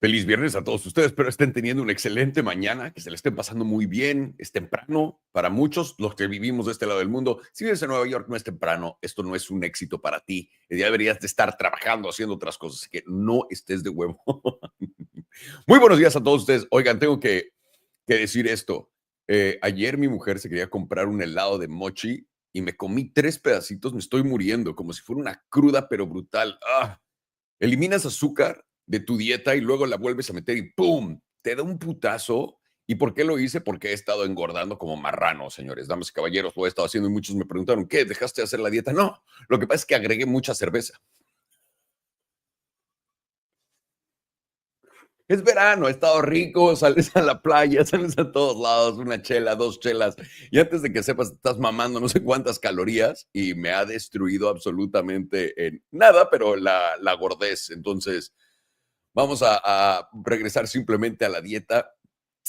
Feliz viernes a todos ustedes, espero estén teniendo una excelente mañana, que se le estén pasando muy bien, es temprano para muchos, los que vivimos de este lado del mundo. Si vives en Nueva York no es temprano, esto no es un éxito para ti, ya deberías de estar trabajando, haciendo otras cosas, así que no estés de huevo. Muy buenos días a todos ustedes. Oigan, tengo que decir esto. Ayer mi mujer se quería comprar un helado de mochi y me comí 3 pedacitos, me estoy muriendo, como si fuera una cruda pero brutal. Eliminas azúcar de tu dieta y luego la vuelves a meter y ¡pum! Te da un putazo. ¿Y por qué lo hice? Porque he estado engordando como marrano, señores, damas y caballeros. Lo he estado haciendo y muchos me preguntaron, ¿qué? ¿Dejaste de hacer la dieta? No, lo que pasa es que agregué mucha cerveza. Es verano, ha estado rico, sales a la playa, sales a todos lados, una chela, 2 chelas, y antes de que sepas, estás mamando no sé cuántas calorías y me ha destruido absolutamente en nada, pero la gordez. Entonces, vamos a regresar simplemente a la dieta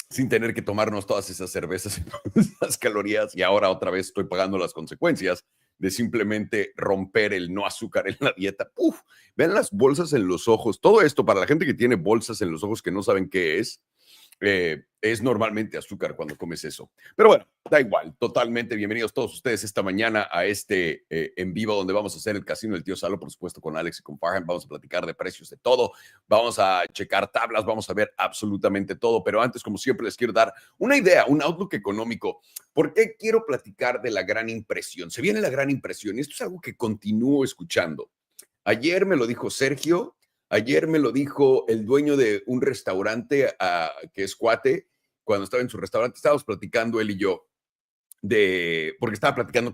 sin tener que tomarnos todas esas cervezas y todas esas calorías. Y ahora otra vez estoy pagando las consecuencias de simplemente romper el no azúcar en la dieta. Uf, vean las bolsas en los ojos. Todo esto para la gente que tiene bolsas en los ojos que no saben qué es normalmente azúcar cuando comes eso. Pero bueno, da igual, totalmente bienvenidos todos ustedes esta mañana a este en vivo donde vamos a hacer el casino del tío Salo, por supuesto con Alex y con Farhan. Vamos a platicar de precios de todo, vamos a checar tablas, vamos a ver absolutamente todo, pero antes, como siempre, les quiero dar una idea, un outlook económico. ¿Por qué quiero platicar de la gran impresión? Se viene la gran impresión y esto es algo que continúo escuchando. Ayer me lo dijo Sergio. Ayer me lo dijo el dueño de un restaurante que es cuate. Cuando estaba en su restaurante, estábamos platicando él y yo porque estaba platicando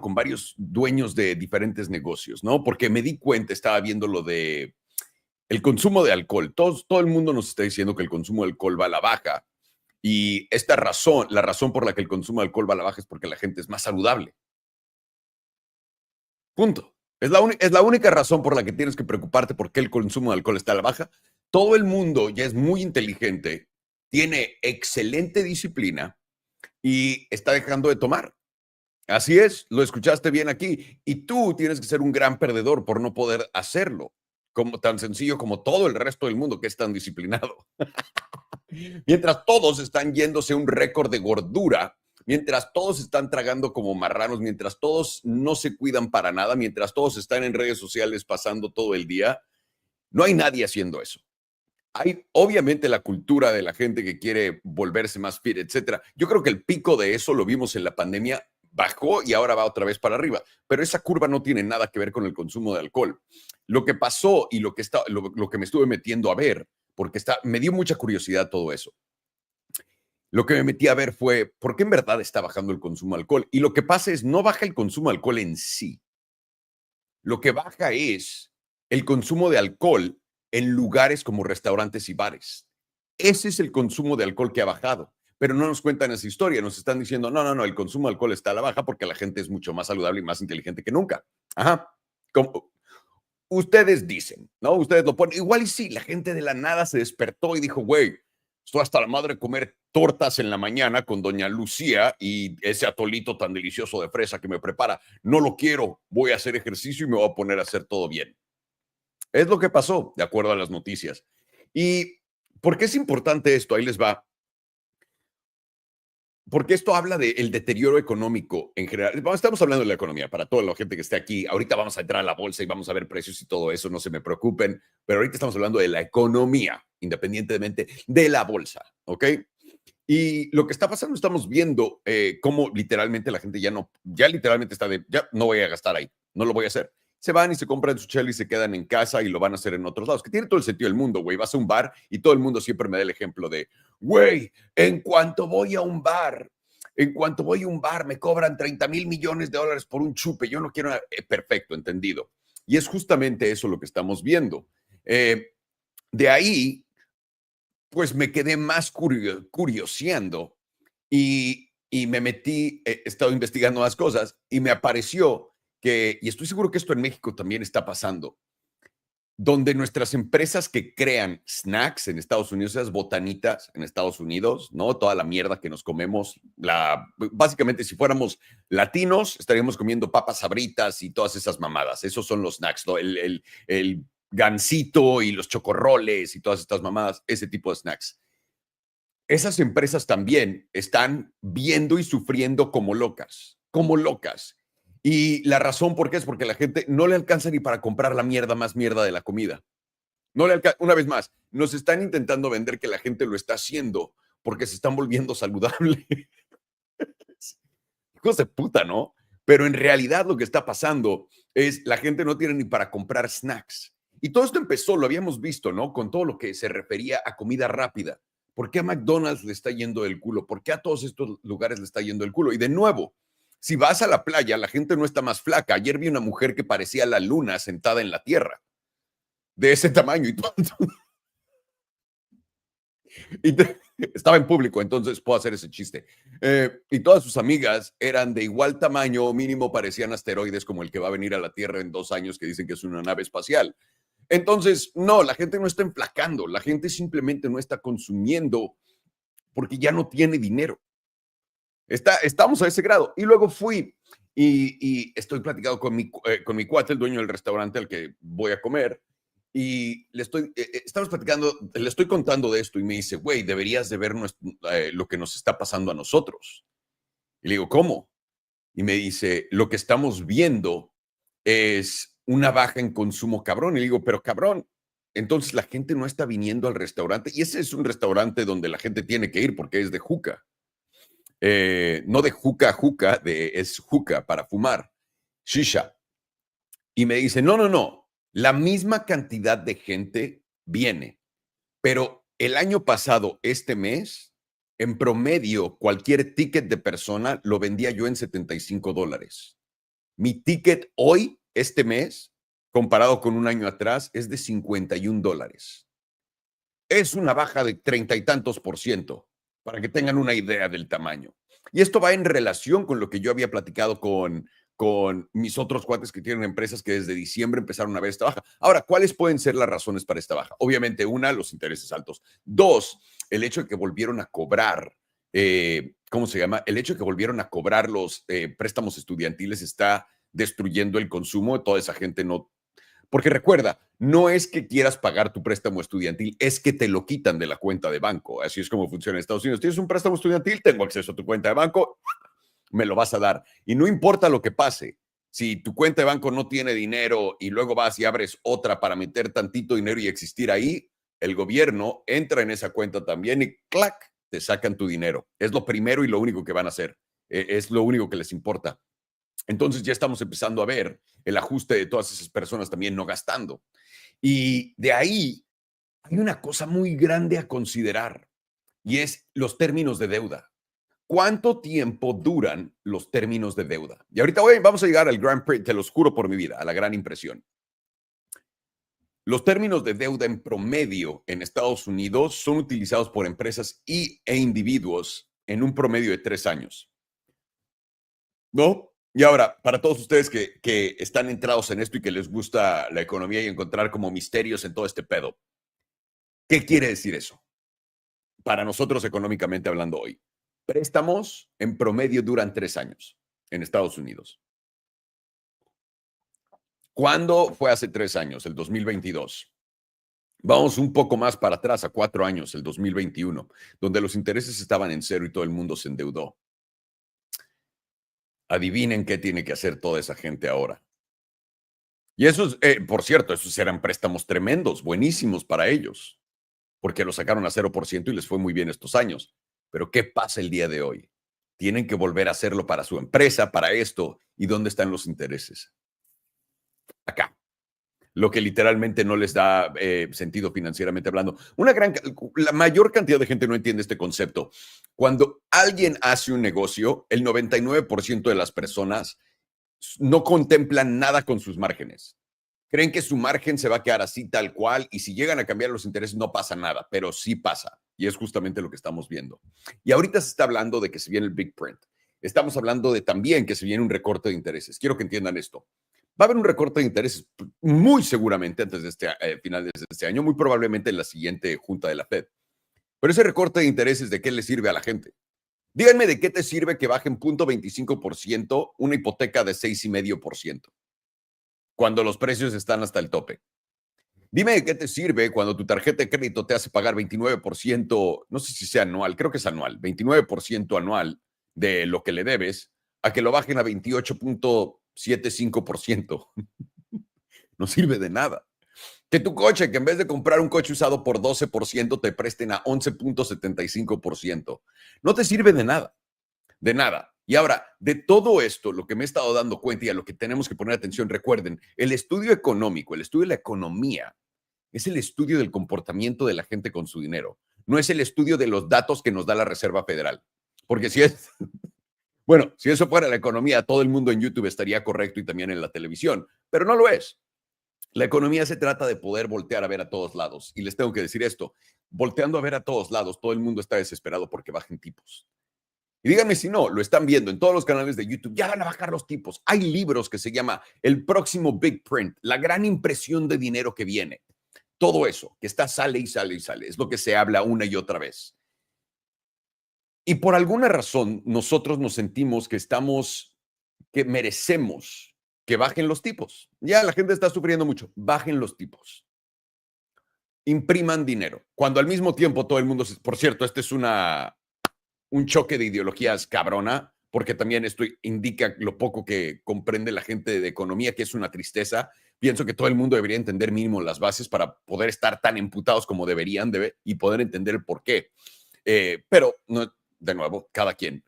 con varios dueños de diferentes negocios, ¿no? Porque me di cuenta, estaba viendo lo de el consumo de alcohol. Todo el mundo nos está diciendo que el consumo de alcohol va a la baja. Y la razón por la que el consumo de alcohol va a la baja es porque la gente es más saludable. Punto. Es la única razón por la que tienes que preocuparte por qué el consumo de alcohol está a la baja. Todo el mundo ya es muy inteligente, tiene excelente disciplina y está dejando de tomar. Así es, lo escuchaste bien aquí. Y tú tienes que ser un gran perdedor por no poder hacerlo. Como tan sencillo como todo el resto del mundo que es tan disciplinado. Mientras todos están yéndose a un récord de gordura, mientras todos están tragando como marranos, mientras todos no se cuidan para nada, mientras todos están en redes sociales pasando todo el día, no hay nadie haciendo eso. Hay obviamente la cultura de la gente que quiere volverse más fit, etcétera. Yo creo que el pico de eso lo vimos en la pandemia, bajó y ahora va otra vez para arriba. Pero esa curva no tiene nada que ver con el consumo de alcohol. Lo que pasó y lo que me estuve metiendo a ver, porque me dio mucha curiosidad todo eso. Lo que me metí a ver fue por qué en verdad está bajando el consumo de alcohol. Y lo que pasa es, no baja el consumo de alcohol en sí. Lo que baja es el consumo de alcohol en lugares como restaurantes y bares. Ese es el consumo de alcohol que ha bajado. Pero no nos cuentan esa historia. Nos están diciendo, no, el consumo de alcohol está a la baja porque la gente es mucho más saludable y más inteligente que nunca. Ajá. Como ustedes dicen, ¿no? Ustedes lo ponen. Igual y sí, la gente de la nada se despertó y dijo, güey, estoy hasta la madre de comer tortas en la mañana con doña Lucía y ese atolito tan delicioso de fresa que me prepara. No lo quiero, voy a hacer ejercicio y me voy a poner a hacer todo bien. Es lo que pasó, de acuerdo a las noticias. ¿Y por qué es importante esto? Ahí les va. Porque esto habla del deterioro económico en general. Estamos hablando de la economía para toda la gente que esté aquí. Ahorita vamos a entrar a la bolsa y vamos a ver precios y todo eso, no se me preocupen. Pero ahorita estamos hablando de la economía, independientemente de la bolsa, ¿ok? Y lo que está pasando, estamos viendo cómo literalmente la gente ya literalmente está ya no voy a gastar ahí, no lo voy a hacer. Se van y se compran su chela y se quedan en casa y lo van a hacer en otros lados, que tiene todo el sentido del mundo, güey. Vas a un bar y todo el mundo siempre me da el ejemplo de, güey, en cuanto voy a un bar me cobran 30 mil millones de dólares por un chupe. Yo no quiero, perfecto, entendido. Y es justamente eso lo que estamos viendo. De ahí, pues me quedé más curioseando y me metí, he estado investigando más cosas y me apareció y estoy seguro que esto en México también está pasando, donde nuestras empresas que crean snacks en Estados Unidos, esas botanitas en Estados Unidos, ¿no? Toda la mierda que nos comemos, básicamente si fuéramos latinos, estaríamos comiendo papas sabritas y todas esas mamadas. Esos son los snacks, ¿no? El Gansito y los chocorroles y todas estas mamadas, ese tipo de snacks. Esas empresas también están viendo y sufriendo como locas, como locas. Y la razón por qué es porque la gente no le alcanza ni para comprar la mierda más mierda de la comida. No le alcanza, una vez más, nos están intentando vender que la gente lo está haciendo porque se están volviendo saludables. Hijos de puta, ¿no? Pero en realidad lo que está pasando es la gente no tiene ni para comprar snacks. Y todo esto empezó, lo habíamos visto, ¿no? Con todo lo que se refería a comida rápida. ¿Por qué a McDonald's le está yendo el culo? ¿Por qué a todos estos lugares le está yendo el culo? Y de nuevo, si vas a la playa, la gente no está más flaca. Ayer vi una mujer que parecía la luna sentada en la tierra, de ese tamaño. Estaba en público, entonces puedo hacer ese chiste. Y todas sus amigas eran de igual tamaño, mínimo parecían asteroides como el que va a venir a la Tierra en 2 años, que dicen que es una nave espacial. Entonces, no, la gente no está enflacando, la gente simplemente no está consumiendo porque ya no tiene dinero. Estamos a ese grado. Y luego fui y estoy platicando con mi cuate, el dueño del restaurante al que voy a comer, y estamos platicando, le estoy contando de esto y me dice, güey, deberías de ver lo que nos está pasando a nosotros. Y le digo, ¿cómo? Y me dice, lo que estamos viendo es una baja en consumo cabrón. Y le digo, pero cabrón, entonces la gente no está viniendo al restaurante. Y ese es un restaurante donde la gente tiene que ir porque es de juca. No de juca, es juca para fumar, shisha. Y me dice, no, no, no, la misma cantidad de gente viene, pero el año pasado, este mes, en promedio, cualquier ticket de persona lo vendía yo en $75. Mi ticket hoy, este mes, comparado con un año atrás, es de $51. Es una baja de 30 y tantos por ciento, para que tengan una idea del tamaño. Y esto va en relación con lo que yo había platicado con mis otros cuates que tienen empresas que desde diciembre empezaron a ver esta baja. Ahora, ¿cuáles pueden ser las razones para esta baja? Obviamente, una, los intereses altos. Dos, el hecho de que volvieron a cobrar, ¿cómo se llama? El hecho de que volvieron a cobrar los préstamos estudiantiles está destruyendo el consumo. Toda esa gente no. Porque recuerda, no es que quieras pagar tu préstamo estudiantil, es que te lo quitan de la cuenta de banco. Así es como funciona en Estados Unidos. Tienes un préstamo estudiantil, tengo acceso a tu cuenta de banco, me lo vas a dar. Y no importa lo que pase, si tu cuenta de banco no tiene dinero y luego vas y abres otra para meter tantito dinero y existir ahí, el gobierno entra en esa cuenta también y ¡clac! Te sacan tu dinero. Es lo primero y lo único que van a hacer. Es lo único que les importa. Entonces ya estamos empezando a ver el ajuste de todas esas personas también no gastando. Y de ahí hay una cosa muy grande a considerar y es los términos de deuda. ¿Cuánto tiempo duran los términos de deuda? Y ahorita vamos a llegar al gran, te los juro por mi vida, a la gran impresión. Los términos de deuda en promedio en Estados Unidos son utilizados por empresas e individuos en un promedio de 3 años. ¿No? Y ahora, para todos ustedes que están entrados en esto y que les gusta la economía y encontrar como misterios en todo este pedo, ¿qué quiere decir eso? Para nosotros económicamente hablando hoy, préstamos en promedio duran 3 años en Estados Unidos. ¿Cuándo fue hace 3 años? El 2022. Vamos un poco más para atrás, a 4 años, el 2021, donde los intereses estaban en cero y todo el mundo se endeudó. Adivinen qué tiene que hacer toda esa gente ahora. Y esos, por cierto, esos eran préstamos tremendos, buenísimos para ellos, porque lo sacaron a 0% y les fue muy bien estos años. Pero ¿qué pasa el día de hoy? Tienen que volver a hacerlo para su empresa, para esto. ¿Y dónde están los intereses? Acá. Lo que literalmente no les da sentido financieramente hablando. La mayor cantidad de gente no entiende este concepto. Cuando alguien hace un negocio, el 99% de las personas no contemplan nada con sus márgenes. Creen que su margen se va a quedar así tal cual y si llegan a cambiar los intereses no pasa nada, pero sí pasa. Y es justamente lo que estamos viendo. Y ahorita se está hablando de que se viene el big print. Estamos hablando de también que se viene un recorte de intereses. Quiero que entiendan esto. Va a haber un recorte de intereses muy seguramente antes de finales de este año, muy probablemente en la siguiente junta de la Fed. Pero ese recorte de intereses, ¿de qué le sirve a la gente? Díganme de qué te sirve que baje en 0.25% una hipoteca de 6,5% cuando los precios están hasta el tope. Dime de qué te sirve cuando tu tarjeta de crédito te hace pagar 29%, no sé si sea anual, creo que es anual, 29% anual de lo que le debes, a que lo bajen a 28.75%. No sirve de nada. Que tu coche, que en vez de comprar un coche usado por 12%, te presten a 11.75%. No te sirve de nada, de nada. Y ahora, de todo esto, lo que me he estado dando cuenta y a lo que tenemos que poner atención, recuerden, el estudio económico, el estudio de la economía, es el estudio del comportamiento de la gente con su dinero. No es el estudio de los datos que nos da la Reserva Federal. Porque si es, bueno, si eso fuera la economía, todo el mundo en YouTube estaría correcto y también en la televisión, pero no lo es. La economía se trata de poder voltear a ver a todos lados. Y les tengo que decir esto, volteando a ver a todos lados, todo el mundo está desesperado porque bajen tipos. Y díganme si no, lo están viendo en todos los canales de YouTube, ya van a bajar los tipos. Hay libros que se llama El próximo Big Print, la gran impresión de dinero que viene. Todo eso que está sale y sale y sale, es lo que se habla una y otra vez. Y por alguna razón nosotros nos sentimos que merecemos que bajen los tipos. Ya la gente está sufriendo mucho, bajen los tipos. Impriman dinero. Cuando al mismo tiempo todo el mundo, por cierto, este es un choque de ideologías cabrona, porque también esto indica lo poco que comprende la gente de economía, que es una tristeza. Pienso que todo el mundo debería entender mínimo las bases para poder estar tan emputados como deberían y poder entender el por qué. Pero, no, de nuevo, cada quien.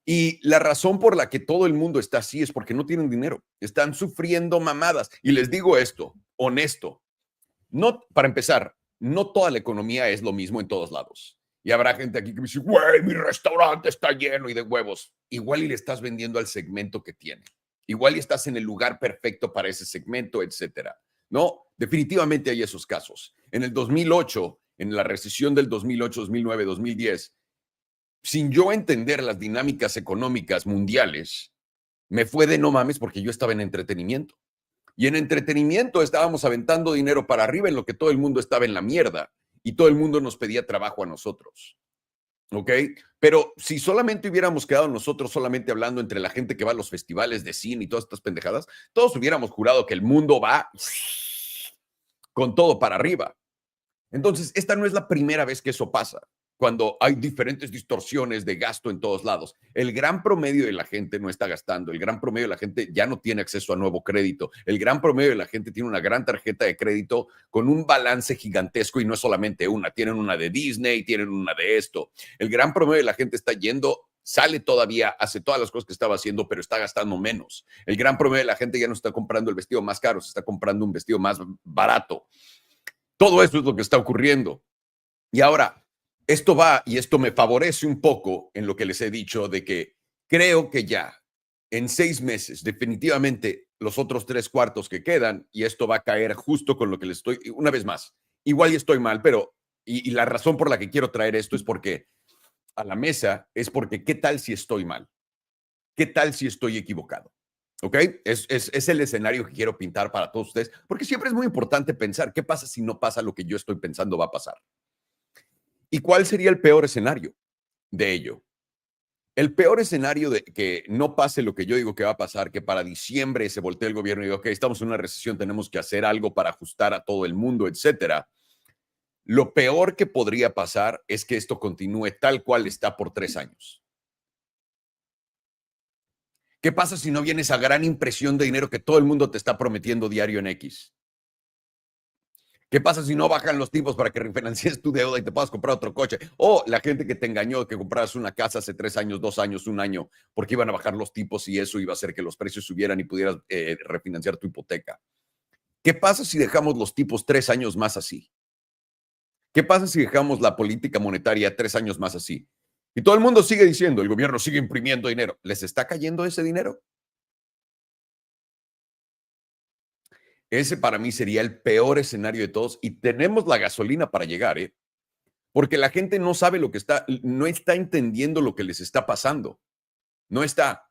Y la razón por la que todo el mundo está así es porque no tienen dinero. Están sufriendo mamadas. Y les digo esto, honesto. No, para empezar, no toda la economía es lo mismo en todos lados. Y habrá gente aquí que me dice, güey, mi restaurante está lleno y de huevos. Igual y le estás vendiendo al segmento que tiene. Igual y estás en el lugar perfecto para ese segmento, etcétera. No, definitivamente hay esos casos. En el 2008, en la recesión del 2008, 2009, 2010, sin yo entender las dinámicas económicas mundiales, me fue de no mames porque yo estaba en entretenimiento. Y en entretenimiento estábamos aventando dinero para arriba en lo que todo el mundo estaba en la mierda y todo el mundo nos pedía trabajo a nosotros. ¿Ok? Pero si solamente hubiéramos quedado nosotros solamente hablando entre la gente que va a los festivales de cine y todas estas pendejadas, todos hubiéramos jurado que el mundo va con todo para arriba. Entonces, esta no es la primera vez que eso pasa, cuando hay diferentes distorsiones de gasto en todos lados. El gran promedio de la gente no está gastando, el gran promedio de la gente ya no tiene acceso a nuevo crédito, el gran promedio de la gente tiene una gran tarjeta de crédito con un balance gigantesco y no es solamente una, tienen una de Disney, tienen una de esto. El gran promedio de la gente está yendo, sale todavía, hace todas las cosas que estaba haciendo, pero está gastando menos. El gran promedio de la gente ya no está comprando el vestido más caro, se está comprando un vestido más barato. Todo esto es lo que está ocurriendo. Y ahora, esto va y esto me favorece un poco en lo que les he dicho de que creo que ya en 6 meses, definitivamente los otros 3/4 que quedan, y esto va a caer justo con lo que les estoy, una vez más, igual y estoy mal, pero, y la razón por la que quiero traer esto es porque a la mesa, es porque ¿qué tal si estoy mal? ¿Qué tal si estoy equivocado? ¿Ok? Es el escenario que quiero pintar para todos ustedes, porque siempre es muy importante pensar, ¿qué pasa si no pasa lo que yo estoy pensando va a pasar? ¿Y cuál sería el peor escenario de ello? El peor escenario de que no pase lo que yo digo que va a pasar, que para diciembre se voltee el gobierno y diga, ok, estamos en una recesión, tenemos que hacer algo para ajustar a todo el mundo, etcétera. Lo peor que podría pasar es que esto continúe tal cual está por 3 años. ¿Qué pasa si no viene esa gran impresión de dinero que todo el mundo te está prometiendo diario en X? ¿Qué pasa si no bajan los tipos para que refinancies tu deuda y te puedas comprar otro coche? O la gente que te engañó, que compraras una casa hace 3 años, 2 años, 1 año, porque iban a bajar los tipos y eso iba a hacer que los precios subieran y pudieras refinanciar tu hipoteca. ¿Qué pasa si dejamos los tipos 3 años más así? ¿Qué pasa si dejamos la política monetaria 3 años más así? Y todo el mundo sigue diciendo, el gobierno sigue imprimiendo dinero. ¿Les está cayendo ese dinero? Ese para mí sería el peor escenario de todos y tenemos la gasolina para llegar, ¿eh? Porque la gente no sabe lo que no está entendiendo lo que les está pasando. No está.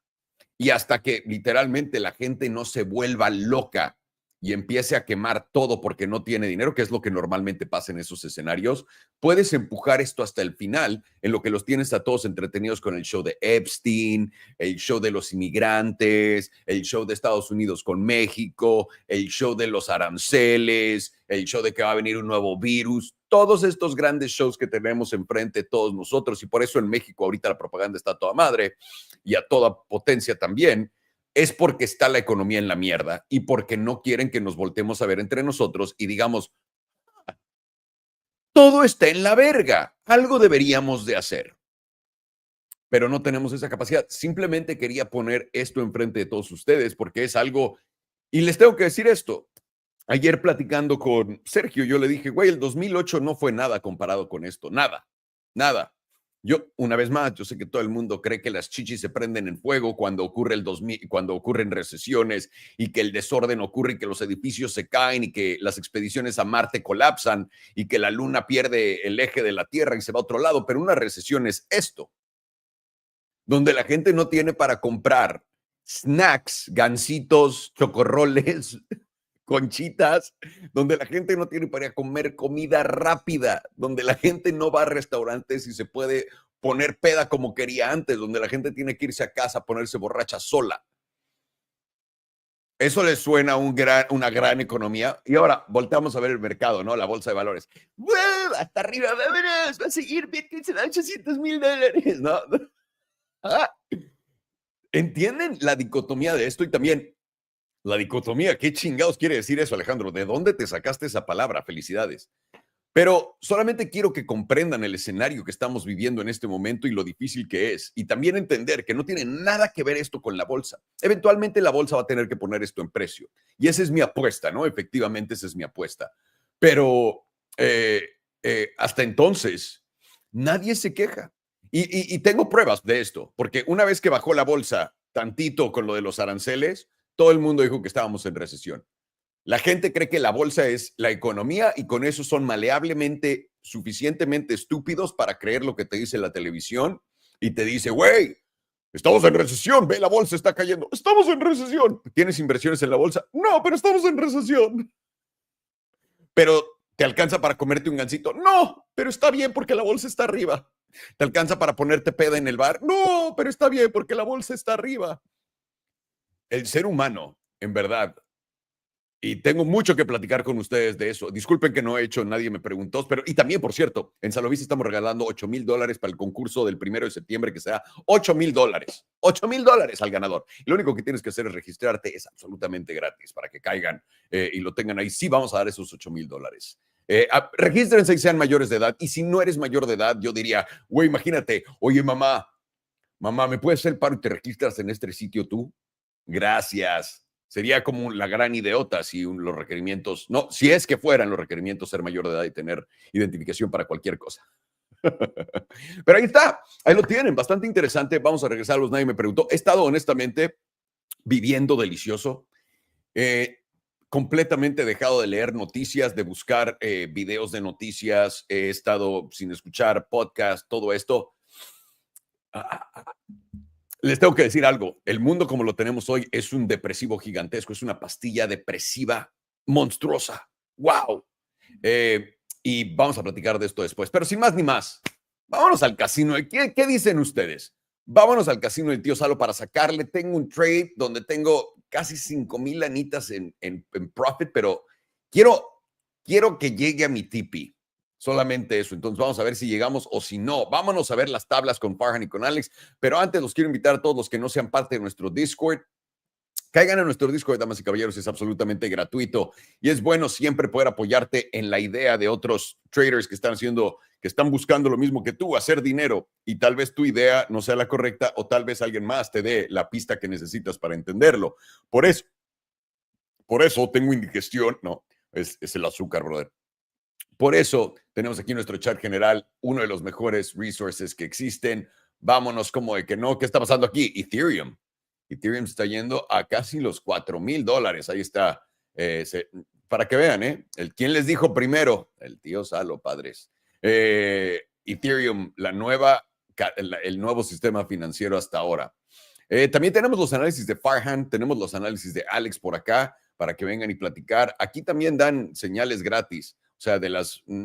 Y hasta que literalmente la gente no se vuelva loca y empiece a quemar todo porque no tiene dinero, que es lo que normalmente pasa en esos escenarios, puedes empujar esto hasta el final, en lo que los tienes a todos entretenidos con el show de Epstein, el show de los inmigrantes, el show de Estados Unidos con México, el show de los aranceles, el show de que va a venir un nuevo virus, todos estos grandes shows que tenemos enfrente todos nosotros, y por eso en México ahorita la propaganda está a toda madre y a toda potencia también, es porque está la economía en la mierda y porque no quieren que nos voltemos a ver entre nosotros y digamos, todo está en la verga, algo deberíamos de hacer. Pero no tenemos esa capacidad. Simplemente quería poner esto enfrente de todos ustedes porque es algo, y les tengo que decir esto. Ayer platicando con Sergio, yo le dije, güey, el 2008 no fue nada comparado con esto, nada, nada. Yo, una vez más, yo sé que todo el mundo cree que las chichis se prenden en fuego cuando ocurre el 2000, cuando ocurren recesiones y que el desorden ocurre y que los edificios se caen y que las expediciones a Marte colapsan y que la luna pierde el eje de la Tierra y se va a otro lado, pero una recesión es esto, donde la gente no tiene para comprar snacks, gansitos, chocorroles, conchitas, donde la gente no tiene para comer comida rápida, donde la gente no va a restaurantes y se puede poner peda como quería antes, donde la gente tiene que irse a casa a ponerse borracha sola. Eso les suena a una gran economía. Y ahora volteamos a ver el mercado, ¿no? La bolsa de valores. ¡Wow! Hasta arriba, vámonos, va a seguir Bitcoin, se da $800,000, ¿no? Ah, ¿entienden la dicotomía de esto? Y también la dicotomía, ¿qué chingados quiere decir eso, Alejandro? ¿De dónde te sacaste esa palabra? Felicidades. Pero solamente quiero que comprendan el escenario que estamos viviendo en este momento y lo difícil que es. Y también entender que no tiene nada que ver esto con la bolsa. Eventualmente la bolsa va a tener que poner esto en precio. Y esa es mi apuesta, ¿no? Efectivamente, esa es mi apuesta. Pero hasta entonces, nadie se queja. Y tengo pruebas de esto, porque una vez que bajó la bolsa tantito con lo de los aranceles, todo el mundo dijo que estábamos en recesión. La gente cree que la bolsa es la economía y con eso son maleablemente, suficientemente estúpidos para creer lo que te dice la televisión y te dice, güey, estamos en recesión, ve, la bolsa está cayendo. Estamos en recesión. ¿Tienes inversiones en la bolsa? No, pero estamos en recesión. Pero ¿te alcanza para comerte un gansito? No, pero está bien porque la bolsa está arriba. ¿Te alcanza para ponerte peda en el bar? No, pero está bien porque la bolsa está arriba. El ser humano, en verdad, y tengo mucho que platicar con ustedes de eso. Disculpen que no he hecho, nadie me preguntó, pero y también, por cierto, en Salovisa estamos regalando $8,000 para el concurso del 1 de septiembre, que sea $8,000. $8,000 al ganador. Y lo único que tienes que hacer es registrarte, es absolutamente gratis para que caigan y lo tengan ahí. Sí, vamos a dar esos $8,000. Regístrense y sean mayores de edad. Y si no eres mayor de edad, yo diría, güey, imagínate, oye, mamá, ¿me puedes hacer el paro y te registras en este sitio tú? Gracias. Sería como la gran idiota si los requerimientos, no, si es que fueran los requerimientos ser mayor de edad y tener identificación para cualquier cosa. Pero ahí está, ahí lo tienen, bastante interesante. Vamos a regresar a los nadie me preguntó. He estado honestamente viviendo delicioso. Completamente dejado de leer noticias, de buscar videos de noticias. He estado sin escuchar podcast, todo esto. Les tengo que decir algo, el mundo como lo tenemos hoy es un depresivo gigantesco, es una pastilla depresiva monstruosa. ¡Wow! Y vamos a platicar de esto después, pero sin más ni más, vámonos al casino. ¿Qué dicen ustedes? Vámonos al casino del tío Salo para sacarle. Tengo un trade donde tengo casi 5,000 lanitas en profit, pero quiero que llegue a mi tipi. Solamente eso. Entonces vamos a ver si llegamos o si no. Vámonos a ver las tablas con Farhan y con Alex. Pero antes los quiero invitar a todos los que no sean parte de nuestro Discord. Caigan a nuestro Discord, damas y caballeros, es absolutamente gratuito y es bueno siempre poder apoyarte en la idea de otros traders que están buscando lo mismo que tú, hacer dinero, y tal vez tu idea no sea la correcta o tal vez alguien más te dé la pista que necesitas para entenderlo. Por eso tengo indigestión. No, es el azúcar, brother. Por eso tenemos aquí nuestro chat general, uno de los mejores resources que existen. Vámonos como de que no. ¿Qué está pasando aquí? Ethereum está yendo a casi los $4,000. Ahí está. Para que vean, ¿quién les dijo primero? El tío Salo, padres. Ethereum, el nuevo sistema financiero hasta ahora. También tenemos los análisis de Farhan, tenemos los análisis de Alex por acá. para que vengan y platicar. Aquí también dan señales gratis. O sea,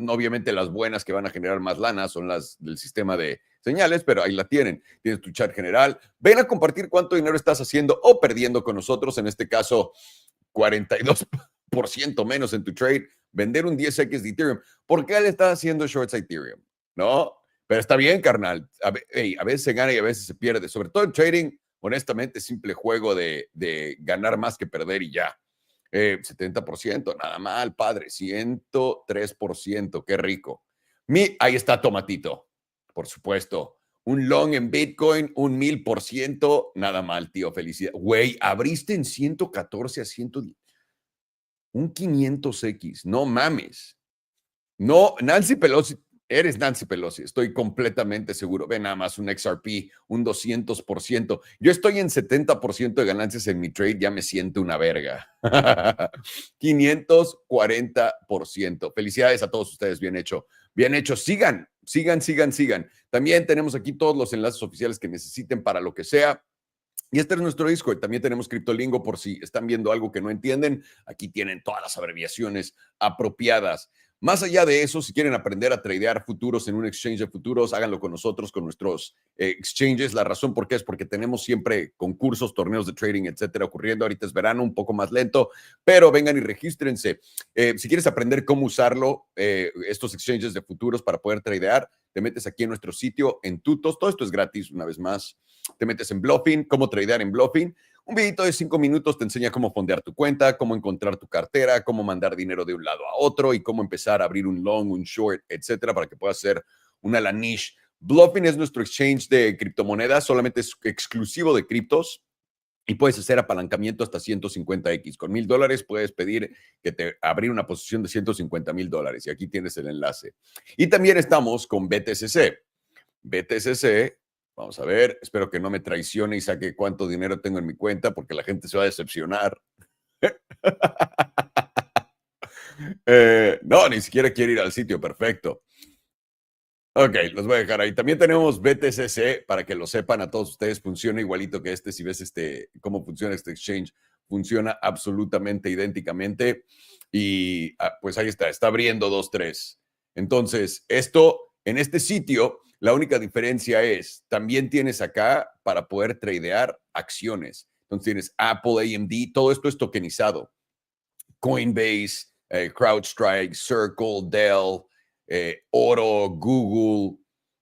obviamente las buenas que van a generar más lana son las del sistema de señales, pero ahí la tienen. Tienes tu chat general. Ven a compartir cuánto dinero estás haciendo o perdiendo con nosotros. En este caso, 42% menos en tu trade. Vender un 10x de Ethereum. ¿Por qué le estás haciendo shorts a Ethereum? ¿No? Pero está bien, carnal. A veces se gana y a veces se pierde. Sobre todo en trading, honestamente, simple juego de ganar más que perder y ya. 70%, nada mal, padre. 103%, qué rico. Ahí está Tomatito, por supuesto. Un long en Bitcoin, un 1000%, nada mal, tío, felicidad. Güey, abriste en 114 a 110. Un 500X, no mames. No, Nancy Pelosi, eres Nancy Pelosi, estoy completamente seguro. Ve nada más un XRP, un 200%. Yo estoy en 70% de ganancias en mi trade, ya me siento una verga. 540%. Felicidades a todos ustedes, bien hecho. Bien hecho, sigan. También tenemos aquí todos los enlaces oficiales que necesiten para lo que sea. Y este es nuestro Discord. También tenemos Criptolingo por si están viendo algo que no entienden. Aquí tienen todas las abreviaciones apropiadas. Más allá de eso, si quieren aprender a tradear futuros en un exchange de futuros, háganlo con nosotros, con nuestros exchanges. La razón por qué es porque tenemos siempre concursos, torneos de trading, etcétera, ocurriendo. Ahorita es verano, un poco más lento, pero vengan y regístrense. Si quieres aprender cómo usarlo, estos exchanges de futuros para poder tradear, te metes aquí en nuestro sitio, en Tutos. Todo esto es gratis, una vez más. Te metes en Bluffing, cómo tradear en Bluffing. Un videito de 5 minutos te enseña cómo fondear tu cuenta, cómo encontrar tu cartera, cómo mandar dinero de un lado a otro y cómo empezar a abrir un long, un short, etcétera, para que puedas hacer una laniche. Bluffing es nuestro exchange de criptomonedas, solamente es exclusivo de criptos y puedes hacer apalancamiento hasta 150x. Con $1,000 puedes pedir que te abrir una posición de $150,000 y aquí tienes el enlace. Y también estamos con BTCC. BTCC. Vamos a ver, espero que no me traicione y saque cuánto dinero tengo en mi cuenta porque la gente se va a decepcionar. No, ni siquiera quiere ir al sitio, perfecto. Ok, los voy a dejar ahí. También tenemos BTCC para que lo sepan a todos ustedes. Funciona igualito que este. Si ves cómo funciona este exchange, funciona absolutamente idénticamente. Y pues ahí está abriendo 2-3. Entonces, en este sitio, la única diferencia es, también tienes acá para poder tradear acciones. Entonces tienes Apple, AMD, todo esto es tokenizado. Coinbase, CrowdStrike, Circle, Dell, Oro, Google,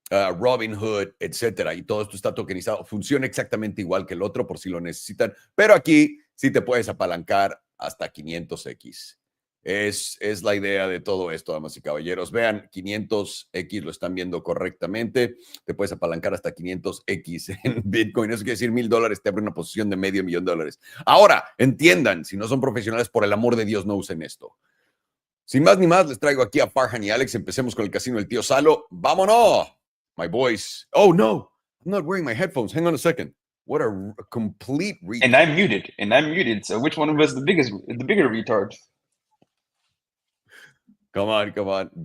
Robinhood, etcétera. Y todo esto está tokenizado. Funciona exactamente igual que el otro por si lo necesitan. Pero aquí sí te puedes apalancar hasta 500x. Es la idea de todo esto, damas y caballeros. Vean, 500x lo están viendo correctamente. Te puedes apalancar hasta 500x en Bitcoin. Eso quiere decir $1,000 te abre una posición de $500,000. Ahora, entiendan, si no son profesionales, por el amor de Dios, no usen esto. Sin más ni más, les traigo aquí a Farhan y Alex. Empecemos con el casino del tío Salo. ¡Vámonos! My boys. Oh, no. I'm not wearing my headphones. Hang on a second. What a complete retard. And I'm muted. So which one of us is the bigger retard? Come on.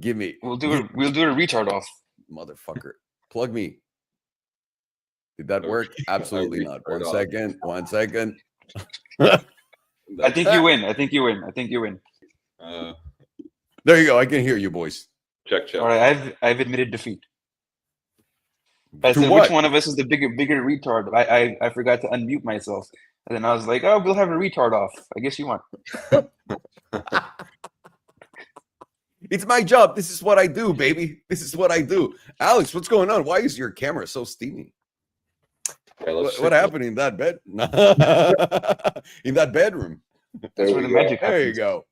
Give me. We'll do a retard off. Motherfucker. Plug me. Did that work? Absolutely not. One second. I think you win. There you go. I can hear you, boys. Check. All right, I've admitted defeat. I said, what? which one of us is the bigger retard? I forgot to unmute myself. And then I was like, oh, we'll have a retard off. I guess you won. It's my job. This is what I do, baby. This is what I do. Alex, what's going on? Why is your camera so steamy? Yeah, what happened in that bed? In that bedroom? That's where the magic happens. There you go.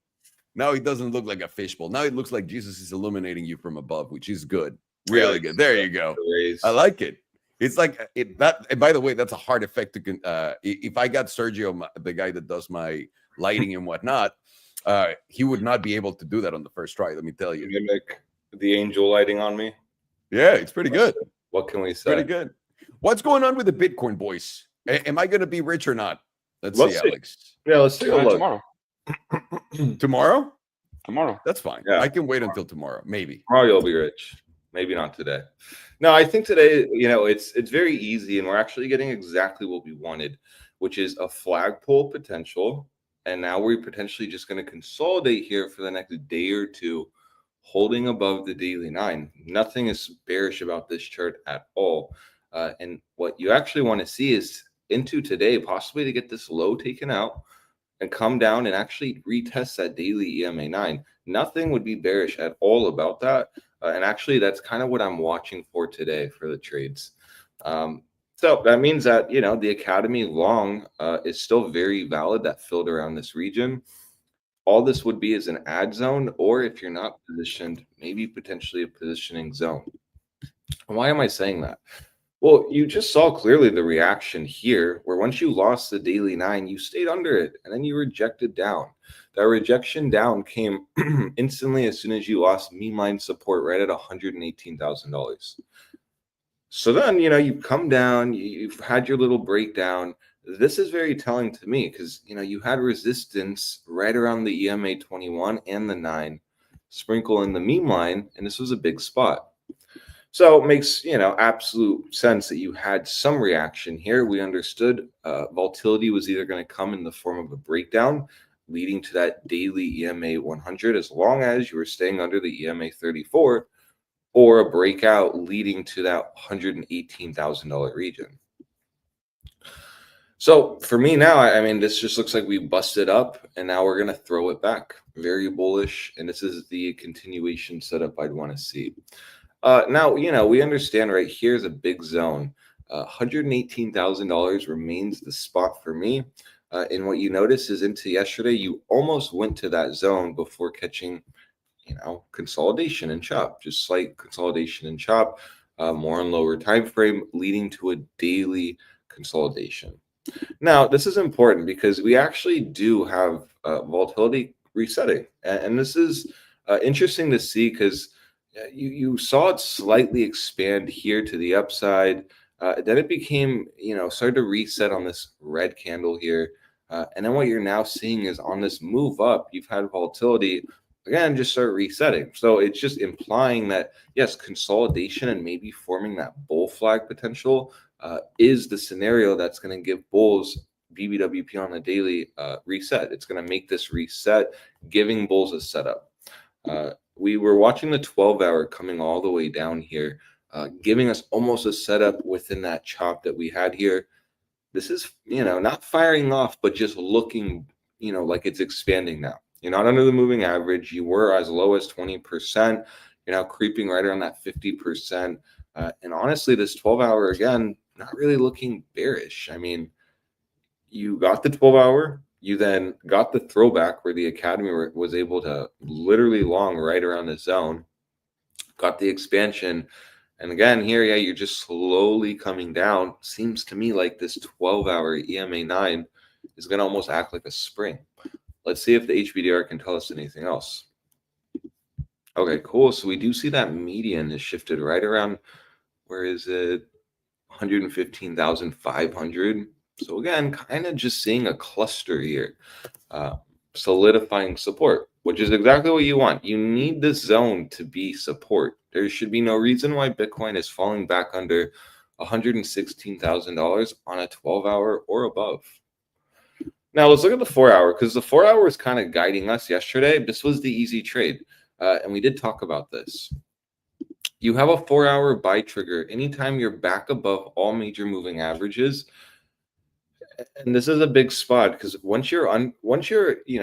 Now it doesn't look like a fishbowl. Now it looks like Jesus is illuminating you from above, which is good. Really good. There you go. I like it. It's like that. By the way, that's a hard effect to. If I got Sergio, the guy that does my lighting and whatnot, he would not be able to do that on the first try. Let me tell you. Mimic the angel lighting on me. Yeah, it's pretty good. What can we say? Pretty good. What's going on with the Bitcoin, boys? Am I going to be rich or not? Let's see, Alex. Yeah, let's take a look. Tomorrow? Tomorrow. That's fine. Yeah. I can wait until tomorrow. Maybe. Tomorrow you'll be rich. Maybe not today. No, I think today, it's very easy, and we're actually getting exactly what we wanted, which is a flagpole potential And now we're potentially just going to consolidate here for the next day or two, holding above the daily 9. Nothing is bearish about this chart at all. And what you actually want to see is into today, possibly to get this low taken out and come down and actually retest that daily EMA 9. Nothing would be bearish at all about that. And actually, that's kind of what I'm watching for today for the trades. So that means that, the Academy long is still very valid, that filled around this region. All this would be is an ad zone, or if you're not positioned, maybe potentially a positioning zone. Why am I saying that? Well, you just saw clearly the reaction here, where once you lost the daily 9, you stayed under it, and then you rejected down. That rejection down came instantly as soon as you lost meme line support right at $118,000. So then, you come down, you've had your little breakdown. This is very telling to me because, you had resistance right around the EMA 21 and the 9, sprinkle in the meme line, and this was a big spot. So it makes, absolute sense that you had some reaction here. We understood volatility was either going to come in the form of a breakdown leading to that daily EMA 100, as long as you were staying under the EMA 34, or a breakout leading to that $118,000 region. So for me now, I mean, this just looks like we busted up and now we're going to throw it back. Very bullish. And this is the continuation setup I'd want to see. Now, we understand right here is a big zone. $118,000 remains the spot for me. And what you notice is into yesterday, you almost went to that zone before catching, consolidation and chop, just slight consolidation and chop, more on lower time frame, leading to a daily consolidation. Now, this is important because we actually do have volatility resetting. And this is interesting to see because you saw it slightly expand here to the upside. Then it became, started to reset on this red candle here. And then what you're now seeing is on this move up, you've had volatility, again, just start resetting. So it's just implying that, yes, consolidation and maybe forming that bull flag potential is the scenario that's going to give bulls BBWP on the daily reset. It's going to make this reset, giving bulls a setup. We were watching the 12-hour coming all the way down here, giving us almost a setup within that chop that we had here. This is, not firing off, but just looking, like it's expanding now. You're not under the moving average. You were as low as 20%. You're now creeping right around that 50%. And honestly, this 12-hour, again, not really looking bearish. I mean, you got the 12-hour. You then got the throwback where the Academy was able to literally long right around the zone. Got the expansion. And again, here, you're just slowly coming down. Seems to me like this 12-hour EMA 9 is going to almost act like a spring. Let's see if the HBDR can tell us anything else. Okay, cool. So we do see that median is shifted right around, where is it? 115,500. So again, kind of just seeing a cluster here, solidifying support, which is exactly what you want. You need this zone to be support. There should be no reason why Bitcoin is falling back under $116,000 on a 12-hour or above. Now let's look at the 4-hour, because the 4-hour is kind of guiding us yesterday. This was the easy trade, and we did talk about this. You have a 4-hour buy trigger anytime you're back above all major moving averages. And this is a big spot because once you're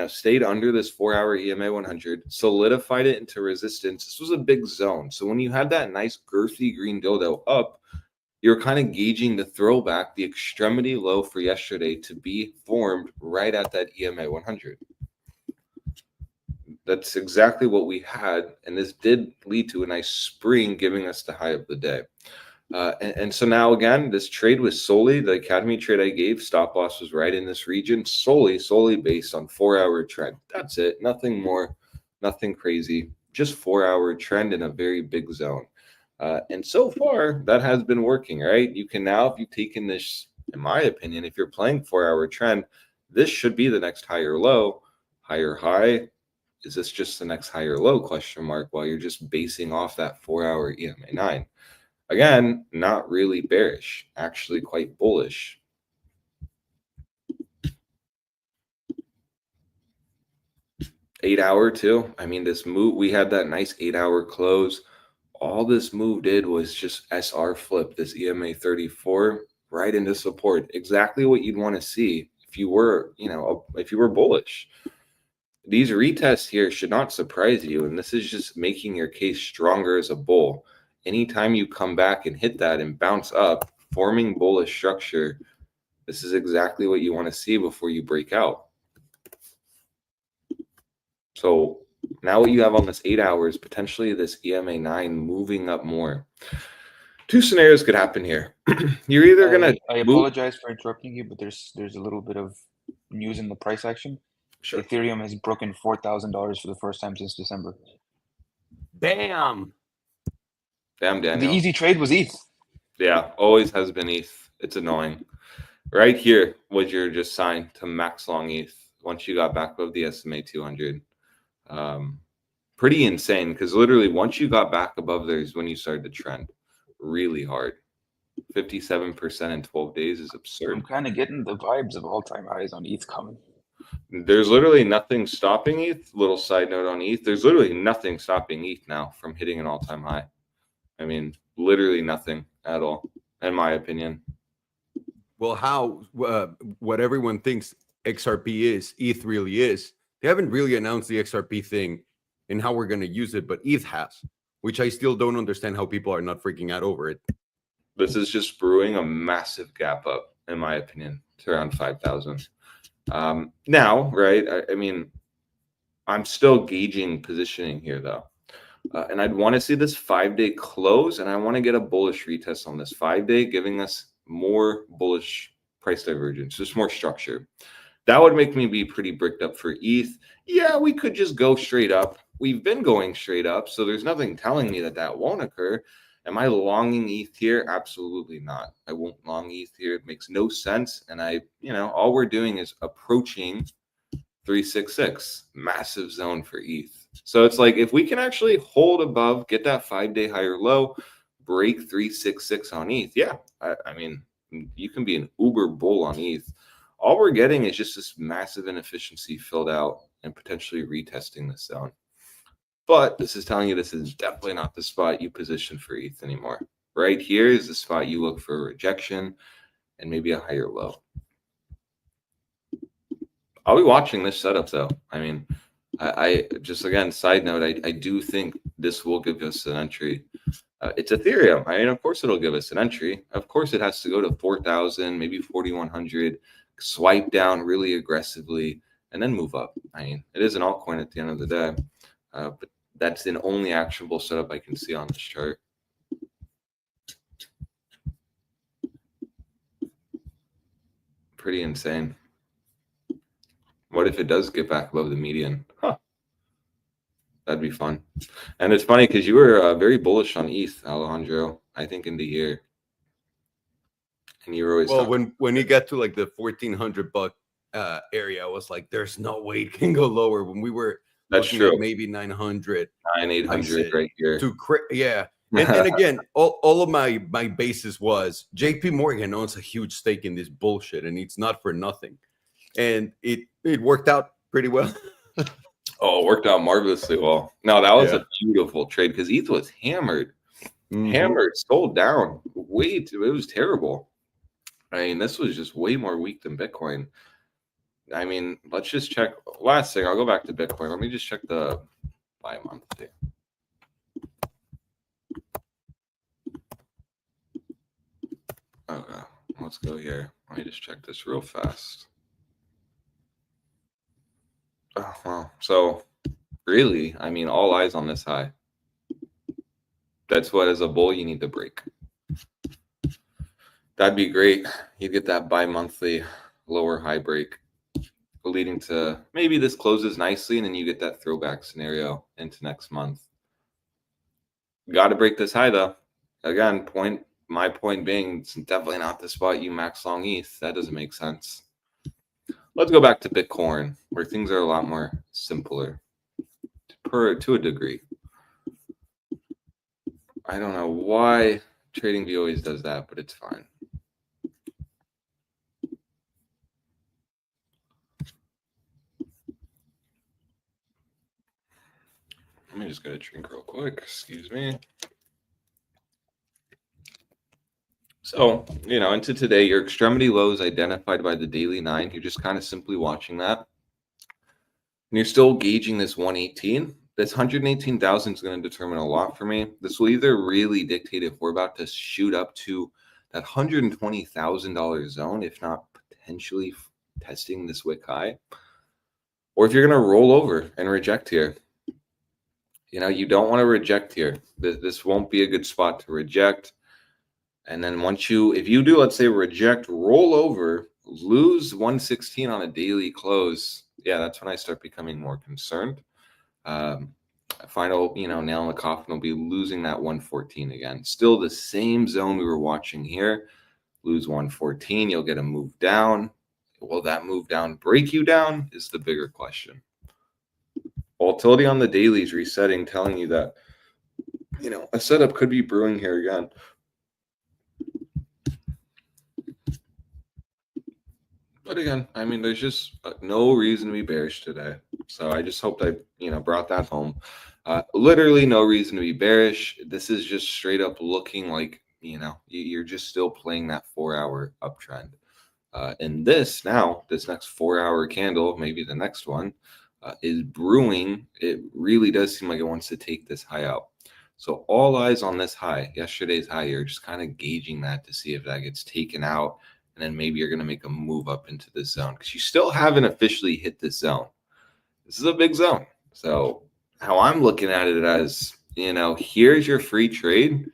stayed under this 4-hour EMA 100, solidified it into resistance. This was a big zone. So when you had that nice girthy green dildo up, you're kind of gauging the throwback, the extremity low for yesterday to be formed right at that EMA 100. That's exactly what we had, and this did lead to a nice spring, giving us the high of the day. And so now, again, this trade was solely, the Academy trade I gave, stop loss was right in this region, solely based on 4-hour trend. That's it. Nothing more, nothing crazy. Just 4-hour trend in a very big zone. And so far, that has been working, right? You can now, if you've taken this, in my opinion, if you're playing 4-hour trend, this should be the next higher low, higher high. Is this just the next higher low, question mark, while you're just basing off that 4-hour EMA 9? Again, not really bearish, actually quite bullish. 8 hour too. I mean, this move, we had that nice 8 hour close. All this move did was just SR flip this EMA 34 right into support. Exactly what you'd want to see if you were, if you were bullish. These retests here should not surprise you, and this is just making your case stronger as a bull. Anytime you come back and hit that and bounce up, forming bullish structure, this is exactly what you want to see before you break out. So now what you have on this 8 hours, potentially this EMA 9 moving up more. Two scenarios could happen here. You're either going to I apologize for interrupting you, but there's a little bit of news in the price action. Sure. Ethereum has broken $4,000 for the first time since December. Bam. Damn, Daniel. The easy trade was ETH. Yeah, always has been ETH. It's annoying. Right here was your just sign to max long ETH once you got back above the SMA 200. Pretty insane, because literally once you got back above there is when you started to trend really hard. 57% in 12 days is absurd. I'm kind of getting the vibes of all-time highs on ETH coming. There's literally nothing stopping ETH. Little side note on ETH. There's literally nothing stopping ETH now from hitting an all-time high. I mean, literally nothing at all, in my opinion. Well, how what everyone thinks XRP is, ETH really is. They haven't really announced the XRP thing and how we're going to use it, but ETH has, which I still don't understand how people are not freaking out over it. This is just brewing a massive gap up, in my opinion, to around 5,000. Now, right, I mean, I'm still gauging positioning here, though. And I'd want to see this 5-day close, and I want to get a bullish retest on this 5-day, giving us more bullish price divergence, just more structure. That would make me be pretty bricked up for ETH. Yeah, we could just go straight up. We've been going straight up, so there's nothing telling me that that won't occur. Am I longing ETH here? Absolutely not. I won't long ETH here. It makes no sense. And all we're doing is approaching 366, massive zone for ETH. So it's like, if we can actually hold above, get that 5-day higher low, break 366 on ETH. Yeah, I mean, you can be an uber bull on ETH. All we're getting is just this massive inefficiency filled out and potentially retesting this zone. But this is telling you this is definitely not the spot you position for ETH anymore. Right here is the spot you look for rejection and maybe a higher low. I'll be watching this setup though. I mean, I just, again, side note, I do think this will give us an entry. It's Ethereum. I mean, of course it'll give us an entry. Of course it has to go to 4,000, maybe 4,100, swipe down really aggressively, and then move up. I mean, it is an altcoin at the end of the day, but that's the only actionable setup I can see on this chart. Pretty insane. What if it does get back above the median? Huh. That'd be fun. And it's funny because you were very bullish on ETH, Alejandro, I think in the year. And you were always when you got to like the $1,400 area, I was like, there's no way it can go lower. When we were looking at maybe 900, 800 right here. Yeah. And again, all of my basis was JP Morgan owns a huge stake in this bullshit, and it's not for nothing. And it worked out pretty well. Oh, it worked out marvelously well. No, that was a beautiful trade because ETH was hammered. Hammered, sold down. It was terrible. I mean, this was just way more weak than Bitcoin. I mean, let's just check. Last thing, I'll go back to Bitcoin. Let me just check the bi-monthly. Okay, let's go here. Let me just check this real fast. Oh, wow. So really, I mean, all eyes on this high. That's what, as a bull, you need to break. That'd be great. You get that bi-monthly lower high break, leading to maybe this closes nicely, and then you get that throwback scenario into next month. Got to break this high, though. Again, my point being, it's definitely not the spot you max long ETH. That doesn't make sense. Let's go back to Bitcoin, where things are a lot more simpler to a degree. I don't know why TradingView always does that, but it's fine. me just get a drink real quick. Excuse me. So, into today, your extremity lows identified by the daily 9. You're just kind of simply watching that. And you're still gauging this 118. This 118,000 is going to determine a lot for me. This will either really dictate if we're about to shoot up to that $120,000 zone, if not potentially testing this wick high, or if you're going to roll over and reject here. You don't want to reject here. This won't be a good spot to reject. And then if you do, let's say, reject, roll over, lose 116 on a daily close, yeah, that's when I start becoming more concerned. Final, nail in the coffin will be losing that 114 again. Still the same zone we were watching here. Lose 114, you'll get a move down. Will that move down break you down is the bigger question. Volatility on the daily is resetting, telling you that, a setup could be brewing here again. But again, there's just no reason to be bearish today. So I just hope I, brought that home. Literally no reason to be bearish. This is just straight up looking like, you're just still playing that 4-hour uptrend. And this next 4-hour candle, maybe the next one, is brewing. It really does seem like it wants to take this high out. So all eyes on this high, yesterday's high. You're just kind of gauging that to see if that gets taken out. And then maybe you're going to make a move up into this zone because you still haven't officially hit this zone. This is a big zone. So how I'm looking at it as, here's your free trade.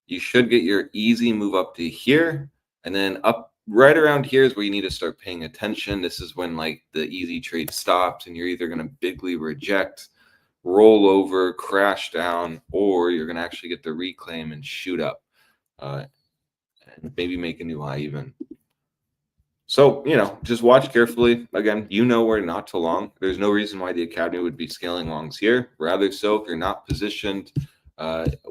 You should get your easy move up to here. And then up right around here is where you need to start paying attention. This is when the easy trade stops and you're either going to bigly reject, roll over, crash down, or you're going to actually get the reclaim and shoot up and maybe make a new high even. So, just watch carefully. Again, where not to long. There's no reason why the Academy would be scaling longs here. Rather so, if you're not positioned,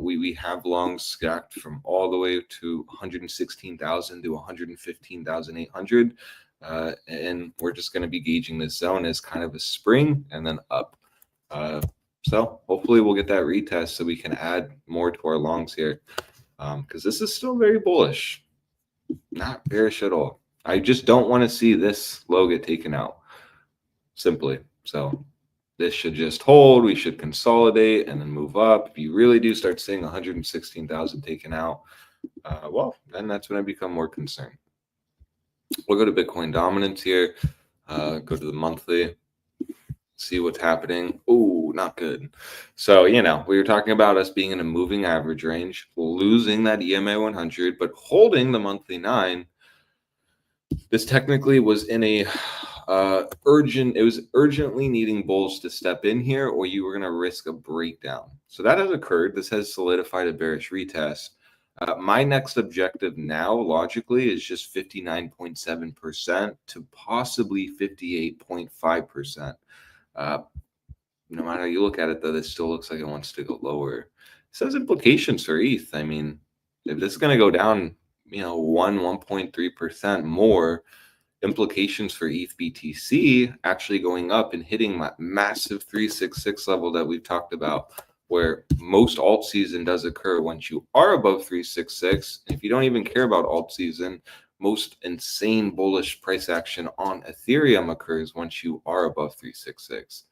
we have longs stacked from all the way to 116,000 to 115,800. And we're just going to be gauging this zone as kind of a spring and then up. So hopefully we'll get that retest so we can add more to our longs here. Because this is still very bullish. Not bearish at all. I just don't want to see this low get taken out, simply. So this should just hold. We should consolidate and then move up. If you really do start seeing 116,000 taken out, well, then that's when I become more concerned. We'll go to Bitcoin dominance here, go to the monthly, see what's happening. Oh, not good. So, we were talking about us being in a moving average range, losing that EMA 100, but holding the monthly 9. This technically was in a urgently needing bulls to step in here, or you were going to risk a breakdown. So that has occurred. This has solidified a bearish retest. My next objective now, logically, is just 59.7% to possibly 58.5%. No matter how you look at it, though, this still looks like it wants to go lower. This has implications for ETH. If this is going to go down, 1.3% more, implications for ETH BTC actually going up and hitting that massive 366 level that we've talked about, where most alt season does occur once you are above 366. If you don't even care about alt season, most insane bullish price action on Ethereum occurs once you are above 366.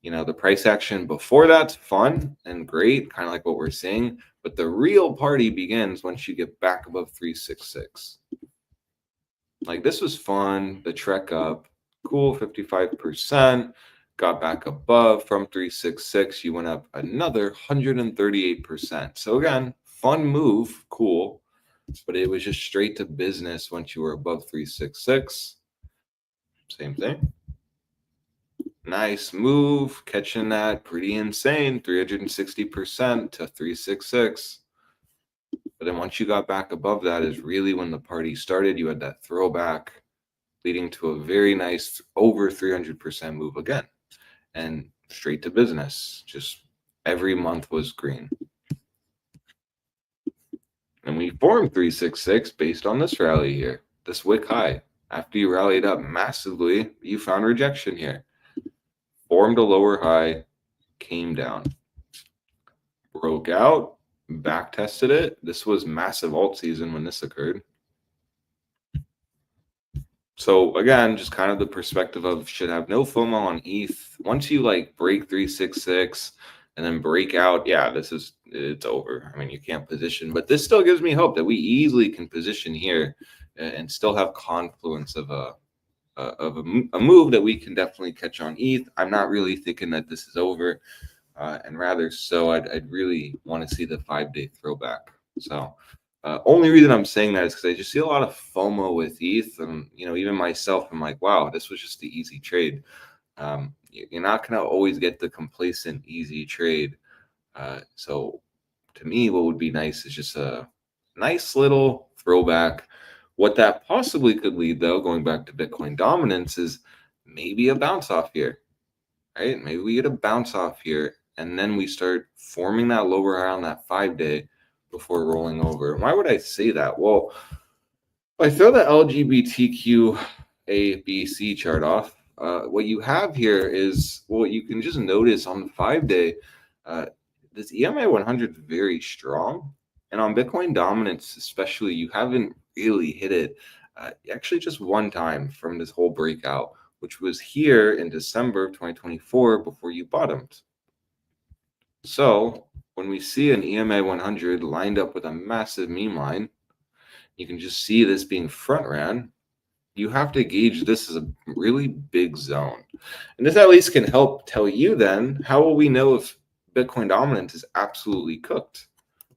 The price action before that's fun and great, kind of like what we're seeing, but the real party begins once you get back above 366. This was fun, the trek up, cool, 55%, got back above from 366, you went up another 138%. So again, fun move, cool, but it was just straight to business once you were above 366. Same thing. Nice move, catching that pretty insane, 360% to 366. But then once you got back above that is really when the party started. You had that throwback leading to a very nice over 300% move again. And straight to business. Just every month was green. And we formed 366 based on this rally here, this wick high. After you rallied up massively, you found rejection here. Formed a lower high, came down. broke out, back tested it. This was massive alt season when this occurred. So again, just kind of the perspective of should have no FOMO on ETH. Once you like break 366 and then break out, yeah, it's over. I mean, you can't position, but this still gives me hope that we easily can position here and still have confluence of a move that we can definitely catch on ETH. I'm not really thinking that this is over, and rather so I'd really want to see the 5-day throwback. So only reason I'm saying that is because I just see a lot of FOMO with ETH, and even myself, I'm like, wow, this was just the easy trade. You're not going to always get the complacent easy trade. So to me, what would be nice is just a nice little throwback. What that possibly could lead, though, going back to Bitcoin dominance, is maybe a bounce off here, right? Maybe we get a bounce off here, and then we start forming that lower around that 5-day before rolling over. Why would I say that? Well, if I throw the LGBTQ ABC chart off, what you have here is, well, you can just notice on the 5-day, this EMA 100 is very strong. And on Bitcoin dominance, especially, you haven't really hit it actually just one time from this whole breakout, which was here in December of 2024 before you bottomed. So when we see an EMA 100 lined up with a massive meme line, you can just see this being front ran. You have to gauge this as a really big zone. And this at least can help tell you then, how will we know if Bitcoin dominance is absolutely cooked?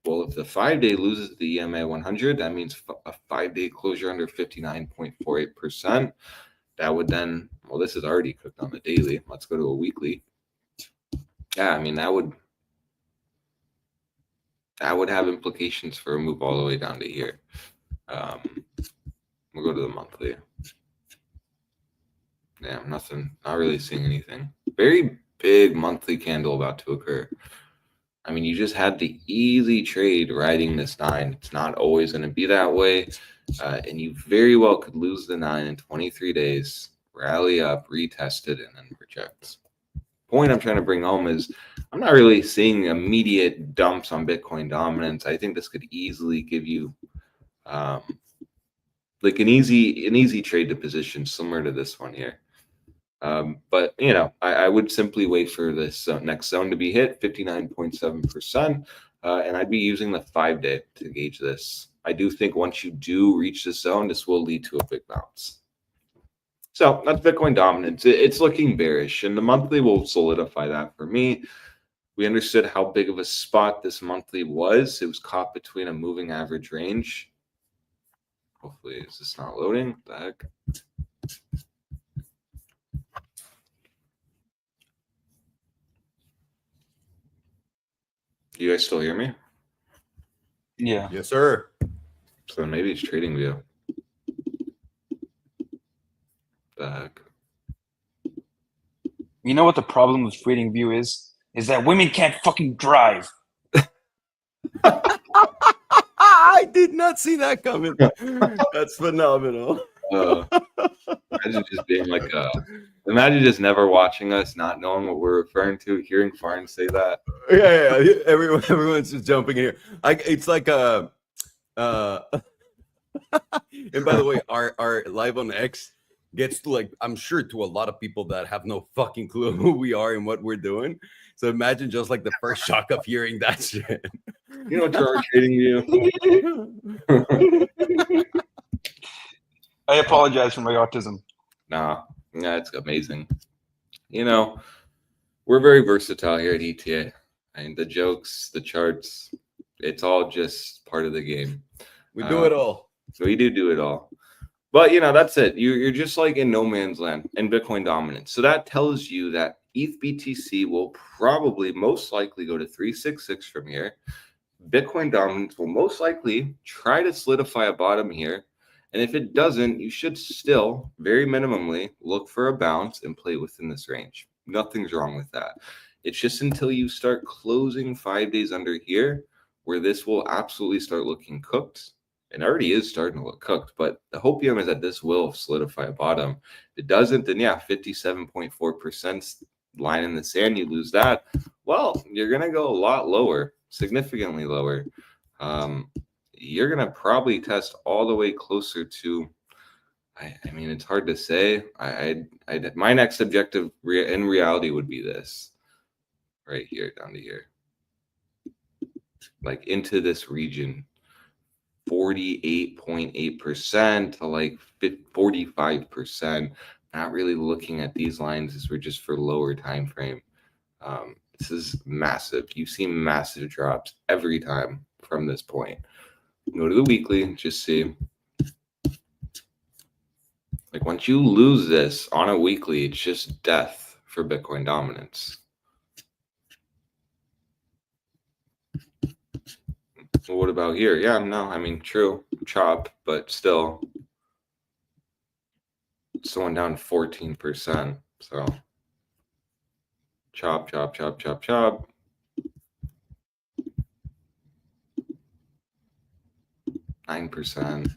Well, if the 5-day loses the EMA 100, that means a 5-day closure under 59.48%. That would then, well, this is already cooked on the daily. Let's go to a weekly. Yeah, I mean, that would have implications for a move all the way down to here. We'll go to the monthly. Yeah, nothing, not really seeing anything. Very big monthly candle about to occur. I mean, you just had the easy trade riding this 9. It's not always going to be that way. And you very well could lose the 9 in 23 days, rally up, retest it, and then reject. Point I'm trying to bring home is I'm not really seeing immediate dumps on Bitcoin dominance. I think this could easily give you like an easy trade to position similar to this one here. But I would simply wait for this next zone to be hit, 59.7%, and I'd be using the 5-day to gauge this. I do think once you do reach this zone, this will lead to a big bounce. So that's Bitcoin dominance. It's looking bearish, and the monthly will solidify that for me. We understood how big of a spot this monthly was. It was caught between a moving average range. Hopefully, is this not loading? What the heck? You guys still hear me? Yeah. Yes, sir. So maybe it's trading view. The heck? You know what the problem with trading view is? Is that women can't fucking drive. I did not see that coming. That's phenomenal. Imagine just being like imagine just never watching us, not knowing what we're referring to, hearing Farn say that. Yeah. Everyone's just jumping in here. It's like and by the way, our live on X gets to, like, I'm sure to a lot of people that have no fucking clue who we are and what we're doing. So imagine just like the first shock of hearing that shit. You know what you're trading view? I apologize for my autism. Nah, it's amazing. We're very versatile here at ETA. And the jokes, the charts, it's all just part of the game. We do it all. So we do it all. But, that's it. You're just like in no man's land in Bitcoin dominance. So that tells you that ETH BTC will probably most likely go to 366 from here. Bitcoin dominance will most likely try to solidify a bottom here. And if it doesn't, you should still, very minimally, look for a bounce and play within this range. Nothing's wrong with that. It's just until you start closing 5 days under here where this will absolutely start looking cooked. It already is starting to look cooked, but the hopium is that this will solidify a bottom. If it doesn't, then 57.4% line in the sand, you lose that. Well, you're going to go a lot lower. significantly lower. You're going to probably test all the way closer to, I mean, it's hard to say. My next objective in reality would be this right here, down to here, like into this region, 48.8% to like 45%. Not really looking at these lines as we're just for lower time frame. This is massive. You see massive drops every time from this point. Go to the weekly, just see. Like once you lose this on a weekly, it's just death for Bitcoin dominance. Well, what about here? Yeah, no, I mean, true, chop, but still, it's going down 14%. So chop, chop, chop, chop, chop. 9%.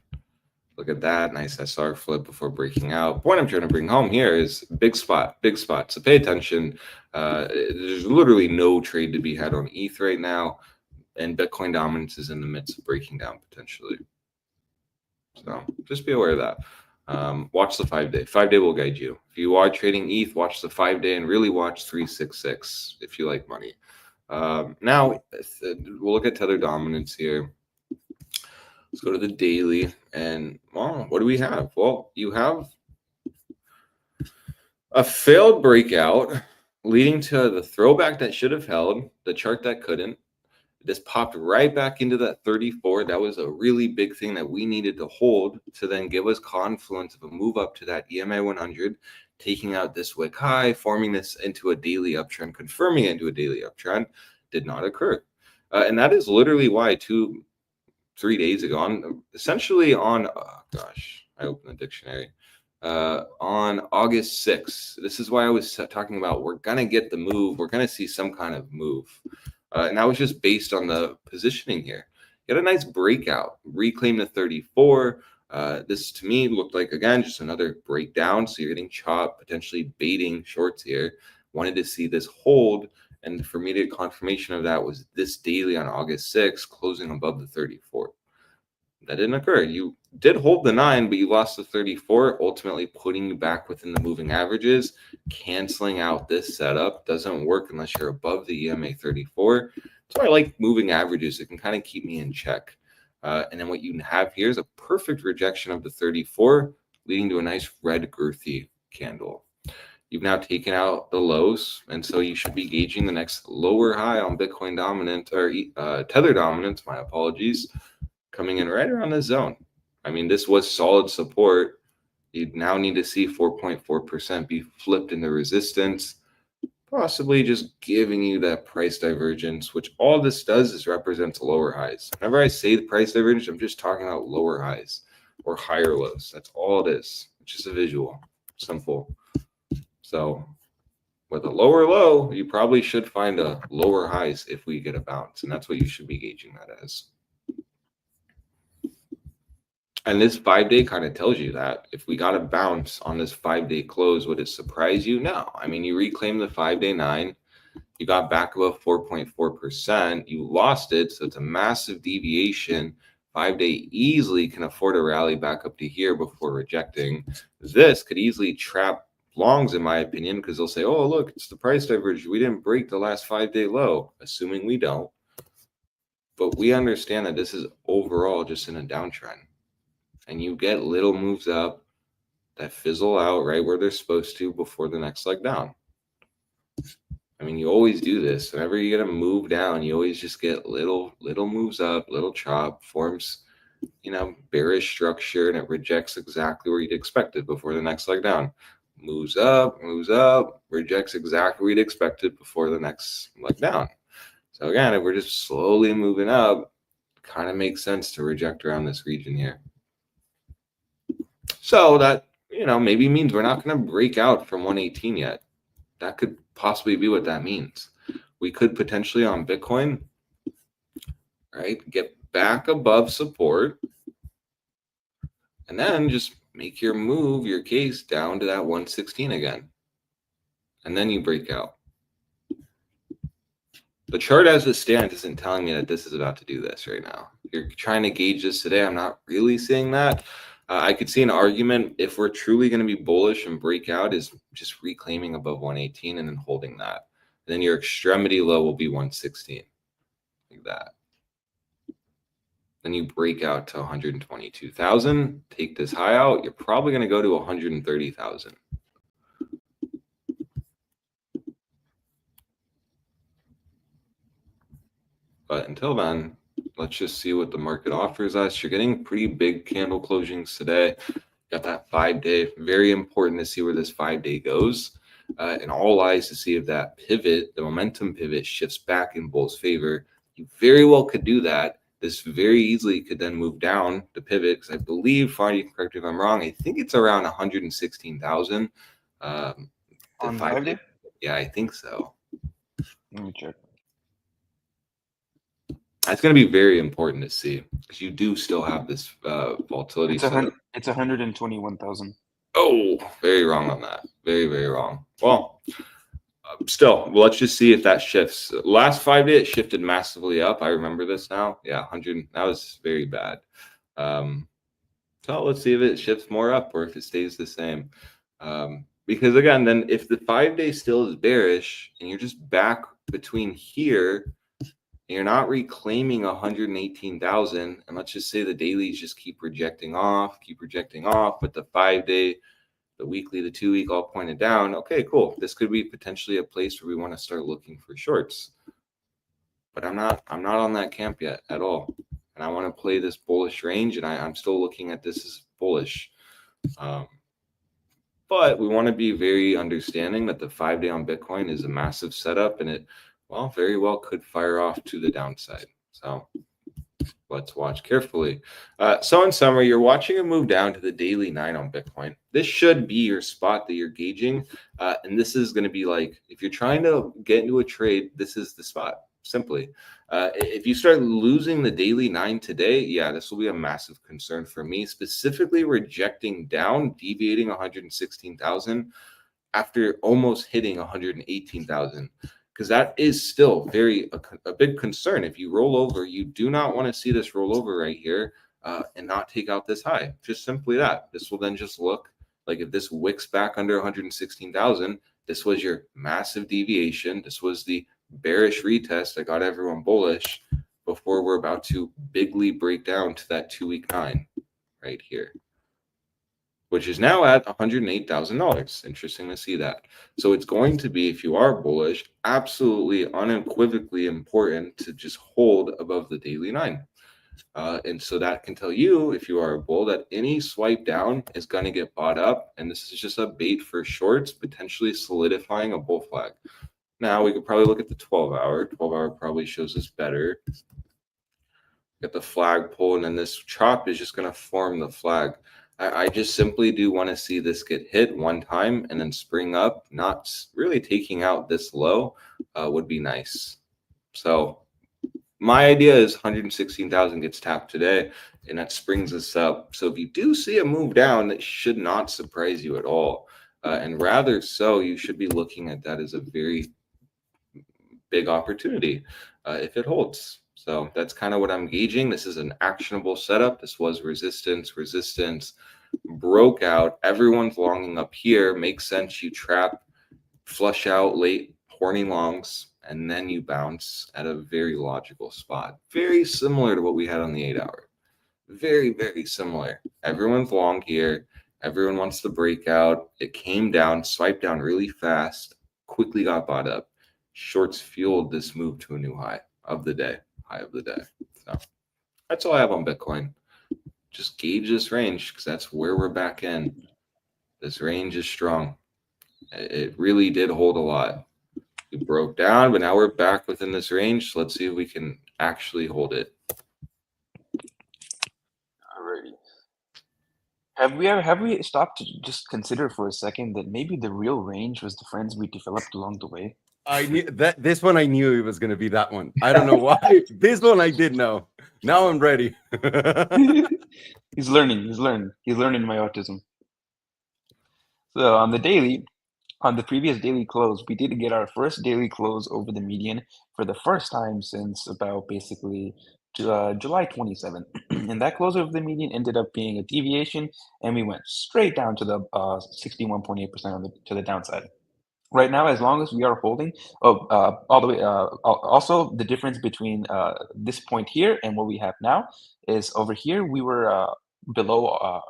Look at that. Nice SR flip before breaking out. Point I'm trying to bring home here is big spot, big spot. So pay attention. There's literally no trade to be had on ETH right now. And Bitcoin dominance is in the midst of breaking down potentially. So just be aware of that. Watch the 5-day. 5-day will guide you. If you are trading ETH, watch the 5-day and really watch 366 if you like money. Now, we'll look at Tether dominance here. Let's go to the daily. And, well, what do we have? Well, you have a failed breakout leading to the throwback that should have held, the chart that couldn't. This popped right back into that 34. That was a really big thing that we needed to hold to then give us confluence of a move up to that EMA 100, taking out this wick high, forming this into a daily uptrend, confirming it into a daily uptrend, did not occur. And that is literally why 2-3 days ago, essentially on, oh gosh, I opened the dictionary. On August 6th, this is why I was talking about we're going to get the move. We're going to see some kind of move. And that was just based on the positioning here. You had a nice breakout, reclaim the 34. This to me looked like, again, just another breakdown. So you're getting chopped, potentially baiting shorts here. Wanted to see this hold. And for me to get confirmation of that was this daily on August 6th, closing above the 34. That didn't occur. You did hold the 9, but you lost the 34, ultimately putting you back within the moving averages, canceling out this setup. Doesn't work unless you're above the EMA 34. So I like moving averages. It can kind of keep me in check. And then what you have here is a perfect rejection of the 34, leading to a nice red girthy candle. You've now taken out the lows, and so you should be gauging the next lower high on Bitcoin dominant, or Tether dominance, my apologies, coming in right around this zone. I mean, this was solid support. You now need to see 4.4% be flipped into resistance, possibly just giving you that price divergence, which all this does is represents lower highs. Whenever I say the price divergence, I'm just talking about lower highs or higher lows. That's all it is. It's just a visual, simple. So with a lower low, you probably should find a lower highs if we get a bounce, and that's what you should be gauging that as. And this 5-day kind of tells you that. If we got a bounce on this 5-day close, would it surprise you? No. I mean, you reclaimed the 5-day 9. You got back above 4.4%. You lost it, so it's a massive deviation. 5-day easily can afford a rally back up to here before rejecting. This could easily trap longs, in my opinion, because they'll say, oh, look, it's the price divergence. We didn't break the last 5-day low, assuming we don't. But we understand that this is overall just in a downtrend. And you get little moves up that fizzle out right where they're supposed to before the next leg down. I mean, you always do this. Whenever you get a move down, you always just get little moves up, little chop, forms, bearish structure, and it rejects exactly where you'd expect it before the next leg down. Moves up, rejects exactly where you'd expect it before the next leg down. So again, if we're just slowly moving up, it kind of makes sense to reject around this region here. So that, maybe means we're not going to break out from 118 yet. That could possibly be what that means. We could potentially on Bitcoin, right, get back above support and then just make your case down to that 116 again. And then you break out. The chart as it stands isn't telling me that this is about to do this right now. You're trying to gauge this today. I'm not really seeing that. I could see an argument if we're truly going to be bullish and break out is just reclaiming above 118 and then holding that. And then your extremity low will be 116, like that. Then you break out to 122,000, take this high out, you're probably going to go to 130,000. But until then, let's just see what the market offers us. You're getting pretty big candle closings today. Got that 5-day. Very important to see where this 5-day goes. And all eyes to see if that pivot, the momentum pivot, shifts back in bull's favor. You very well could do that. This very easily could then move down the pivot, because I believe, fine, you can correct me if I'm wrong, I think it's around 116,000. On 5-day? Yeah, I think so. Let me check. That's going to be very important to see, because you do still have this volatility. It's 121,000. Oh, very wrong on that. Very, very wrong. Well, still, let's just see if that shifts. Last 5 days, it shifted massively up. I remember this now. Yeah, 100. That was very bad. So let's see if it shifts more up or if it stays the same. Because again, then if the 5-day still is bearish and you're just back between here, and you're not reclaiming 118,000, and let's just say the dailies just keep rejecting off, but the 5-day, the weekly, the 2-week all pointed down. Okay, cool. This could be potentially a place where we want to start looking for shorts. But I'm not on that camp yet at all. And I want to play this bullish range, and I'm still looking at this as bullish. But we want to be very understanding that the 5-day on Bitcoin is a massive setup, and it, well, very well could fire off to the downside. So let's watch carefully. So in summary, you're watching a move down to the daily 9 on Bitcoin. This should be your spot that you're gauging. And this is going to be like, if you're trying to get into a trade, this is the spot, simply. If you start losing the daily 9 today, yeah, this will be a massive concern for me, specifically rejecting down, deviating 116,000 after almost hitting 118,000. Because that is still a big concern. If you roll over, you do not want to see this roll over right here and not take out this high. Just simply that. This will then just look like if this wicks back under 116,000, this was your massive deviation. This was the bearish retest that got everyone bullish before we're about to bigly break down to that 2-week 9 right here, which is now at $108,000. Interesting to see that. So it's going to be, if you are bullish, absolutely unequivocally important to just hold above the daily 9. And so that can tell you, if you are a bull, that any swipe down is going to get bought up. And this is just a bait for shorts, potentially solidifying a bull flag. Now we could probably look at the 12-hour. 12-hour probably shows us better. Get the flag pull, and then this chop is just going to form the flag. I just simply do want to see this get hit one time and then spring up. Not really taking out this low would be nice. So my idea is 116,000 gets tapped today, and that springs us up. So if you do see a move down, that should not surprise you at all. And rather so, you should be looking at that as a very big opportunity if it holds. So that's kind of what I'm gauging. This is an actionable setup. This was resistance, broke out. Everyone's longing up here. Makes sense. You trap, flush out late, horny longs, and then you bounce at a very logical spot. Very similar to what we had on the 8-hour. Very, very similar. Everyone's long here. Everyone wants to break out. It came down, swiped down really fast, quickly got bought up. Shorts fueled this move to a new high of the day. So that's all I have on Bitcoin. Just gauge this range, because that's where we're back in. This range is strong. It really did hold a lot. We broke down, but now we're back within this range. So let's see if we can actually hold it. Alrighty. Have we stopped to just consider for a second that maybe the real range was the friends we developed along the way? I knew that this one. I knew it was going to be that one. I don't know why. This one I did know. Now I'm ready. He's learning my autism. So on the daily, On the previous daily close, we did get our first daily close over the median for the first time since about basically July 27th. And that close over the median ended up being a deviation, and we went straight down to the 61.8% to the downside. Right now, as long as we are holding, all the way, also the difference between this point here and what we have now is over here, we were below,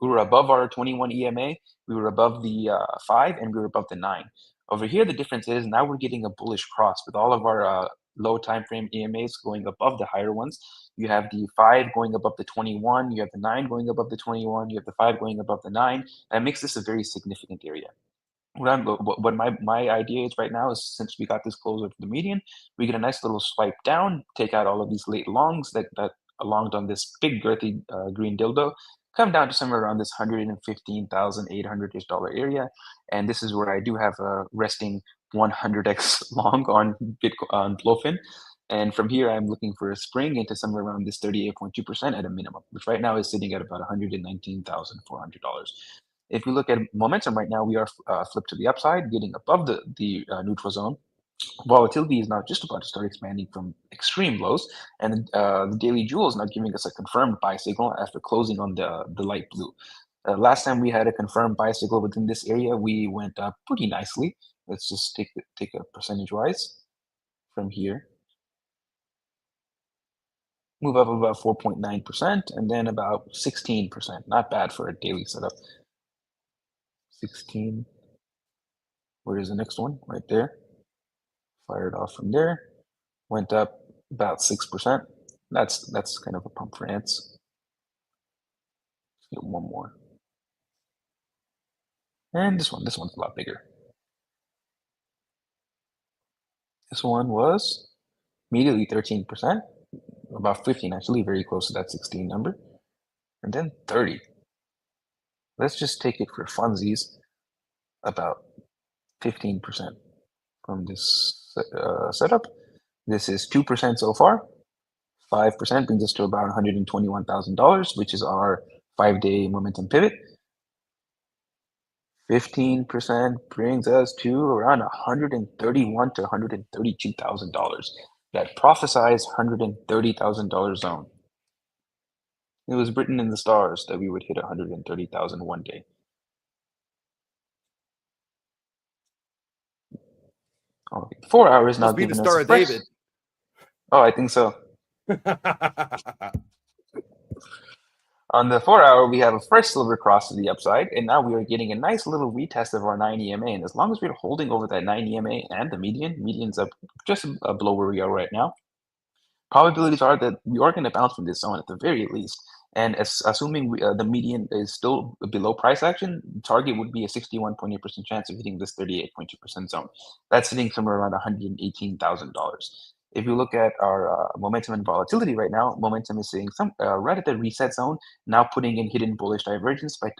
we were above our 21 EMA, we were above the 5, and we were above the 9. Over here, the difference is now we're getting a bullish cross with all of our low time frame EMAs going above the higher ones. You have the 5 going above the 21, you have the 9 going above the 21, you have the 5 going above the 9. That makes this a very significant area. What my idea is right now is, since we got this close of the median, we get a nice little swipe down, take out all of these late longs that longed on this big girthy green dildo, come down to somewhere around this $115,800-ish area, and this is where I do have a resting 100x long on Bitcoin on Blofin. And from here, I'm looking for a spring into somewhere around this 38.2% at a minimum, which right now is sitting at about $119,400. If we look at momentum right now, we are flipped to the upside, getting above the neutral zone. Volatility is now just about to start expanding from extreme lows, and the daily jewel is now giving us a confirmed buy signal after closing on the light blue. Last time we had a confirmed buy signal within this area, we went up pretty nicely. Let's just take a percentage-wise from here. Move up about 4.9%, and then about 16%. Not bad for a daily setup. 16. Where is the next one? Right there. Fired off from there. Went up about 6%. That's kind of a pump for ants. Let's get one more. And this one's a lot bigger. This one was immediately 13%, about 15 actually, very close to that 16 number. And then 30. Let's just take it for funsies, about 15% from this setup. This is 2% so far. 5% brings us to about $121,000, which is our 5-day momentum pivot. 15% brings us to around $131,000 to $132,000. That prophesized $130,000 zone. It was written in the stars that we would hit 130,000 one day. Oh, 4 hours now Must be the giving us Star a of fresh. David. Oh, I think so. On the 4 hour, we have a fresh silver cross to the upside, and now we are getting a nice little retest of our 9 EMA. And as long as we're holding over that 9 EMA and the median's up just below where we are right now, probabilities are that we are going to bounce from this zone at the very least. And assuming the median is still below price action, target would be a 61.8% chance of hitting this 38.2% zone. That's sitting somewhere around $118,000. If you look at our momentum and volatility right now, momentum is sitting right at the reset zone, now putting in hidden bullish divergence by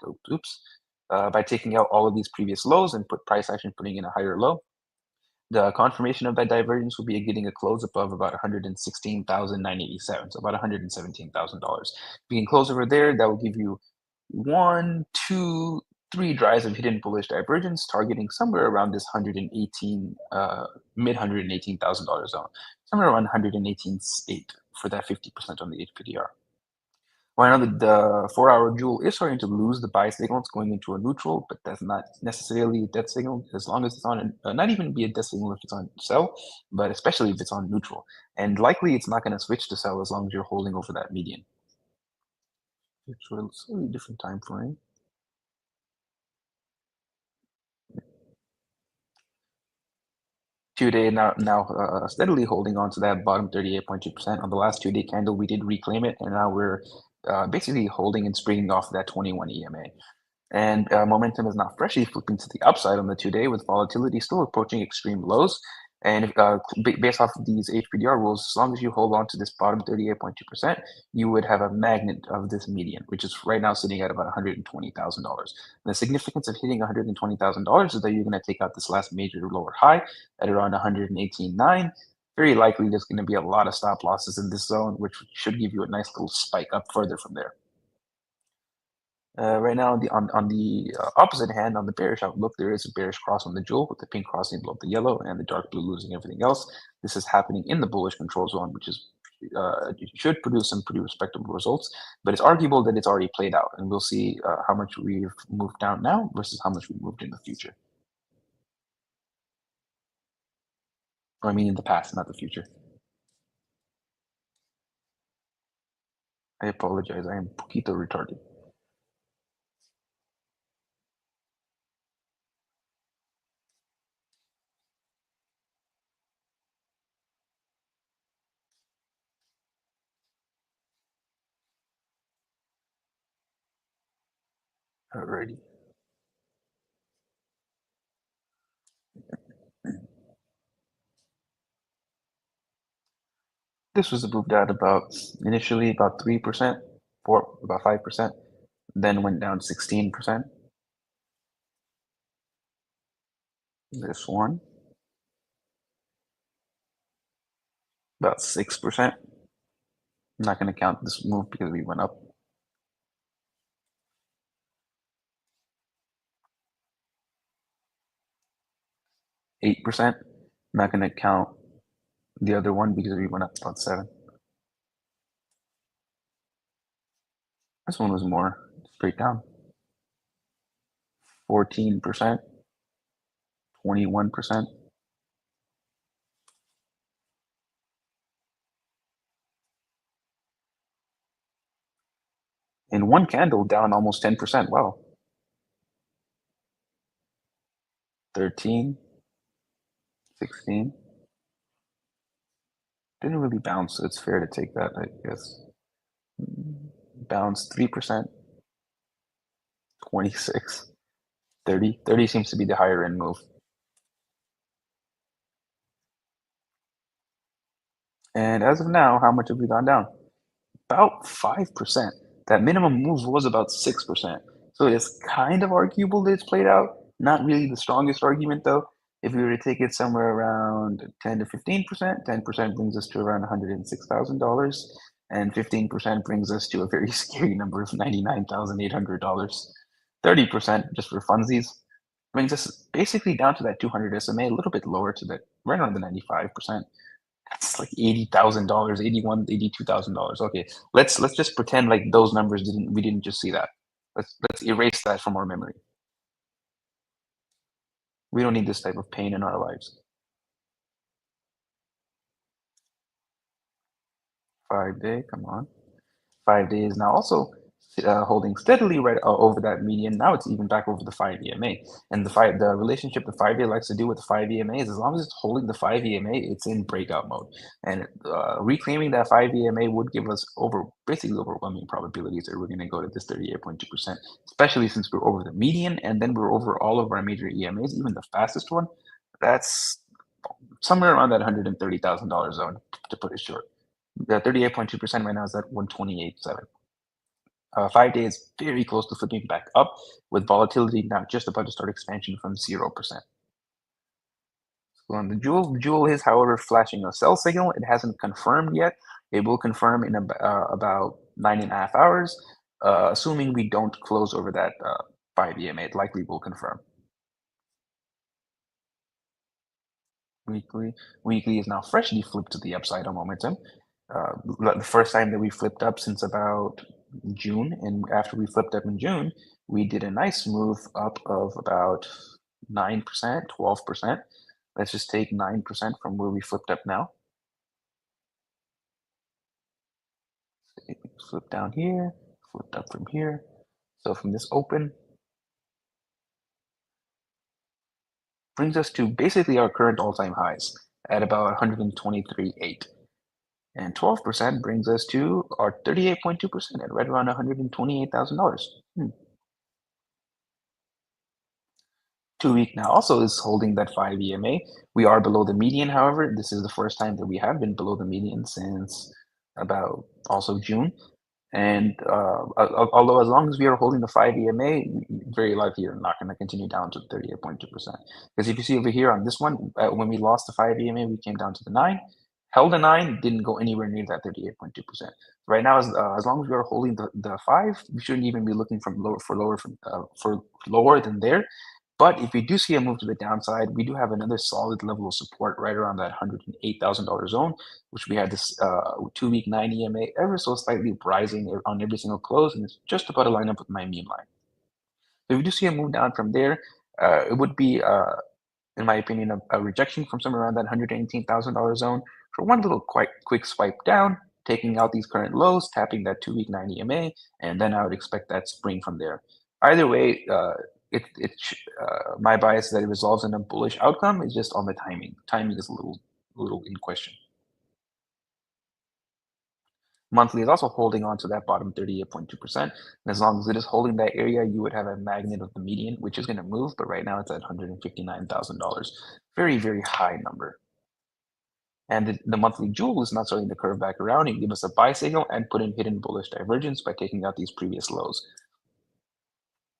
taking out all of these previous lows and price action putting in a higher low. The confirmation of that divergence will be getting a close above about $116,987, so about $117,000. If you can close over there, that will give you 1, 2, 3 drives of hidden bullish divergence, targeting somewhere around this mid $118,000 zone, somewhere around 118.8 for that 50% on the HPDR. Right now, the 4 hour jewel is starting to lose the buy signal. It's going into a neutral, but that's not necessarily a dead signal as long as it's on, not even be a dead signal if it's on sell, but especially if it's on neutral. And likely it's not going to switch to sell as long as you're holding over that median. It's a slightly different time frame. Two-day now steadily holding on to that bottom 38.2%. On the last 2-day candle, we did reclaim it, and now we're basically holding and springing off that 21 EMA. And momentum is now freshly flipping to the upside on the 2-day, with volatility still approaching extreme lows. And based off of these HPDR rules, as long as you hold on to this bottom 38.2%, you would have a magnet of this median, which is right now sitting at about $120,000. The significance of hitting $120,000 is that you're going to take out this last major lower high at around 118.9. Very likely there's going to be a lot of stop losses in this zone, which should give you a nice little spike up further from there. Right now, on the opposite hand, on the bearish outlook, there is a bearish cross on the jewel with the pink crossing below the yellow and the dark blue losing everything else. This is happening in the bullish control zone, which is should produce some pretty respectable results, but it's arguable that it's already played out, and we'll see how much we've moved down now versus how much we moved in the future. Or I mean in the past, not the future. I apologize, I am poquito retarded. Alrighty. This was moved out initially about 3%, about 5%, then went down 16%. This one, about 6%. I'm not going to count this move because we went up. $8%. I'm not going to count the other one because we went up about 7. This one was more straight down. 14%, 21%. In one candle, down almost 10%. Wow. 13, 16. Didn't really bounce, so it's fair to take that, I guess. Bounce 3%, 26, 30. 30 seems to be the higher end move. And as of now, how much have we gone down? About 5%. That minimum move was about 6%. So it's kind of arguable that it's played out. Not really the strongest argument, though. If we were to take it somewhere around 10 to 15%, 10% brings us to around $106,000, and 15% brings us to a very scary number of $99,800. 30%, just for funsies, brings us basically down to that 200 SMA, a little bit lower to that, right around the 95%. That's like $80,000, $82,000. Okay, let's just pretend like those numbers we didn't just see that. Let's erase that from our memory. We don't need this type of pain in our lives. 5-day, come on. 5 days now also holding steadily right over that median. Now it's even back over the 5 EMA. And the relationship the 5-day likes to do with the 5 EMA is as long as it's holding the 5 EMA, it's in breakout mode. And reclaiming that 5 EMA would give us basically overwhelming probabilities that we're going to go to this 38.2%, especially since we're over the median and then we're over all of our major EMAs, even the fastest one. That's somewhere around that $130,000 zone, to put it short. The 38.2% right now is at 128.7. 5 days very close to flipping back up, with volatility now just about to start expansion from 0%. So on the jewel is, however, flashing a sell signal. It hasn't confirmed yet. It will confirm in about 9.5 hours, assuming we don't close over that 5 EMA. It likely will confirm. Weekly is now freshly flipped to the upside on momentum. The first time that we flipped up since about June, and after we flipped up in June, we did a nice move up of about 9%, 12%. Let's just take 9% from where we flipped up now. Flip down here, flipped up from here. So from this open, brings us to basically our current all-time highs at about 123.8. And 12% brings us to our 38.2% at right around $128,000. 2 week now also is holding that 5 EMA. We are below the median, however. This is the first time that we have been below the median since about also June. And although as long as we are holding the 5 EMA, very likely you're not going to continue down to 38.2%. Because if you see over here on this one, when we lost the 5 EMA, we came down to the 9. held a 9, didn't go anywhere near that 38.2%. Right now, as long as we are holding the 5, we shouldn't even be looking for lower than there. But if we do see a move to the downside, we do have another solid level of support right around that $108,000 zone, which we had this 2-week 9 EMA ever so slightly rising on every single close, and it's just about to line up with my meme line. So if we do see a move down from there, it would be, in my opinion, a rejection from somewhere around that $118,000 zone for one little quite quick swipe down, taking out these current lows, tapping that 2-week 9 EMA, and then I would expect that spring from there. Either way, my bias is that it resolves in a bullish outcome. It's just on the timing. Timing is a little in question. Monthly is also holding on to that bottom 38.2%. And as long as it is holding that area, you would have a magnet of the median, which is going to move. But right now it's at $159,000. Very, very high number. And the monthly jewel is not starting to curve back around and give us a buy signal and put in hidden bullish divergence by taking out these previous lows.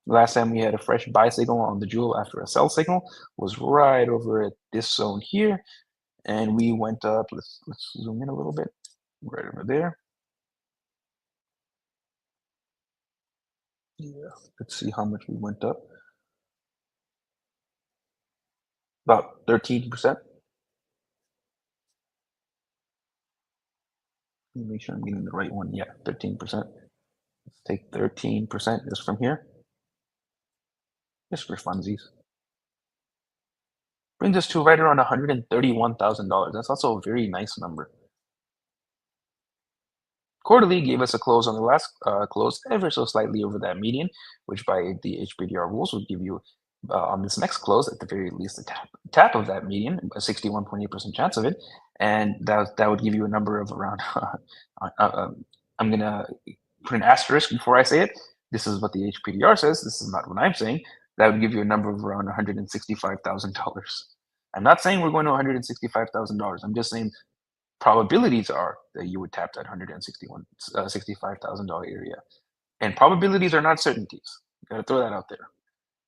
Last time we had a fresh buy signal on the jewel after a sell signal was right over at this zone here. And we went up, let's zoom in a little bit, right over there. Yeah, let's see how much we went up. About 13%. Let me make sure I'm getting the right one. Yeah, 13%. Let's take 13% just from here. Just for funsies. Brings us to right around $131,000. That's also a very nice number. Quarterly gave us a close on the last close ever so slightly over that median, which by the HBDR rules would give you on this next close at the very least a tap of that median, a 61.8% chance of it, and that would give you a number of around. I'm gonna put an asterisk before I say it. This is what the HPDR says. This is not what I'm saying. That would give you a number of around $165,000. I'm not saying we're going to $165,000. I'm just saying probabilities are that you would tap that $165,000 area, and probabilities are not certainties. Got to throw that out there.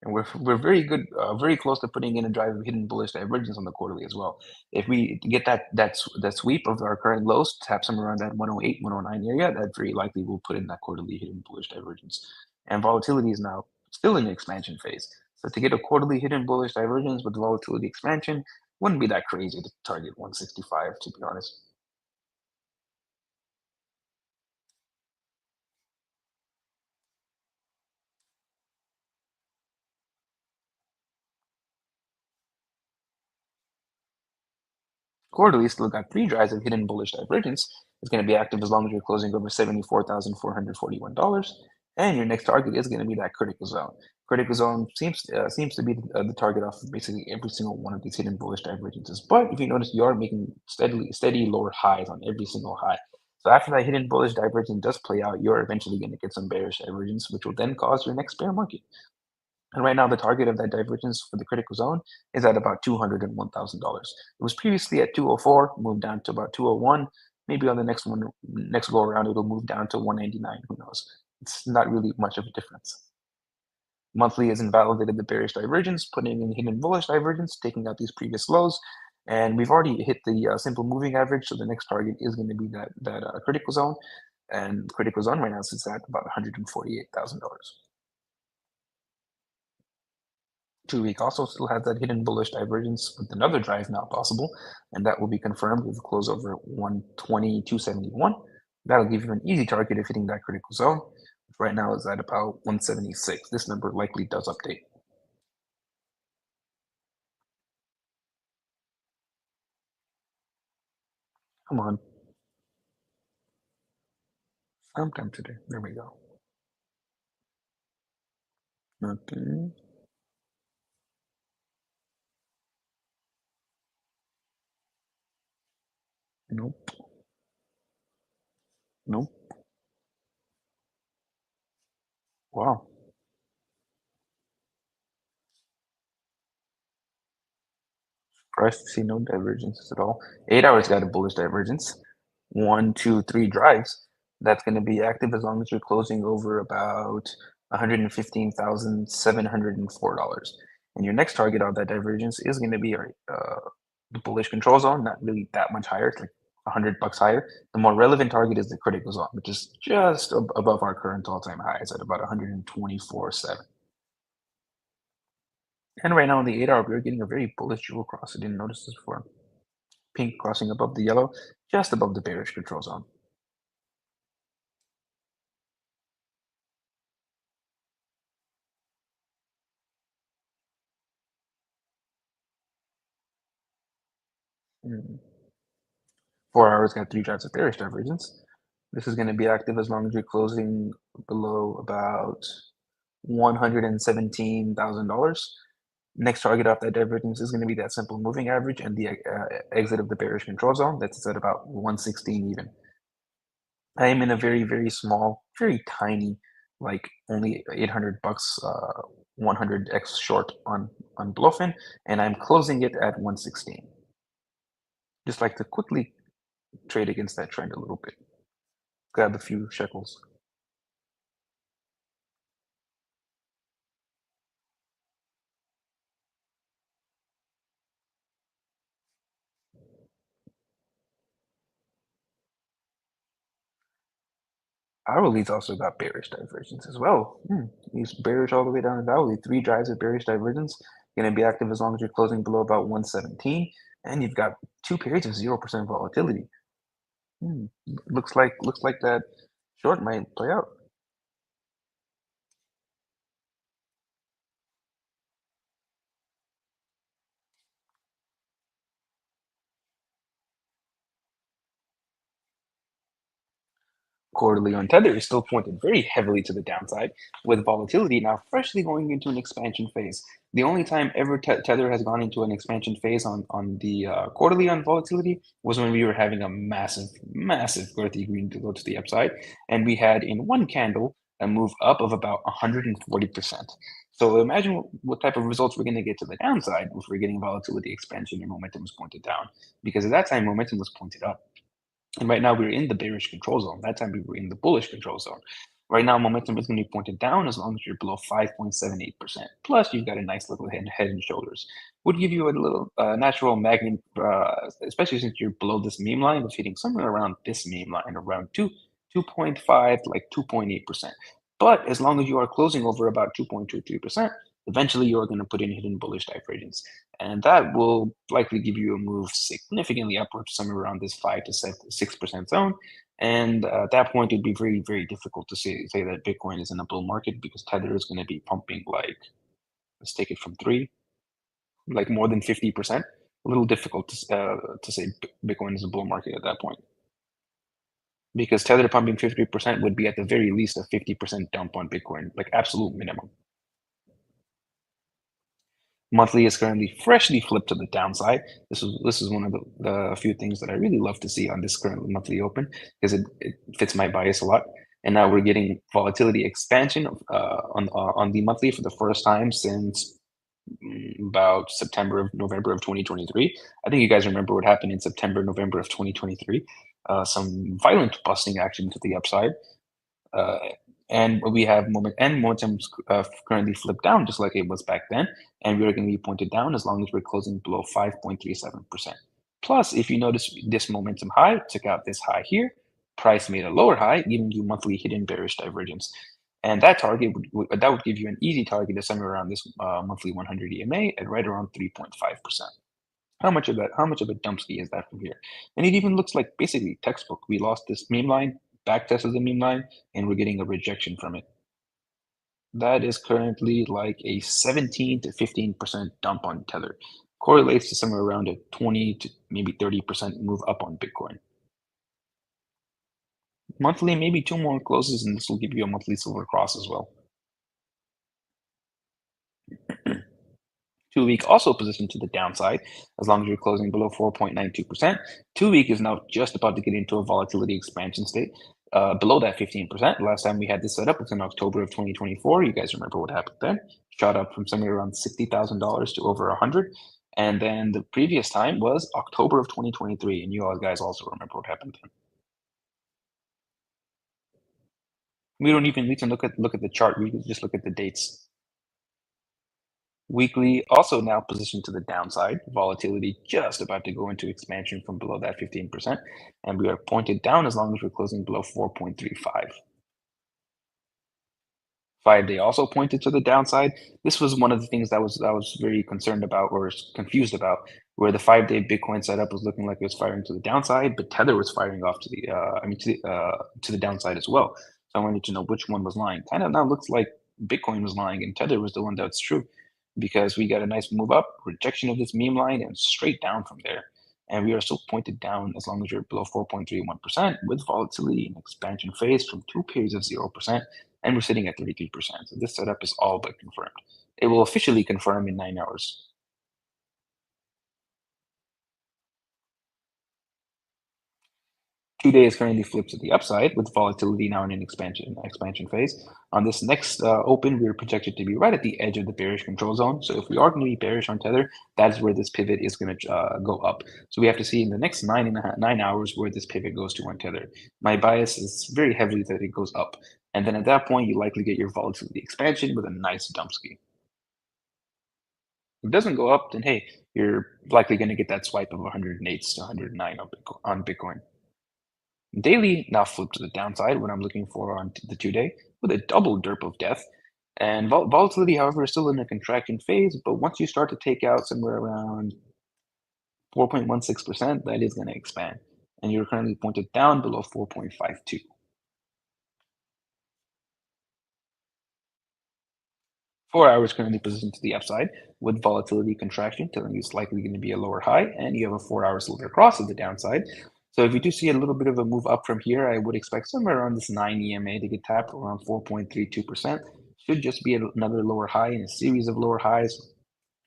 And we're very good, very close to putting in a drive of hidden bullish divergence on the quarterly as well. If we get that sweep of our current lows, tap somewhere around that 108, 109 area, that very likely will put in that quarterly hidden bullish divergence. And volatility is now still in the expansion phase. So to get a quarterly hidden bullish divergence with volatility expansion wouldn't be that crazy to target 165, to be honest. Quarterly still got 3 drives of hidden bullish divergence. It's going to be active as long as you're closing over $74,441. And your next target is going to be that critical zone. Critical zone seems to be the target off of basically every single one of these hidden bullish divergences. But if you notice, you are making steady lower highs on every single high. So after that hidden bullish divergence does play out, you're eventually going to get some bearish divergence, which will then cause your next bear market. And right now, the target of that divergence for the critical zone is at about $201,000. It was previously at 204, moved down to about 201. Maybe on the next go around, it'll move down to 199. Who knows? It's not really much of a difference. Monthly has invalidated the bearish divergence, putting in hidden bullish divergence, taking out these previous lows. And we've already hit the simple moving average. So the next target is going to be that critical zone. And critical zone right now sits at about $148,000. 2-week also still has that hidden bullish divergence with another drive now possible, and that will be confirmed with a close over 122.71. That'll give you an easy target of hitting that critical zone, which right now is at about 176. This number likely does update. Come on. Sometime today. There we go. Nothing. Nope. Nope. Wow. Surprised to see no divergences at all. 8 hours got a bullish divergence. 1, 2, 3 drives. That's going to be active as long as you're closing over about $115,704. And your next target on that divergence is going to be the bullish control zone, not really that much higher. It's like $100 higher. The more relevant target is the critical zone, which is just above our current all-time highs at about 124.7. And right now on the 8-hour, we're getting a very bullish jewel cross. I didn't notice this before. Pink crossing above the yellow, just above the bearish control zone. Mm. 4 hours got 3 drives of bearish divergence. This is going to be active as long as you're closing below about $117,000. Next target off that divergence is going to be that simple moving average and the exit of the bearish control zone. That's at about 116 even. I am in a very, very small, very tiny, like only $800, 100x short on Bluffin, and I'm closing it at 116. Just like to quickly trade against that trend a little bit. Grab a few shekels. Hourly's also got bearish divergence as well. He's bearish all the way down to hourly. 3 drives of bearish divergence. Going to be active as long as you're closing below about 117. And you've got 2 periods of 0% volatility. Looks like that short might play out. Quarterly on Tether is still pointed very heavily to the downside, with volatility now freshly going into an expansion phase. The only time ever Tether has gone into an expansion phase on the quarterly on volatility was when we were having a massive earthy green to go to the upside, and we had in one candle a move up of about 140%. So imagine what type of results we're going to get to the downside if we're getting volatility expansion and momentum is pointed down, because at that time momentum was pointed up. And right now we're in the bearish control zone. That time we were in the bullish control zone. Right now, momentum is going to be pointed down as long as you're below 5.78%. Plus, you've got a nice little head and shoulders. Would give you a little natural magnet, especially since you're below this meme line. It's hitting somewhere around this meme line, around 2.5 to like 2.8%. But as long as you are closing over about 2.23%, eventually you're going to put in hidden bullish divergence. And that will likely give you a move significantly upward, somewhere around this 5 to 6% zone. And at that point, it'd be very, very difficult to say that Bitcoin is in a bull market, because Tether is going to be pumping like, let's take it from 3, like more than 50%. A little difficult to say Bitcoin is a bull market at that point, because Tether pumping 50% would be at the very least a 50% dump on Bitcoin, like absolute minimum. Monthly is currently freshly flipped to the downside. This is one of the few things that I really love to see on this current monthly open, because it fits my bias a lot. And now we're getting volatility expansion on the monthly for the first time since about November of 2023. I think you guys remember what happened in September, November of 2023. Some violent busting action to the upside. And we have momentum currently flipped down, just like it was back then, and we're going to be pointed down as long as we're closing below 5.37%. Plus, if you notice, this momentum high took out this high here, price made a lower high, giving you monthly hidden bearish divergence, and that target would give you an easy target of somewhere around this monthly 100 EMA at right around 3.5%. How much of a dump ski is that from here? And it even looks like basically textbook. We lost this meme line, back tested the meme line, and we're getting a rejection from it. That is currently like a 17 to 15% dump on Tether. Correlates to somewhere around a 20 to maybe 30% move up on Bitcoin. Monthly, maybe 2 more closes, and this will give you a monthly silver cross as well. 2-week also positioned to the downside as long as you're closing below 4.92%. 2-week is now just about to get into a volatility expansion state below that 15%. Last time we had this set up was in October of 2024. You guys remember what happened then? Shot up from somewhere around $60,000 to over 100. And then the previous time was October of 2023. And you all guys also remember what happened then. We don't even need to look at the chart. We can just look at the dates. Weekly also now positioned to the downside. Volatility just about to go into expansion from below that 15%. And we are pointed down as long as we're closing below 4.35. 5-day also pointed to the downside. This was one of the things that I was very concerned about or confused about, where the 5-day Bitcoin setup was looking like it was firing to the downside, but Tether was firing off to the to the downside as well. So I wanted to know which one was lying. Kind of now looks like Bitcoin was lying and Tether was the one that's true, because we got a nice move up, rejection of this meme line, and straight down from there. And we are still pointed down as long as you're below 4.31% with volatility and expansion phase from 2 periods of 0%. And we're sitting at 33%. So this setup is all but confirmed. It will officially confirm in 9 hours. 2 days currently flipped to the upside with volatility now in an expansion phase. On this next open, we're projected to be right at the edge of the bearish control zone. So if we are going to be bearish on Tether, that's where this pivot is going to go up. So we have to see in the next 9 hours where this pivot goes to on Tether. My bias is very heavily that it goes up. And then at that point, you likely get your volatility expansion with a nice dump ski. If it doesn't go up, then hey, you're likely going to get that swipe of 108 to 109 on Bitcoin. Daily now flipped to the downside when I'm looking for on the 2-day with a double derp of death. And volatility, however, is still in a contraction phase. But once you start to take out somewhere around 4.16%, that is going to expand. And you're currently pointed down below 4.52. 4 hours currently positioned to the upside with volatility contraction, telling you it's likely going to be a lower high, and you have a 4-hour slither cross at the downside. So if you do see a little bit of a move up from here, I would expect somewhere around this 9 EMA to get tapped around 4.32%. Should just be another lower high in a series of lower highs.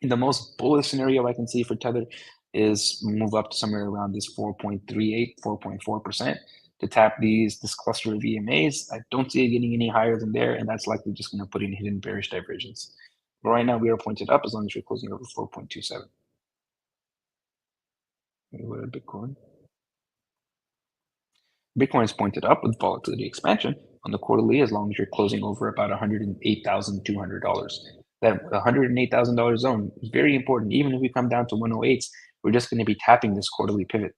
In the most bullish scenario I can see for Tether is move up to somewhere around this 4.38, 4.4% to tap this cluster of EMAs. I don't see it getting any higher than there, and that's likely just going to put in hidden bearish divergence. But right now we are pointed up as long as you're closing over 4.27. What a Bitcoin. Bitcoin is pointed up with volatility expansion on the quarterly as long as you're closing over about $108,200. That $108,000 zone is very important. Even if we come down to 108s, we're just going to be tapping this quarterly pivot.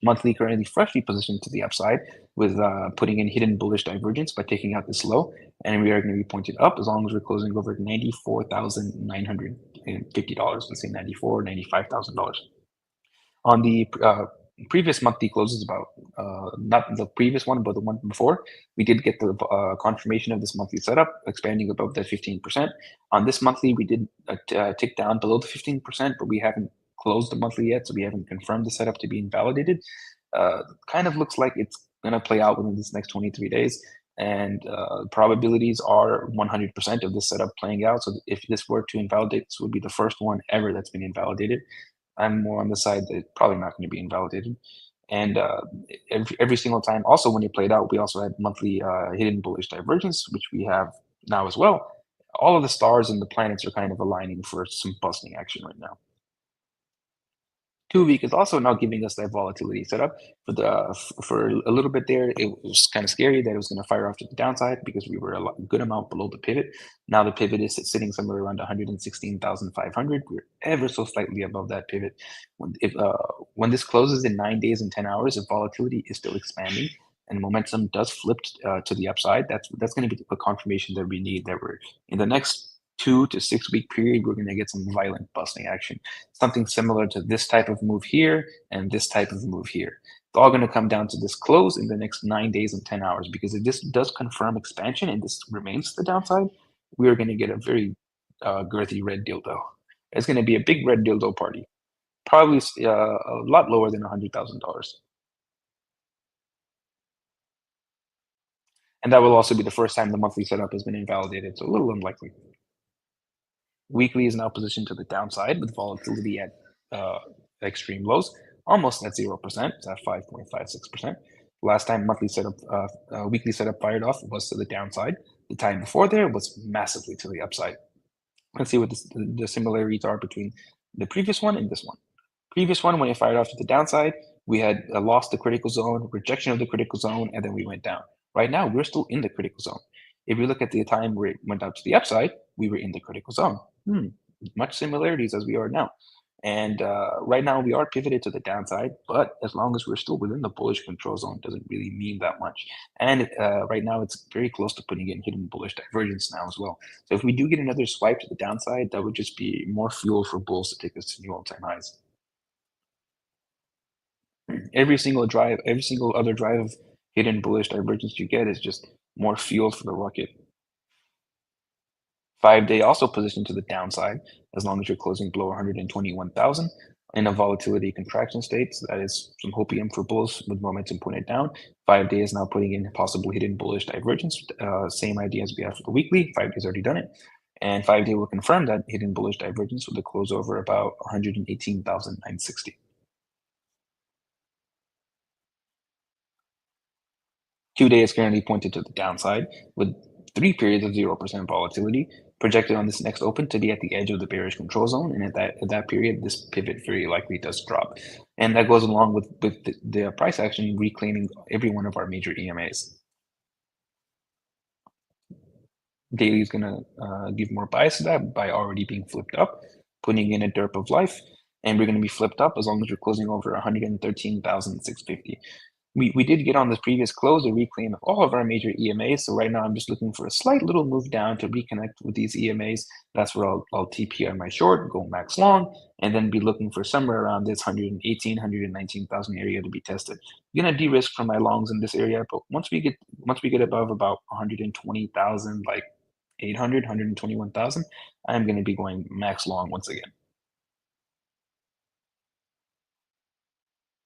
Monthly currently freshly positioned to the upside with putting in hidden bullish divergence by taking out this low. And we are going to be pointed up as long as we're closing over $94,950. Let's say $94,000, $95,000. On the previous monthly closes, about not the previous one, but the one before, we did get the confirmation of this monthly setup, expanding above the 15%. On this monthly, we did tick down below the 15%, but we haven't closed the monthly yet, so we haven't confirmed the setup to be invalidated. Kind of looks like it's going to play out within this next 23 days. And probabilities are 100% of this setup playing out. So if this were to invalidate, this would be the first one ever that's been invalidated. I'm more on the side that it's probably not going to be invalidated. And every single time, also when it played out, we also had monthly hidden bullish divergence, which we have now as well. All of the stars and the planets are kind of aligning for some busting action right now. 2 week is also now giving us that volatility setup for a little bit there. It was kind of scary that it was going to fire off to the downside because we were a good amount below the pivot. Now the pivot is sitting somewhere around 116,500. We're ever so slightly above that pivot. When this closes in 9 days and 10 hours, if volatility is still expanding and momentum does flip to the upside, that's going to be the confirmation that we need, that we're in the next 2 to 6 week period, we're going to get some violent busting action. Something similar to this type of move here and this type of move here. It's all going to come down to this close in the next 9 days and 10 hours, because if this does confirm expansion and this remains the downside, we are going to get a very girthy red dildo. It's going to be a big red dildo party. Probably a lot lower than $100,000. And that will also be the first time the monthly setup has been invalidated, so a little unlikely. Weekly is now positioned to the downside with volatility at extreme lows, almost at 0%. It's at 5.56%. Last time weekly setup fired off was to the downside. The time before there was massively to the upside. Let's see what the similarities are between the previous one and this one. Previous one, when it fired off to the downside, we had lost the critical zone, rejection of the critical zone, and then we went down. Right now, we're still in the critical zone. If we look at the time where it went out to the upside, we were in the critical zone. Much similarities as we are now. And right now we are pivoted to the downside, but as long as we're still within the bullish control zone, doesn't really mean that much. And right now it's very close to putting in hidden bullish divergence now as well. So if we do get another swipe to the downside, that would just be more fuel for bulls to take us to new all-time highs. Every single other drive of hidden bullish divergence you get is just more fuel for the rocket. 5-day also positioned to the downside as long as you're closing below 121,000 in a volatility contraction state. So that is some hopium for bulls with momentum pointed down. 5-day is now putting in possible hidden bullish divergence. Same idea as we have for the weekly. 5-day's already done it. And 5-day will confirm that hidden bullish divergence with a close over about 118,960. 2-day is currently pointed to the downside with 3 periods of 0% volatility, projected on this next open to be at the edge of the bearish control zone. And at that period, this pivot very likely does drop. And that goes along with the price action reclaiming every one of our major EMAs. Daily is going to give more bias to that by already being flipped up, putting in a derp of life. And we're going to be flipped up as long as we're closing over 113,650. We did get on this previous close a reclaim of all of our major EMAs. So right now I'm just looking for a slight little move down to reconnect with these EMAs. That's where I'll TP on my short, go max long, and then be looking for somewhere around this 118, 119,000 area to be tested. I'm gonna de-risk from my longs in this area, but once we get above about 120,000, like 800, 121,000, I'm gonna be going max long once again.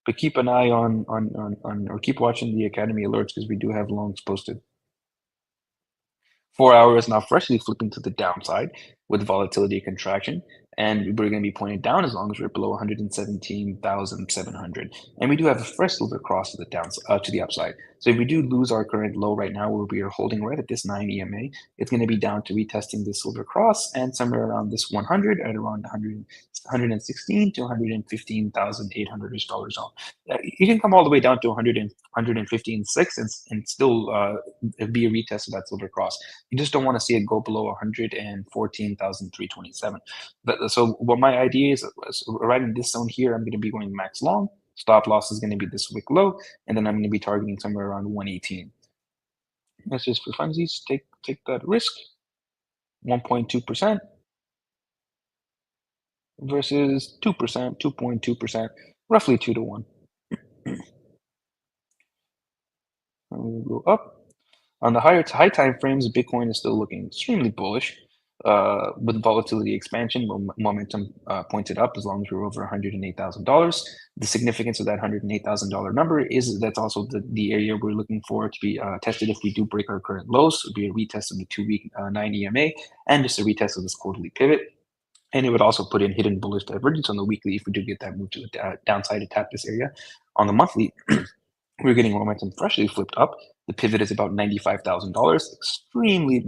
But keep an eye on or keep watching the Academy alerts because we do have longs posted. 4 hours now freshly flipping to the downside with volatility contraction, and we're going to be pointed down as long as we're below 117,700. And we do have a fresh silver cross to the to the upside. So if we do lose our current low right now, where we are holding right at this 9 EMA, it's going to be down to retesting this silver cross and somewhere around this 100 at around 116 to 115,800 dollars zone. You can come all the way down to 115.6 and still be a retest of that silver cross. You just don't want to see it go below 114,327. So what my idea is right in this zone here, I'm going to be going max long. Stop loss is going to be this wick low, and then I'm going to be targeting somewhere around 118. That's just for funsies. Take that risk. 1.2% versus 2%, 2.2%, roughly 2 to 1. We'll go up. On the high time frames, Bitcoin is still looking extremely bullish. With volatility expansion, momentum pointed up as long as we're over $108,000. The significance of that $108,000 number is that's also the area we're looking for to be tested if we do break our current lows. It would be a retest of the 2-week 9 EMA and just a retest of this quarterly pivot. And it would also put in hidden bullish divergence on the weekly if we do get that move to the downside to tap this area. On the monthly, we're getting momentum freshly flipped up. The pivot is about $95,000, extremely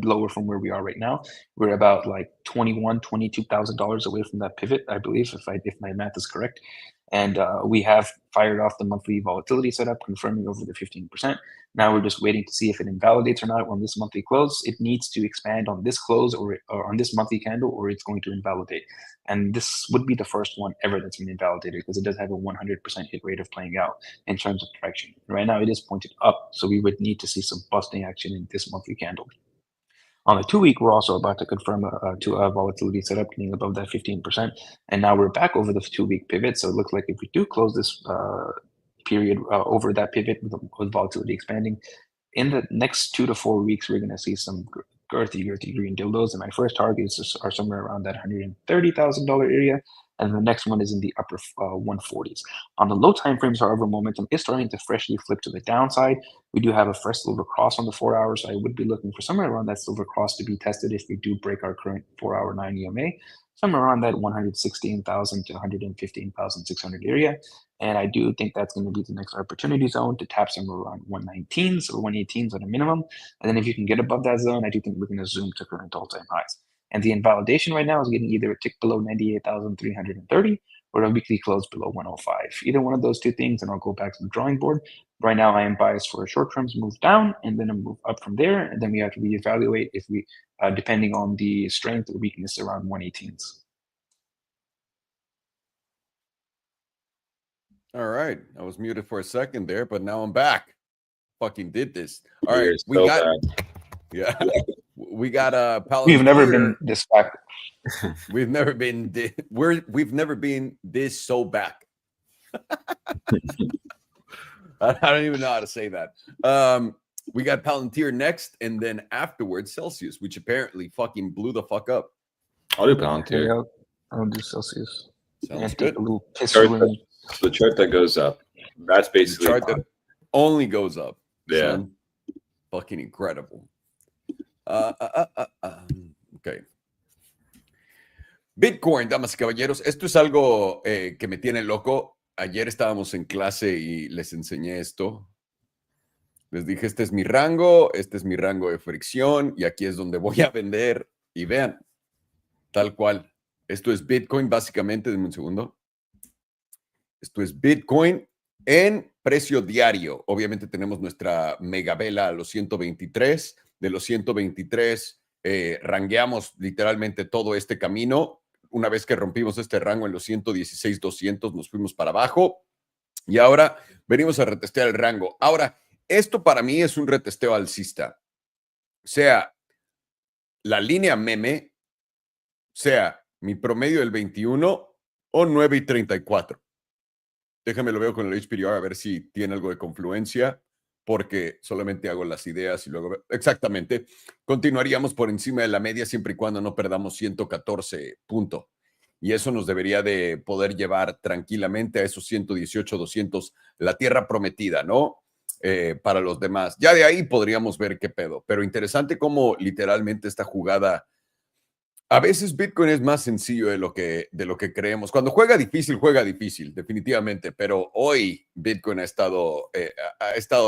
lower from where we are right now. We're about like $22,000 away from that pivot, I believe, if my math is correct. And we have fired off the monthly volatility setup, confirming over the 15%. Now we're just waiting to see if it invalidates or not on this monthly close. It needs to expand on this close or on this monthly candle, or it's going to invalidate. And this would be the first one ever that's been invalidated because it does have a 100% hit rate of playing out in terms of direction. Right now it is pointed up, so we would need to see some busting action in this monthly candle. On the 2-week, we're also about to confirm a volatility setup getting above that 15%. And now we're back over the 2-week pivot. So it looks like if we do close this period over that pivot with volatility expanding, in the next 2 to 4 weeks, we're going to see some girthy green dildos. And my first targets are somewhere around that $130,000 area. And the next one is in the upper 140s. On the low time frames, however, momentum is starting to freshly flip to the downside. We do have a fresh silver cross on the 4 hours. So I would be looking for somewhere around that silver cross to be tested if we do break our current 4-hour 9 EMA, somewhere around that 116,000 to 115,600 area. And I do think that's going to be the next opportunity zone to tap somewhere around 119s or 118s at a minimum. And then if you can get above that zone, I do think we're going to zoom to current all-time highs. And the invalidation right now is getting either a tick below 98,330 or a weekly close below 105. Either one of those two things, and I'll go back to the drawing board. Right now, I am biased for a short-term move down and then a move up from there. And then we have to reevaluate if we, depending on the strength or weakness around 118s. All right. I was muted for a second there, but now I'm back. Fucking did this. All You're right. so bad. Yeah. We got Palantir. We've never been this back. We've never been this so back. I don't even know how to say that. We got Palantir next, and then afterwards Celsius, which apparently fucking blew the fuck up. I'll do Palantir. Yeah, I'll do Celsius. Sounds good. A little piss The chart that goes up. That's basically the chart that only goes up. Yeah. Son. Fucking incredible. Ok. Bitcoin, damas y caballeros. Esto es algo que me tiene loco. Ayer estábamos en clase y les enseñé esto. Les dije, este es mi rango de fricción y aquí es donde voy a vender. Y vean, tal cual. Esto es Bitcoin, básicamente. Denme un segundo. Esto es Bitcoin en precio diario. Obviamente tenemos nuestra mega vela a los 123. De los 123 rangueamos literalmente todo este camino. Una vez que rompimos este rango en los 116,200, nos fuimos para abajo. Y ahora venimos a retestear el rango. Ahora, esto para mí es un retesteo alcista. Sea la línea meme, sea mi promedio del 21 o 9.34. Déjame lo veo con el HPDR a ver si tiene algo de confluencia, porque solamente hago las ideas y luego... Exactamente. Continuaríamos por encima de la media siempre y cuando no perdamos 114 puntos. Y eso nos debería de poder llevar tranquilamente a esos 118,200, la tierra prometida, ¿no? Para los demás. Ya de ahí podríamos ver qué pedo. Pero interesante cómo literalmente esta jugada... A veces Bitcoin es más sencillo de lo que creemos. Cuando juega difícil, definitivamente. Pero hoy Bitcoin ha estado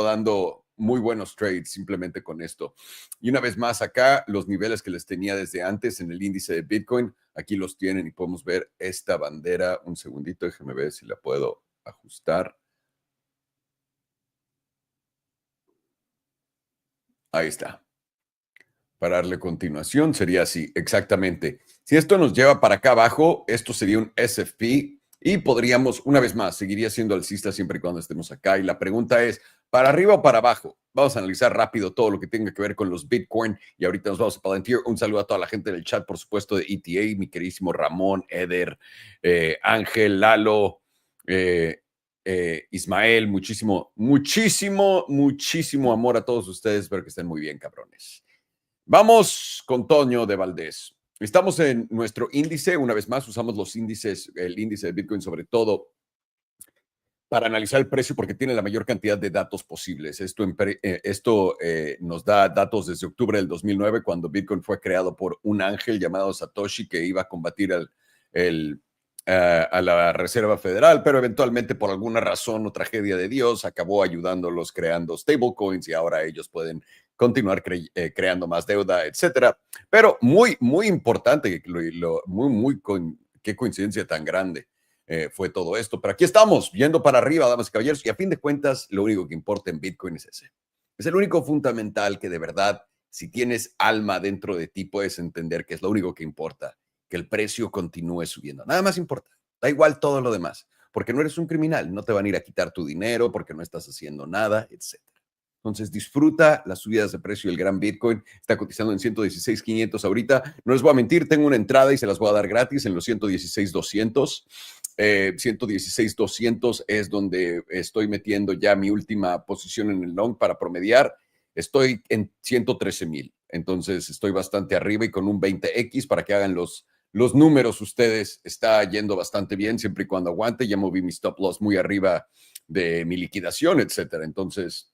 dando muy buenos trades simplemente con esto. Y una vez más acá, los niveles que les tenía desde antes en el índice de Bitcoin, aquí los tienen y podemos ver esta bandera. Un segundito, déjenme ver si la puedo ajustar. Ahí está. Para darle continuación sería así, exactamente. Si esto nos lleva para acá abajo, esto sería un SFP y podríamos, una vez más, seguiría siendo alcista siempre y cuando estemos acá. Y la pregunta es, ¿para arriba o para abajo? Vamos a analizar rápido todo lo que tenga que ver con los Bitcoin y ahorita nos vamos a Palantir. Un saludo a toda la gente del chat, por supuesto, de ETA, mi queridísimo Ramón, Eder, Ángel, Lalo, Ismael, muchísimo amor a todos ustedes. Espero que estén muy bien, cabrones. Vamos con Toño de Valdés. Estamos en nuestro índice. Una vez más, usamos los índices, el índice de Bitcoin sobre todo para analizar el precio porque tiene la mayor cantidad de datos posibles. Esto nos da datos desde octubre del 2009, cuando Bitcoin fue creado por un ángel llamado Satoshi que iba a combatir a la Reserva Federal, pero eventualmente por alguna razón o tragedia de Dios acabó ayudándolos creando stablecoins y ahora ellos pueden continuar creando más deuda, etcétera. Pero muy importante, qué coincidencia tan grande fue todo esto. Pero aquí estamos, yendo para arriba, damas y caballeros, y a fin de cuentas, lo único que importa en Bitcoin es ese. Es el único fundamental que de verdad, si tienes alma dentro de ti, puedes entender que es lo único que importa, que el precio continúe subiendo. Nada más importa. Da igual todo lo demás, porque no eres un criminal, no te van a ir a quitar tu dinero, porque no estás haciendo nada, etcétera. Entonces, disfruta las subidas de precio del gran Bitcoin. Está cotizando en 116,500 ahorita. No les voy a mentir, tengo una entrada y se las voy a dar gratis en los 116,200. 116,200 es donde estoy metiendo ya mi última posición en el long para promediar. Estoy en 113,000. Entonces, estoy bastante arriba y con un 20X para que hagan los números ustedes. Está yendo bastante bien siempre y cuando aguante. Ya moví mi stop loss muy arriba de mi liquidación, etcétera. Entonces...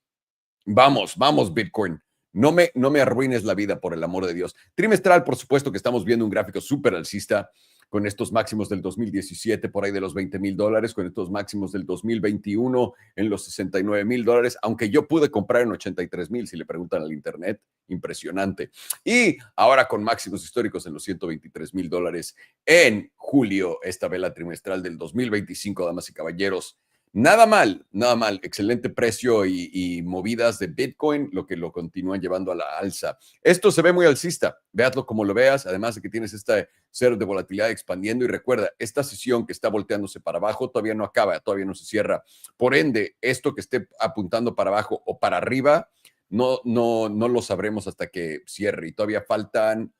Vamos, Bitcoin. No me arruines la vida, por el amor de Dios. Trimestral, por supuesto que estamos viendo un gráfico súper alcista. con estos máximos del 2017 por ahí de los $20,000, con estos máximos del 2021 en los $69,000, aunque yo pude comprar en 83,000, si le preguntan al internet, impresionante. Y ahora con máximos históricos en los $123,000 en julio, esta vela trimestral del 2025, damas y caballeros. Nada mal, nada mal. Excelente precio y movidas de Bitcoin, lo que lo continúan llevando a la alza. Esto se ve muy alcista. Véatlo como lo veas. Además de que tienes esta cero de volatilidad expandiendo. Y recuerda, esta sesión que está volteándose para abajo todavía no acaba, todavía no se cierra. Por ende, esto que esté apuntando para abajo o para arriba, no lo sabremos hasta que cierre. Y todavía faltan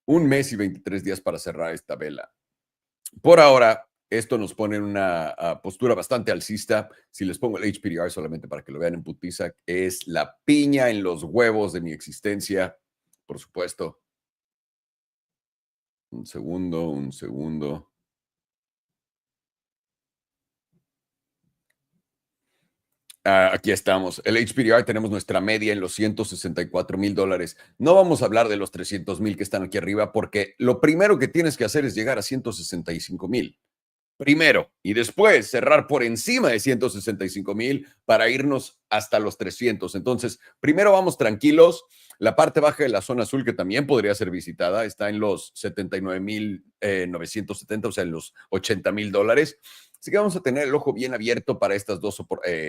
1 mes y 23 días para cerrar esta vela. Por ahora, esto nos pone en una postura bastante alcista. Si les pongo el HPDR solamente para que lo vean en putiza, es la piña en los huevos de mi existencia, por supuesto. Un segundo, un segundo. Aquí estamos. El HPDR tenemos nuestra media en los $164,000. No vamos a hablar de los 300,000 que están aquí arriba porque lo primero que tienes que hacer es llegar a 165,000. Primero, y después cerrar por encima de 165,000 para irnos hasta los 300. Entonces, primero vamos tranquilos. La parte baja de la zona azul, que también podría ser visitada, está en los 79,970, o sea, en los $80,000. Así que vamos a tener el ojo bien abierto para estas dos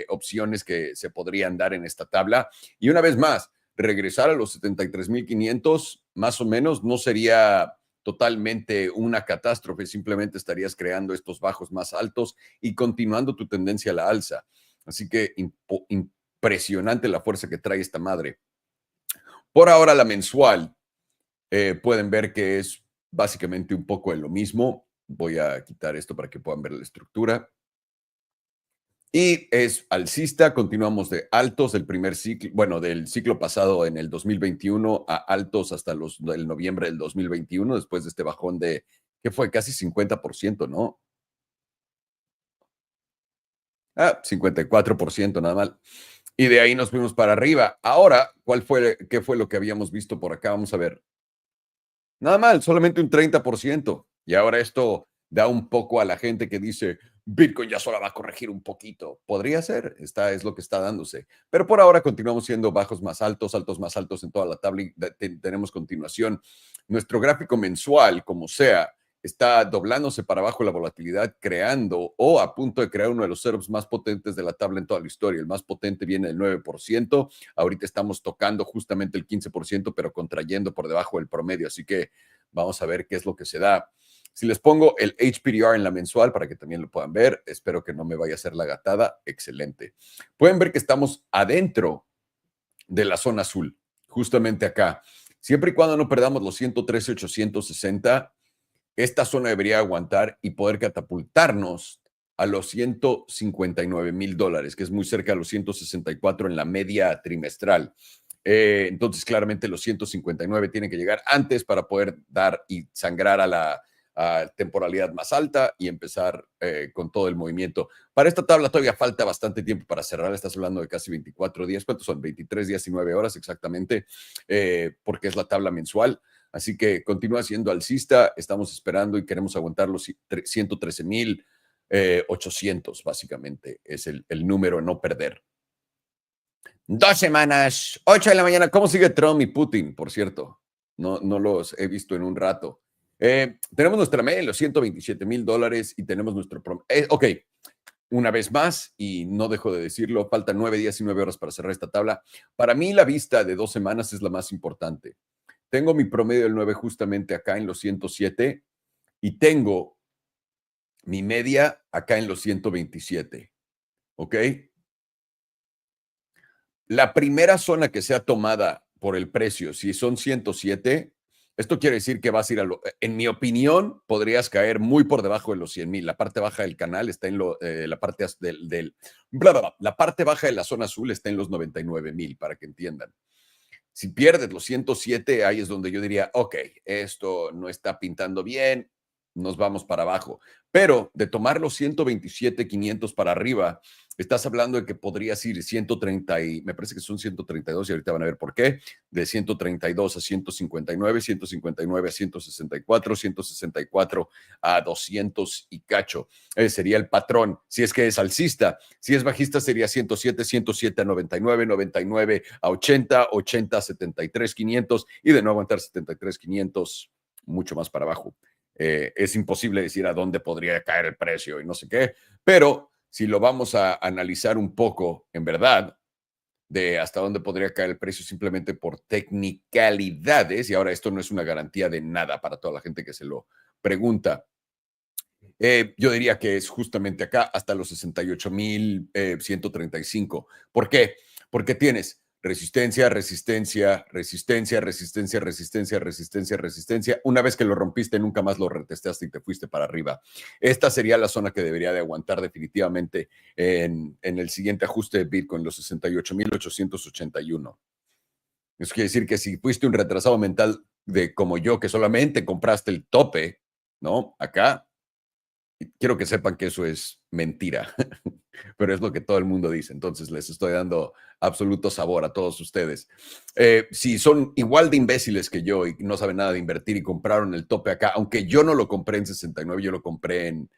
opciones que se podrían dar en esta tabla. Y una vez más, regresar a los 73,500, más o menos, no sería totalmente una catástrofe, simplemente estarías creando estos bajos más altos y continuando tu tendencia a la alza. Así que impresionante la fuerza que trae esta madre. Por ahora la mensual, pueden ver que es básicamente un poco de lo mismo. Voy a quitar esto para que puedan ver la estructura. Y es alcista, continuamos de altos del primer ciclo, bueno, del ciclo pasado en el 2021 a altos hasta el noviembre del 2021, después de este bajón de, que fue casi 50%, ¿no? 54%, nada mal. Y de ahí nos fuimos para arriba. Ahora, ¿qué fue lo que habíamos visto por acá? Vamos a ver. Nada mal, solamente un 30%. Y ahora esto da un poco a la gente que dice, Bitcoin ya solo va a corregir un poquito. Podría ser, es lo que está dándose. Pero por ahora continuamos siendo bajos más altos, altos más altos en toda la tabla y tenemos continuación. Nuestro gráfico mensual, como sea, está doblándose para abajo la volatilidad, creando o a punto de crear uno de los setups más potentes de la tabla en toda la historia. El más potente viene del 9%. Ahorita estamos tocando justamente el 15%, pero contrayendo por debajo del promedio. Así que vamos a ver qué es lo que se da. Si les pongo el HPDR en la mensual para que también lo puedan ver, espero que no me vaya a hacer la gatada. Excelente. Pueden ver que estamos adentro de la zona azul, justamente acá. Siempre y cuando no perdamos los 113,860, esta zona debería aguantar y poder catapultarnos a los $159,000, que es muy cerca de los 164 en la media trimestral. Entonces, claramente los 159 tienen que llegar antes para poder dar y sangrar a la temporalidad más alta y empezar con todo el movimiento. Para esta tabla todavía falta bastante tiempo para cerrar. Estás hablando de casi 24 días. ¿Cuántos son? 23 días y 9 horas exactamente, porque es la tabla mensual. Así que continúa siendo alcista. Estamos esperando y queremos aguantar los 113,800, básicamente. Es el número a no perder. 2 semanas, 8 de la mañana. ¿Cómo sigue Trump y Putin, por cierto? No los he visto en un rato. Tenemos nuestra media en los $127,000 y tenemos nuestro... ok, una vez más, y no dejo de decirlo, faltan 9 días y 9 horas para cerrar esta tabla. Para mí la vista de 2 semanas es la más importante. Tengo mi promedio del 9 justamente acá en los 107 y tengo mi media acá en los 127. ¿Ok? La primera zona que sea tomada por el precio, si son 107, esto quiere decir que vas a ir en mi opinión, podrías caer muy por debajo de los 100,000. La parte baja del canal está en la parte la parte baja de la zona azul está en los 99,000, para que entiendan. Si pierdes los 107, ahí es donde yo diría, ok, esto no está pintando bien, nos vamos para abajo. Pero de tomar los 127,500 para arriba, estás hablando de que podrías ir 130 y me parece que son 132 y ahorita van a ver por qué, de 132 a 159, 159 a 164, 164 a 200 y cacho. Ese sería el patrón, si es que es alcista. Si es bajista sería 107, 107 a 99, 99 a 80, 80 a 73, 500 y de no aguantar 73, 500, mucho más para abajo. Es imposible decir a dónde podría caer el precio y no sé qué, pero si lo vamos a analizar un poco, en verdad, de hasta dónde podría caer el precio simplemente por technicalidades, y ahora esto no es una garantía de nada para toda la gente que se lo pregunta. Yo diría que es justamente acá hasta los 68,135. ¿Por qué? Porque tienes resistencia, resistencia, resistencia, resistencia, resistencia, resistencia, resistencia. Una vez que lo rompiste, nunca más lo retesteaste y te fuiste para arriba. Esta sería la zona que debería de aguantar definitivamente en el siguiente ajuste de Bitcoin, los 68,881. Eso quiere decir que si fuiste un retrasado mental de como yo, que solamente compraste el tope, ¿no? Acá, quiero que sepan que eso es mentira, pero es lo que todo el mundo dice. Entonces les estoy dando absoluto sabor a todos ustedes. Si son igual de imbéciles que yo y no saben nada de invertir y compraron el tope acá, aunque yo no lo compré en 69, yo lo compré en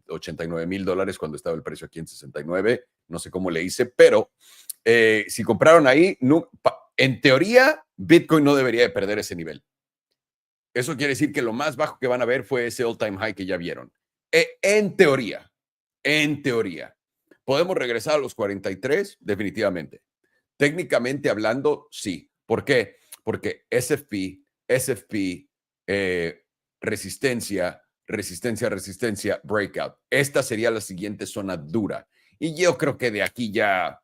$89,000 cuando estaba el precio aquí en 69. No sé cómo le hice, pero si compraron ahí, no, en teoría, Bitcoin no debería de perder ese nivel. Eso quiere decir que lo más bajo que van a ver fue ese all-time high que ya vieron. En teoría, ¿podemos regresar a los 43? Definitivamente. Técnicamente hablando, sí. ¿Por qué? Porque SFP, resistencia, resistencia, resistencia, breakout. Esta sería la siguiente zona dura. Y yo creo que de aquí ya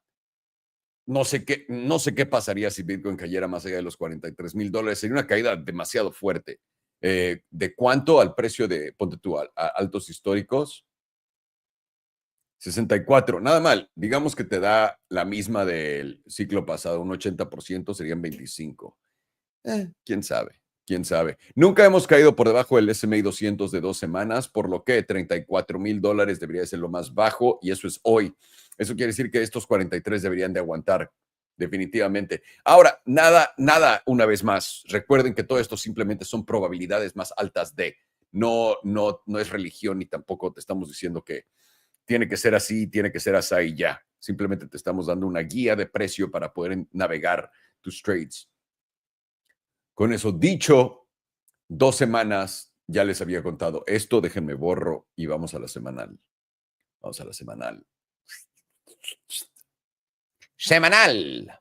no sé qué pasaría si Bitcoin cayera más allá de los $43,000. Sería una caída demasiado fuerte. ¿De cuánto al precio de, ponte tú, a altos históricos? 64, nada mal. Digamos que te da la misma del ciclo pasado, un 80%, serían 25. ¿Quién sabe? ¿Quién sabe? Nunca hemos caído por debajo del S&P 200 de 2 semanas, por lo que $34,000 debería ser lo más bajo, y eso es hoy. Eso quiere decir que estos 43 deberían de aguantar, definitivamente. Ahora, nada, una vez más. Recuerden que todo esto simplemente son probabilidades más altas de. No es religión, ni tampoco te estamos diciendo que tiene que ser así, tiene que ser así y ya. Simplemente te estamos dando una guía de precio para poder navegar tus trades. Con eso dicho, 2 semanas, ya les había contado esto, déjenme borro y vamos a la semanal. Vamos a la semanal. Semanal.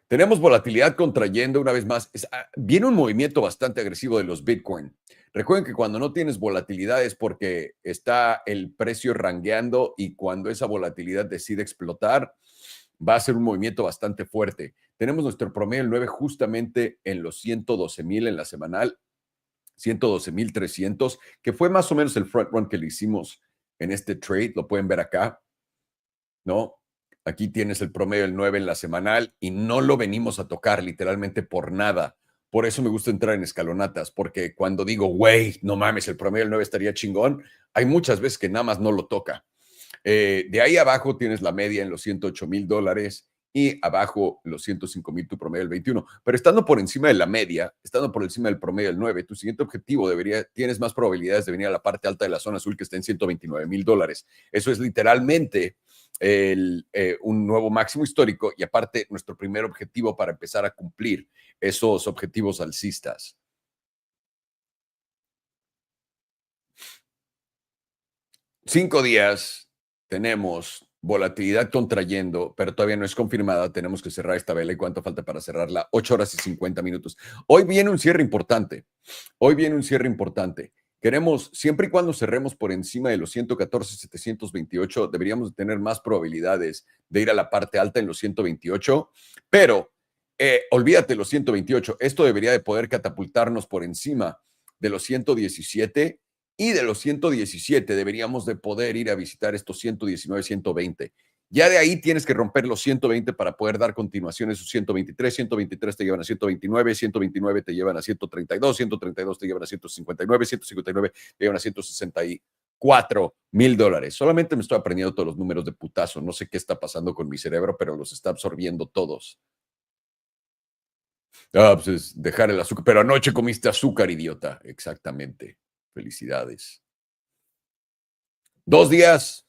Tenemos volatilidad contrayendo una vez más. Viene un movimiento bastante agresivo de los Bitcoin. Recuerden que cuando no tienes volatilidad es porque está el precio rangueando y cuando esa volatilidad decide explotar, va a ser un movimiento bastante fuerte. Tenemos nuestro promedio el 9 justamente en los 112,000 en la semanal, 112,300, que fue más o menos el front run que le hicimos en este trade. Lo pueden ver acá, ¿no? Aquí tienes el promedio del 9 en la semanal y no lo venimos a tocar literalmente por nada. Por eso me gusta entrar en escalonatas, porque cuando digo, güey, no mames, el promedio del 9 estaría chingón, hay muchas veces que nada más no lo toca. De ahí abajo tienes la media en los $108,000 y abajo los 105,000 tu promedio del 21. Pero estando por encima de la media, estando por encima del promedio del 9, tu siguiente objetivo tienes más probabilidades de venir a la parte alta de la zona azul que está en $129,000. Eso es literalmente un nuevo máximo histórico y aparte nuestro primer objetivo para empezar a cumplir esos objetivos alcistas. Cinco días tenemos volatilidad contrayendo, pero todavía no es confirmada. Tenemos que cerrar esta vela. ¿Y cuánto falta para cerrarla? 8 horas y 50 minutos. Hoy viene un cierre importante. Queremos, siempre y cuando cerremos por encima de los 114,728, deberíamos tener más probabilidades de ir a la parte alta en los 128, pero olvídate los 128. Esto debería de poder catapultarnos por encima de los 117 y de los 117 deberíamos de poder ir a visitar estos 119, 120. Ya de ahí tienes que romper los 120 para poder dar continuación a esos 123. 123 te llevan a 129, 129 te llevan a 132, 132 te llevan a 159, 159 te llevan a $164,000. Solamente me estoy aprendiendo todos los números de putazo. No sé qué está pasando con mi cerebro, pero los está absorbiendo todos. Pues es dejar el azúcar. Pero anoche comiste azúcar, idiota. Exactamente. Felicidades. 2 días.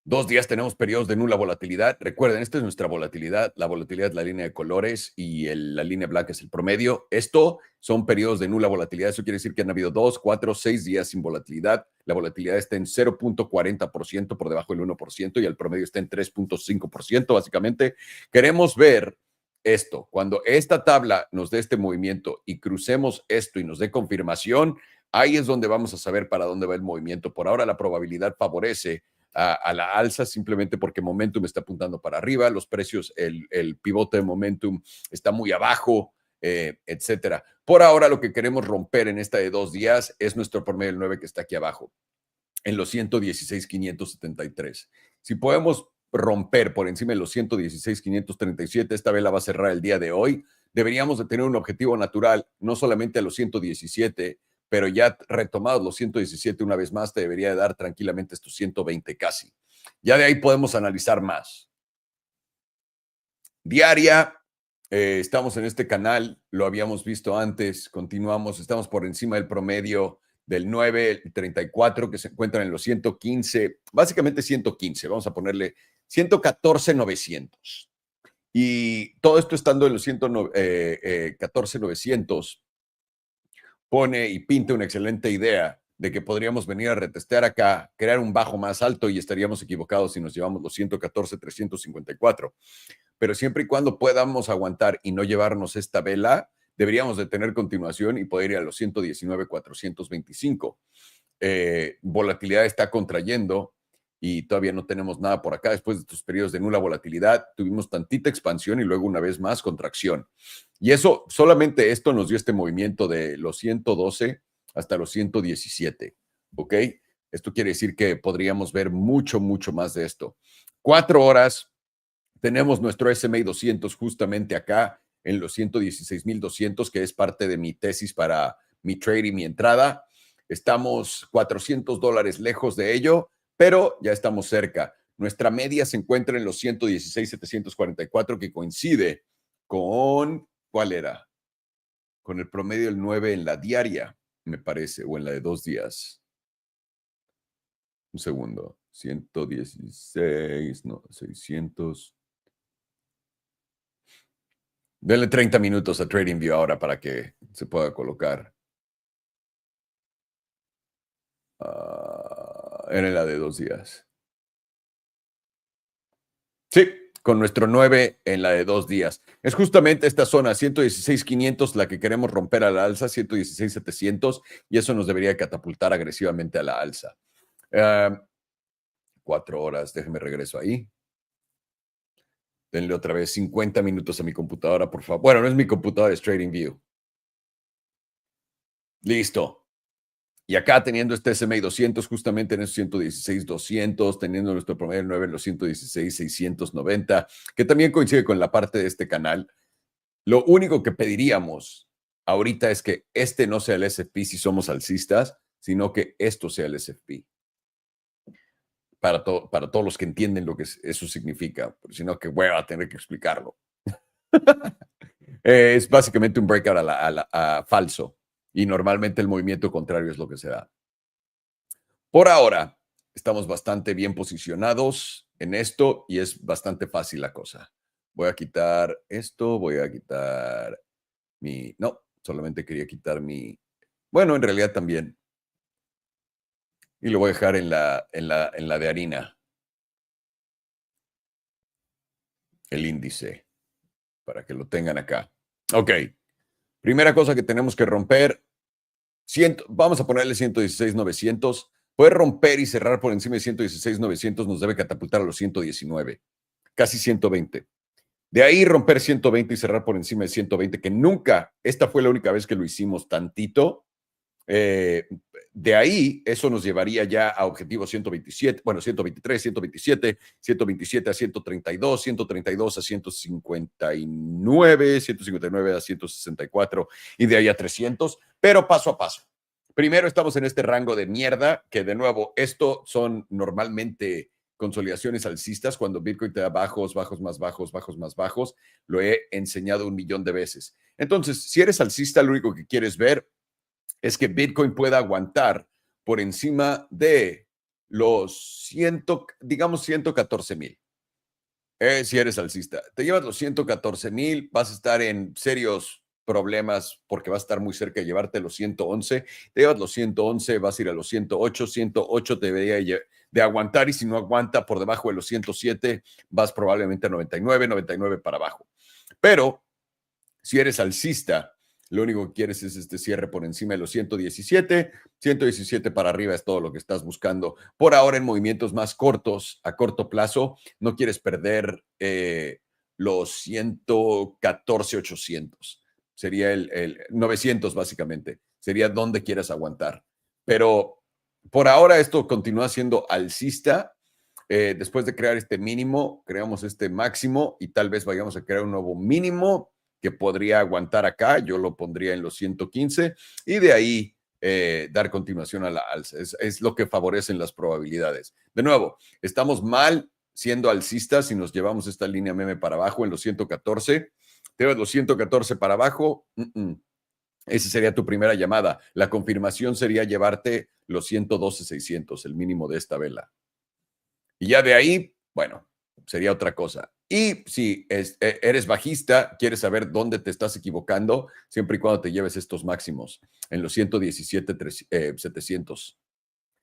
2 días tenemos periodos de nula volatilidad. Recuerden, esta es nuestra volatilidad. La volatilidad es la línea de colores y la línea blanca es el promedio. Esto son periodos de nula volatilidad. Eso quiere decir que han habido 2, 4, 6 días sin volatilidad. La volatilidad está en 0.40% por debajo del 1% y el promedio está en 3.5%. Básicamente, queremos ver esto. Cuando esta tabla nos dé este movimiento y crucemos esto y nos dé confirmación, ahí es donde vamos a saber para dónde va el movimiento. Por ahora, la probabilidad favorece a la alza simplemente porque Momentum está apuntando para arriba, los precios, el pivote de Momentum está muy abajo, etcétera. Por ahora lo que queremos romper en esta de 2 días es nuestro promedio del 9 que está aquí abajo, en los 116,573. Si podemos romper por encima de los 116,537, esta vela va a cerrar el día de hoy, deberíamos de tener un objetivo natural, no solamente a los 117, pero ya retomados los 117 una vez más, te debería de dar tranquilamente estos 120 casi. Ya de ahí podemos analizar más. Diaria, estamos en este canal, lo habíamos visto antes, continuamos, estamos por encima del promedio del 9, el 34, que se encuentran en los 115, básicamente 115, vamos a ponerle 114,900. Y todo esto estando en los 114,900, pone y pinta una excelente idea de que podríamos venir a retestear acá, crear un bajo más alto y estaríamos equivocados si nos llevamos los 114,354. Pero siempre y cuando podamos aguantar y no llevarnos esta vela, deberíamos de tener continuación y poder ir a los 119,425. Volatilidad está contrayendo y todavía no tenemos nada por acá. Después de estos periodos de nula volatilidad, tuvimos tantita expansión y luego una vez más contracción. Y eso, solamente esto nos dio este movimiento de los 112 hasta los 117, ¿ok? Esto quiere decir que podríamos ver mucho, mucho más de esto. 4 horas, tenemos nuestro SMA 200 justamente acá en los 116,200, que es parte de mi tesis para mi trade y mi entrada. Estamos $400 lejos de ello, pero ya estamos cerca. Nuestra media se encuentra en los 116,744, que coincide con, ¿cuál era? Con el promedio del 9 en la diaria, me parece, o en la de 2 días. Un segundo. 116, no, 600. Denle 30 minutos a TradingView ahora para que se pueda colocar. Era la de 2 días. Sí, con nuestro 9 en la de 2 días. Es justamente esta zona, 116,500, la que queremos romper a la alza, 116,700, y eso nos debería catapultar agresivamente a la alza. 4 horas, déjeme regreso ahí. Denle otra vez 50 minutos a mi computadora, por favor. Bueno, no es mi computadora, es TradingView. Listo. Y acá teniendo este SMA 200 justamente en esos 116,200, teniendo nuestro promedio 9 en los 116,690, que también coincide con la parte de este canal. Lo único que pediríamos ahorita es que este no sea el S&P si somos alcistas, sino que esto sea el S&P. Para todos los que entienden lo que eso significa, sino que voy a tener que explicarlo. Es básicamente un breakout a falso. Y normalmente el movimiento contrario es lo que se da. Por ahora, estamos bastante bien posicionados en esto y es bastante fácil la cosa. Voy a quitar esto, voy a quitar mi... No, solamente quería quitar mi... Bueno, en realidad también. Y lo voy a dejar en la de harina. El índice, para que lo tengan acá. Ok. Primera cosa que tenemos que romper, vamos a ponerle 116,900. Poder romper y cerrar por encima de 116,900 nos debe catapultar a los 119, casi 120. De ahí romper 120 y cerrar por encima de 120, que nunca, esta fue la única vez que lo hicimos tantito. de ahí, eso nos llevaría ya a objetivo 127, bueno, 123, 127, 127 a 132, 132 a 159, 159 a 164 y de ahí a 300, pero paso a paso. Primero estamos en este rango de mierda, que de nuevo, esto son normalmente consolidaciones alcistas, cuando Bitcoin te da bajos, bajos más bajos, bajos más bajos. Lo he enseñado 1,000,000 de veces. Entonces, si eres alcista, lo único que quieres ver es que Bitcoin pueda aguantar por encima de los 100, digamos 114,000. Si eres alcista, te llevas los 114,000, vas a estar en serios problemas porque vas a estar muy cerca de llevarte los 111. Te llevas los 111, vas a ir a los 108. 108 te debería de aguantar, y si no aguanta por debajo de los 107, vas probablemente a 99, 99 para abajo. Pero si eres alcista, lo único que quieres es este cierre por encima de los 117. 117 para arriba es todo lo que estás buscando. Por ahora, en movimientos más cortos, a corto plazo, no quieres perder los 114,800. Sería el 900, básicamente. Sería donde quieras aguantar. Pero por ahora esto continúa siendo alcista. Después de crear este mínimo, creamos este máximo y tal vez vayamos a crear un nuevo mínimo que podría aguantar acá. Yo lo pondría en los 115 y de ahí dar continuación a la alza. Es lo que favorecen las probabilidades. De nuevo, estamos mal siendo alcistas si nos llevamos esta línea meme para abajo en los 114. Te vas los 114 para abajo. Esa sería tu primera llamada. La confirmación sería llevarte los 112,600, el mínimo de esta vela. Y ya de ahí, bueno, sería otra cosa. Y si eres bajista, quieres saber dónde te estás equivocando, siempre y cuando te lleves estos máximos, en los 117,700.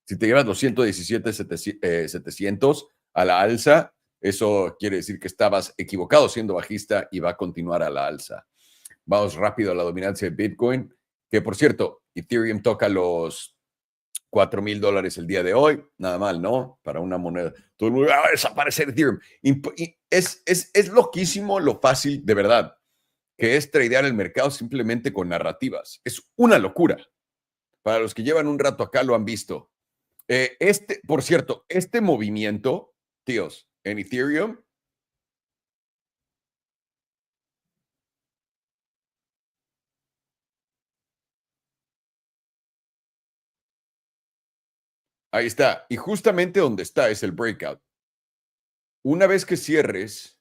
Si te llevas los 117,700 a la alza, eso quiere decir que estabas equivocado siendo bajista y va a continuar a la alza. Vamos rápido a la dominancia de Bitcoin, que por cierto, Ethereum toca los $4,000 el día de hoy, nada mal, ¿no? Para una moneda. Todo el mundo va a desaparecer Ethereum. Es loquísimo lo fácil, de verdad, que es tradear el mercado simplemente con narrativas. Es una locura. Para los que llevan un rato acá lo han visto. Por cierto, este movimiento, tíos, en Ethereum, ahí está. Y justamente donde está es el breakout. Una vez que cierres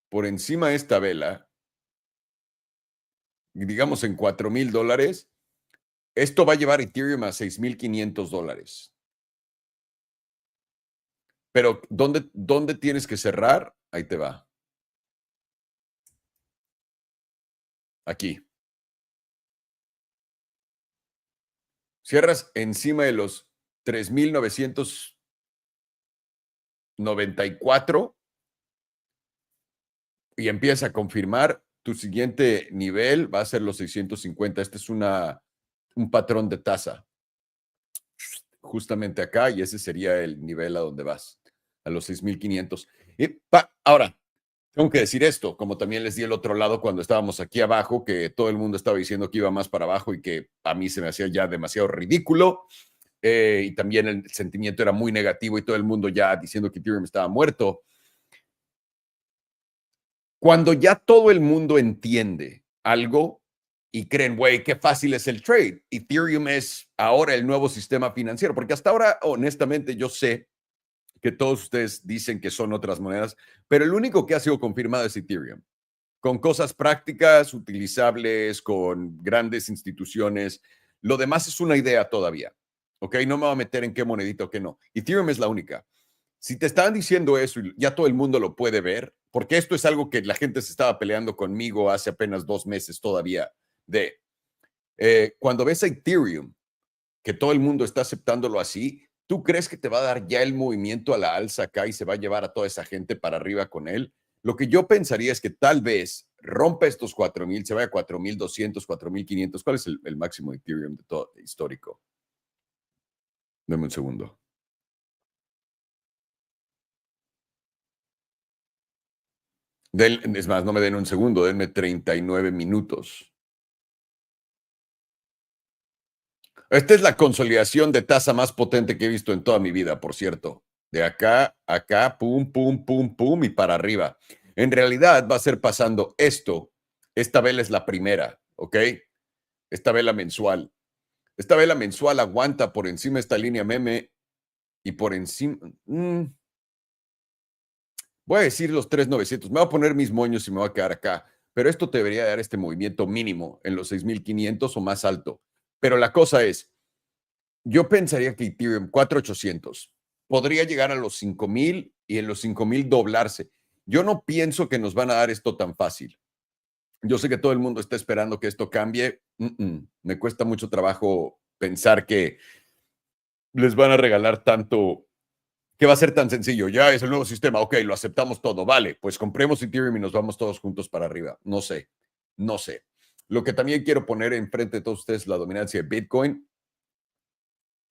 por encima de esta vela, digamos en $4,000, esto va a llevar Ethereum a $6,500. Pero ¿dónde tienes que cerrar? Ahí te va. Aquí. Cierras encima de los 3,994 y empieza a confirmar. Tu siguiente nivel va a ser los 650. Este es un patrón de tasa. Justamente acá, y ese sería el nivel a donde vas, a los 6,500. Ahora, tengo que decir esto, como también les di el otro lado cuando estábamos aquí abajo, que todo el mundo estaba diciendo que iba más para abajo y que a mí se me hacía ya demasiado ridículo. Y también el sentimiento era muy negativo y todo el mundo ya diciendo que Ethereum estaba muerto. Cuando ya todo el mundo entiende algo y creen, güey, qué fácil es el trade. Ethereum es ahora el nuevo sistema financiero, porque hasta ahora, honestamente, yo sé que todos ustedes dicen que son otras monedas, pero el único que ha sido confirmado es Ethereum, con cosas prácticas, utilizables, con grandes instituciones. Lo demás es una idea todavía, ¿ok? No me voy a meter en qué monedita o qué no. Ethereum es la única. Si te estaban diciendo eso y ya todo el mundo lo puede ver, porque esto es algo que la gente se estaba peleando conmigo hace apenas 2 meses todavía, cuando ves a Ethereum, que todo el mundo está aceptándolo así, ¿tú crees que te va a dar ya el movimiento a la alza acá y se va a llevar a toda esa gente para arriba con él? Lo que yo pensaría es que tal vez rompa estos 4,000, se vaya a 4,200, 4,500. ¿Cuál es el máximo de Ethereum de todo histórico? Dame un segundo. Es más, no me den un segundo, denme 39 minutos. Esta es la consolidación de tasa más potente que he visto en toda mi vida, por cierto. De acá, acá, pum, pum, pum, pum y para arriba. En realidad va a ser pasando esto. Esta vela es la primera, ¿ok? Esta vela mensual. Esta vela mensual aguanta por encima de esta línea meme y por encima... voy a decir los 3,900. Me voy a poner mis moños y me voy a quedar acá. Pero esto te debería dar este movimiento mínimo en los 6,500 o más alto. Pero la cosa es, yo pensaría que Ethereum 4,800 podría llegar a los 5,000 y en los 5,000 doblarse. Yo no pienso que nos van a dar esto tan fácil. Yo sé que todo el mundo está esperando que esto cambie. Me cuesta mucho trabajo pensar que les van a regalar tanto, que va a ser tan sencillo. Ya es el nuevo sistema. Ok, lo aceptamos todo. Vale, pues compremos Ethereum y nos vamos todos juntos para arriba. No sé, no sé. Lo que también quiero poner enfrente de todos ustedes es la dominancia de Bitcoin.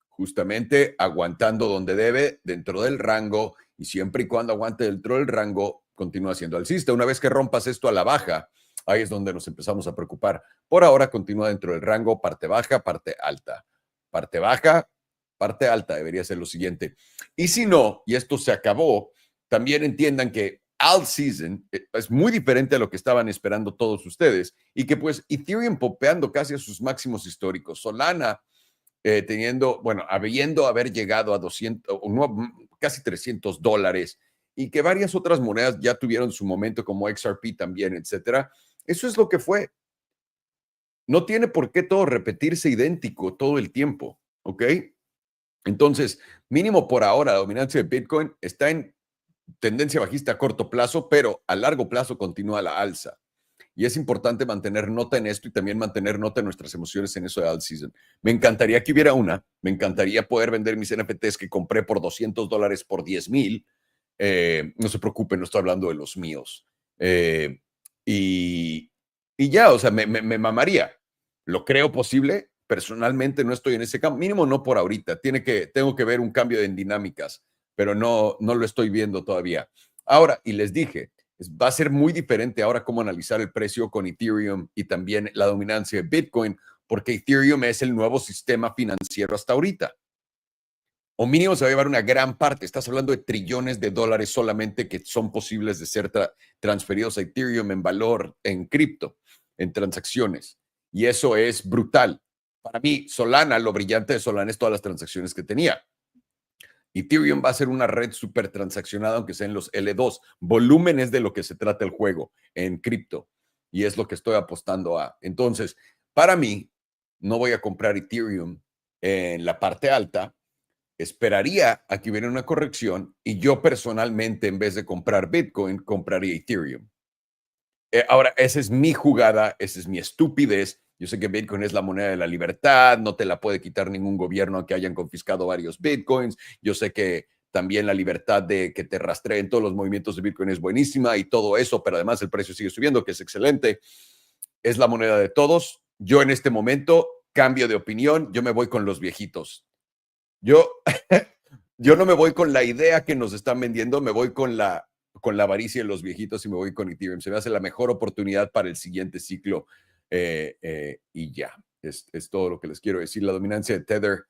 Justamente aguantando donde debe, dentro del rango, y siempre y cuando aguante dentro del rango, continúa siendo alcista. Una vez que rompas esto a la baja, ahí es donde nos empezamos a preocupar. Por ahora continúa dentro del rango, parte baja, parte alta. Parte baja, parte alta debería ser lo siguiente. Y si no, y esto se acabó, también entiendan que alt season es muy diferente a lo que estaban esperando todos ustedes y que pues Ethereum popeando casi a sus máximos históricos, Solana teniendo, bueno, habiendo haber llegado a 200, casi $300 y que varias otras monedas ya tuvieron su momento como XRP también, etcétera. Eso es lo que fue. No tiene por qué todo repetirse idéntico todo el tiempo, ¿ok? Entonces, mínimo por ahora, la dominancia de Bitcoin está en tendencia bajista a corto plazo, pero a largo plazo continúa la alza. Y es importante mantener nota en esto y también mantener nota en nuestras emociones en eso de alt season. Me encantaría que hubiera una, me encantaría poder vender mis NFTs que compré por $200 por 10,000. No se preocupen, no estoy hablando de los míos. Y, y ya, o sea, me mamaría. ¿Lo creo posible? Personalmente no estoy en ese campo, mínimo no por ahorita. Tengo que ver un cambio en dinámicas, pero no lo estoy viendo todavía. Ahora, y les dije, va a ser muy diferente ahora cómo analizar el precio con Ethereum y también la dominancia de Bitcoin, porque Ethereum es el nuevo sistema financiero hasta ahorita. O mínimo se va a llevar una gran parte. Estás hablando de trillones de dólares solamente que son posibles de ser transferidos a Ethereum en valor, en cripto, en transacciones. Y eso es brutal. Para mí, Solana, lo brillante de Solana es todas las transacciones que tenía. Ethereum va a ser una red súper transaccionada, aunque sea en los L2. Volumen es de lo que se trata el juego en cripto y es lo que estoy apostando a. Entonces, para mí, no voy a comprar Ethereum en la parte alta. Esperaría a que hubiera una corrección y yo personalmente, en vez de comprar Bitcoin, compraría Ethereum. Ahora, esa es mi jugada, esa es mi estupidez. Yo sé que Bitcoin es la moneda de la libertad, no te la puede quitar ningún gobierno que hayan confiscado varios Bitcoins. Yo sé que también la libertad de que te rastreen todos los movimientos de Bitcoin es buenísima y todo eso, pero además el precio sigue subiendo, que es excelente. Es la moneda de todos. Yo en este momento cambio de opinión, yo me voy con los viejitos. Yo, yo no me voy con la idea que nos están vendiendo, me voy con la avaricia de los viejitos y me voy con Ethereum. Se me hace la mejor oportunidad para el siguiente ciclo y ya, es todo lo que les quiero decir. La dominancia de Tether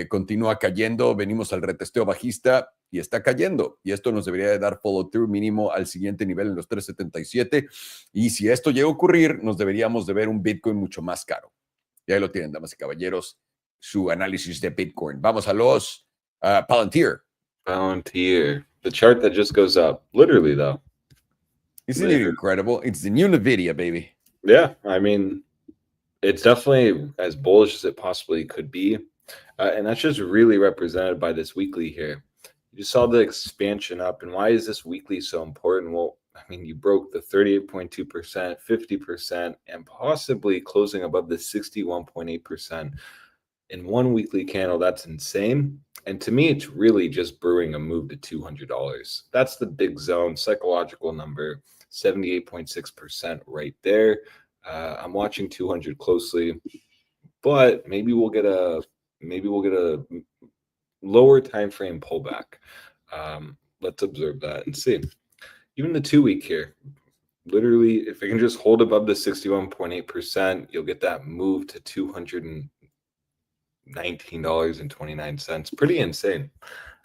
continúa cayendo, venimos al retesteo bajista y está cayendo. Y esto nos debería de dar follow through mínimo al siguiente nivel en los 377. Y si esto llega a ocurrir, nos deberíamos de ver un Bitcoin mucho más caro. Y ahí lo tienen, damas y caballeros, su análisis de Bitcoin. Vamos a los Palantir. Palantir. The chart that just goes up. Literally, though. Isn't it incredible? It's the new NVIDIA, baby. Yeah, I mean, it's definitely as bullish as it possibly could be. And that's just really represented by this weekly here. You saw the expansion up. And why is this weekly so important? Well, I mean, you broke the 38.2%, 50%, and possibly closing above the 61.8% in one weekly candle. That's insane. And to me, it's really just brewing a move to $200. That's the big zone, psychological number, 78.6% right there. I'm watching 200 closely, but maybe we'll get a lower time frame pullback. Let's observe that and see. Even the 2 week here, literally, if it can just hold above the 61.8%, you'll get that move to 200 and $19.29. Pretty insane.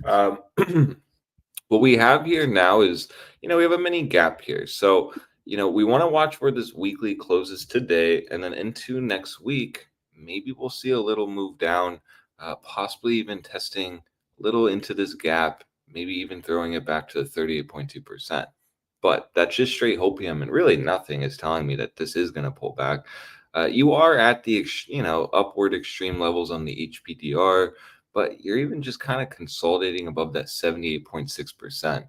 What we have here now is, we have a mini gap here. So, we want to watch where this weekly closes today, and then into next week, maybe we'll see a little move down, possibly even testing a little into this gap, maybe even throwing it back to the 38.2%. But that's just straight hopium, and really nothing is telling me that this is going to pull back. You are at the, upward extreme levels on the HPDR, but you're even just kind of consolidating above that 78.6%.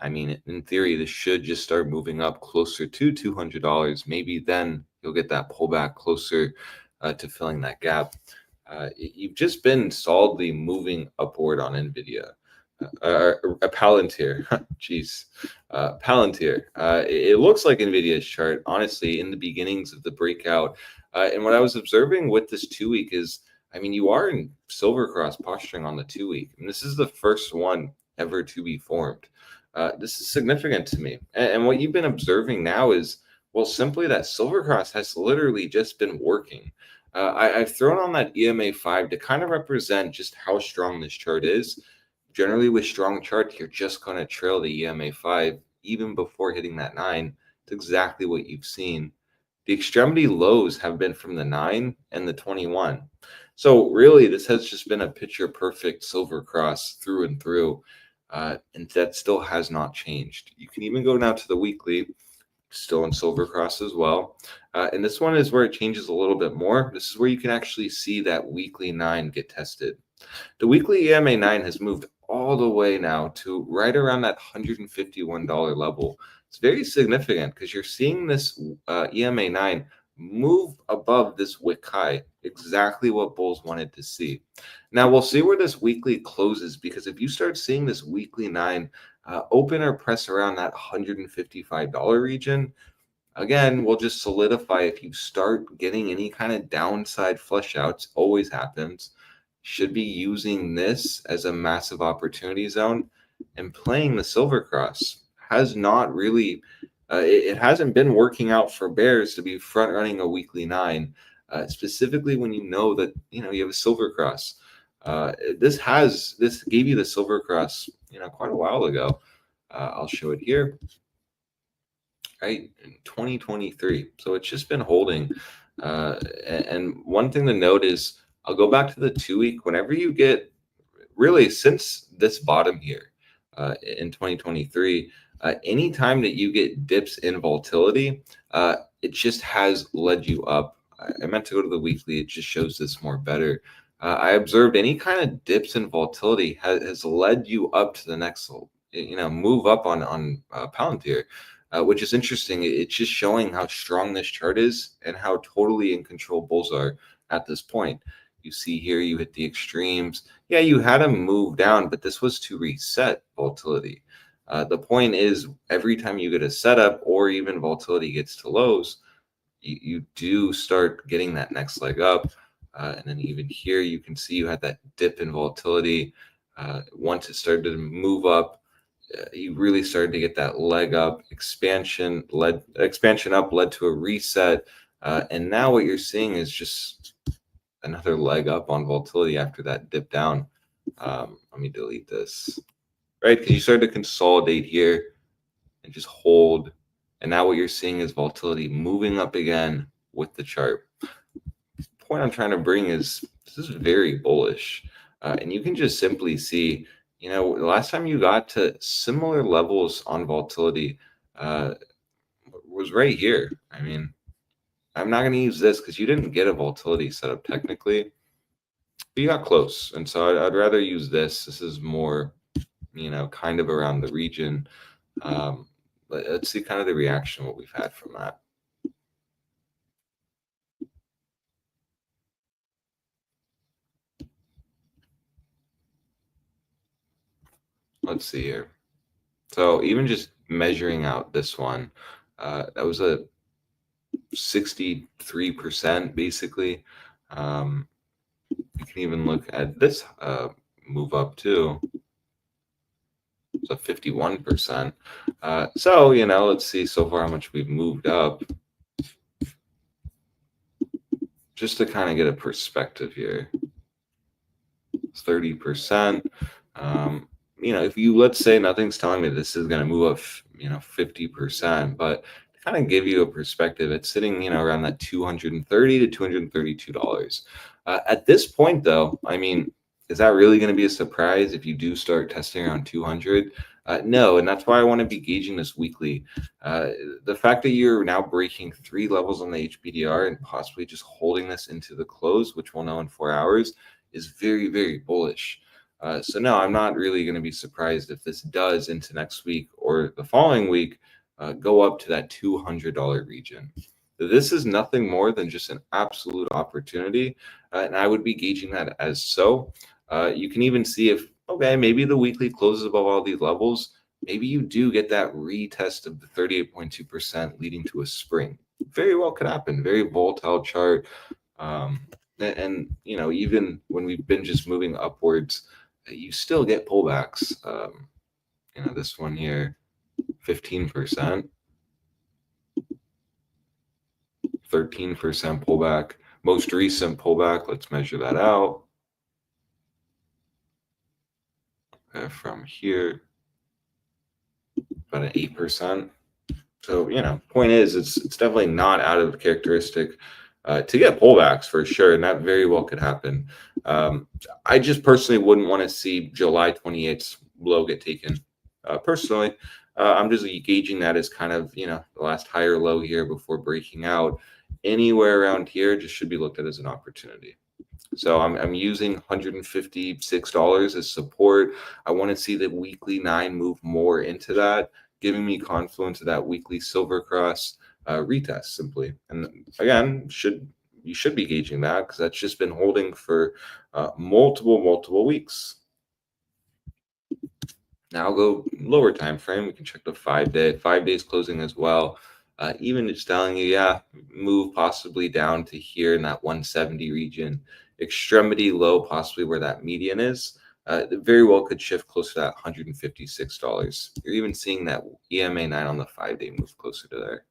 I mean, in theory, this should just start moving up closer to $200. Maybe then you'll get that pullback closer to filling that gap. You've just been solidly moving upward on NVIDIA. Palantir, jeez, Palantir. It looks like NVIDIA's chart, honestly, in the beginnings of the breakout. And what I was observing with this 2-week is, you are in silver cross posturing on the 2-week. And this is the first one ever to be formed. This is significant to me. And what you've been observing now is, well, simply that silver cross has literally just been working. I've thrown on that EMA 5 to kind of represent just how strong this chart is. Generally, with strong charts, you're just going to trail the EMA 5 even before hitting that 9. It's exactly what you've seen. The extremity lows have been from the 9 and the 21. So really, this has just been a picture perfect silver cross through and through. And that still has not changed. You can even go now to the weekly, still in silver cross as well. And this one is where it changes a little bit more. This is where you can actually see that weekly 9 get tested. The weekly EMA 9 has moved all the way now to right around that $151 level. It's very significant because you're seeing this EMA 9 move above this wick high, exactly what bulls wanted to see. Now we'll see where this weekly closes, because if you start seeing this weekly 9 open or press around that $155 region, again, we'll just solidify. If you start getting any kind of downside flush outs, always happens, should be using this as a massive opportunity zone. And playing the silver cross has not really it hasn't been working out for bears to be front running a weekly 9, specifically when you know that you have a silver cross. This gave you the silver cross quite a while ago. I'll show it here, right, in 2023. So it's just been holding. And one thing to note is, I'll go back to the 2-week. Whenever you get, really since this bottom here in 2023, anytime that you get dips in volatility, it just has led you up. I meant to go to the weekly. It just shows this more better. I observed any kind of dips in volatility has led you up to the next, move up on Palantir, which is interesting. It's just showing how strong this chart is and how totally in control bulls are at this point. You see here, you hit the extremes. Yeah, you had them move down, but this was to reset volatility. The point is, every time you get a setup or even volatility gets to lows, you do start getting that next leg up. And then even here, you can see you had that dip in volatility. Once it started to move up, you really started to get that leg up. Expansion up led to a reset. And now what you're seeing is just another leg up on volatility after that dip down. Let me delete this. Right, because you started to consolidate here and just hold. And now what you're seeing is volatility moving up again with the chart. The point I'm trying to bring is, this is very bullish. And you can just simply see, the last time you got to similar levels on volatility was right here. I'm not going to use this because you didn't get a volatility setup technically, but you got close. And so I'd rather use this. This is more, kind of around the region. Let's see kind of the reaction, what we've had from that. Let's see here. So even just measuring out this one, that was a 63% basically. You can even look at this move up too. So 51%. So, let's see so far how much we've moved up. Just to kind of get a perspective here. 30%. You know, if you, let's say nothing's telling me this is going to move up, you know, 50%, but to kind of give you a perspective, it's sitting, you know, around that $230 to $232. At this point, though, I mean, is that really going to be a surprise if you do start testing around 200? No, and that's why I want to be gauging this weekly. The fact that you're now breaking 3 levels on the HBDR and possibly just holding this into the close, which we'll know in 4 hours, is very, very bullish. So no, I'm not really going to be surprised if this does into next week or the following week go up to that $200 region. This is nothing more than just an absolute opportunity, and I would be gauging that as so. You can even see if, okay, maybe the weekly closes above all these levels. Maybe you do get that retest of the 38.2% leading to a spring. Very well could happen. Very volatile chart. And you know, even when we've been just moving upwards, you still get pullbacks. You know, this one here, 15%, 13% pullback. Most recent pullback, let's measure that out. From here, about an 8%. So, you know, point is, it's definitely not out of characteristic to get pullbacks for sure, and that very well could happen. I just personally wouldn't want to see July 28th's low get taken. Personally, I'm just gauging that as kind of, you know, the last higher low here before breaking out. Anywhere around here just should be looked at as an opportunity. So I'm using $156 as support. I want to see the weekly 9 move more into that, giving me confluence of that weekly silver cross retest simply. And again, you should be gauging that because that's just been holding for multiple weeks. Now I'll go lower time frame. We can check the 5-day, 5 days closing as well. Even just telling you, yeah, move possibly down to here in that 170 region. Extremity low, possibly where that median is, very well could shift closer to that $156. You're even seeing that EMA 9 on the 5-day move closer to there.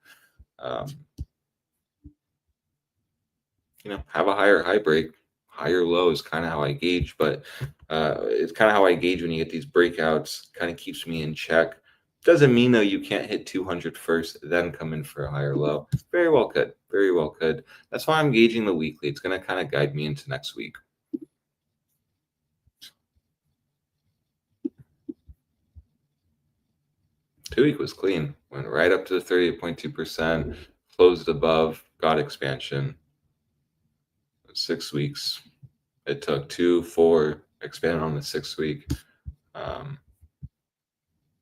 You know, have a higher high break, higher low is kind of how I gauge, but it's kind of how I gauge when you get these breakouts. Kind of keeps me in check. Doesn't mean though you can't hit 200 first, then come in for a higher low. Very well could. Very well could. That's why I'm gauging the weekly. It's going to kind of guide me into next week. Two-week was clean. Went right up to the 38.2%. Closed above. Got expansion. 6 weeks. It took 2, 4. Expanded on the 6-week.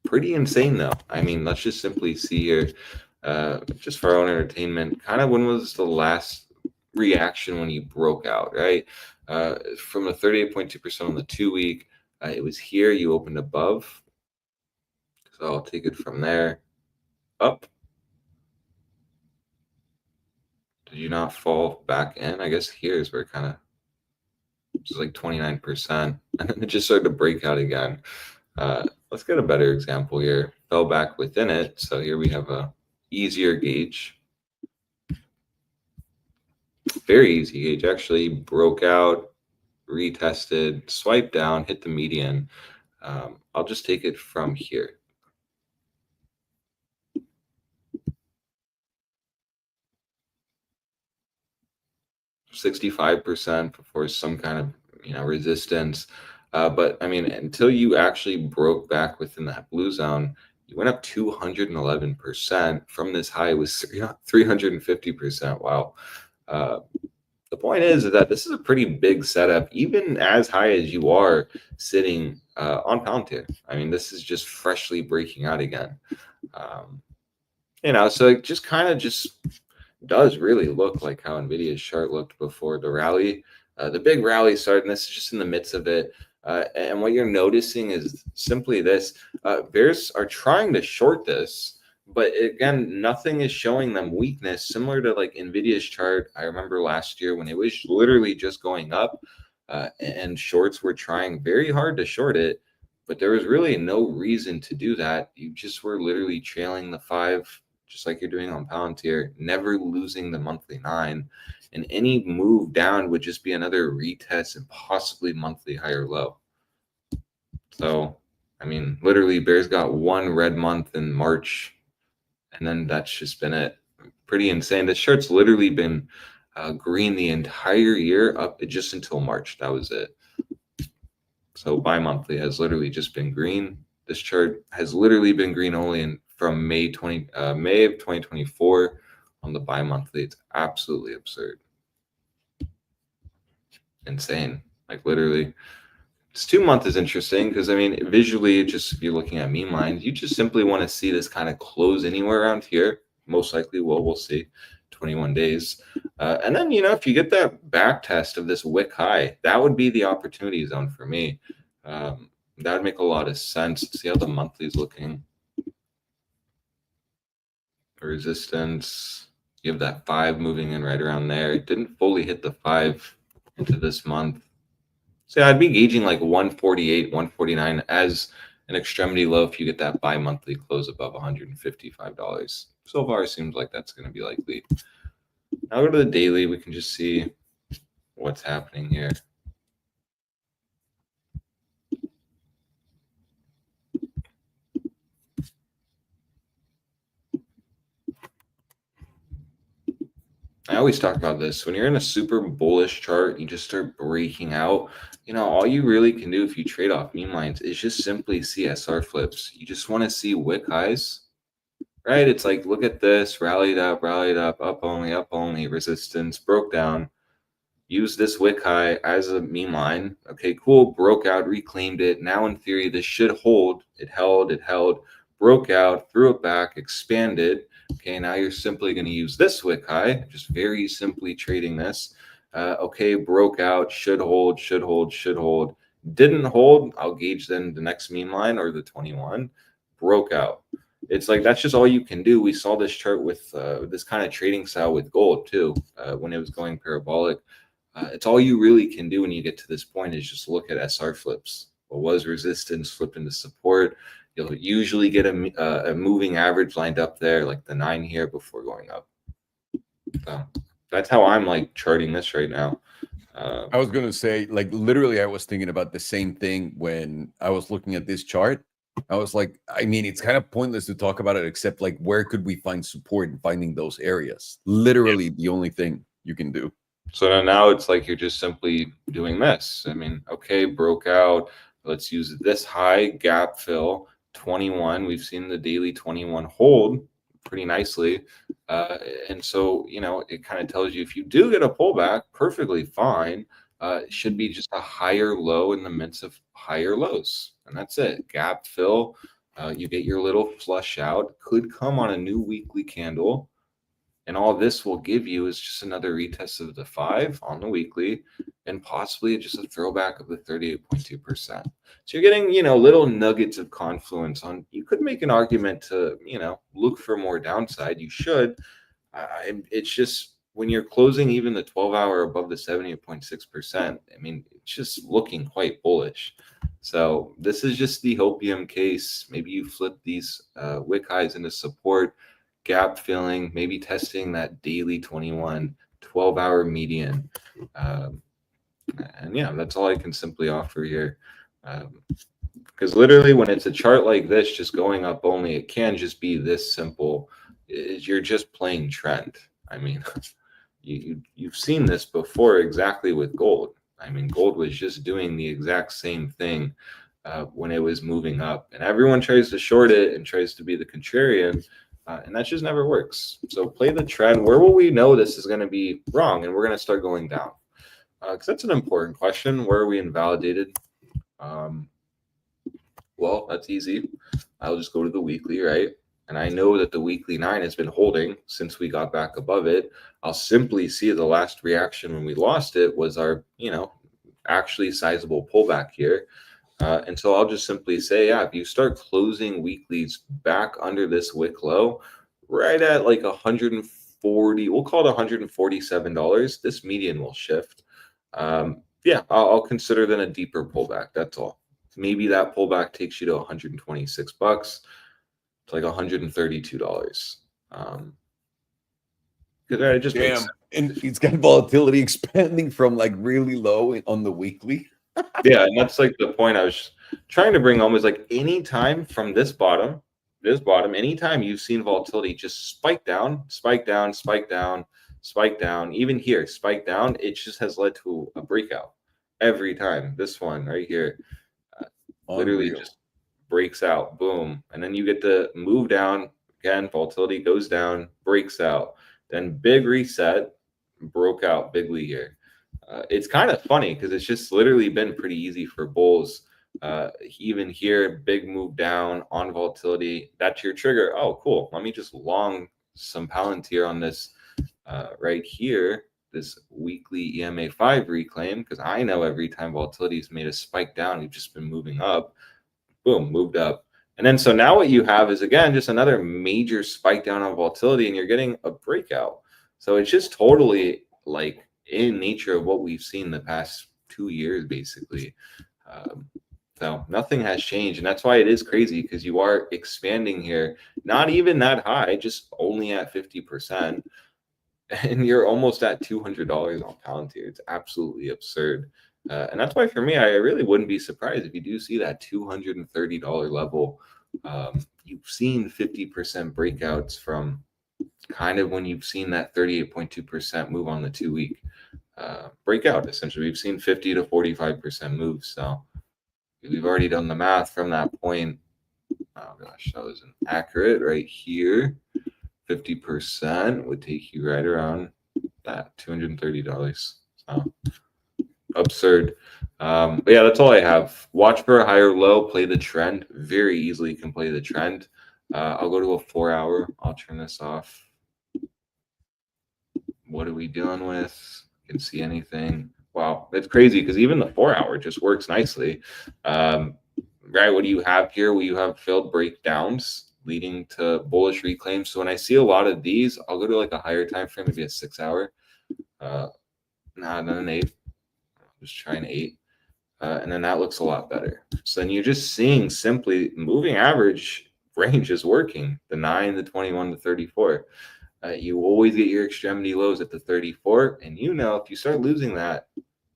Pretty insane though. I mean, let's just simply see here, just for our own entertainment, kind of when was the last reaction when you broke out, right? From the 38.2% on the 2-week, it was here, you opened above. So I'll take it from there, up. Did you not fall back in? I guess here's where kind of, it's like 29%, and then it just started to break out again. Let's get a better example here. Fell back within it. So here we have a easier gauge. Very easy gauge. Actually broke out, retested, swiped down, hit the median. I'll just take it from here. $65% before some kind of, you know, resistance. But I mean, until you actually broke back within that blue zone, you went up 211%. From this high, it was 350%. Wow. The point is that this is a pretty big setup, even as high as you are sitting on Palantir. I mean, this is just freshly breaking out again. You know, so it just kind of does really look like how NVIDIA's chart looked before the rally. The big rally started, and this is just in the midst of it. And what you're noticing is simply this. Bears are trying to short this, but again, nothing is showing them weakness, similar to like NVIDIA's chart. I remember last year when it was literally just going up, and shorts were trying very hard to short it, but there was really no reason to do that. You just were literally trailing the 5, just like you're doing on Palantir, never losing the monthly 9. and any move down would just be another retest and possibly monthly higher low. So, I mean, literally bears got one red month in March, and then that's just been it. Pretty insane. This chart's literally been green the entire year up just until March. That was it. So bi-monthly has literally just been green. This chart has literally been green only from May of 2024 on the bi-monthly. It's absolutely absurd. Insane. Like literally. This 2 month is interesting because I mean visually, just if you're looking at meme lines, you just simply want to see this kind of close anywhere around here. Most likely we'll see 21 days. And then, you know, if you get that back test of this wick high, that would be the opportunity zone for me. That would make a lot of sense. See how the monthly is looking. Resistance. You have that 5 moving in right around there. It didn't fully hit the 5 into this month. So yeah, I'd be gauging like 148, 149 as an extremity low if you get that bi-monthly close above $155. So far, it seems like that's going to be likely. Now go to the daily. We can just see what's happening here. I always talk about this. When you're in a super bullish chart, you just start breaking out. You know, all you really can do if you trade off meme lines is just simply see SR flips. You just want to see wick highs, right? It's like, look at this, rallied up, up only, resistance, broke down. Use this wick high as a meme line. Okay, cool, broke out, reclaimed it. Now in theory, this should hold. It held, broke out, threw it back, expanded. Okay, now you're simply going to use this wick high, just very simply trading this. Okay, broke out, should hold. Didn't hold, I'll gauge then the next meme line or the 21. Broke out. It's like that's just all you can do. We saw this chart with this kind of trading style with gold too when it was going parabolic. It's all you really can do when you get to this point is just look at SR flips. What was resistance flipped into support? You'll usually get a moving average lined up there, like the 9 here before going up. So that's how I'm like charting this right now. I was going to say, like, literally, I was thinking about the same thing when I was looking at this chart. I was like, I mean, it's kind of pointless to talk about it, except like, where could we find support in finding those areas? Literally the only thing you can do. So now it's like you're just simply doing this. I mean, okay, broke out. Let's use this high gap fill. 21. We've seen the daily 21 hold pretty nicely. And so, you know, it kind of tells you if you do get a pullback, perfectly fine. It should be just a higher low in the midst of higher lows. And that's it. Gap fill. You get your little flush out. Could come on a new weekly candle. And all this will give you is just another retest of the 5 on the weekly and possibly just a throwback of the 38.2%. So you're getting, you know, little nuggets of confluence on. You could make an argument to, you know, look for more downside. You should. It's just when you're closing even the 12-hour above the 78.6%, I mean, it's just looking quite bullish. So this is just the hopium case. Maybe you flip these wick highs into support. Gap filling, maybe testing that daily 21, 12-hour median. And yeah, that's all I can simply offer here. Because literally when it's a chart like this, just going up only, it can just be this simple. You're just playing trend. I mean, you've seen this before exactly with gold. I mean, gold was just doing the exact same thing when it was moving up. And everyone tries to short it and tries to be the contrarian. And that just never works. So play the trend. Where will we know this is going to be wrong and we're going to start going down? Because that's an important question. Where are we invalidated? Well, that's easy. I'll just go to the weekly, right? And I know that the weekly 9 has been holding since we got back above it. I'll simply see the last reaction when we lost it was our, you know, actually sizable pullback here. And so I'll just simply say, yeah, if you start closing weeklies back under this wick low, right at like 140, we'll call it $147, this median will shift. Yeah, I'll consider then a deeper pullback. That's all. Maybe that pullback takes you to $126. It's like $132. Because it just makes sense. And it's got volatility expanding from like really low on the weekly. Yeah, and that's like the point I was trying to bring home is like anytime from this bottom, anytime you've seen volatility just spike down, spike down, spike down, spike down, even here, spike down, it just has led to a breakout every time. This one right here, literally just breaks out, boom. And then you get the move down again, volatility goes down, breaks out, then big reset, broke out bigly here. It's kind of funny because it's just literally been pretty easy for bulls. Even here, big move down on volatility. That's your trigger. Oh, cool. Let me just long some Palantir on this right here, this weekly EMA 5 reclaim, because I know every time volatility has made a spike down, we've just been moving up. Boom, moved up. And then so now what you have is, again, just another major spike down on volatility, and you're getting a breakout. So it's just totally like in nature of what we've seen the past 2 years, basically. So nothing has changed. And that's why it is crazy, because you are expanding here, not even that high, just only at 50%. And you're almost at $200 on Palantir. It's absolutely absurd. And that's why for me, I really wouldn't be surprised if you do see that $230 level. You've seen 50% breakouts from kind of when you've seen that 38.2% move on the 2-week breakout. Essentially, we've seen 50 to 45% moves. So we've already done the math from that point. Oh gosh, that was inaccurate right here. 50% would take you right around that $230. So absurd. But yeah, that's all I have. Watch for a higher low, play the trend. Very easily can play the trend. I'll go to a 4-hour. I'll turn this off. What are we dealing with? Can see anything? Wow, it's crazy because even the 4-hour just works nicely. Right, what do you have here? Well, you have failed breakdowns leading to bullish reclaims. So when I see a lot of these, I'll go to like a higher time frame, maybe a 6-hour. Not an 8. Just try an 8. And then that looks a lot better. So then you're just seeing simply moving average range is working. The 9, the 21, the 34. You always get your extremity lows at the 34. And you know, if you start losing that,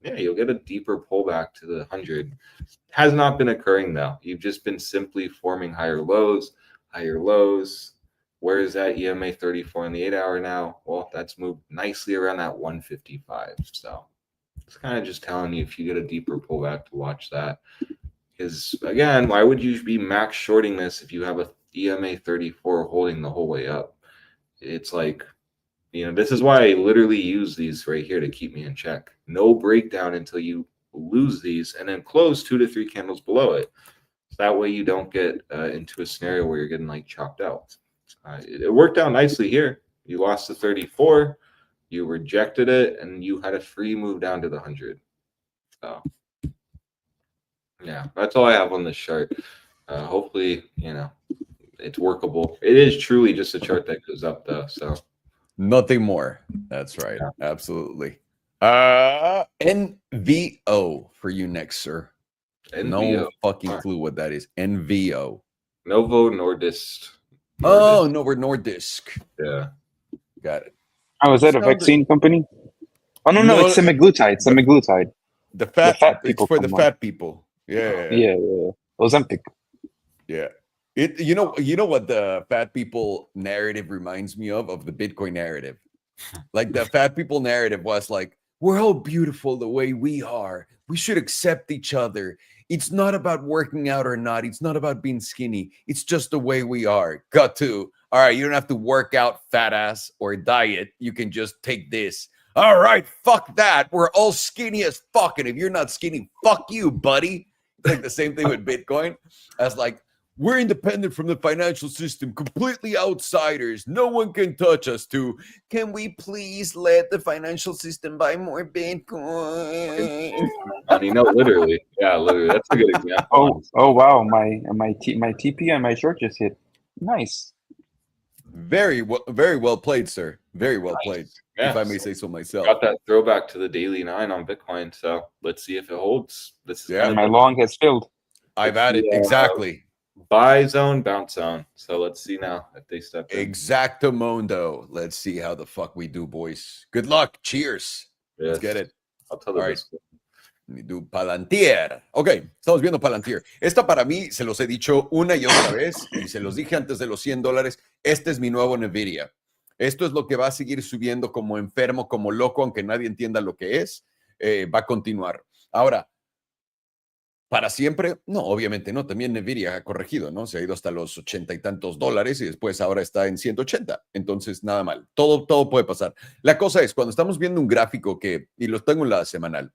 yeah, you'll get a deeper pullback to the 100. Has not been occurring though. You've just been simply forming higher lows, higher lows. Where is that EMA 34 in the 8-hour now? Well, that's moved nicely around that 155. So it's kind of just telling you if you get a deeper pullback to watch that. Because again, why would you be max shorting this if you have a EMA 34 holding the whole way up? It's like, you know, this is why I literally use these right here to keep me in check. No breakdown until you lose these, and then close 2 to 3 candles below it. So that way you don't get into a scenario where you're getting like chopped out. It worked out nicely here. You lost the 34, you rejected it, and you had a free move down to the 100. So yeah, that's all I have on this chart. Hopefully, you know, it's workable. It is truly just a chart that goes up though. So nothing more. That's right. Yeah. Absolutely. NVO for you next, sir. NVO. No fucking clue what that is. NVO. Novo Nordisk. Oh, Novo Nordisk. Yeah. Got it. Oh, is that a vaccine company? Oh, no, it's semaglutide. Semaglutide. The fat people. It's for the fat people. Yeah. Ozempic. Yeah. You know what the fat people narrative reminds me of the Bitcoin narrative. Like the fat people narrative was like, we're all beautiful the way we are. We should accept each other. It's not about working out or not. It's not about being skinny. It's just the way we are. Got to. All right, you don't have to work out, fat ass, or diet. You can just take this. All right, fuck that. We're all skinny as fuck. And if you're not skinny, fuck you, buddy. It's like the same thing with Bitcoin. As like, we're independent from the financial system, completely outsiders. No one can touch us too. Can we please let the financial system buy more Bitcoin? I mean, no, literally. Yeah, literally. That's a good example. Oh wow. My TP and my short just hit. Nice. Very well played, sir. Very well played. Yeah, if I may say so myself. Got that throwback to the daily 9 on Bitcoin. So let's see if it holds. This is my long has filled. I've added exactly. buy zone, bounce zone. So let's see now if they step in. Exactamundo. Let's see how the fuck we do, boys. Good luck. Cheers. Yes. Let's get it. I'll tell All them right. this. We do Palantir. Ok, estamos viendo Palantir. Esta para mí, se los he dicho una y otra vez, y se los dije antes de los $100, este es mi nuevo Nvidia. Esto es lo que va a seguir subiendo como enfermo, como loco, aunque nadie entienda lo que es, va a continuar. Ahora, ¿para siempre? No, obviamente no. También Nvidia ha corregido, ¿no? Se ha ido hasta los 80 y tantos dólares y después ahora está en 180. Entonces, nada mal. Todo puede pasar. La cosa es, cuando estamos viendo un gráfico y lo tengo en la semanal,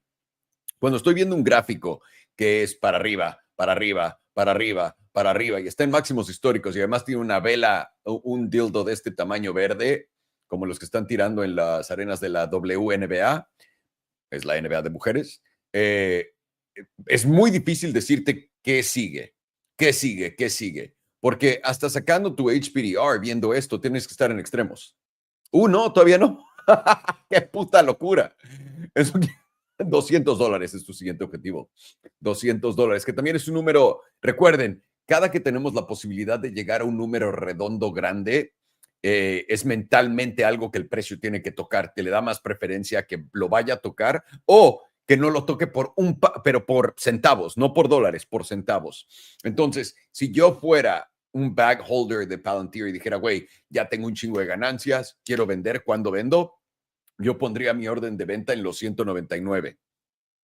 cuando estoy viendo un gráfico que es para arriba, para arriba, para arriba, para arriba y está en máximos históricos y además tiene una vela, un dildo de este tamaño verde, como los que están tirando en las arenas de la WNBA, es la NBA de mujeres, es muy difícil decirte qué sigue, qué sigue, qué sigue. Porque hasta sacando tu HPDR, viendo esto, tienes que estar en extremos. No, todavía no. ¡Qué puta locura! Eso $200 es tu siguiente objetivo. $200, que también es un número, recuerden, cada que tenemos la posibilidad de llegar a un número redondo grande, es mentalmente algo que el precio tiene que tocar, que le da más preferencia que lo vaya a tocar o que no lo toque pero por centavos, no por dólares, por centavos. Entonces, si yo fuera un bag holder de Palantir y dijera, güey, ya tengo un chingo de ganancias, quiero vender, ¿cuándo vendo? Yo pondría mi orden de venta en los 199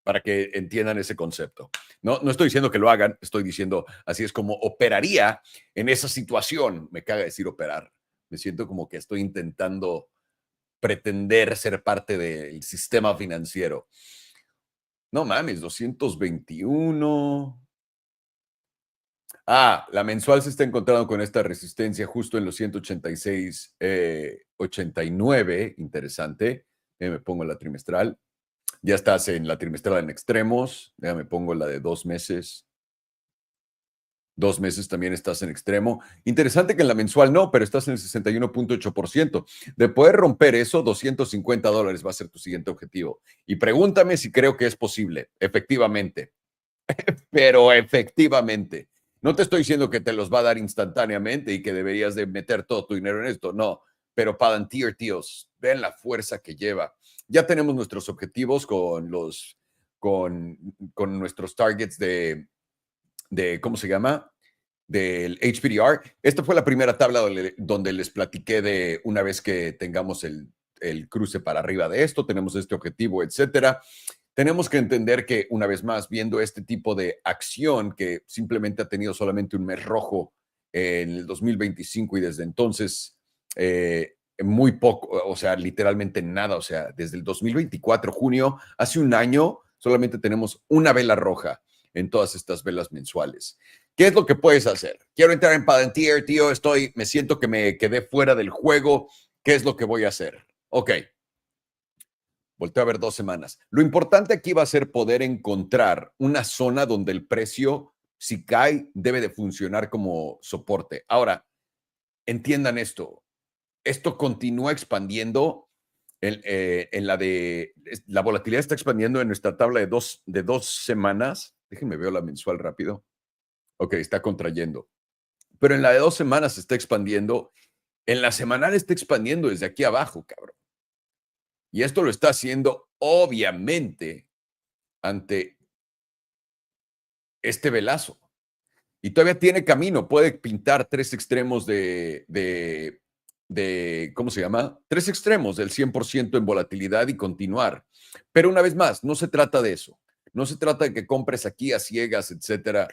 para que entiendan ese concepto. No estoy diciendo que lo hagan, estoy diciendo así es como operaría en esa situación. Me caga decir operar. Me siento como que estoy intentando pretender ser parte del sistema financiero. No mames, 221. La mensual se está encontrando con esta resistencia justo en los 186, 89. Interesante. Me pongo la trimestral. Ya estás en la trimestral en extremos. Me pongo la de 2 meses. 2 meses también estás en extremo. Interesante que en la mensual no, pero estás en el 61.8%. De poder romper eso, $250 va a ser tu siguiente objetivo. Y pregúntame si creo que es posible. Efectivamente. Pero efectivamente. No te estoy diciendo que te los va a dar instantáneamente y que deberías de meter todo tu dinero en esto. No. Pero Palantir, tíos, ven la fuerza que lleva. Ya tenemos nuestros objetivos con nuestros targets de ¿cómo se llama? Del HPDR. Esta fue la primera tabla donde les platiqué de una vez que tengamos el cruce para arriba de esto, tenemos este objetivo, etcétera. Tenemos que entender que, una vez más, viendo este tipo de acción que simplemente ha tenido solamente un mes rojo en el 2025 y desde entonces muy poco, o sea, literalmente nada, o sea, desde el 2024, junio, hace un año, solamente tenemos una vela roja en todas estas velas mensuales. ¿Qué es lo que puedes hacer? Quiero entrar en Palantir, tío, me siento que me quedé fuera del juego. ¿Qué es lo que voy a hacer? Ok. Volteo a ver 2 semanas. Lo importante aquí va a ser poder encontrar una zona donde el precio, si cae, debe de funcionar como soporte. Ahora, entiendan esto. Esto continúa expandiendo la volatilidad está expandiendo en nuestra tabla de dos semanas. Déjenme ver la mensual rápido. Ok, está contrayendo. Pero en la de 2 semanas se está expandiendo. En la semanal está expandiendo desde aquí abajo, cabrón. Y esto lo está haciendo, obviamente, ante este velazo. Y todavía tiene camino. Puede pintar 3 extremos ¿cómo se llama? 3 extremos del 100% en volatilidad y continuar. Pero una vez más, no se trata de eso. No se trata de que compres aquí a ciegas, etcétera.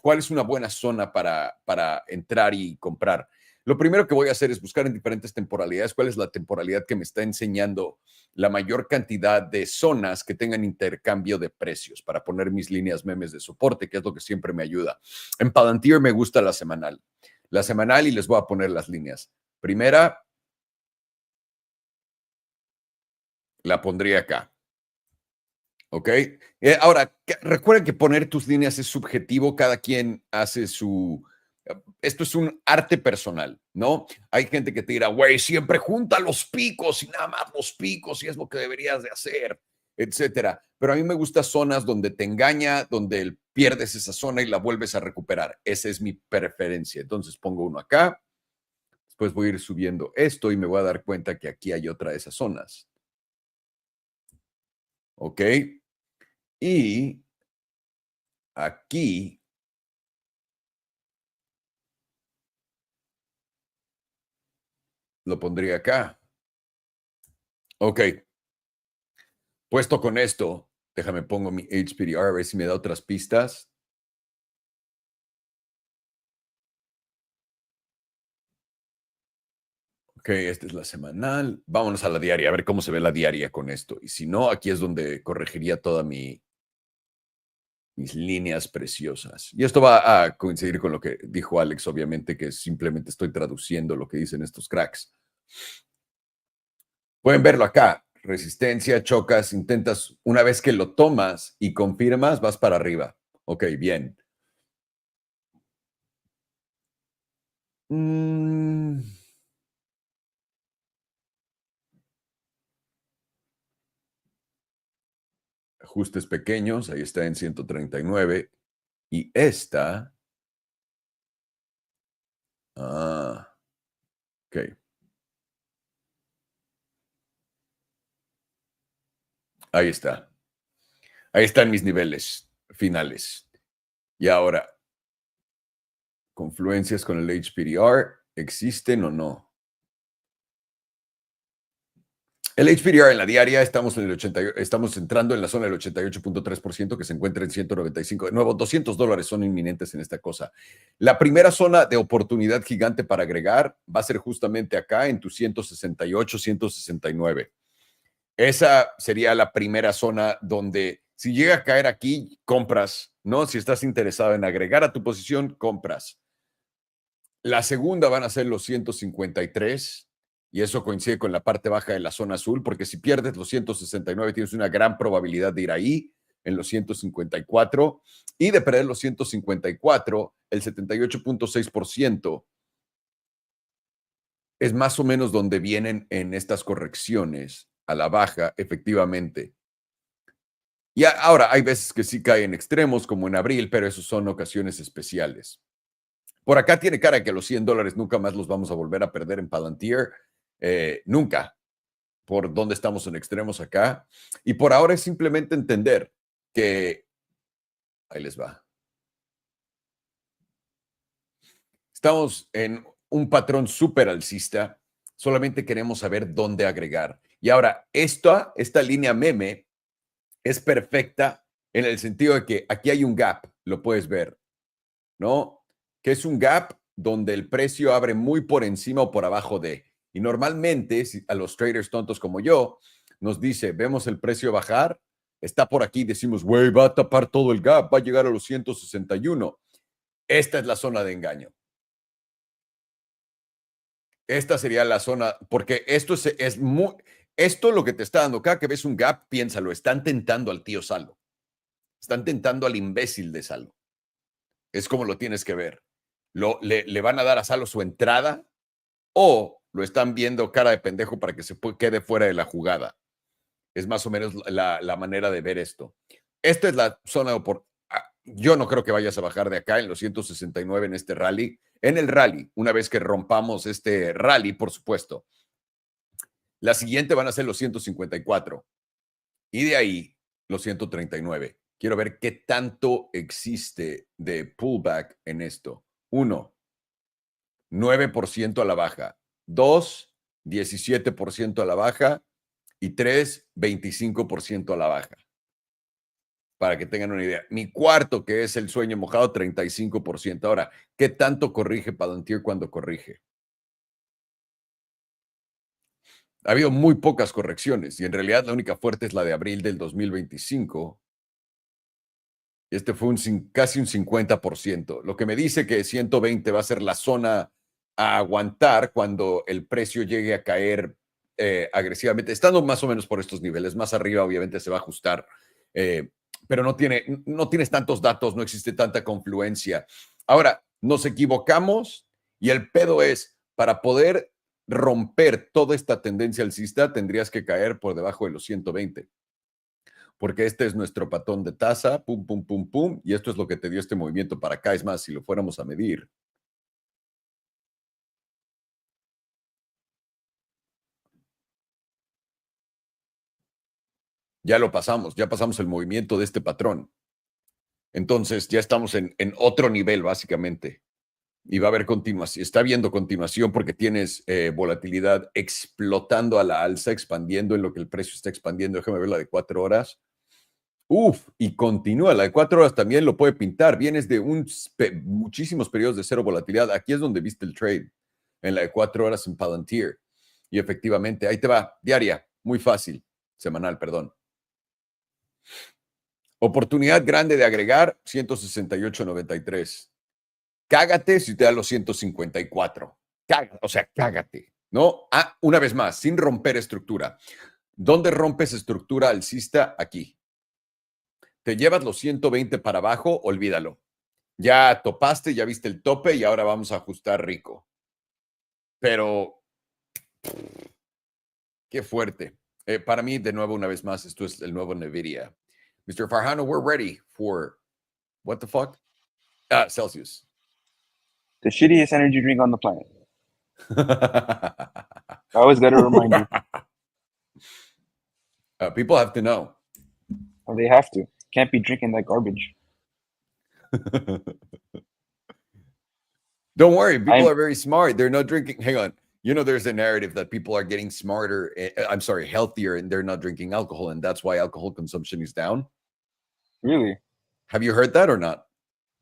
¿Cuál es una buena zona para entrar y comprar? Lo primero que voy a hacer es buscar en diferentes temporalidades cuál es la temporalidad que me está enseñando la mayor cantidad de zonas que tengan intercambio de precios para poner mis líneas memes de soporte, que es lo que siempre me ayuda. En Palantir me gusta la semanal. La semanal y les voy a poner las líneas. Primera, la pondría acá. ¿Ok? Ahora, recuerden que poner tus líneas es subjetivo, cada quien hace esto es un arte personal, ¿no? Hay gente que te dirá, güey, siempre junta los picos y nada más los picos y es lo que deberías de hacer. etcétera. Pero a mí me gustan zonas donde te engaña, donde pierdes esa zona y la vuelves a recuperar. Esa es mi preferencia. Entonces pongo uno acá. Después voy a ir subiendo esto y me voy a dar cuenta que aquí hay otra de esas zonas. ¿Ok? Y aquí lo pondría acá. Ok. Puesto con esto, déjame pongo mi HPDR a ver si me da otras pistas. Ok, esta es la semanal. Vámonos a la diaria, a ver cómo se ve la diaria con esto. Y si no, aquí es donde corregiría toda mis líneas preciosas. Y esto va a coincidir con lo que dijo Alex, obviamente, que simplemente estoy traduciendo lo que dicen estos cracks. Pueden verlo acá. Resistencia, chocas, intentas, una vez que lo tomas y confirmas, vas para arriba. Ok, bien. Ajustes pequeños, ahí está en 139. Y esta... ok. Ahí está. Ahí están mis niveles finales. Y ahora, ¿confluencias con el HPDR existen o no? El HPDR en la diaria estamos entrando en la zona del 88.3% que se encuentra en 195. De nuevo, $200 son inminentes en esta cosa. La primera zona de oportunidad gigante para agregar va a ser justamente acá en tu 168, 169. Esa sería la primera zona donde si llega a caer aquí, compras, ¿no? Si estás interesado en agregar a tu posición, compras. La segunda van a ser los 153 y eso coincide con la parte baja de la zona azul, porque si pierdes los 169 tienes una gran probabilidad de ir ahí en los 154 y de perder los 154, el 78.6% es más o menos donde vienen en estas correcciones a la baja, efectivamente. Y ahora hay veces que sí caen extremos, como en abril, pero esos son ocasiones especiales. Por acá tiene cara que los $100 nunca más los vamos a volver a perder en Palantir. Nunca. Por dónde estamos en extremos acá. Y por ahora es simplemente entender que... Ahí les va. Estamos en un patrón súper alcista. Solamente queremos saber dónde agregar. Y ahora, esta línea meme es perfecta en el sentido de que aquí hay un gap, lo puedes ver, ¿no? Que es un gap donde el precio abre muy por encima o por abajo de. Y normalmente a los traders tontos como yo nos dice, vemos el precio bajar, está por aquí, decimos, güey, va a tapar todo el gap, va a llegar a los 161. Esta es la zona de engaño. Esta sería la zona, porque esto es muy... Esto lo que te está dando, cada que ves un gap, piénsalo, están tentando al tío Salo. Están tentando al imbécil de Salo. Es como lo tienes que ver. Le van a dar a Salo su entrada o lo están viendo cara de pendejo para que se quede fuera de la jugada. Es más o menos la manera de ver esto. Esta es la zona de yo no creo que vayas a bajar de acá en los 169 en este rally. En el rally, una vez que rompamos este rally, por supuesto. La siguiente van a ser los 154 y de ahí los 139. Quiero ver qué tanto existe de pullback en esto. 1, 9% a la baja. 2, 17% a la baja. Y 3, 25% a la baja. Para que tengan una idea. Mi cuarto, que es el sueño mojado, 35%. Ahora, ¿qué tanto corrige Palantir cuando corrige? Ha habido muy pocas correcciones y en realidad la única fuerte es la de abril del 2025. Este fue casi un 50%, lo que me dice que 120 va a ser la zona a aguantar cuando el precio llegue a caer agresivamente, estando más o menos por estos niveles. Más arriba obviamente se va a ajustar, pero no tienes tantos datos, no existe tanta confluencia. Ahora, nos equivocamos y el pedo es, para poder romper toda esta tendencia alcista, tendrías que caer por debajo de los 120. porque este es nuestro patrón de tasa, pum, pum, pum, pum, y esto es lo que te dio este movimiento para acá. Es más, si lo fuéramos a medir. Ya pasamos el movimiento de este patrón. Entonces ya estamos en otro nivel, básicamente. Y va a haber continuación, está habiendo continuación porque tienes volatilidad explotando a la alza, expandiendo en lo que el precio está expandiendo. Déjame ver la de 4 horas. Uf, y continúa. La de 4 horas también lo puede pintar. Vienes de muchísimos periodos de cero volatilidad. Aquí es donde viste el trade, en la de 4 horas en Palantir. Y efectivamente, ahí te va, diaria, muy fácil, semanal, perdón. Oportunidad grande de agregar, 168.93. Cágate si te da los 154. O sea, cágate, ¿no? Ah, una vez más, sin romper estructura. ¿Dónde rompes estructura alcista? Aquí. Te llevas los 120 para abajo, olvídalo. Ya topaste, ya viste el tope y ahora vamos a ajustar rico. Pero, qué fuerte. Para mí, de nuevo, una vez más, esto es el nuevo Nvidia. Mr. Farhano, we're ready for, what the fuck? Celsius. The shittiest energy drink on the planet. I always got to remind you. People have to know. Well, they have to. Can't be drinking that garbage. Don't worry. People are very smart. They're not drinking. Hang on. You know, there's a narrative that people are getting smarter. I'm sorry, healthier, and they're not drinking alcohol. And that's why alcohol consumption is down. Really? Have you heard that or not?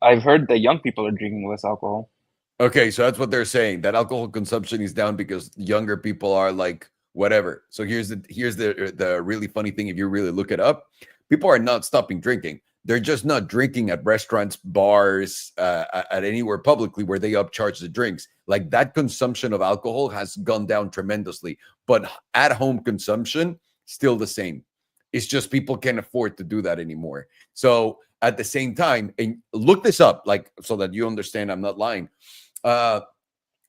I've heard that young people are drinking less alcohol. Okay, so that's what they're saying, that alcohol consumption is down because younger people are like whatever. So here's the really funny thing. If you really look it up, people are not stopping drinking. They're just not drinking at restaurants, bars, at anywhere publicly where they upcharge the drinks. Like that consumption of alcohol has gone down tremendously, but at home consumption still the same. It's just people can't afford to do that anymore. So at the same time, and look this up, like so that you understand I'm not lying.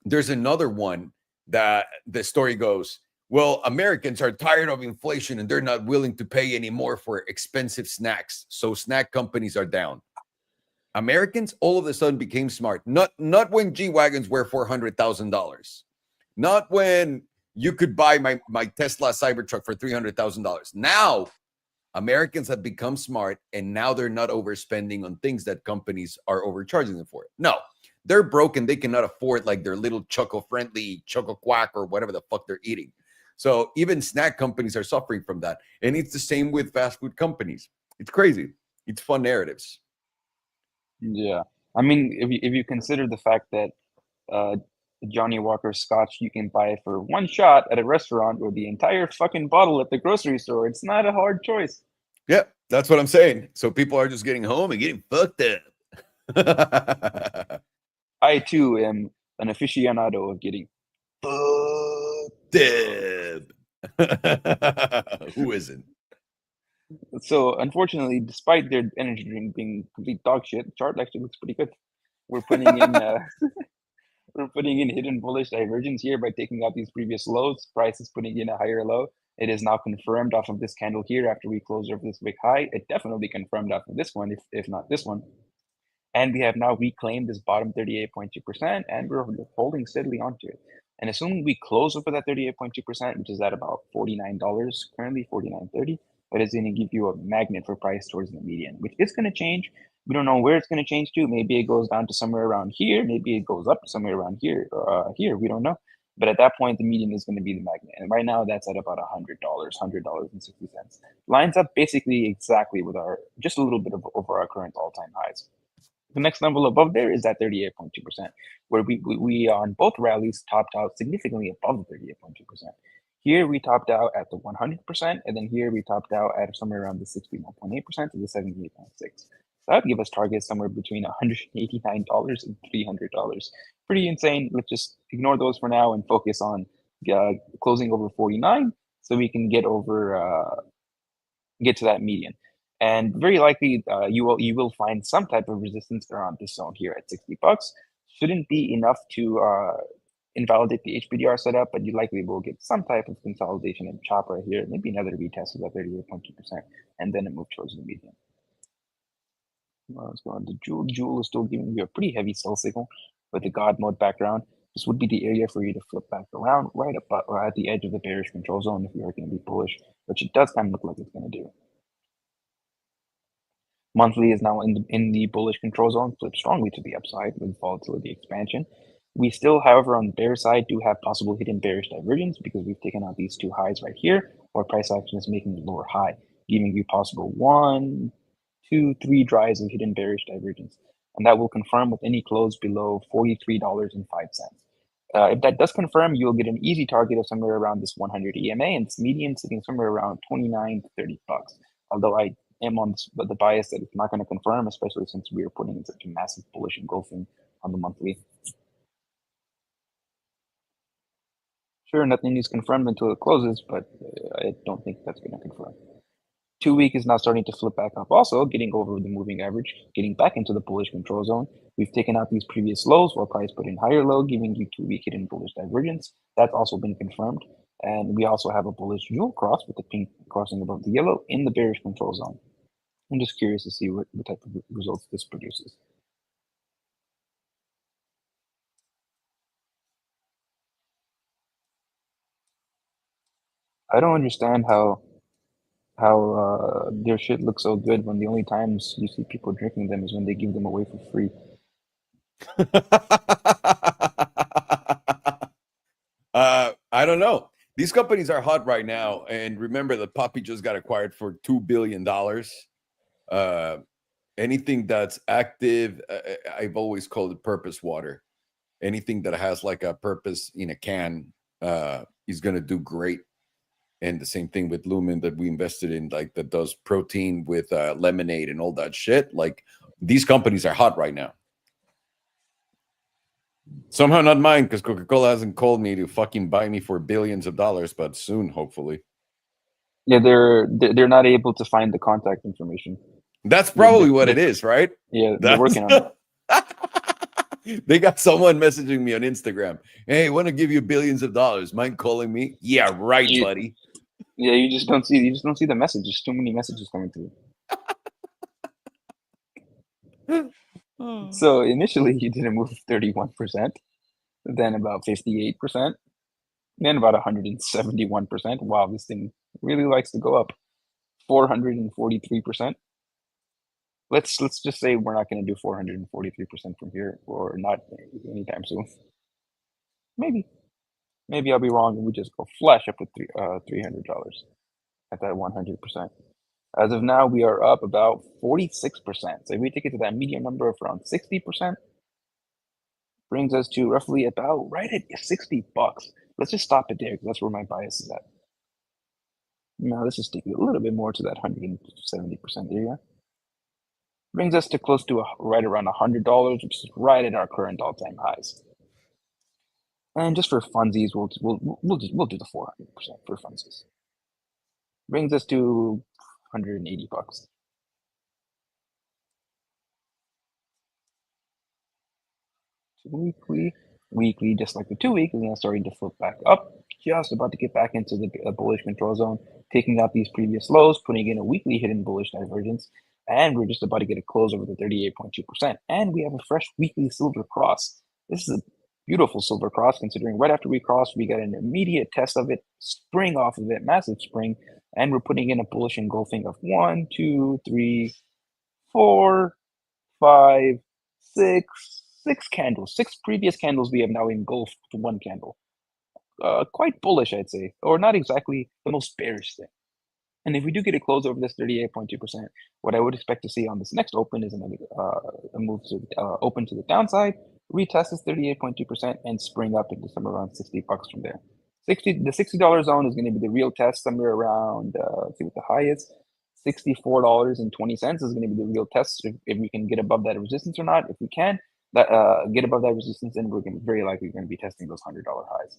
There's another one that the story goes, well, Americans are tired of inflation and they're not willing to pay anymore for expensive snacks. So snack companies are down. Americans all of a sudden became smart. Not when G-Wagons were $400,000. Not when you could buy my Tesla Cybertruck for $300,000. Now, Americans have become smart and now they're not overspending on things that companies are overcharging them for. No, they're broken. They cannot afford like their little Choco-friendly Choco Quack or whatever the fuck they're eating. So even snack companies are suffering from that. And it's the same with fast food companies. It's crazy. It's fun narratives. Yeah. I mean, if you consider the fact that Johnny Walker Scotch you can buy it for one shot at a restaurant or the entire fucking bottle at the grocery store, it's not a hard choice. Yeah, that's what I'm saying. So people are just getting home and getting fucked up. I too am an aficionado of getting fucked up. Who isn't? So unfortunately, despite their energy drink being complete dog shit, the chart actually looks pretty good. We're putting in we're putting in hidden bullish divergence here by taking out these previous lows. Price is putting in a higher low. It is now confirmed off of this candle here after we closed over this big high. It definitely confirmed off of this one, if not this one. And we have now reclaimed this bottom 38.2%, and we're holding steadily onto it. And assuming we close over that 38.2%, which is at about $49 currently, $49.30, that is going to give you a magnet for price towards the median, which is going to change. We don't know where it's going to change to. Maybe it goes down to somewhere around here. Maybe it goes up to somewhere around here. Here, we don't know. But at that point, the median is going to be the magnet. And right now, that's at about $100.60. Lines up basically exactly with our, just a little bit over our current all-time highs. The next level above there is at 38.2%, where we on both rallies topped out significantly above the 38.2%. Here we topped out at the 100%, and then here we topped out at somewhere around the 61.8% to the 78.6%. So that would give us targets somewhere between $189 and $300. Pretty insane. Let's just ignore those for now and focus on closing over 49, so we can get over get to that median. And very likely, you will find some type of resistance around this zone here at $60. Shouldn't be enough to invalidate the HBDR setup, but you likely will get some type of consolidation and chop right here, maybe another retest of that 38.2%, and then it moves towards the median. Let's go on to Jewel. Jewel is still giving you a pretty heavy sell signal with the God mode background. This would be the area for you to flip back around right about or at the edge of the bearish control zone if you are going to be bullish, which it does kind of look like it's going to do. Monthly is now in the bullish control zone, flipped strongly to the upside with volatility expansion. We still, however, on the bear side, do have possible hidden bearish divergence because we've taken out these two highs right here, where price action is making the lower high, giving you possible 1, 2, 3 drives of hidden bearish divergence. And that will confirm with any close below $43.05. If that does confirm, you'll get an easy target of somewhere around this 100 EMA and this median sitting somewhere around 29 to 30 bucks. Although I am on the bias that it's not going to confirm, especially since we are putting in such a massive bullish engulfing on the monthly. Sure, nothing is confirmed until it closes, but I don't think that's going to confirm. 2 week is now starting to flip back up also, getting over the moving average, getting back into the bullish control zone. We've taken out these previous lows while price put in higher low, giving you 2 week hidden bullish divergence. That's also been confirmed. And we also have a bullish jewel cross with the pink crossing above the yellow in the bearish control zone. I'm just curious to see what type of results this produces. I don't understand how their shit looks so good when the only times you see people drinking them is when they give them away for free. I don't know. These companies are hot right now, and remember that Poppy just got acquired for $2 billion. Anything that's active, I've always called it purpose water. Anything that has like a purpose in a can is going to do great. And the same thing with Lumen that we invested in, like that does protein with lemonade and all that shit. Like these companies are hot right now. Somehow not mine, because Coca-Cola hasn't called me to fucking buy me for billions of dollars, but soon, hopefully. Yeah, they're not able to find the contact information. That's probably what it is, right? Yeah, they're working on it. They got someone messaging me on Instagram. Hey, want to give you billions of dollars. Mind calling me? Yeah, right, buddy. Yeah, you just don't see the message. There's too many messages coming through. So initially he did a move of 31%, then about 58%, then about 171%. Wow, this thing really likes to go up. 443%. Let's just say we're not going to do 443% from here, or not anytime soon. Maybe I'll be wrong and we just go flash up with $300 at that 100%. As of now, we are up about 46%. So if we take it to that median number of around 60%, brings us to roughly about right at 60 bucks. Let's just stop it there because that's where my bias is at. Now let's just take it a little bit more to that 170% area. Brings us to close to right around $100, which is right at our current all-time highs. And just for funsies, we'll do the 400% for funsies. Brings us to 180 bucks. Weekly, just like the 2 week, is now starting to flip back up, just about to get back into the bullish control zone, taking out these previous lows, putting in a weekly hidden bullish divergence, and we're just about to get a close over the 38.2%. And we have a fresh weekly silver cross. This is a beautiful silver cross, considering right after we crossed, we got an immediate test of it, spring off of it, massive spring, and we're putting in a bullish engulfing of 1, 2, 3, 4, 5, 6 candles. 6 previous candles we have now engulfed to 1 candle. Quite bullish, I'd say, or not exactly the most bearish thing. And if we do get a close over this 38.2%, what I would expect to see on this next open is a move to open to the downside, retest this 38.2%, and spring up into somewhere around 60 bucks from there. The $60 zone is going to be the real test, somewhere around, let's see what the high is. $64.20 is going to be the real test if we can get above that resistance or not. If we can get above that resistance, then we're very likely going to be testing those $100 highs.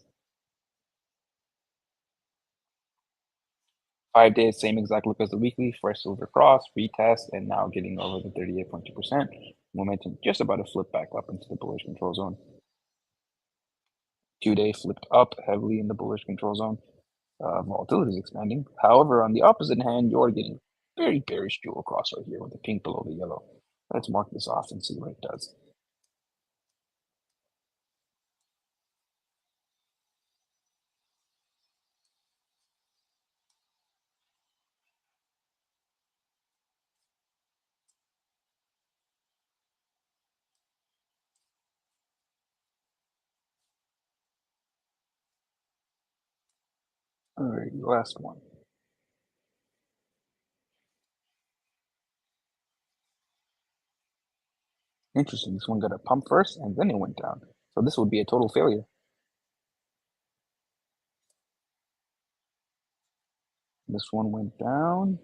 5 days, same exact look as the weekly, fresh silver cross, retest, and now getting over the 38.2%. Momentum just about to flip back up into the bullish control zone. 2-day flipped up heavily in the bullish control zone. Volatility is expanding. However, on the opposite hand, you're getting very bearish jewel cross right here with the pink below the yellow. Let's mark this off and see what it does. All right, last one. Interesting. This one got a pump first, and then it went down. So this would be a total failure. This one went down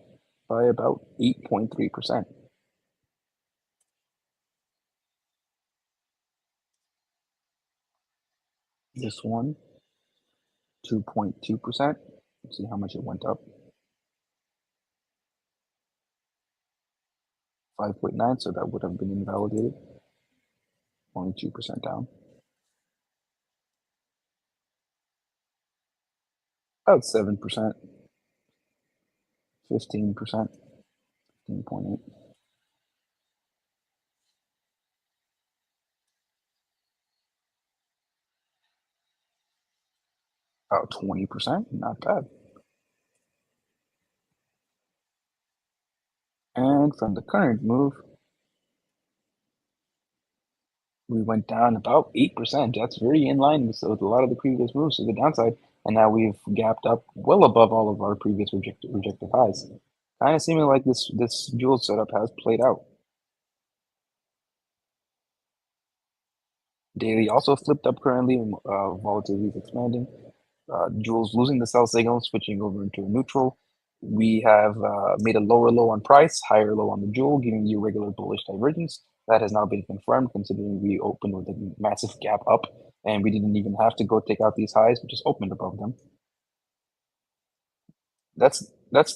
by about 8.3%. This one, 2.2%. Let's see how much it went up. 5.9, so that would have been invalidated. Only 2% down. About 7%, 15%, 15.8. About 20%, not bad. And from the current move, we went down about 8%. That's very in line with a lot of the previous moves to the downside. And now we've gapped up well above all of our previous rejected highs. Kind of seeming like this jewel setup has played out. Daily also flipped up currently. Volatility is expanding. Jewel's losing the sell signal, switching over into a neutral. We have made a lower low on price, higher low on the jewel, giving you regular bullish divergence. That has now been confirmed, considering we opened with a massive gap up, and we didn't even have to go take out these highs. We just opened above them. That's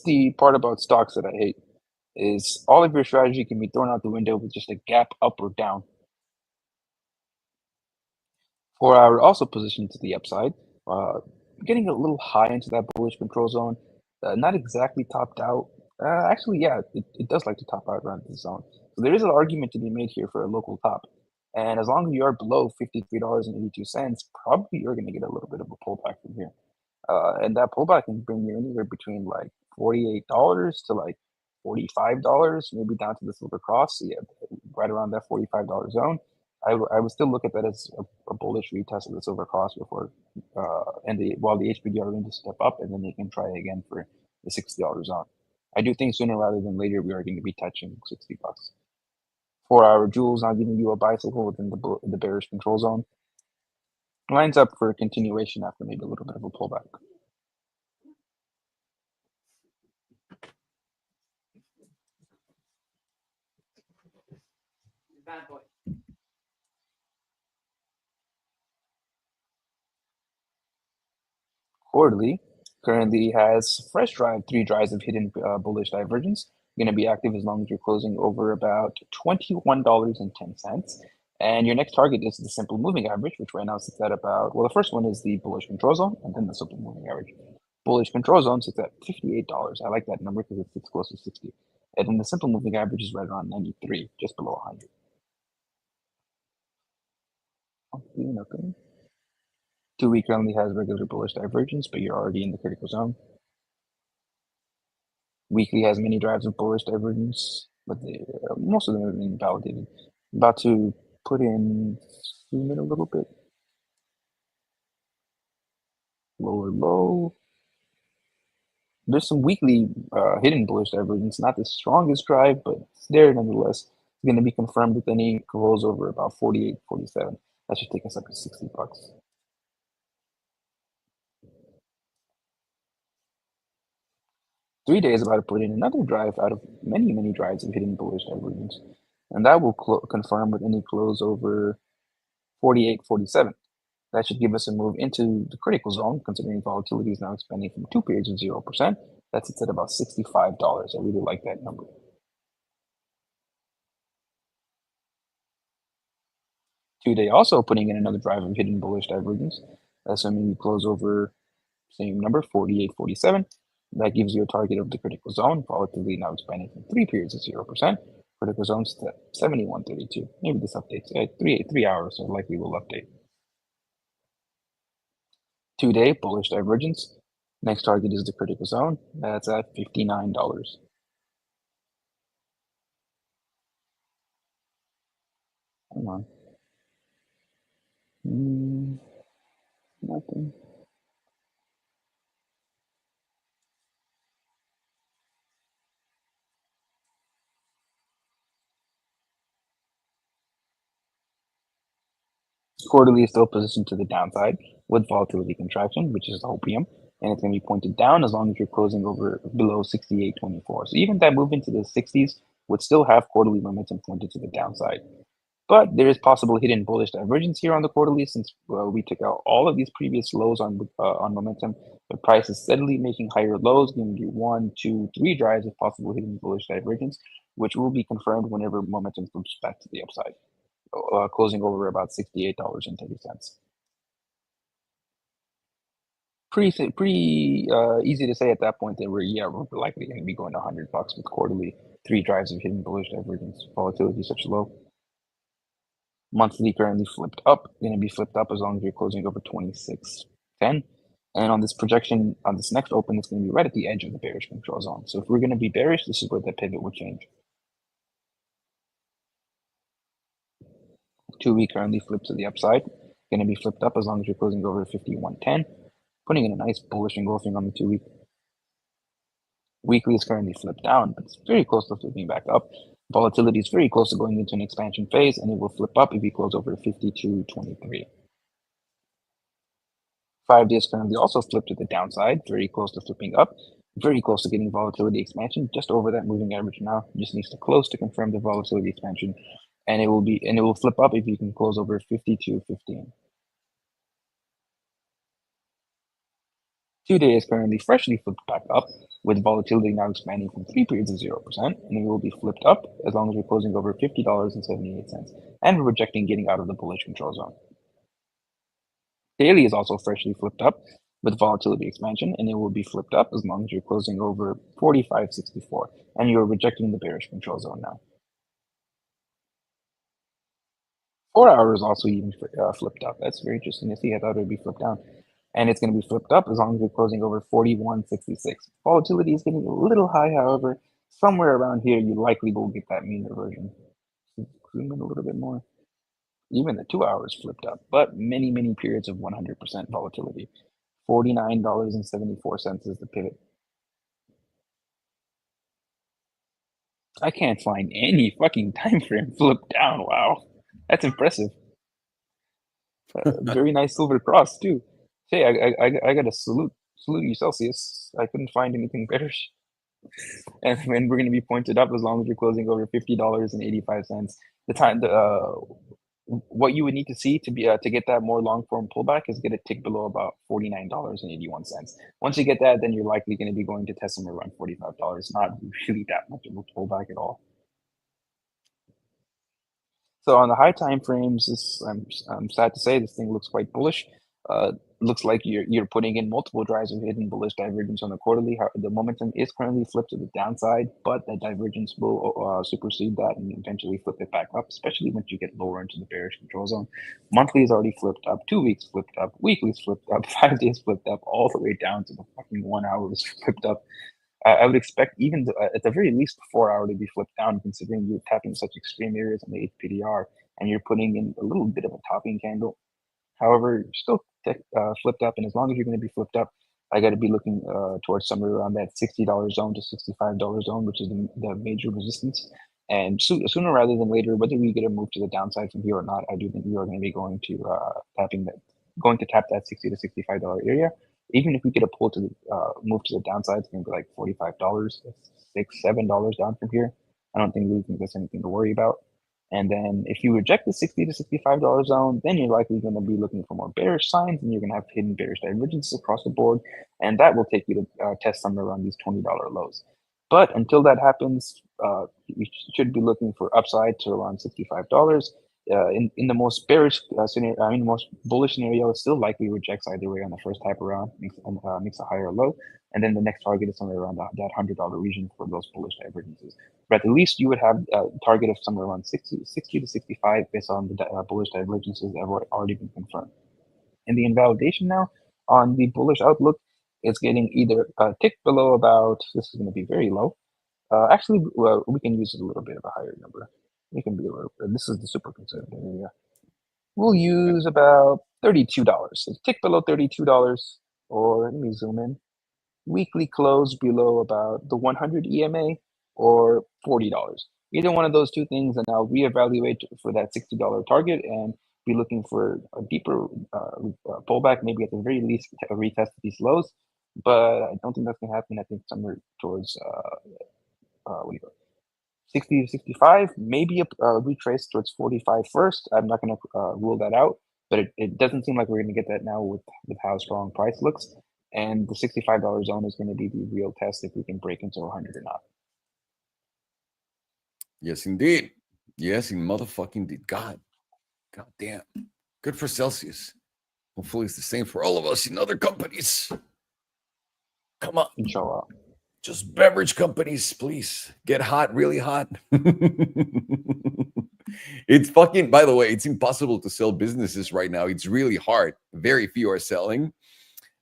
the part about stocks that I hate, is all of your strategy can be thrown out the window with just a gap up or down. 4-hour also positioned to the upside, getting a little high into that bullish control zone. Not exactly topped out. Actually, yeah, it does like to top out around this zone. So there is an argument to be made here for a local top. And as long as you are below $53.82, probably you're going to get a little bit of a pullback from here. And that pullback can bring you anywhere between like $48 to like $45, maybe down to the silver cross. So yeah, right around that $45 zone. I would still look at that as a bullish retest of the silver cross before, while the HBDR range to step up, and then they can try again for the $60 zone. I do think sooner rather than later we are going to be touching $60. 4-hour jewels now giving you a bicycle within the bearish control zone. Lines up for a continuation after maybe a little bit of a pullback. Bad boy. Quarterly currently has fresh 3 drives of hidden bullish divergence. Going to be active as long as you're closing over about $21.10. And your next target is the simple moving average, which right now sits at about, well, the first one is the bullish control zone, and then the simple moving average. Bullish control zone sits at $58. I like that number because it sits close to 60. And then the simple moving average is right around 93, just below 100. Okay. 2-week currently has regular bullish divergence, but you're already in the critical zone. Weekly has many drives of bullish divergence, but most of them have been validated. About to put in, zoom in a little bit. Lower low. There's some weekly hidden bullish divergence, not the strongest drive, but it's there nonetheless. It's going to be confirmed with any close over about 48, 47. That should take us up to $60. 3 days about to put in another drive out of many, many drives of hidden bullish divergence. And that will confirm with any close over 48, 47. That should give us a move into the critical zone, considering volatility is now expanding from 2 periods of 0%. That sits at about $65. I really like that number. Two-day also putting in another drive of hidden bullish divergence. assuming you close over same number, 48.47. That gives you a target of the critical zone. Volatility now expanding from 3 periods of 0%. Critical zones to 71.32. Maybe this updates. 3 hours, so likely will update. 2-day bullish divergence. Next target is the critical zone. That's at $59. Come on. Nothing. Quarterly is still positioned to the downside with volatility contraction, which is the opium, and it's going to be pointed down as long as you're closing over below 68.24. So even that move into the 60s would still have quarterly momentum pointed to the downside. But there is possible hidden bullish divergence here on the quarterly since we took out all of these previous lows on momentum. The price is steadily making higher lows, giving you 1, 2, 3 drives of possible hidden bullish divergence, which will be confirmed whenever momentum flips back to the upside, closing over about $68.30. Pretty easy to say at that point that we're likely going to be going to $100 with quarterly 3 drives of hidden bullish divergence. Volatility such low. Monthly currently flipped up, going to be flipped up as long as you're closing over 26.10. And on this projection, on this next open, it's going to be right at the edge of the bearish control zone. So if we're going to be bearish, this is where the pivot will change. 2-week currently flipped to the upside, going to be flipped up as long as you're closing over 51.10, putting in a nice bullish engulfing on the 2-week. Weekly is currently flipped down, but it's very close to flipping back up. Volatility is very close to going into an expansion phase, and it will flip up if you close over 52.23. 5 days currently also flipped to the downside, very close to flipping up, very close to getting volatility expansion, just over that moving average now. Just needs to close to confirm the volatility expansion, and it will flip up if you can close over 52.15. 2 days currently freshly flipped back up, with volatility now expanding from 3 periods of 0%, and it will be flipped up as long as we're closing over $50.78, and we're rejecting getting out of the bullish control zone. Daily is also freshly flipped up with volatility expansion, and it will be flipped up as long as you're closing over 45.64, and you're rejecting the bearish control zone now. 4 hours also even flipped up. That's very interesting to see. I thought it would be flipped down. And it's going to be flipped up as long as you're closing over 41.66. Volatility is getting a little high, however. Somewhere around here, you likely will get that mean reversion. Zoom in a little bit more. Even the 2 hours flipped up, but many, many periods of 100% volatility. $49.74 is the pivot. I can't find any fucking time frame flipped down. Wow, that's impressive. Very nice silver cross too. Hey, I got to salute you, Celsius. I couldn't find anything bearish. And when we're going to be pointed up as long as you're closing over $50.85. What you would need to see to be to get that more long form pullback is get a tick below about $49.81. Once you get that, then you're likely going to be going to test somewhere around $45. Not really that much of a pullback at all. So on the high time frames, I'm sad to say this thing looks quite bullish. Looks like you're putting in multiple drives of hidden bullish divergence on the quarterly. The momentum is currently flipped to the downside, but that divergence will supersede that and eventually flip it back up, especially once you get lower into the bearish control zone. Monthly is already flipped up, 2 weeks flipped up, weekly's flipped up, 5 days flipped up, all the way down to the fucking 1 hour is flipped up. I would expect even at the very least 4 hour to be flipped down, considering you're tapping such extreme areas on the HPDR and you're putting in a little bit of a topping candle. However, you're still flipped up, and as long as you're going to be flipped up, I got to be looking towards somewhere around that $60 zone to $65 zone, which is the major resistance. And sooner rather than later, whether we get a move to the downside from here or not, I do think we are going to be going to tap that $60 to $65 area. Even if we get a pull to the move to the downside, it's going to be like $45, $6, $7 down from here. I don't think that's anything to worry about. And then if you reject the $60 to $65 zone, then you're likely going to be looking for more bearish signs, and you're going to have hidden bearish divergences across the board, and that will take you to test somewhere around these $20 lows. But until that happens, you should be looking for upside to around $65. in the most bearish scenario, I mean, most bullish scenario, it still likely rejects either way on the first type around, makes a higher low, and then the next target is somewhere around that $100 region for those bullish divergences. But at least you would have a target of somewhere around 60 to 65 based on the bullish divergences that have already been confirmed. And the invalidation now on the bullish outlook, it's getting either ticked below about, this is going to be very low. Actually, well, we can use a little bit of a higher number. We can be a little, this is the super conservative area. We'll use about $32. So tick below $32, or let me zoom in. Weekly close below about the 100 EMA or $40. Either one of those two things, and I'll reevaluate for that $60 target and be looking for a deeper pullback, maybe at the very least a retest of these lows. But I don't think that's going to happen. I think somewhere towards 60 to 65, maybe a retrace towards 45 first. I'm not going to rule that out, but it doesn't seem like we're going to get that now with how strong price looks. And the $65 zone is going to be the real test if we can break into 100 or not. Yes, indeed. Yes, in motherfucking indeed. God damn. Good for Celsius. Hopefully it's the same for all of us in other companies. Come on. Inshallah. Just beverage companies, please. Get hot, really hot. It's fucking, by the way, it's impossible to sell businesses right now. It's really hard. Very few are selling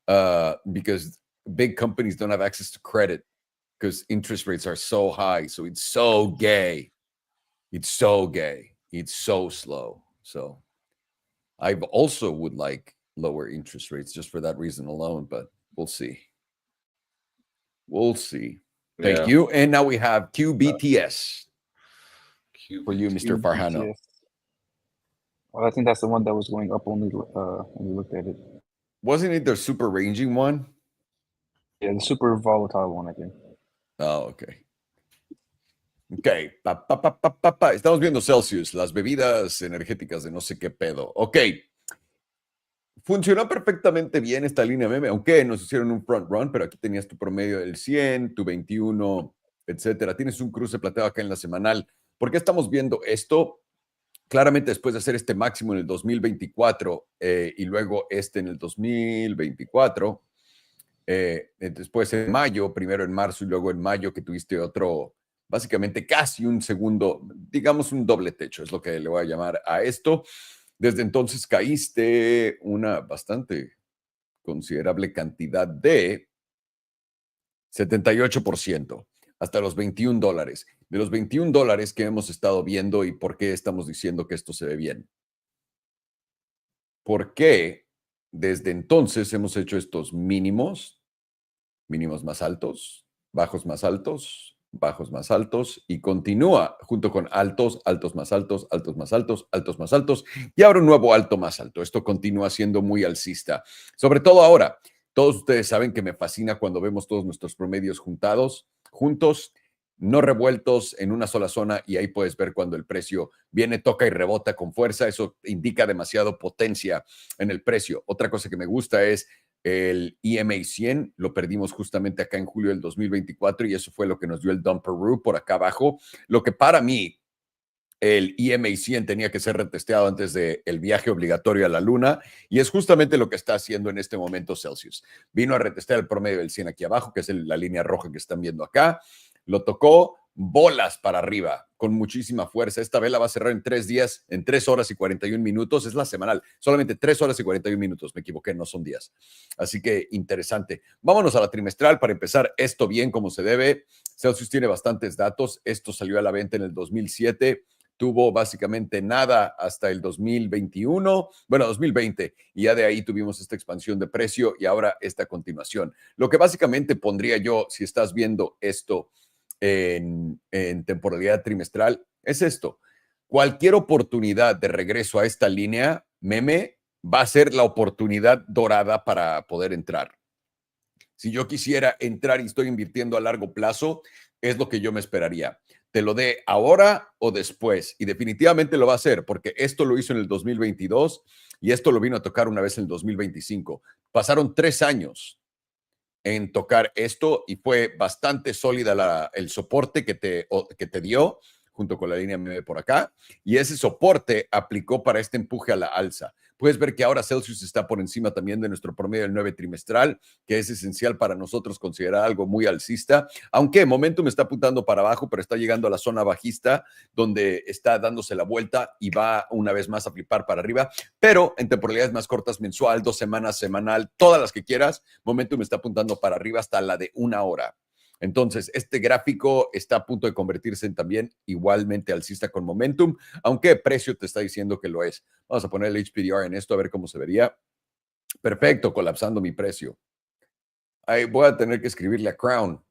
because big companies don't have access to credit because interest rates are so high. So it's so gay. It's so gay. It's so slow. So I also would like lower interest rates just for that reason alone, but we'll see. We'll see. Thank you. And now we have QBTS for you, Mr. Farhano. Well, I think that's the one that was going up only when we looked at it. Wasn't it the super ranging one? Yeah, the super volatile one, I think. Oh, okay. Ok. Estamos viendo Celsius, las bebidas energéticas de no sé qué pedo. Ok. Funcionó perfectamente bien esta línea meme, aunque nos hicieron un front run, pero aquí tenías tu promedio del 100, tu 21, etcétera. Tienes un cruce plateado acá en la semanal. ¿Por qué estamos viendo esto? Claramente después de hacer este máximo en el 2024 y luego este en el 2024, después en mayo, primero en marzo y luego en mayo que tuviste otro, básicamente casi un segundo, digamos un doble techo, es lo que le voy a llamar a esto. Desde entonces caíste una bastante considerable cantidad de 78% hasta los $21. De los $21 que hemos estado viendo y por qué estamos diciendo que esto se ve bien. Porque desde entonces hemos hecho estos mínimos más altos, bajos más altos, bajos más altos y continúa junto con altos, altos más altos, altos más altos, altos más altos y ahora un nuevo alto más alto. Esto continúa siendo muy alcista. Sobre todo ahora, todos ustedes saben que me fascina cuando vemos todos nuestros promedios juntos, no revueltos en una sola zona y ahí puedes ver cuando el precio viene, toca y rebota con fuerza. Eso indica demasiado potencia en el precio. Otra cosa que me gusta es el EMA 100, lo perdimos justamente acá en julio del 2024 y eso fue lo que nos dio el Dumper Rue por acá abajo. Lo que para mí, el EMA 100 tenía que ser retesteado antes del viaje obligatorio a la luna y es justamente lo que está haciendo en este momento Celsius. Vino a retestear el promedio del 100 aquí abajo, que es la línea roja que están viendo acá. Lo tocó bolas para arriba con muchísima fuerza. Esta vela va a cerrar en 3 días, en 3 horas y 41 minutos. Es la semanal, solamente 3 horas y 41 minutos. Me equivoqué, no son días. Así que interesante. Vámonos a la trimestral para empezar esto bien como se debe. Celsius tiene bastantes datos. Esto salió a la venta en el 2007. Tuvo básicamente nada hasta el 2021, bueno, 2020, y ya de ahí tuvimos esta expansión de precio y ahora esta continuación. Lo que básicamente pondría yo, si estás viendo esto en temporalidad trimestral, es esto. Cualquier oportunidad de regreso a esta línea, meme, va a ser la oportunidad dorada para poder entrar. Si yo quisiera entrar y estoy invirtiendo a largo plazo, es lo que yo me esperaría. Te lo dé ahora o después. Y definitivamente lo va a hacer porque esto lo hizo en el 2022 y esto lo vino a tocar una vez en el 2025. Pasaron 3 años en tocar esto y fue bastante sólida el soporte que te dio junto con la línea MB por acá, y ese soporte aplicó para este empuje a la alza. Puedes ver que ahora Celsius está por encima también de nuestro promedio del 9 trimestral, que es esencial para nosotros considerar algo muy alcista, aunque Momentum está apuntando para abajo, pero está llegando a la zona bajista, donde está dándose la vuelta y va una vez más a flipar para arriba, pero en temporalidades más cortas, mensual, 2 semanas, semanal, todas las que quieras, Momentum está apuntando para arriba hasta la de 1 hora. Entonces, este gráfico está a punto de convertirse en también igualmente alcista con Momentum, aunque el precio te está diciendo que lo es. Vamos a poner el HPDR en esto a ver cómo se vería. Perfecto, colapsando mi precio. Ahí voy a tener que escribirle a Crown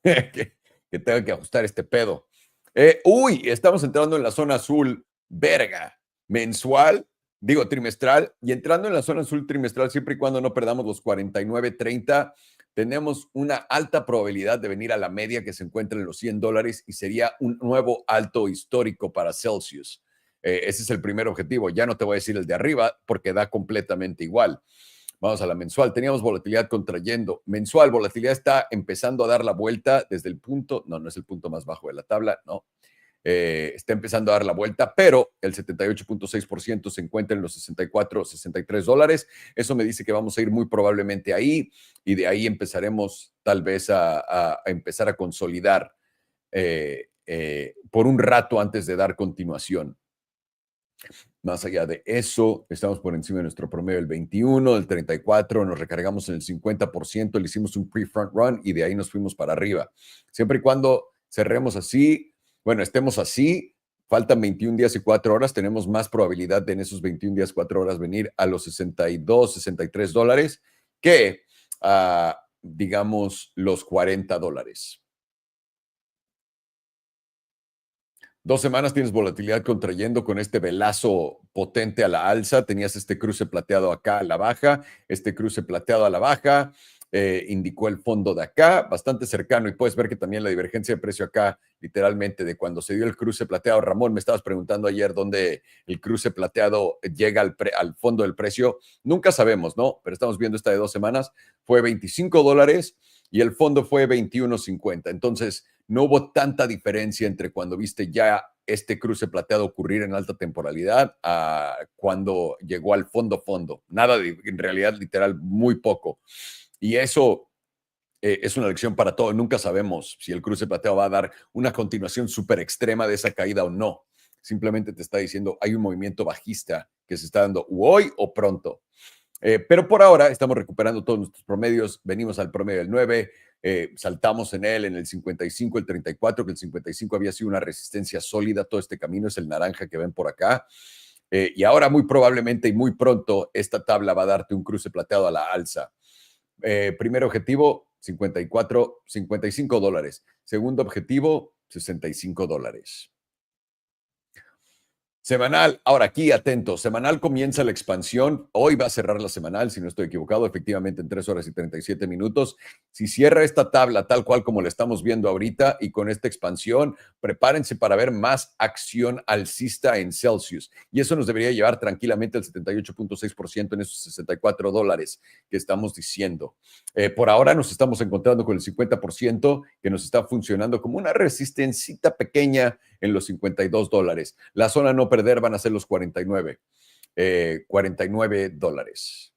que tenga que ajustar este pedo. Estamos entrando en la zona azul, verga, mensual, digo trimestral, y entrando en la zona azul trimestral, siempre y cuando no perdamos los 49.30, tenemos una alta probabilidad de venir a la media que se encuentra en los $100 y sería un nuevo alto histórico para Celsius. Ese es el primer objetivo. Ya no te voy a decir el de arriba porque da completamente igual. Vamos a la mensual. Teníamos volatilidad contrayendo. Mensual, volatilidad está empezando a dar la vuelta desde el punto, no es el punto más bajo de la tabla, no. Está empezando a dar la vuelta, pero el 78.6% se encuentra en los 64, 63 dólares. Eso me dice que vamos a ir muy probablemente ahí y de ahí empezaremos tal vez a empezar a consolidar por un rato antes de dar continuación. Más allá de eso, estamos por encima de nuestro promedio del 21, del 34, nos recargamos en el 50%, le hicimos un pre-front run y de ahí nos fuimos para arriba. Siempre y cuando cerremos así, bueno, estemos así, faltan 21 días y 4 horas, tenemos más probabilidad de en esos 21 días y 4 horas venir a los 62, 63 dólares que, digamos, los 40 dólares. 2 semanas tienes volatilidad contrayendo con este velazo potente a la alza. Tenías este cruce plateado acá a la baja, este cruce plateado a la baja, indicó el fondo de acá, bastante cercano. Y puedes ver que también la divergencia de precio acá, literalmente, de cuando se dio el cruce plateado. Ramón, me estabas preguntando ayer dónde el cruce plateado llega al fondo del precio. Nunca sabemos, ¿no? Pero estamos viendo esta de 2 semanas. Fue 25 dólares y el fondo fue 21.50. Entonces, no hubo tanta diferencia entre cuando viste ya este cruce plateado ocurrir en alta temporalidad a cuando llegó al fondo. Nada, en realidad, literal, muy poco. Y eso es una lección para todo. Nunca sabemos si el cruce plateado va a dar una continuación súper extrema de esa caída o no. Simplemente te está diciendo, hay un movimiento bajista que se está dando hoy o pronto. Pero por ahora estamos recuperando todos nuestros promedios. Venimos al promedio del 9, saltamos en él en el 55, el 34, que el 55 había sido una resistencia sólida. Todo este camino es el naranja que ven por acá. Y ahora muy probablemente y muy pronto esta tabla va a darte un cruce plateado a la alza. Primer objetivo, 55 dólares. Segundo objetivo, 65 dólares. Semanal, ahora aquí atento, semanal comienza la expansión, hoy va a cerrar la semanal, si no estoy equivocado, efectivamente en 3 horas y 37 minutos. Si cierra esta tabla tal cual como la estamos viendo ahorita y con esta expansión, prepárense para ver más acción alcista en Celsius. Y eso nos debería llevar tranquilamente al 78.6% en esos 64 dólares que estamos diciendo. Por ahora nos estamos encontrando con el 50% que nos está funcionando como una resistencita pequeña en los 52 dólares. La zona no perder van a ser los 49 dólares.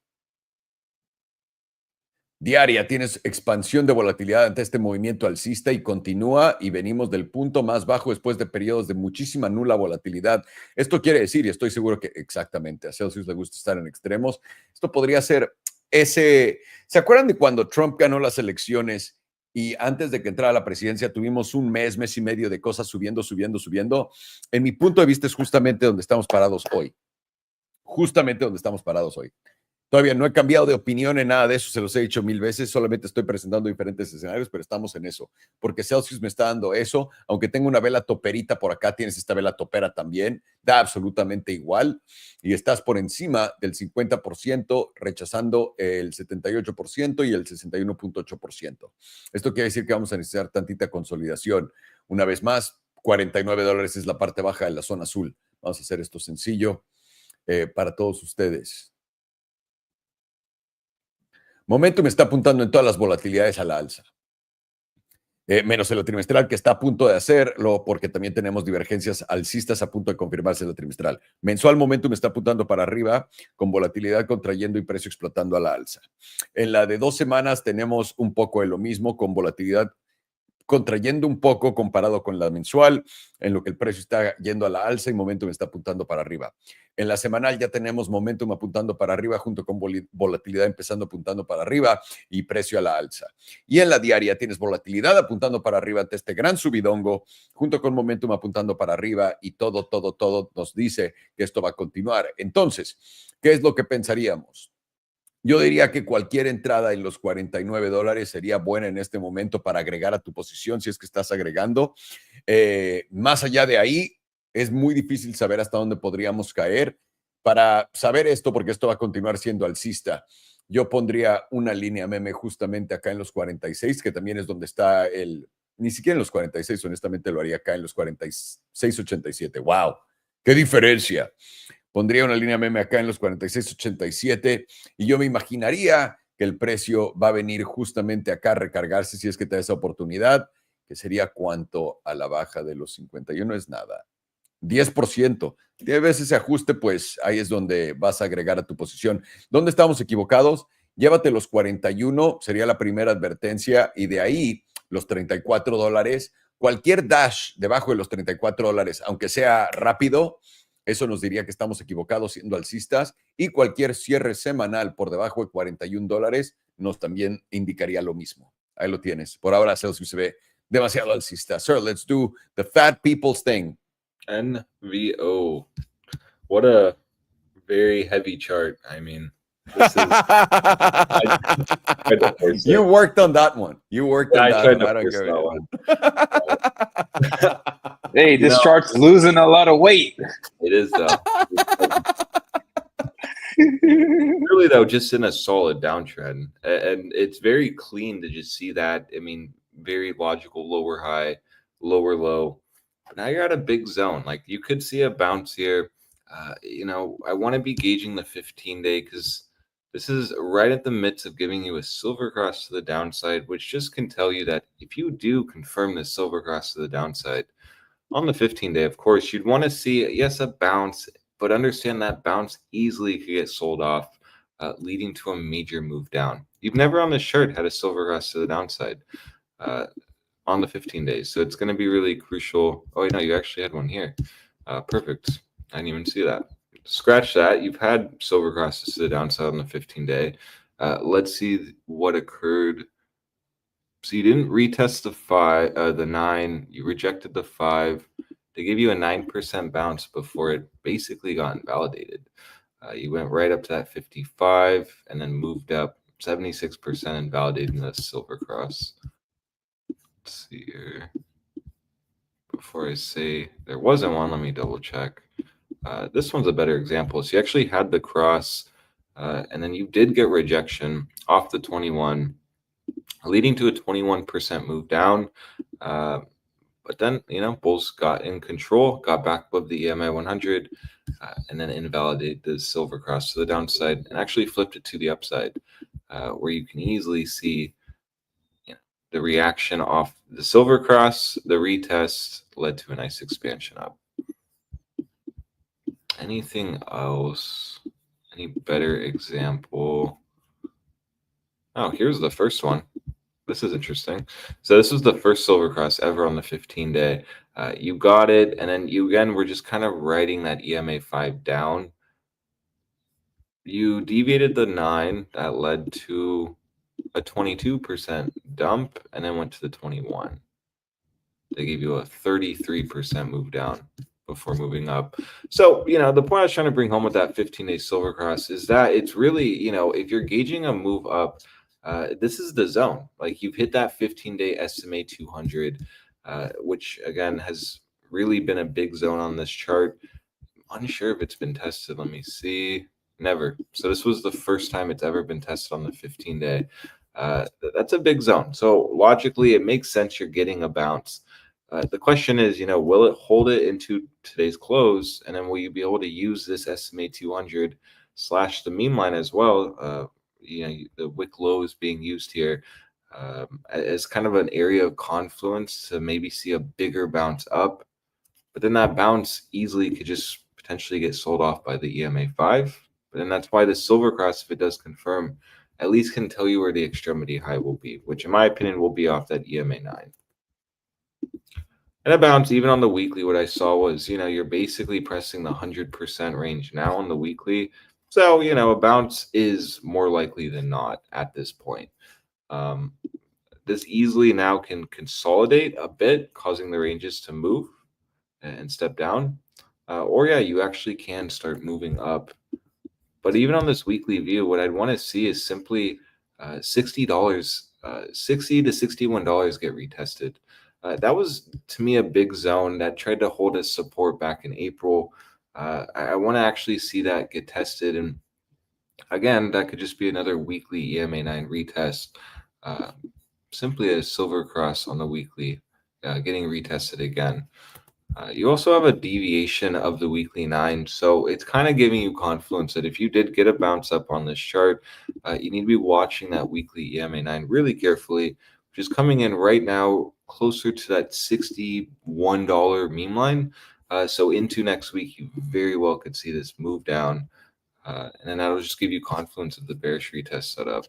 Diaria, tienes expansión de volatilidad ante este movimiento alcista y continúa y venimos del punto más bajo después de periodos de muchísima nula volatilidad. Esto quiere decir, y estoy seguro que exactamente a Celsius le gusta estar en extremos, esto podría ser ese... ¿Se acuerdan de cuando Trump ganó las elecciones y antes de que entrara a la presidencia tuvimos un mes y medio de cosas subiendo? En mi punto de vista es justamente donde estamos parados hoy. Justamente donde estamos parados hoy. Todavía no he cambiado de opinión en nada de eso, se los he dicho 1000 veces, solamente estoy presentando diferentes escenarios, pero estamos en eso, porque Celsius me está dando eso, aunque tengo una vela toperita por acá, tienes esta vela topera también, da absolutamente igual, y estás por encima del 50%, rechazando el 78% y el 61.8%. Esto quiere decir que vamos a necesitar tantita consolidación. Una vez más, 49 dólares es la parte baja de la zona azul. Vamos a hacer esto sencillo para todos ustedes. Momentum está apuntando en todas las volatilidades a la alza. menos en la trimestral, que está a punto de hacerlo, porque también tenemos divergencias alcistas a punto de confirmarse en la trimestral. Mensual, momentum está apuntando para arriba, con volatilidad contrayendo y precio explotando a la alza. En la de 2 semanas tenemos un poco de lo mismo, con volatilidad contrayendo un poco comparado con la mensual, en lo que el precio está yendo a la alza y momentum está apuntando para arriba. En la semanal ya tenemos momentum apuntando para arriba junto con volatilidad empezando apuntando para arriba y precio a la alza. Y en la diaria tienes volatilidad apuntando para arriba ante este gran subidongo junto con momentum apuntando para arriba y todo nos dice que esto va a continuar. Entonces, ¿qué es lo que pensaríamos? Yo diría que cualquier entrada en los $49 sería buena en este momento para agregar a tu posición si es que estás agregando. Más allá de ahí, es muy difícil saber hasta dónde podríamos caer. Para saber esto, porque esto va a continuar siendo alcista, yo pondría una línea meme justamente acá en los 46, que también es donde está ni siquiera en los 46, honestamente lo haría acá en los 46.87. ¡Wow! ¡Qué diferencia! Pondría una línea meme acá en los 46.87 y yo me imaginaría que el precio va a venir justamente acá a recargarse si es que te da esa oportunidad, que sería cuánto a la baja de los 51 es nada. 10%. Si ves ese ajuste, pues ahí es donde vas a agregar a tu posición. ¿Dónde estamos equivocados? Llévate los 41, sería la primera advertencia, y de ahí los $34. Cualquier dash debajo de los $34, aunque sea rápido, eso nos diría que estamos equivocados siendo alcistas, y cualquier cierre semanal por debajo de $41 nos también indicaría lo mismo. Ahí lo tienes. Por ahora Celsius se ve demasiado alcista. Sir, let's do the fat people's thing. NVO. What a very heavy chart. I mean, this is you worked on that one. You worked on that one. I don't give it. Hey, this chart's losing a lot of weight. It is, though. Really, though, just in a solid downtrend. And it's very clean to just see that. I mean, very logical lower high, lower low. Now you're at a big zone. Like, you could see a bounce here. I want to be gauging the 15-day because this is right at the midst of giving you a silver cross to the downside, which just can tell you that if you do confirm this silver cross to the downside on the 15-day, of course, you'd want to see, yes, a bounce, but understand that bounce easily could get sold off, leading to a major move down. You've never on this chart had a silver cross to the downside on the 15 days. So it's going to be really crucial. Oh, no, you actually had one here. Perfect. I didn't even see that. Scratch that. You've had silver crosses to the downside on the 15-day. Let's see what occurred. So you didn't retest the 9. You rejected the 5. They gave you a 9% bounce before it basically got invalidated. You went right up to that 55 and then moved up 76%, invalidating the silver cross. Let's see here. Before I say there wasn't one, let me double check. This one's a better example. So you actually had the cross, and then you did get rejection off the 21, leading to a 21% move down. But then, bulls got in control, got back above the EMA 100, and then invalidated the silver cross to the downside and actually flipped it to the upside, where you can easily see the reaction off the silver cross. The retest led to a nice expansion up. Anything else? Any better example? Oh, here's the first one. This is interesting. So this was the first silver cross ever on the 15-day. You got it, and then you again were just kind of riding that EMA 5 down. You deviated the 9. That led to a 22% dump, and then went to the 21. They gave you a 33% move down before moving up. So, the point I was trying to bring home with that 15-day silver cross is that it's really, if you're gauging a move up, this is the zone. Like, you've hit that 15-day SMA 200, which again has really been a big zone on this chart. I'm unsure if it's been tested. Let me see. Never. So this was the first time it's ever been tested on the 15-day. That's a big zone. So logically, it makes sense you're getting a bounce. The question is, will it hold it into today's close? And then will you be able to use this SMA 200 / the meme line as well? The wick low is being used here as kind of an area of confluence to maybe see a bigger bounce up. But then that bounce easily could just potentially get sold off by the EMA 5. But then that's why the silver cross, if it does confirm, at least can tell you where the extremity high will be, which in my opinion will be off that EMA 9. And a bounce, even on the weekly, what I saw was, you're basically pressing the 100% range now on the weekly. So, a bounce is more likely than not at this point. This easily now can consolidate a bit, causing the ranges to move and step down. Or, yeah, you actually can start moving up. But even on this weekly view, what I'd want to see is simply $60, $60 to $61 get retested. That was, to me, a big zone that tried to hold as support back in April. I want to actually see that get tested. And again, that could just be another weekly EMA 9 retest. Simply a silver cross on the weekly, getting retested again. You also have a deviation of the weekly 9, so it's kind of giving you confluence that if you did get a bounce up on this chart, you need to be watching that weekly EMA 9 really carefully, which is coming in right now closer to that $61 meme line. So into next week, you very well could see this move down, and then that'll just give you confluence of the bearish retest setup.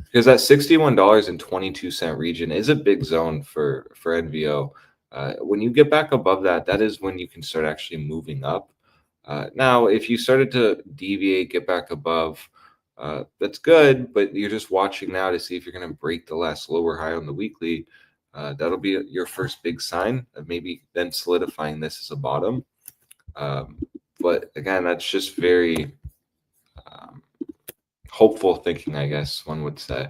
Because that $61.22 region is a big zone for NVO. When you get back above that, that is when you can start actually moving up. Now, if you started to deviate, get back above, that's good, but you're just watching now to see if you're going to break the last lower high on the weekly. That'll be your first big sign of maybe then solidifying this as a bottom. But again, that's just very hopeful thinking, I guess one would say.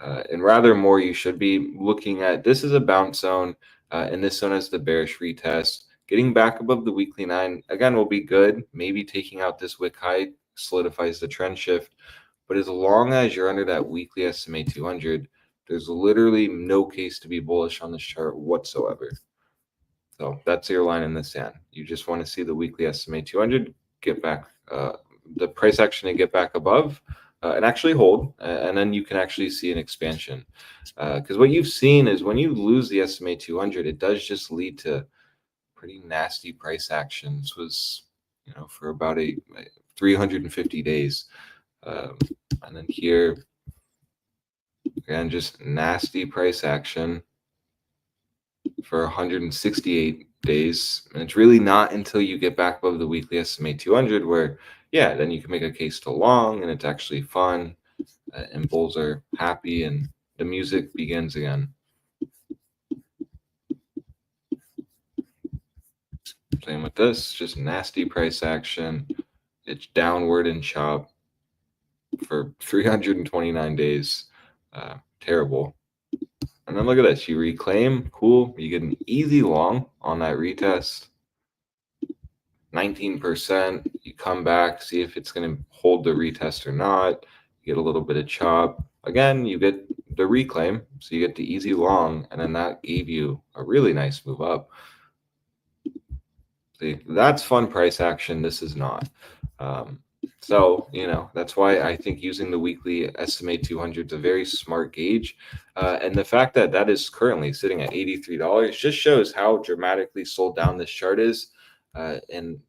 And rather more, you should be looking at this is a bounce zone. And this zone is the bearish retest. Getting back above the weekly 9, again, will be good. Maybe taking out this wick high solidifies the trend shift. But as long as you're under that weekly SMA 200, there's literally no case to be bullish on this chart whatsoever. So that's your line in the sand. You just want to see the weekly SMA 200 get back, the price action to get back above. And actually hold, and then you can actually see an expansion. Because what you've seen is when you lose the SMA 200, it does just lead to pretty nasty price action. This was, for about 350 days. And then here, again, just nasty price action for 168 days. And it's really not until you get back above the weekly SMA 200 where, yeah, then you can make a case to long and it's actually fun and bulls are happy and the music begins again. Same with this, just nasty price action. It's downward and chop for 329 days. Terrible. And then look at this, you reclaim, cool. You get an easy long on that retest. 19%, you come back, see if it's going to hold the retest or not. You get a little bit of chop. Again, you get the reclaim, so you get the easy long, and then that gave you a really nice move up. See, that's fun price action. This is not. So, that's why I think using the weekly SMA 200 is a very smart gauge. And the fact that that is currently sitting at $83 just shows how dramatically sold down this chart is. And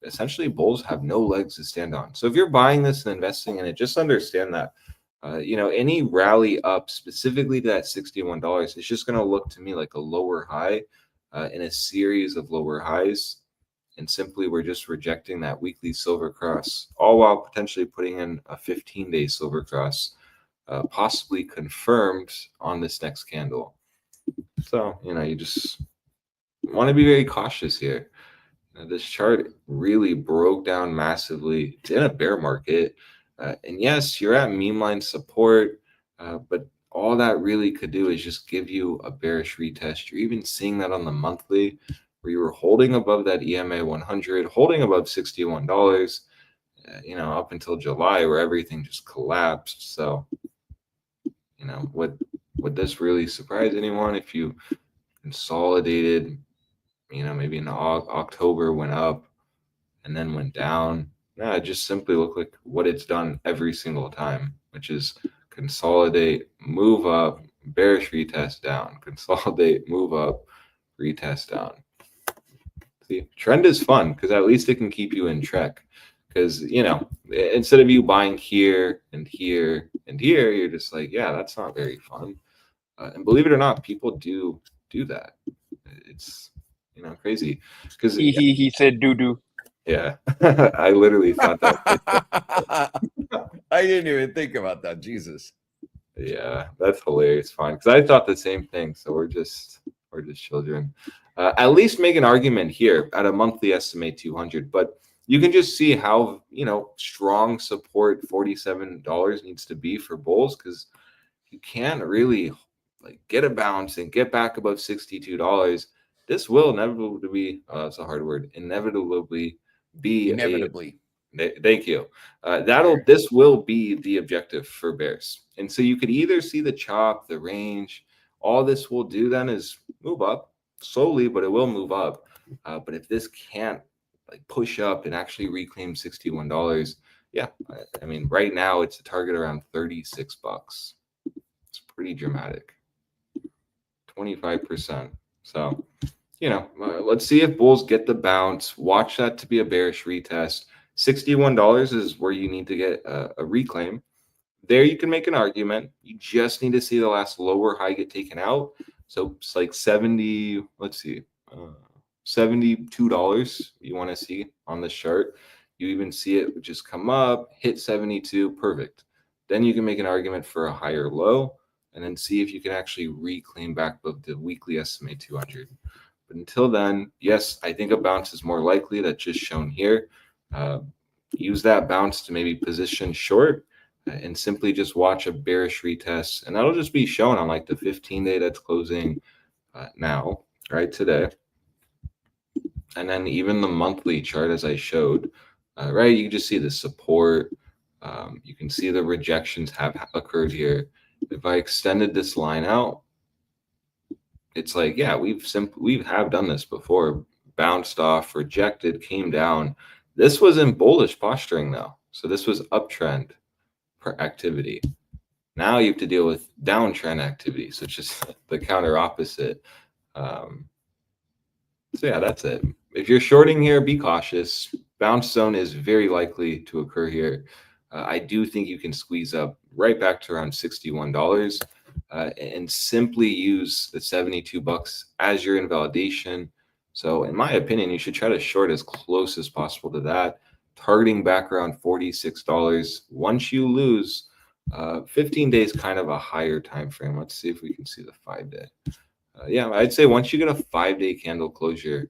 essentially bulls have no legs to stand on. So if you're buying this and investing in it, just understand that, any rally up specifically to that $61 is just going to look to me like a lower high in a series of lower highs. And simply we're just rejecting that weekly silver cross, all while potentially putting in a 15-day silver cross, possibly confirmed on this next candle. So, you just want to be very cautious here. This chart really broke down massively. It's in a bear market. And yes, you're at meme line support, but all that really could do is just give you a bearish retest. You're even seeing that on the monthly where you were holding above that EMA 100, holding above $61, up until July where everything just collapsed. So, would this really surprise anyone if you consolidated, maybe in October went up and then went down? No, it just simply looked like what it's done every single time, which is consolidate, move up, bearish retest down, consolidate, move up, retest down. See, trend is fun because at least it can keep you in check. Because, you know, instead of you buying here and here and here, you're just like, yeah, that's not very fun. And believe it or not, people do that. It's, you know, crazy. Because he said doo-doo. yeah, I literally thought that. I didn't even think about that. Jesus. Yeah, that's hilarious. Fun because I thought the same thing. So we're just children. At least make an argument here at a monthly estimate 200, but you can just see how, you know, strong support $47 needs to be for bulls, because you can't really like get a bounce and get back above $62. This will inevitably be that's a hard word, inevitably be Inevitably. thank you. This will be the objective for bears. And so you could either see the chop, the range. All this will do then is move up slowly, but it will move up. But if this can't like push up and actually reclaim $61, yeah, I mean, right now it's a target around $36. It's pretty dramatic. 25%. So, you know, let's see if bulls get the bounce. Watch that to be a bearish retest. $61 is where you need to get a reclaim. There you can make an argument. You just need to see the last lower high get taken out. So it's like 70, let's see, $72 you want to see on this chart. You even see it just come up, hit 72, perfect. Then you can make an argument for a higher low and then see if you can actually reclaim back above the weekly estimate 200. But until then, yes, I think a bounce is more likely. That's just shown here. Use that bounce to maybe position short and simply just watch a bearish retest. And that'll just be shown on like the 15-day that's closing now, right, today. And then even the monthly chart, as I showed, right, you just see the support. You can see the rejections have occurred here. If I extended this line out, it's like, yeah, we have done this before. Bounced off, rejected, came down. This was in bullish posturing though. So this was uptrend for activity. Now you have to deal with downtrend activity. So it's just the counter opposite. So yeah, that's it. If you're shorting here, be cautious. Bounce zone is very likely to occur here. I do think you can squeeze up right back to around $61 and simply use the $72 as your invalidation. So in my opinion, you should try to short as close as possible to that, targeting back around $46. Once you lose, 15 days kind of a higher time frame. Let's see if we can see the 5-day. Yeah, I'd say once you get a 5-day candle closure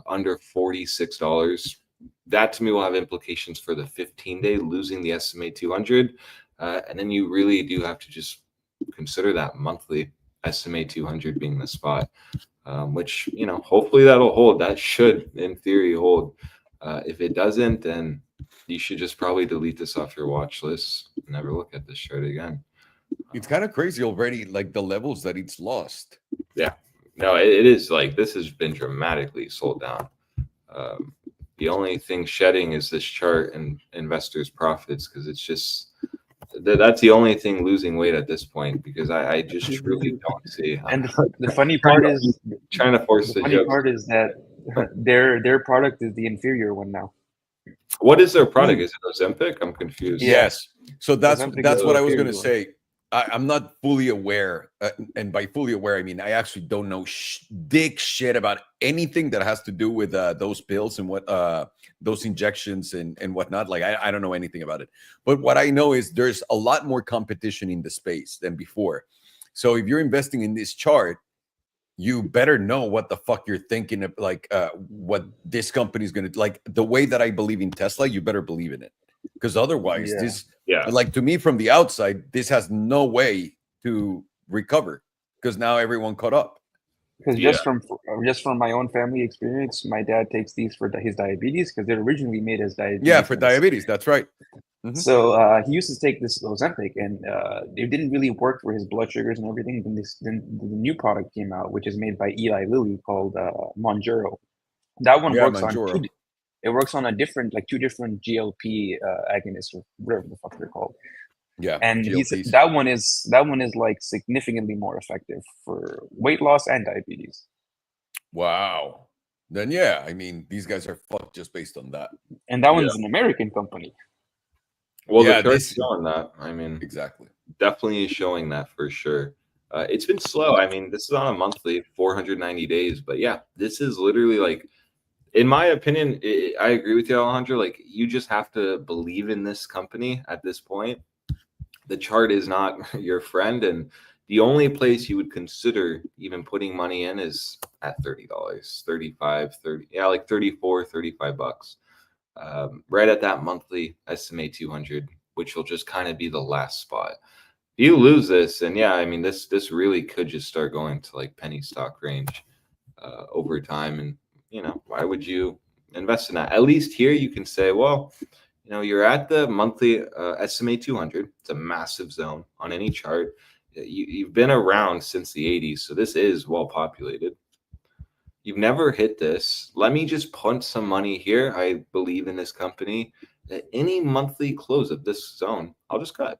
under $46, that to me will have implications for the 15-day, losing the estimate 200. And then you really do have to just consider that monthly estimate 200 being the spot, which, you know, hopefully that'll hold. That should, in theory, hold. If it doesn't, then you should just probably delete this off your watch list and never look at this chart again. It's kind of crazy already, like the levels that it's lost. Yeah, no, it is like this has been dramatically sold down. The only thing shedding is this chart and investors' profits, because it's just that's the only thing losing weight at this point, because I just truly don't see. And the funny part is trying to force the funny part is that their product is the inferior one now. What is their product? Is it Ozempic? I'm confused. Yes. So that's what I was going to one. say. I'm not fully aware, and by fully aware, I mean I actually don't know dick shit about anything that has to do with those pills and what those injections and whatnot. Like I don't know anything about it. But what I know is there's a lot more competition in the space than before. So if you're investing in this chart, you better know what the fuck you're thinking of, like what this company is going to like. The way that I believe in Tesla, you better believe in it, because otherwise like to me from the outside, this has no way to recover, because now everyone caught up. Because just from my own family experience, my dad takes these for his diabetes, because they're originally made as diabetes. Yeah, for diabetes, that's right. Mm-hmm. So he used to take this Ozempic, and it didn't really work for his blood sugars and everything. Then the new product came out, which is made by Eli Lilly, called Mounjaro. That one works on it works on a different, like 2 different GLP agonists, or whatever the fuck they're called. Yeah, And GLPs. that one is like significantly more effective for weight loss and diabetes. Wow. Then yeah, I mean, these guys are fucked just based on that. And that Yeah. one's an American company. Well, Yeah, the chart's this showing that. I mean, exactly. definitely is showing that for sure. It's been slow. I mean, this is on a monthly, 490 days, but yeah, this is literally like, in my opinion, I agree with you, Alejandro. Like, you just have to believe in this company at this point. The chart is not your friend, and the only place you would consider even putting money in is at $30, 35, 30, yeah, like 34, 35 bucks. Right at that monthly SMA 200, which will just kind of be the last spot. If you lose this, and yeah, I mean, this really could just start going to like penny stock range over time. And why would you invest in that? At least here you can say, well, you're at the monthly SMA 200. It's a massive zone on any chart. You've been around since the 80s, so this is well populated. You've never hit this. Let me just punt some money here. I believe in this company. At any monthly close of this zone, I'll just cut.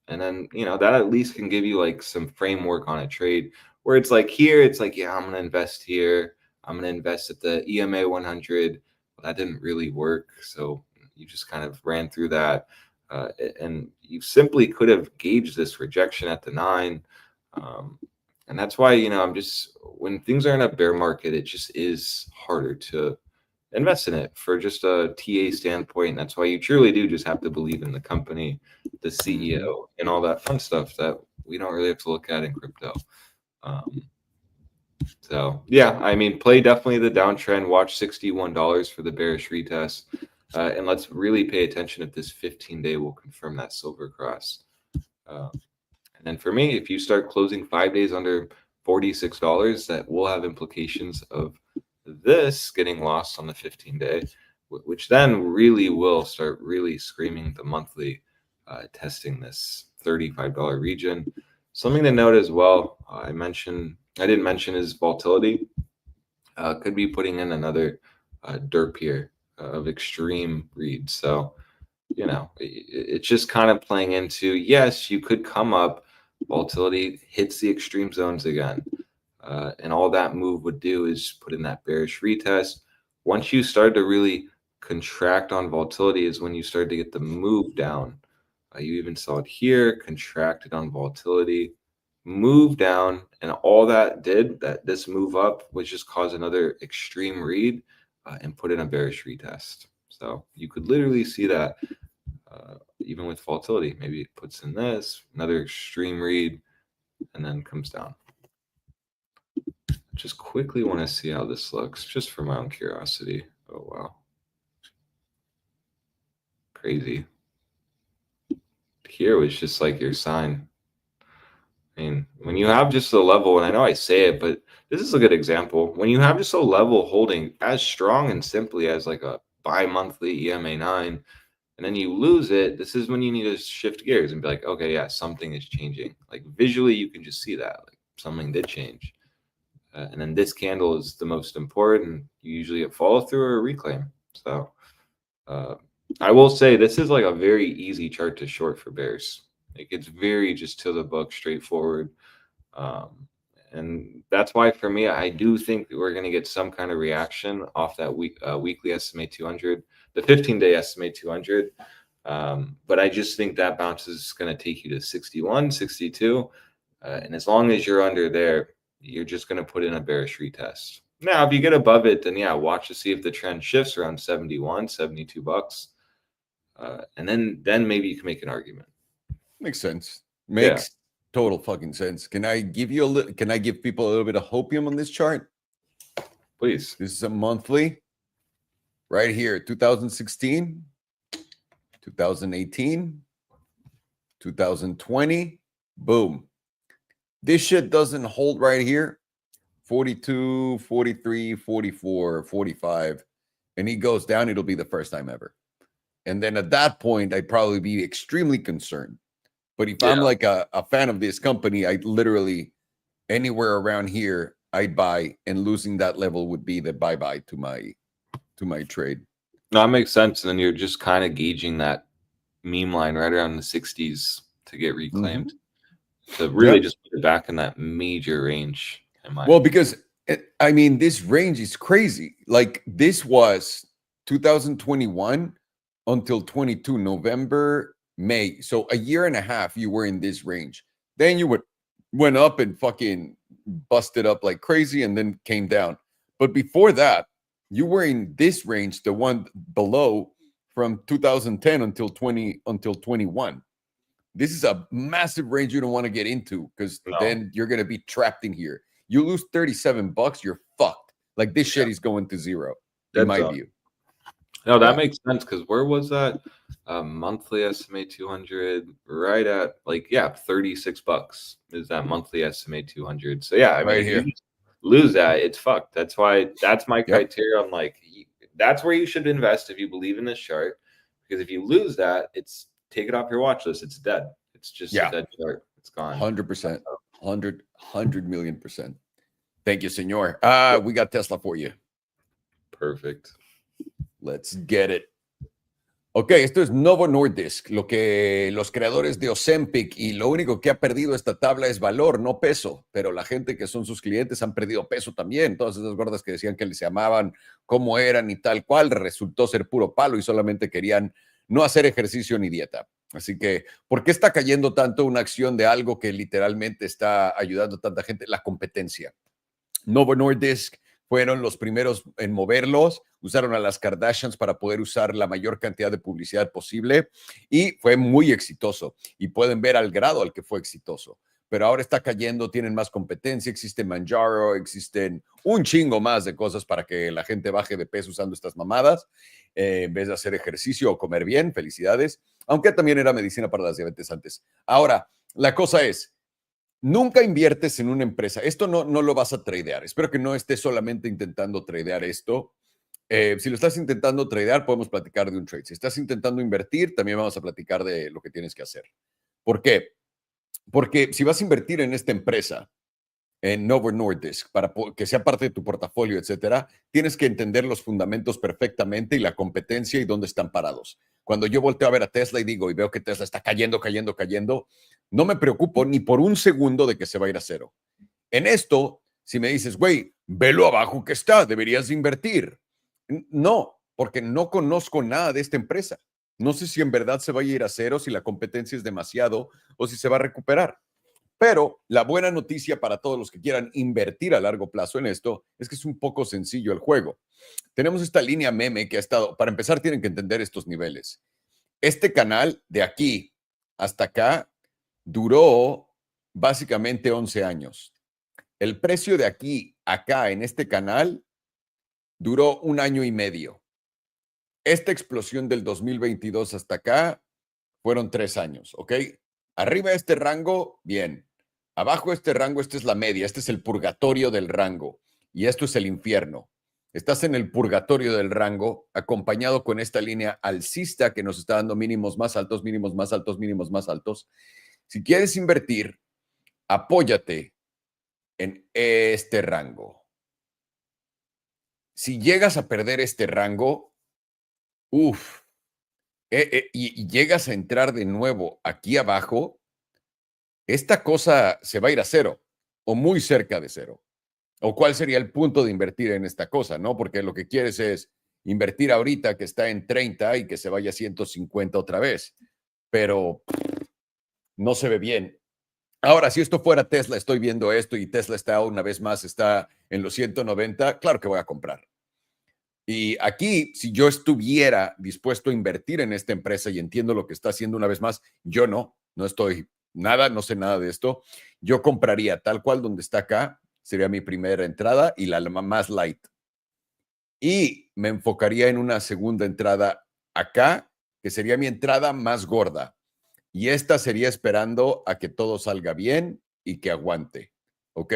And then, that at least can give you like some framework on a trade where it's like here, it's like, yeah, I'm going to invest here. I'm going to invest at the EMA 100. Well, that didn't really work. So you just kind of ran through that. And you simply could have gauged this rejection at the 9. And that's why, I'm just, when things are in a bear market, it just is harder to invest in it for just a TA standpoint. That's why you truly do just have to believe in the company, the CEO, and all that fun stuff that we don't really have to look at in crypto. So yeah, I mean, play definitely the downtrend. Watch $61 for the bearish retest, and let's really pay attention if this 15-day will confirm that silver cross. And then for me, if you start closing 5 days under $46, that will have implications of this getting lost on the 15-day, which then really will start really screaming the monthly, testing this $35 region. Something to note as well, I didn't mention is volatility. Could be putting in another derp here of extreme read. So, it's just kind of playing into, yes, you could come up, volatility hits the extreme zones again. And all that move would do is put in that bearish retest. Once you start to really contract on volatility is when you start to get the move down. You even saw it here, contracted on volatility, move down, and all that did, that this move up, was just cause another extreme read and put in a bearish retest. So you could literally see that even with volatility. Maybe it puts in this, another extreme read, and then comes down. Just quickly want to see how this looks, just for my own curiosity. Oh, wow. Crazy. Here was just like your sign. I mean, when you have just a level, and I know I say it, but this is a good example. When you have just a level holding as strong and simply as like a bi-monthly EMA 9, and then you lose it, this is when you need to shift gears and be like, okay, yeah, something is changing. Like visually, you can just see that, like something did change. And then this candle is the most important. You usually get follow through or a reclaim. So I will say this is like a very easy chart to short for bears. Like it's very just to the book, straightforward. And that's why for me, I do think that we're going to get some kind of reaction off that weekly SMA 200, the 15-day SMA 200. But I just think that bounce is going to take you to 61, 62. And as long as you're under there, you're just going to put in a bearish retest. Now, if you get above it, then yeah, watch to see if the trend shifts around 71, 72 bucks. And then maybe you can make an argument. Makes sense. Makes total fucking sense. Can I give people a little bit of hopium on this chart? Please. This is a monthly right here, 2016, 2018, 2020, boom. This shit doesn't hold right here. 42, 43, 44, 45. And he goes down, it'll be the first time ever. And then at that point, I'd probably be extremely concerned. But if I'm like a fan of this company, I'd literally, anywhere around here, I'd buy, and losing that level would be the bye-bye to my trade. No, that makes sense. And then you're just kind of gauging that meme line right around the 60s to get reclaimed. Mm-hmm. To really just put it back in that major range. Well, because I mean, this range is crazy. Like this was 2021 until 22, November, May. So a year and a half you were in this range. Then you went up and fucking busted up like crazy and then came down. But before that, you were in this range, the one below from 2010 until 21. This is a massive range you don't want to get into because then you're going to be trapped in here. You lose $37, you're fucked. Like this shit is going to zero, in my view. No, that makes sense because where was that? Monthly SMA 200, right at like, $36 is that monthly SMA 200. So I mean, if you lose that, it's fucked. That's why that's my criteria. I'm like, that's where you should invest if you believe in this chart. Because if you lose that, it's take it off your watch list. It's dead. It's just a dead chart. It's gone. 100%. 100 million%. Thank you, senor. We got Tesla for you. Perfect. Let's get it. Ok, esto es Novo Nordisk, lo que los creadores de Ozempic, y lo único que ha perdido esta tabla es valor, no peso, pero la gente que son sus clientes han perdido peso también. Todas esas gordas que decían que les llamaban, cómo eran y tal cual, resultó ser puro palo y solamente querían no hacer ejercicio ni dieta. Así que, ¿por qué está cayendo tanto una acción de algo que literalmente está ayudando a tanta gente? La competencia. Novo Nordisk fueron los primeros en moverlos, usaron a las Kardashians para poder usar la mayor cantidad de publicidad posible y fue muy exitoso. Y pueden ver al grado al que fue exitoso. Pero ahora está cayendo, tienen más competencia, existe Manjaro, existen un chingo más de cosas para que la gente baje de peso usando estas mamadas, en vez de hacer ejercicio o comer bien. Felicidades. Aunque también era medicina para las diabetes antes. Ahora, la cosa es, nunca inviertes en una empresa. Esto no lo vas a tradear. Espero que no estés solamente intentando tradear esto. Si lo estás intentando tradear, podemos platicar de un trade. Si estás intentando invertir, también vamos a platicar de lo que tienes que hacer. ¿Por qué? Porque si vas a invertir en esta empresa, en Novo Nordisk, para que sea parte de tu portafolio, etcétera, tienes que entender los fundamentos perfectamente y la competencia y dónde están parados. Cuando yo volteo a ver a Tesla y digo y veo que Tesla está cayendo, no me preocupo ni por un segundo de que se va a ir a cero. En esto, si me dices, güey, velo abajo que está, deberías invertir. No, porque no conozco nada de esta empresa. No sé si en verdad se va a ir a cero, si la competencia es demasiado o si se va a recuperar. Pero la buena noticia para todos los que quieran invertir a largo plazo en esto es que es un poco sencillo el juego. Tenemos esta línea meme que ha estado, para empezar tienen que entender estos niveles. Este canal de aquí hasta acá duró básicamente 11 años. El precio de aquí a acá en este canal duró 1 año y medio. Esta explosión del 2022 hasta acá fueron 3 años, ¿ok? Arriba de este rango, bien. Abajo de este rango, esta es la media, este es el purgatorio del rango y esto es el infierno. Estás en el purgatorio del rango acompañado con esta línea alcista que nos está dando mínimos más altos, mínimos más altos, mínimos más altos. Si quieres invertir, apóyate en este rango. Si llegas a perder este rango, y llegas a entrar de nuevo aquí abajo, esta cosa se va a ir a cero o muy cerca de cero. ¿O cuál sería el punto de invertir en esta cosa? ¿No? Porque lo que quieres es invertir ahorita que está en 30 y que se vaya a 150 otra vez. Pero no se ve bien. Ahora, si esto fuera Tesla, estoy viendo esto y Tesla está una vez más, está en los 190, claro que voy a comprar. Y aquí, si yo estuviera dispuesto a invertir en esta empresa y entiendo lo que está haciendo una vez más, yo no estoy nada, no sé nada de esto. Yo compraría tal cual donde está acá, sería mi primera entrada y la más light. Y me enfocaría en una segunda entrada acá, que sería mi entrada más gorda. Y esta sería esperando a que todo salga bien y que aguante. ¿Ok?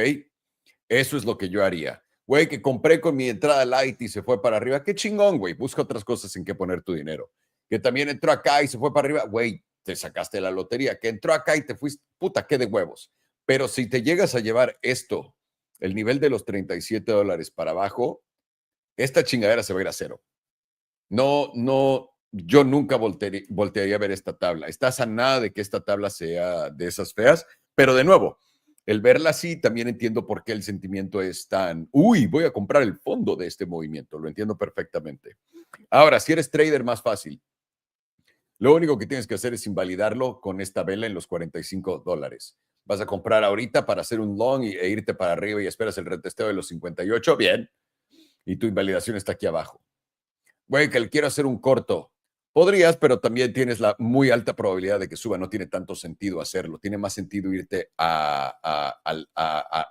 Eso es lo que yo haría. Güey, que compré con mi entrada light y se fue para arriba. Qué chingón, güey. Busca otras cosas en que poner tu dinero. Que también entró acá y se fue para arriba. Güey, te sacaste la lotería. Que entró acá y te fuiste. Puta, qué de huevos. Pero si te llegas a llevar esto, el nivel de los $37 para abajo, esta chingadera se va a ir a cero. No yo nunca voltearía a ver esta tabla. Estás a nada de que esta tabla sea de esas feas, pero de nuevo, el verla así, también entiendo por qué el sentimiento es tan, uy, voy a comprar el fondo de este movimiento, lo entiendo perfectamente. Ahora, si eres trader, más fácil. Lo único que tienes que hacer es invalidarlo con esta vela en los $45. Vas a comprar ahorita para hacer un long e irte para arriba y esperas el retesteo de los 58, bien, y tu invalidación está aquí abajo. Güey, que quiero hacer un corto. Podrías, pero también tienes la muy alta probabilidad de que suba. No tiene tanto sentido hacerlo. Tiene más sentido irte a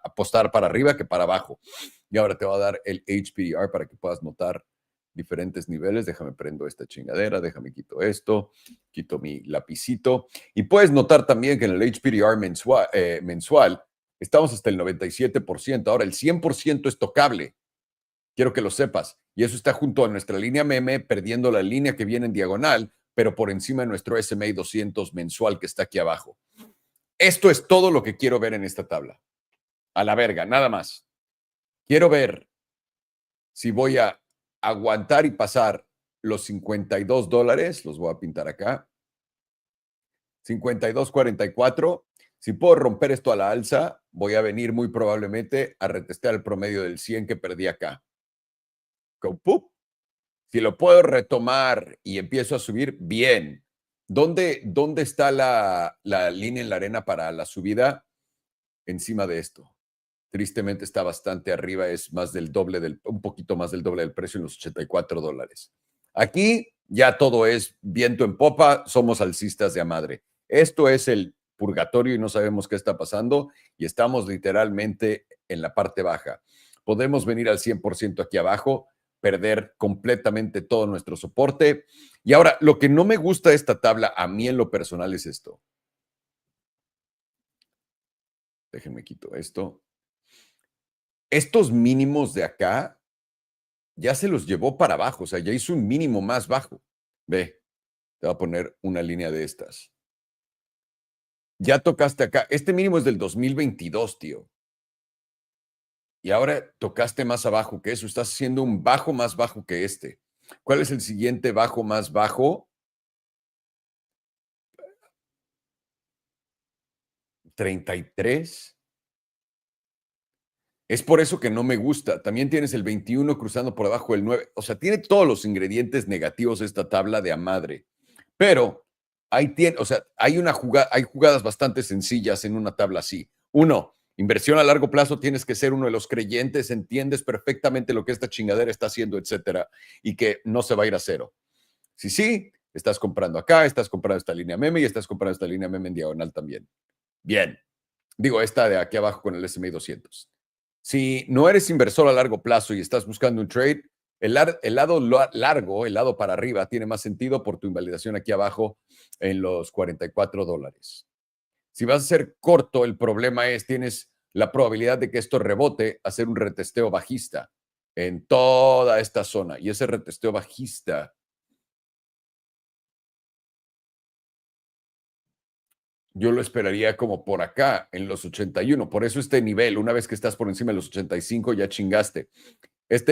apostar para arriba que para abajo. Y ahora te va a dar el HPDR para que puedas notar diferentes niveles. Déjame prendo esta chingadera, déjame quito esto, quito mi lapicito. Y puedes notar también que en el HPDR mensual estamos hasta el 97%. Ahora el 100% es tocable. Quiero que lo sepas. Y eso está junto a nuestra línea meme, perdiendo la línea que viene en diagonal, pero por encima de nuestro SMA 200 mensual que está aquí abajo. Esto es todo lo que quiero ver en esta tabla. A la verga, nada más. Quiero ver si voy a aguantar y pasar los $52. Los voy a pintar acá. 52.44. Si puedo romper esto a la alza, voy a venir muy probablemente a retestear el promedio del 100 que perdí acá. Si lo puedo retomar y empiezo a subir, bien. ¿Dónde está la línea en la arena para la subida? Encima de esto. Tristemente está bastante arriba, es más del doble, un poquito más del doble del precio en los $84. Aquí ya todo es viento en popa, somos alcistas de a madre. Esto es el purgatorio y no sabemos qué está pasando y estamos literalmente en la parte baja. Podemos venir al 100% aquí abajo, perder completamente todo nuestro soporte. Y ahora, lo que no me gusta de esta tabla a mí en lo personal es esto. Déjenme quito esto. Estos mínimos de acá ya se los llevó para abajo, o sea, ya hizo un mínimo más bajo. Ve, te voy a poner una línea de estas. Ya tocaste acá. Este mínimo es del 2022, tío. Y ahora tocaste más abajo que eso. Estás haciendo un bajo más bajo que este. ¿Cuál es el siguiente bajo más bajo? 33. Es por eso que no me gusta. También tienes el 21 cruzando por abajo del 9. O sea, tiene todos los ingredientes negativos esta tabla de a madre. Pero ahí tiene, o sea, hay jugadas bastante sencillas en una tabla así. Uno, inversión a largo plazo, tienes que ser uno de los creyentes, entiendes perfectamente lo que esta chingadera está haciendo, etcétera, y que no se va a ir a cero. Sí, estás comprando acá, estás comprando esta línea meme y estás comprando esta línea meme en diagonal también. Bien. Digo, esta de aquí abajo con el SMA 200. Si no eres inversor a largo plazo y estás buscando un trade, el lado largo, el lado para arriba, tiene más sentido por tu invalidación aquí abajo en los $44. Si vas a ser corto, el problema es, tienes la probabilidad de que esto rebote, hacer un retesteo bajista en toda esta zona. Y ese retesteo bajista yo lo esperaría como por acá, en los 81. Por eso este nivel, una vez que estás por encima de los 85, ya chingaste.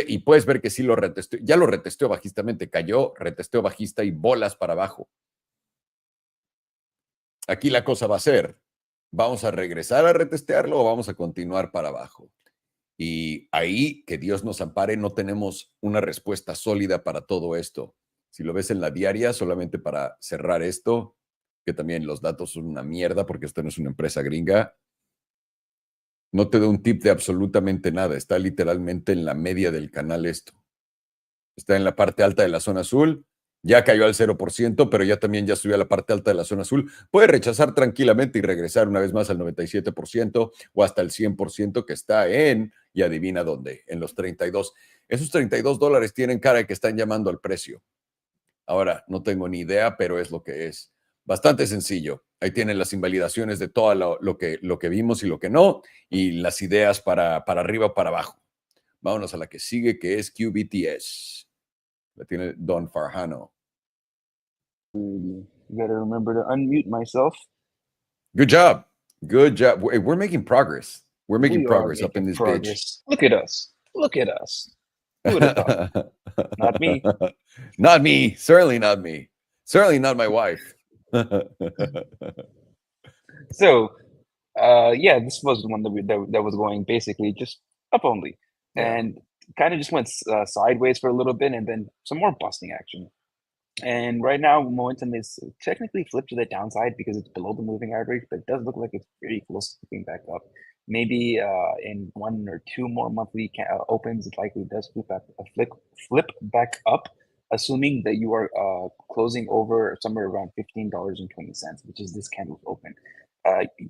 Y puedes ver que sí lo retesteó, ya lo retesteó bajistamente, cayó, retesteó bajista y bolas para abajo. Aquí la cosa va a ser, ¿vamos a regresar a retestearlo o vamos a continuar para abajo? Y ahí, que Dios nos ampare, no tenemos una respuesta sólida para todo esto. Si lo ves en la diaria, solamente para cerrar esto, que también los datos son una mierda porque esto no es una empresa gringa, no te da un tip de absolutamente nada. Está literalmente en la media del canal esto. Está en la parte alta de la zona azul. Ya cayó al 0%, pero ya también ya subió a la parte alta de la zona azul. Puede rechazar tranquilamente y regresar una vez más al 97% o hasta el 100% que está en, y adivina dónde, en los 32. Esos $32 tienen cara de que están llamando al precio. Ahora, no tengo ni idea, pero es lo que es. Bastante sencillo. Ahí tienen las invalidaciones de todo lo que vimos y lo que no, y las ideas para arriba o para abajo. Vámonos a la que sigue, que es QBTS. La tiene Don Farjano. You gotta remember to unmute myself. Good job. Good job. We're making progress. We're making We are progress up in making this progress. Look at us. Look at us. Who would have thought? bitch. Not me. Not me. Certainly not me. Certainly not my wife. So, yeah, this was the one that was going basically just up only, Yeah. and kind of just went sideways for a little bit, and then some more busting action. And right now, momentum is technically flipped to the downside because it's below the moving average, but it does look like it's pretty close to flipping back up. Maybe in 1 or 2 more monthly opens, it likely does flip back up, assuming that you are closing over somewhere around $15.20, which is this candle's open.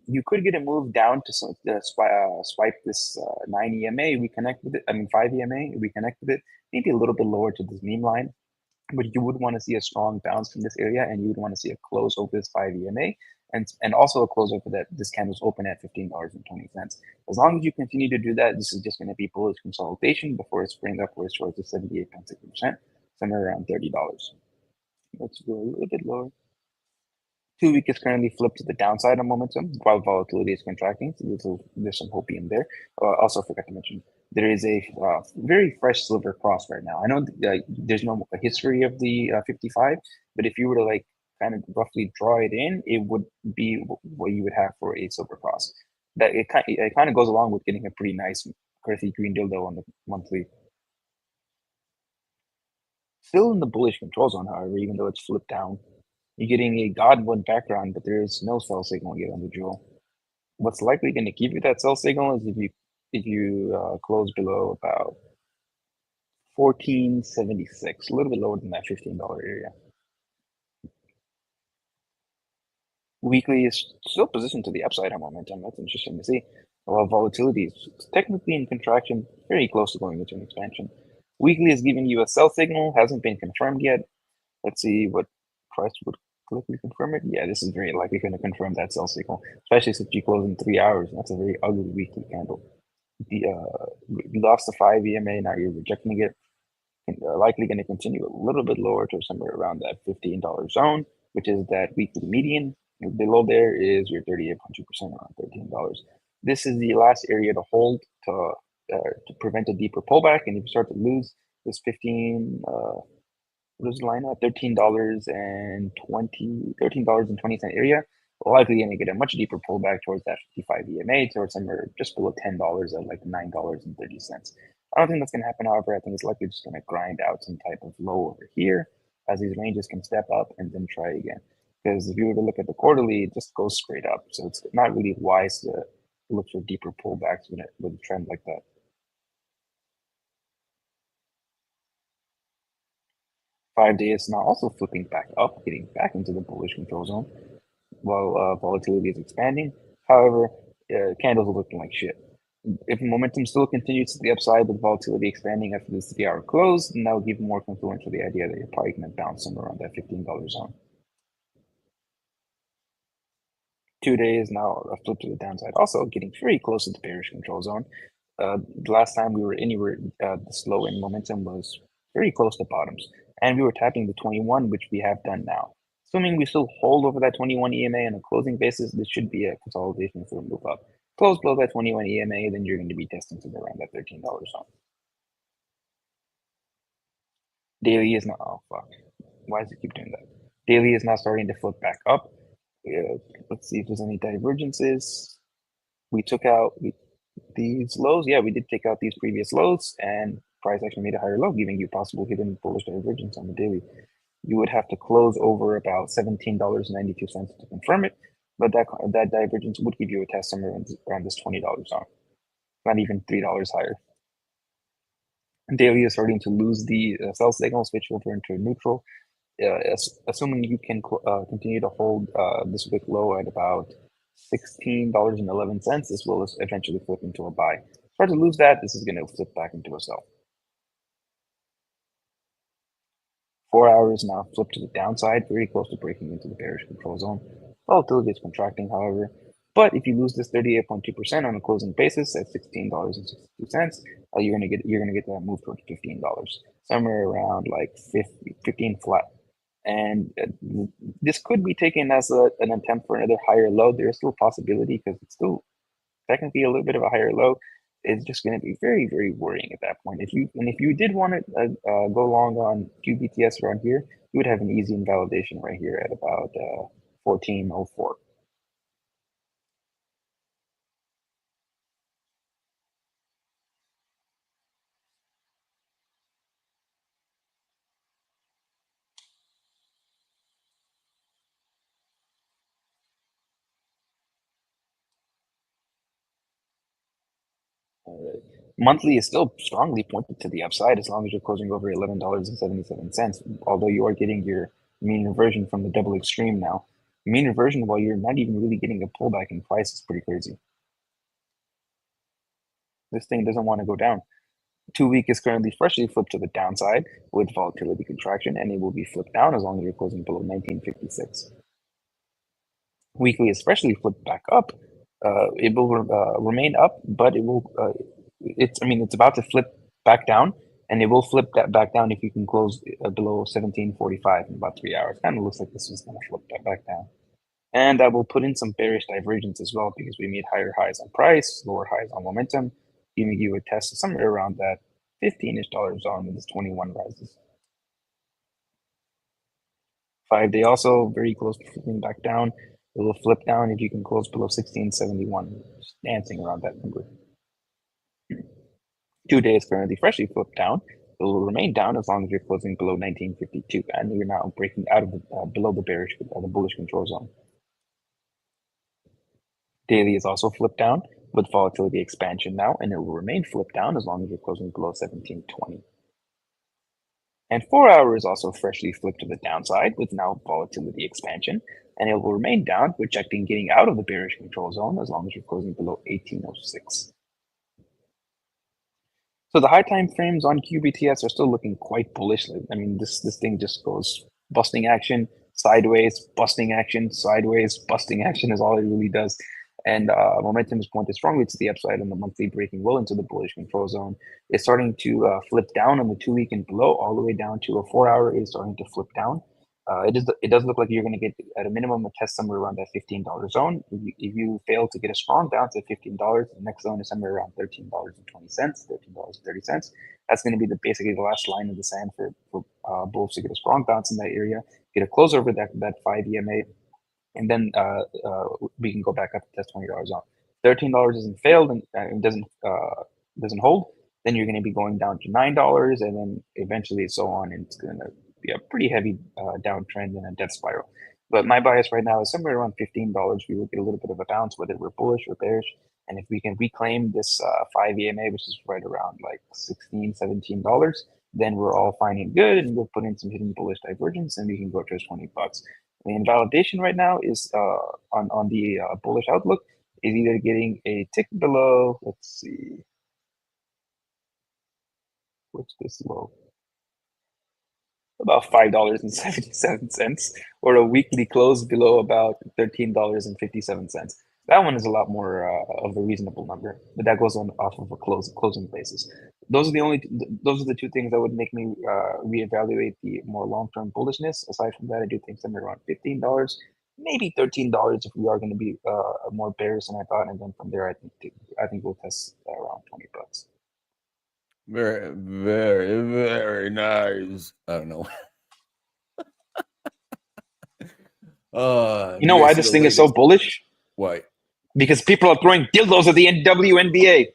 You could get a move down to swipe this 9 EMA, reconnect with it. I mean 5 EMA, reconnect with it, maybe a little bit lower to this meme line. But you would want to see a strong bounce from this area, and you would want to see a close over this 5 EMA, and also a close over that this candle's open at $15.20. As long as you continue to do that, this is just going to be bullish consolidation before it springs upwards towards the 78.6%, somewhere around $30. Let's go a little bit lower. 2-week is currently flipped to the downside on momentum while volatility is contracting. So there's some hope in there. Also, forgot to mention there is a very fresh silver cross right now. I know there's no history of the 55, but if you were to like kind of roughly draw it in, it would be what you would have for a silver cross. That it kind of goes along with getting a pretty nice earthy green dildo on the monthly. Still in the bullish control zone, however, even though it's flipped down. You're getting a Godwood background, but there is no sell signal yet on the jewel. What's likely going to give you that sell signal is if you close below about 1476, a little bit lower than that $15 area. Weekly is still positioned to the upside on momentum. That's interesting to see. While volatility is technically in contraction, very close to going into an expansion. Weekly is giving you a sell signal, hasn't been confirmed yet. Let's see what price would quickly confirm it. Yeah, this is very likely going to confirm that sell signal, especially since you close in 3 hours. That's a very ugly weekly candle. You lost the 5 EMA, now you're rejecting it. And likely going to continue a little bit lower to somewhere around that $15 zone, which is that weekly median. Below there is your 38.2%, around $13. This is the last area to hold to prevent a deeper pullback. And if you start to lose this 15, what is the line at? $13.20 area. Likely going to get a much deeper pullback towards that 55 EMA, towards somewhere just below $10 at like $9.30. I don't think that's going to happen, however. I think it's likely just going to grind out some type of low over here as these ranges can step up and then try again. Because if you were to look at the quarterly, it just goes straight up. So it's not really wise to look for deeper pullbacks with a trend like that. 5 days now also flipping back up, getting back into the bullish control zone while volatility is expanding. However, candles are looking like shit. If momentum still continues to the upside with volatility expanding after this 3-hour close, then that will give more confluence to the idea that you're probably going to bounce somewhere around that $15 zone. 2 days now flip to the downside, also getting very close to the bearish control zone. The last time we were anywhere this low in momentum was very close to bottoms, and we were tapping the 21, which we have done now. Assuming we still hold over that 21 EMA on a closing basis, this should be a consolidation for a move up. Close below that 21 EMA, then you're going to be testing somewhere around that $13 zone. Daily is not, oh fuck, why does it keep doing that? Daily is now starting to flip back up. Let's see if there's any divergences. We took out these lows. Yeah, we did take out these previous lows, and price actually made a higher low, giving you possible hidden bullish divergence on the daily. You would have to close over about $17.92 to confirm it, but that divergence would give you a test somewhere around this $20 zone, not even $3 higher. Daily is starting to lose the sell signal, switch over into neutral. Assuming you can continue to hold this wick low at about $16.11, this will eventually flip into a buy. Start to lose that, this is going to flip back into a sell. 4 hours now flip to the downside, very close to breaking into the bearish control zone. Volatility is contracting, however. But if you lose this 38.2% on a closing basis at $16.62, you're gonna get that move towards $15, somewhere around like 15 flat. And this could be taken as an attempt for another higher low. There is still a possibility because it's still technically a little bit of a higher low. it's just going to be very, very worrying at that point. If you did want to go long on QBTS around here, you would have an easy invalidation right here at about 1404. Monthly is still strongly pointed to the upside as long as you're closing over $11.77. Although you are getting your mean reversion from the double extreme now. Mean reversion while you're not even really getting a pullback in price is pretty crazy. This thing doesn't want to go down. 2-week is currently freshly flipped to the downside with volatility contraction, and it will be flipped down as long as you're closing below 1956. Weekly is freshly flipped back up. It will remain up, but it will. It's about to flip back down, and it will flip that back down if you can close below 1745 in about 3 hours. Kind of looks like this is going to flip that back down. And I will put in some bearish divergence as well because we made higher highs on price, lower highs on momentum, giving you a test somewhere around that 15-ish dollar zone with this 21 rises. 5-day also very close to flipping back down. It will flip down if you can close below 1671, just dancing around that number. 2-day is currently freshly flipped down. It will remain down as long as you're closing below 1952, and you're now breaking out of the below the the bullish control zone. Daily is also flipped down with volatility expansion now, and it will remain flipped down as long as you're closing below 1720. And 4 hours also freshly flipped to the downside with now volatility expansion, and it will remain down, rejecting getting out of the bearish control zone as long as you're closing below 1806. So the high time frames on QBTS are still looking quite bullish. I mean, this thing just goes busting action, sideways, busting action, sideways, busting action is all it really does. And momentum is pointed strongly to the upside on the monthly, breaking well into the bullish control zone. It's starting to flip down on the 2-week and below, all the way down to a 4-hour is starting to flip down. It does look like you're going to get at a minimum a test somewhere around that $15 zone. If you fail to get a strong bounce at $15, the next zone is somewhere around $13.20, $13.30. That's going to be basically the last line in the sand for bulls to get a strong bounce in that area, get a close over that 5 EMA, and then we can go back up to test $20 zone. $13 isn't failed and doesn't hold, then you're going to be going down to $9, and then eventually so on, and it's going to be a pretty heavy downtrend and a death spiral. But my bias right now is somewhere around $15. We will get a little bit of a bounce, whether we're bullish or bearish. And if we can reclaim this 5 EMA, which is right around like $16, $17, then we're all fine and good, and we'll put in some hidden bullish divergence, and we can go to $20. The invalidation right now is on the bullish outlook is either getting a tick below, let's see, what's this low? About $5.77, or a weekly close below about $13.57. That one is a lot more of a reasonable number, but that goes on off of a closing basis. Those are the two things that would make me reevaluate the more long-term bullishness. Aside from that, I do think somewhere around $15, maybe $13 if we are going to be more bearish than I thought, and then from there, I think we'll test around $20. Very, very, very nice. I don't know. You know why this thing is so bullish? Why? Because people are throwing dildos at the WNBA.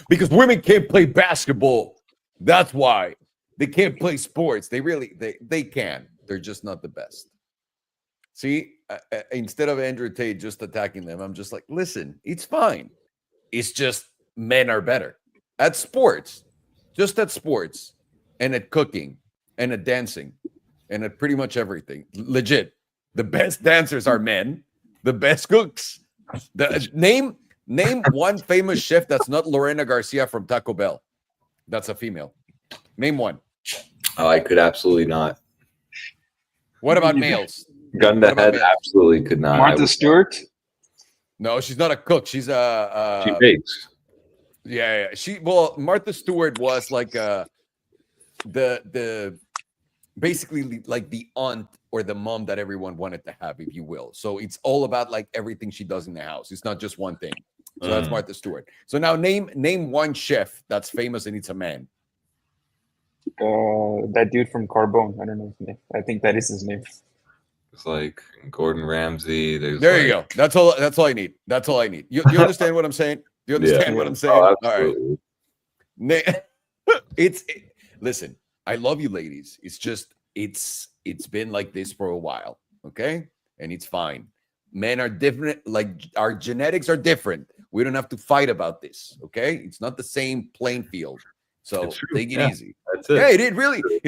Because women can't play basketball. That's why. They can't play sports. They can. They're just not the best. See, instead of Andrew Tate just attacking them, I'm just like, listen, it's fine. It's just men are better at sports, just at sports, and at cooking, and at dancing, and at pretty much everything. Legit. The best dancers are men. The best cooks. Name one famous chef that's not Lorena Garcia from Taco Bell. That's a female. Name one. Oh, I could absolutely not. What about males? Gun to head, absolutely could not. Martha Stewart? No, she's not a cook. She's she bakes. Yeah. Martha Stewart was like the basically like the aunt or the mom that everyone wanted to have, if you will. So it's all about like everything she does in the house. It's not just one thing. So that's Martha Stewart. So now name one chef that's famous and it's a man. That dude from Carbone. I don't know his name. I think that is his name. It's like Gordon Ramsay. There you go. That's all I need. That's all I need. You understand what I'm saying? You understand what I'm saying? Oh, all right. Listen, I love you ladies. It's just it's been like this for a while, okay? And it's fine. Men are different, like our genetics are different. We don't have to fight about this, okay? It's not the same playing field. So take it easy. That's it. Yeah, it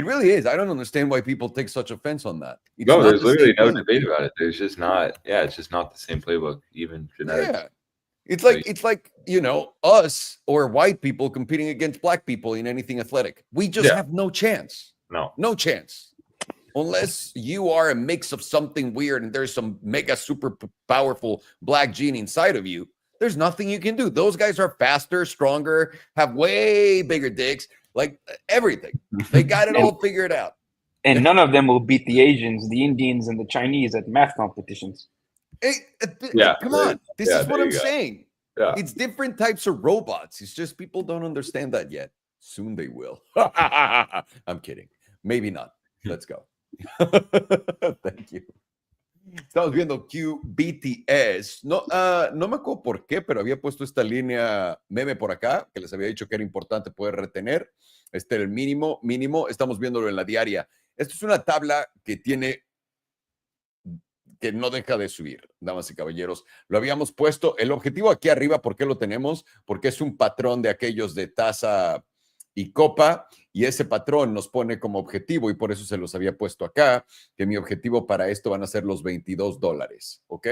really is. I don't understand why people take such offense on that. It's no, there's literally no debate about it. There's just not, it's just not the same playbook, even genetics. Yeah. It's like, you know, us or white people competing against black people in anything athletic. We just have no chance. No chance. Unless you are a mix of something weird and there's some mega super powerful black gene inside of you, there's nothing you can do. Those guys are faster, stronger, have way bigger dicks, like everything. They got it all figured out. And none of them will beat the Asians, the Indians, and the Chinese at math competitions. Come on. This is what I'm saying. Yeah. It's different types of robots. It's just people don't understand that yet. Soon they will. I'm kidding. Maybe not. Let's go. Thank you. Estamos viendo QBTS. No me acuerdo por qué, pero había puesto esta línea meme por acá, que les había dicho que era importante poder retener. Este era el mínimo. Estamos viéndolo en la diaria. Esto es una tabla que no deja de subir, damas y caballeros. Lo habíamos puesto. El objetivo aquí arriba, ¿por qué lo tenemos? Porque es un patrón de aquellos de tasa y copa, y ese patrón nos pone como objetivo, y por eso se los había puesto acá, que mi objetivo para esto van a ser los $22, ¿ok?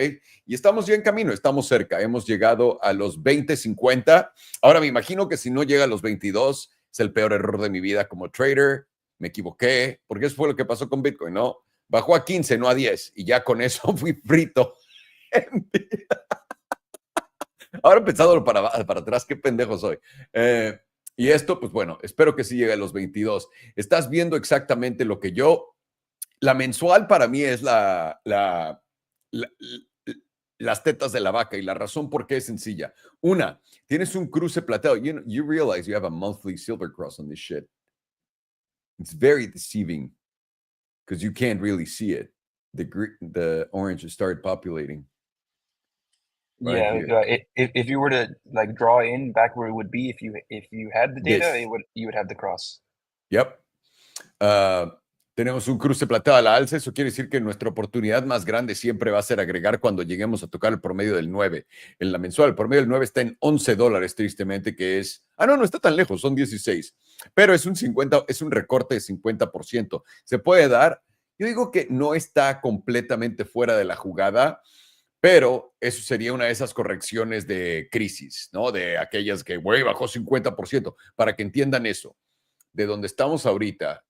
Y estamos ya en camino, estamos cerca, hemos llegado a los 20.50. Ahora me imagino que si no llega a los 22, es el peor error de mi vida como trader, me equivoqué, porque eso fue lo que pasó con Bitcoin, ¿no? Bajó a 15, no a 10, y ya con eso fui frito. Ahora pensándolo para atrás, qué pendejo soy. Y esto, pues bueno, espero que sí llegue a los 22. Estás viendo exactamente lo que yo... La mensual para mí es las tetas de la vaca, y la razón por qué es sencilla. Una, tienes un cruce plateado. You realize you have a monthly silver cross on this shit. It's very deceiving because you can't really see it. The orange has started populating. If you were to like draw in back where it would be if you had the data, you would have the cross. Yep. Tenemos un cruce plateado a la alza. Eso quiere decir que nuestra oportunidad más grande siempre va a ser agregar cuando lleguemos a tocar el promedio del 9. En la mensual, el promedio del 9 está en $11, tristemente, que es... no está tan lejos, son 16. Pero es un recorte de 50%. Se puede dar. Yo digo que no está completamente fuera de la jugada, pero eso sería una de esas correcciones de crisis, ¿no? De aquellas que, bajó 50%. Para que entiendan eso, de donde estamos ahorita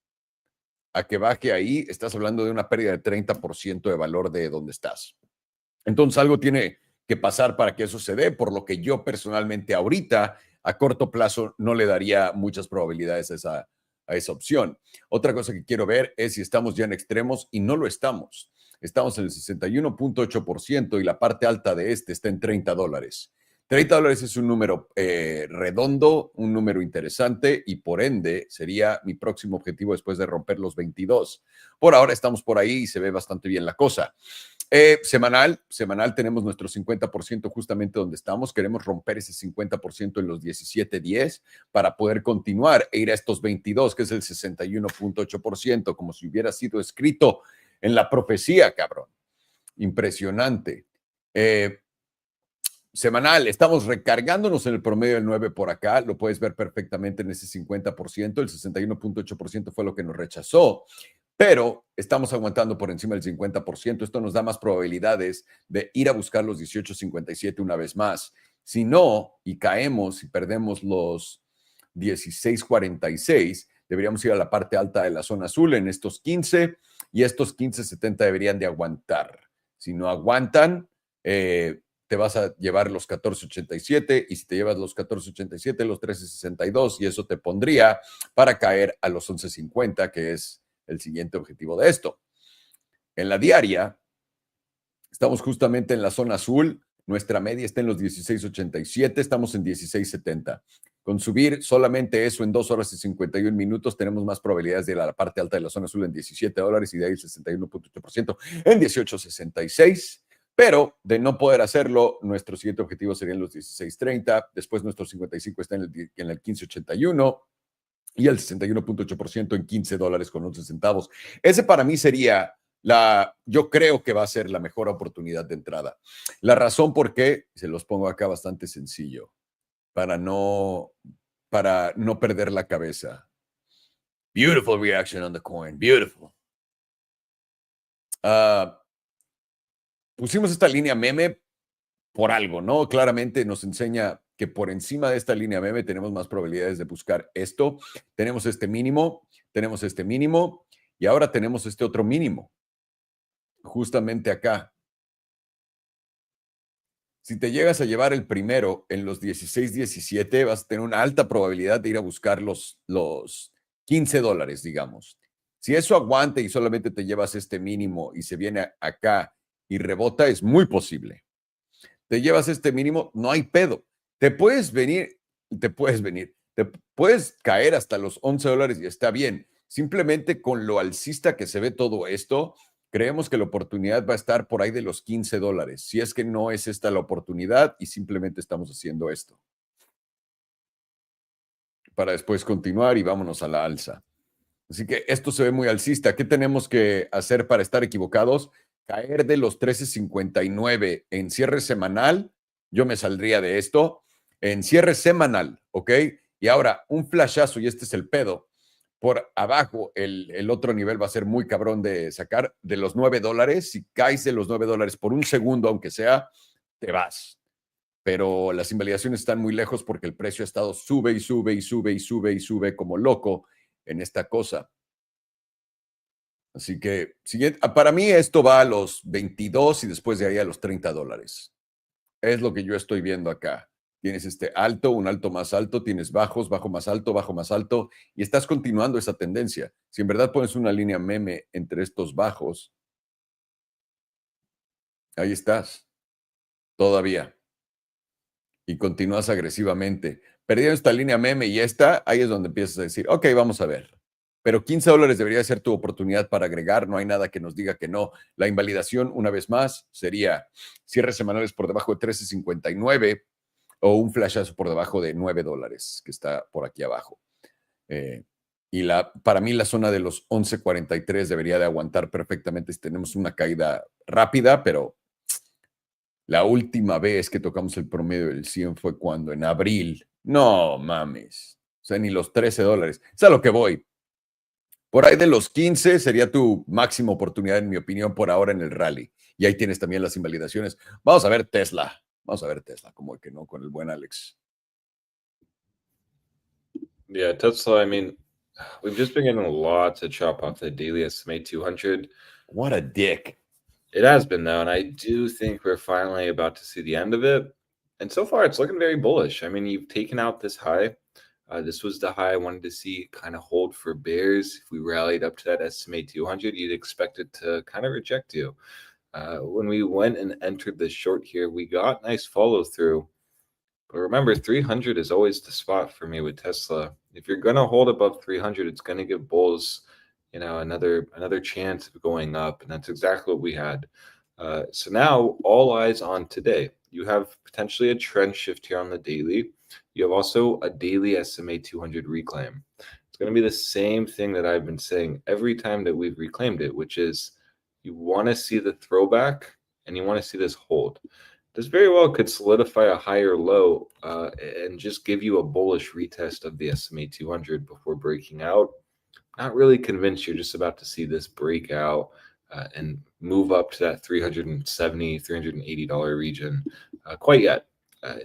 a que baje ahí, estás hablando de una pérdida de 30% de valor de donde estás. Entonces, algo tiene que pasar para que eso se dé, por lo que yo personalmente ahorita, a corto plazo, no le daría muchas probabilidades a esa opción. Otra cosa que quiero ver es si estamos ya en extremos, y no lo estamos. Estamos en el 61.8% y la parte alta de este está en $30. $30 es un número redondo, un número interesante, y por ende sería mi próximo objetivo después de romper los 22. Por ahora estamos por ahí y se ve bastante bien la cosa. Semanal tenemos nuestro 50% justamente donde estamos. Queremos romper ese 50% en los 17.10 para poder continuar e ir a estos 22, que es el 61.8%, como si hubiera sido escrito en la profecía, cabrón. Impresionante. Semanal, estamos recargándonos en el promedio del 9 por acá. Lo puedes ver perfectamente en ese 50%. El 61.8% fue lo que nos rechazó, pero estamos aguantando por encima del 50%. Esto nos da más probabilidades de ir a buscar los 18.57 una vez más. Si no, y caemos y perdemos los 16.46, deberíamos ir a la parte alta de la zona azul en estos 15, y estos 15.70 deberían de aguantar. Si no aguantan, te vas a llevar los 14.87, y si te llevas los 14.87, los 13.62, y eso te pondría para caer a los 11.50, que es el siguiente objetivo de esto. En la diaria, estamos justamente en la zona azul. Nuestra media está en los 16.87, estamos en 16.70. Con subir solamente eso en 2 horas y 51 minutos, tenemos más probabilidades de ir a la parte alta de la zona azul en $17 y de ahí el 61.8% en 18.66. Pero de no poder hacerlo, nuestro siguiente objetivo sería en los 16.30. Después nuestro 55 está en el 15.81 y el 61.8% en $15.11. Ese para mí sería yo creo que va a ser la mejor oportunidad de entrada. La razón por qué, se los pongo acá bastante sencillo, para no perder la cabeza. Beautiful reaction on the coin, beautiful. Pusimos esta línea meme por algo, ¿no? Claramente nos enseña que por encima de esta línea meme tenemos más probabilidades de buscar esto. Tenemos este mínimo y ahora tenemos este otro mínimo, justamente acá. Si te llegas a llevar el primero en los 16.17, vas a tener una alta probabilidad de ir a buscar los $15, digamos. Si eso aguanta y solamente te llevas este mínimo y se viene acá y rebota, es muy posible. Te llevas este mínimo, no hay pedo. Te puedes caer hasta los $11 y está bien. Simplemente con lo alcista que se ve todo esto, creemos que la oportunidad va a estar por ahí de los $15. Si es que no es esta la oportunidad y simplemente estamos haciendo esto. Para después continuar y vámonos a la alza. Así que esto se ve muy alcista. ¿Qué tenemos que hacer para estar equivocados? Caer de los 13.59 en cierre semanal. Yo me saldría de esto en cierre semanal, ¿ok? Y ahora, un flashazo, y este es el pedo. Por abajo, el otro nivel va a ser muy cabrón de sacar de los $9. Si caes de los $9 por un segundo, aunque sea, te vas. Pero las invalidaciones están muy lejos porque el precio ha estado sube y sube y sube y sube y sube como loco en esta cosa. Así que para mí esto va a los 22 y después de ahí a los $30. Es lo que yo estoy viendo acá. Tienes este alto, un alto más alto, tienes bajos, bajo más alto, y estás continuando esa tendencia. Si en verdad pones una línea meme entre estos bajos, ahí estás, todavía. Y continúas agresivamente. Perdiendo esta línea meme y esta, ahí es donde empiezas a decir, ok, vamos a ver. Pero $15 debería ser tu oportunidad para agregar. No hay nada que nos diga que no. La invalidación, una vez más, sería cierres semanales por debajo de 13.59 o un flashazo por debajo de $9, que está por aquí abajo. Y para mí la zona de los 11.43 debería de aguantar perfectamente si tenemos una caída rápida, pero la última vez que tocamos el promedio del 100 fue cuando en abril. No mames. O sea, ni los $13. Es a lo que voy. Por ahí de los 15 sería tu máxima oportunidad, en mi opinión, por ahora en el rally. Y ahí tienes también las invalidaciones. Vamos a ver Tesla. Como que no, con el buen Alex. Yeah, Tesla, I mean, we've just been getting a lot to chop off the daily SMA 200. What a dick. It has been, though, and I do think we're finally about to see the end of it. And so far, it's looking very bullish. I mean, you've taken out this high. This was the high I wanted to see kind of hold for bears. If we rallied up to that SMA 200, you'd expect it to kind of reject you. When we went and entered the short here, we got nice follow through. But remember, 300 is always the spot for me with Tesla. If you're going to hold above 300, it's going to give bulls, another chance of going up. And that's exactly what we had. So now all eyes on today. You have potentially a trend shift here on the daily. You have also a daily SMA 200 reclaim. It's going to be the same thing that I've been saying every time that we've reclaimed it, which is you want to see the throwback and you want to see this hold. This very well could solidify a higher low and just give you a bullish retest of the SMA 200 before breaking out. Not really convinced you're just about to see this break out and move up to that $370, $380 region quite yet.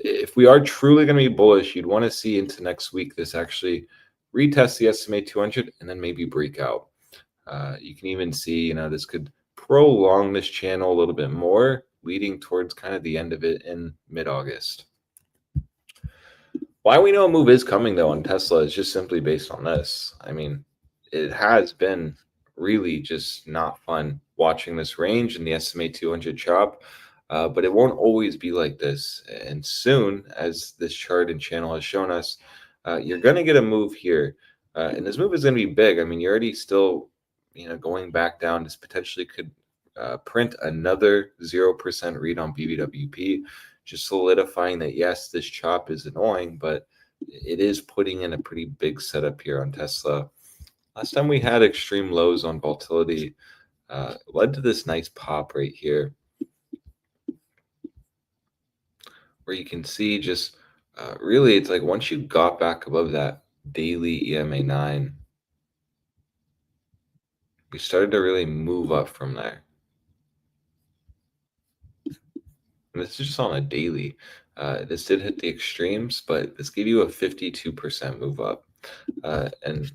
If we are truly going to be bullish, you'd want to see into next week this actually retest the SMA 200 and then maybe break out. You can even see, this could prolong this channel a little bit more, leading towards kind of the end of it in mid-August. Why we know a move is coming, though, on Tesla is just simply based on this. I mean, it has been really just not fun watching this range in the SMA 200 chop. but it won't always be like this. And soon, as this chart and channel has shown us, you're going to get a move here. And this move is going to be big. I mean, you're already still, going back down. This potentially could print another 0% read on BBWP, just solidifying that, yes, this chop is annoying, but it is putting in a pretty big setup here on Tesla. Last time we had extreme lows on volatility, led to this nice pop right here, where you can see just really it's like once you got back above that daily EMA 9, we started to really move up from there. And this is just on a daily. This did hit the extremes, but this gave you a 52% move up. And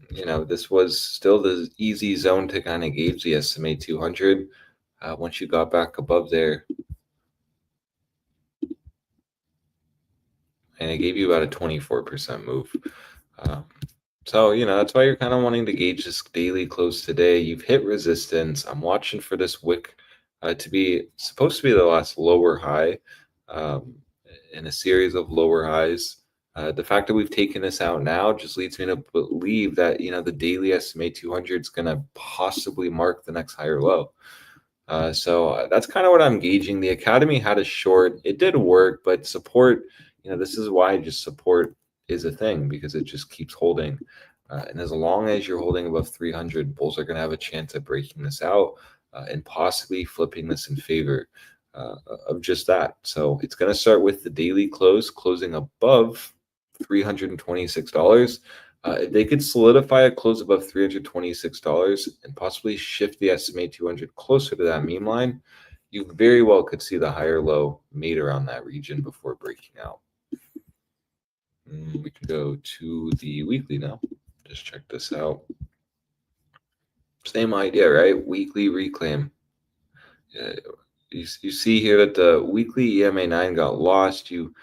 this was still the easy zone to kind of gauge the SMA 200. Once you got back above there, and it gave you about a 24% move. So, that's why you're kind of wanting to gauge this daily close today. You've hit resistance. I'm watching for this wick to be supposed to be the last lower high in a series of lower highs. The fact that we've taken this out now just leads me to believe that, the daily SMA 200 is going to possibly mark the next higher low. So that's kind of what I'm gauging. The Academy had a short. It did work, but support, this is why just support is a thing, because it just keeps holding. And as long as you're holding above 300, bulls are going to have a chance at breaking this out and possibly flipping this in favor of just that. So it's going to start with the daily close, closing above $326. If they could solidify a close above $326 and possibly shift the SMA 200 closer to that meme line, you very well could see the higher low made around that region before breaking out. We can go to the weekly now. Just check this out. Same idea, right? Weekly reclaim. You see here that the weekly EMA 9 got lost. You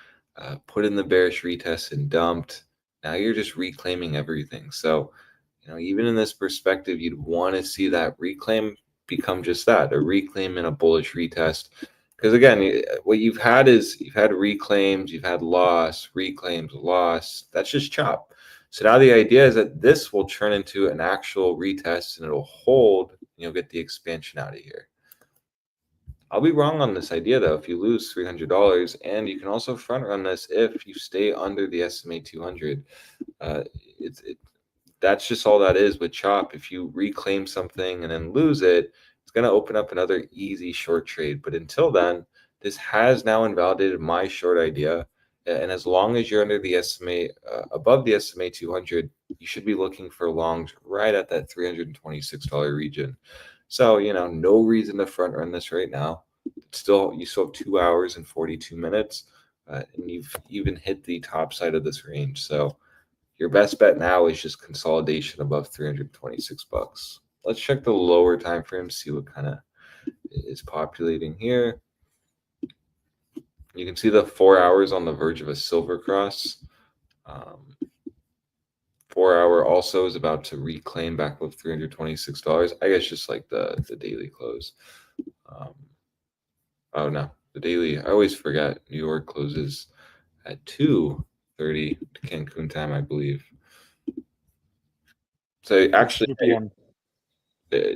put in the bearish retest and dumped. Now you're just reclaiming everything. So, even in this perspective, you'd want to see that reclaim become just that, a reclaim and a bullish retest. Because again, what you've had is you've had reclaims, you've had loss, reclaims, loss. That's just chop. So now the idea is that this will turn into an actual retest and it'll hold, and you'll get the expansion out of here. I'll be wrong on this idea though if you lose $300, and you can also front run this if you stay under the SMA 200. That's just all that is with chop. If you reclaim something and then lose it, it's going to open up another easy short trade. But until then, this has now invalidated my short idea. And as long as you're under the SMA, above the SMA 200, you should be looking for longs right at that $326 region. So, no reason to front run this right now. You still have 2 hours and 42 minutes, and you've even hit the top side of this range. So your best bet now is just consolidation above 326 bucks. Let's check the lower time frame, see what kind of is populating here. You can see the 4 hours on the verge of a silver cross. 4 hour also is about to reclaim back above $326. I guess just like the daily close. Oh no, the daily, I always forget. New York closes at 2:30 Cancun time, I believe. So actually 2 p.m.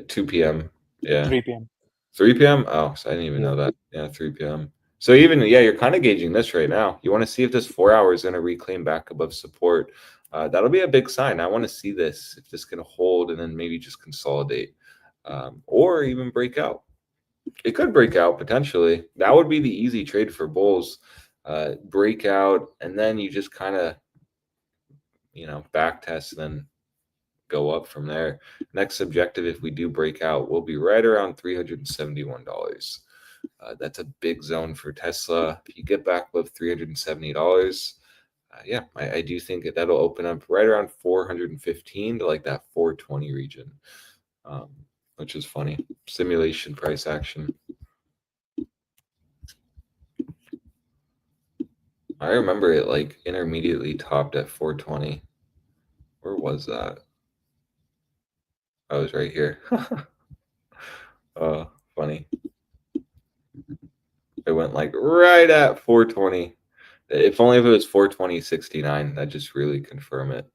2 p.m. Yeah. 3 p.m. 3 p.m. Oh, so I didn't even know that. Yeah, 3 p.m. So even, you're kind of gauging this right now. You want to see if this 4 hour is going to reclaim back above support. That'll be a big sign. I want to see this, if this can hold and then maybe just consolidate or even break out. It could break out potentially. That would be the easy trade for bulls. Break out, and then you just kind of, back test and then go up from there. Next objective, if we do break out, will be right around $371. That's a big zone for Tesla. If you get back above $370, I do think that'll open up right around 415 to like that 420 region, which is funny. Simulation price action. I remember it like intermediately topped at 420. Where was that? I was right here. Funny. It went like right at 420. If only if it was 420.69, that just really confirm it.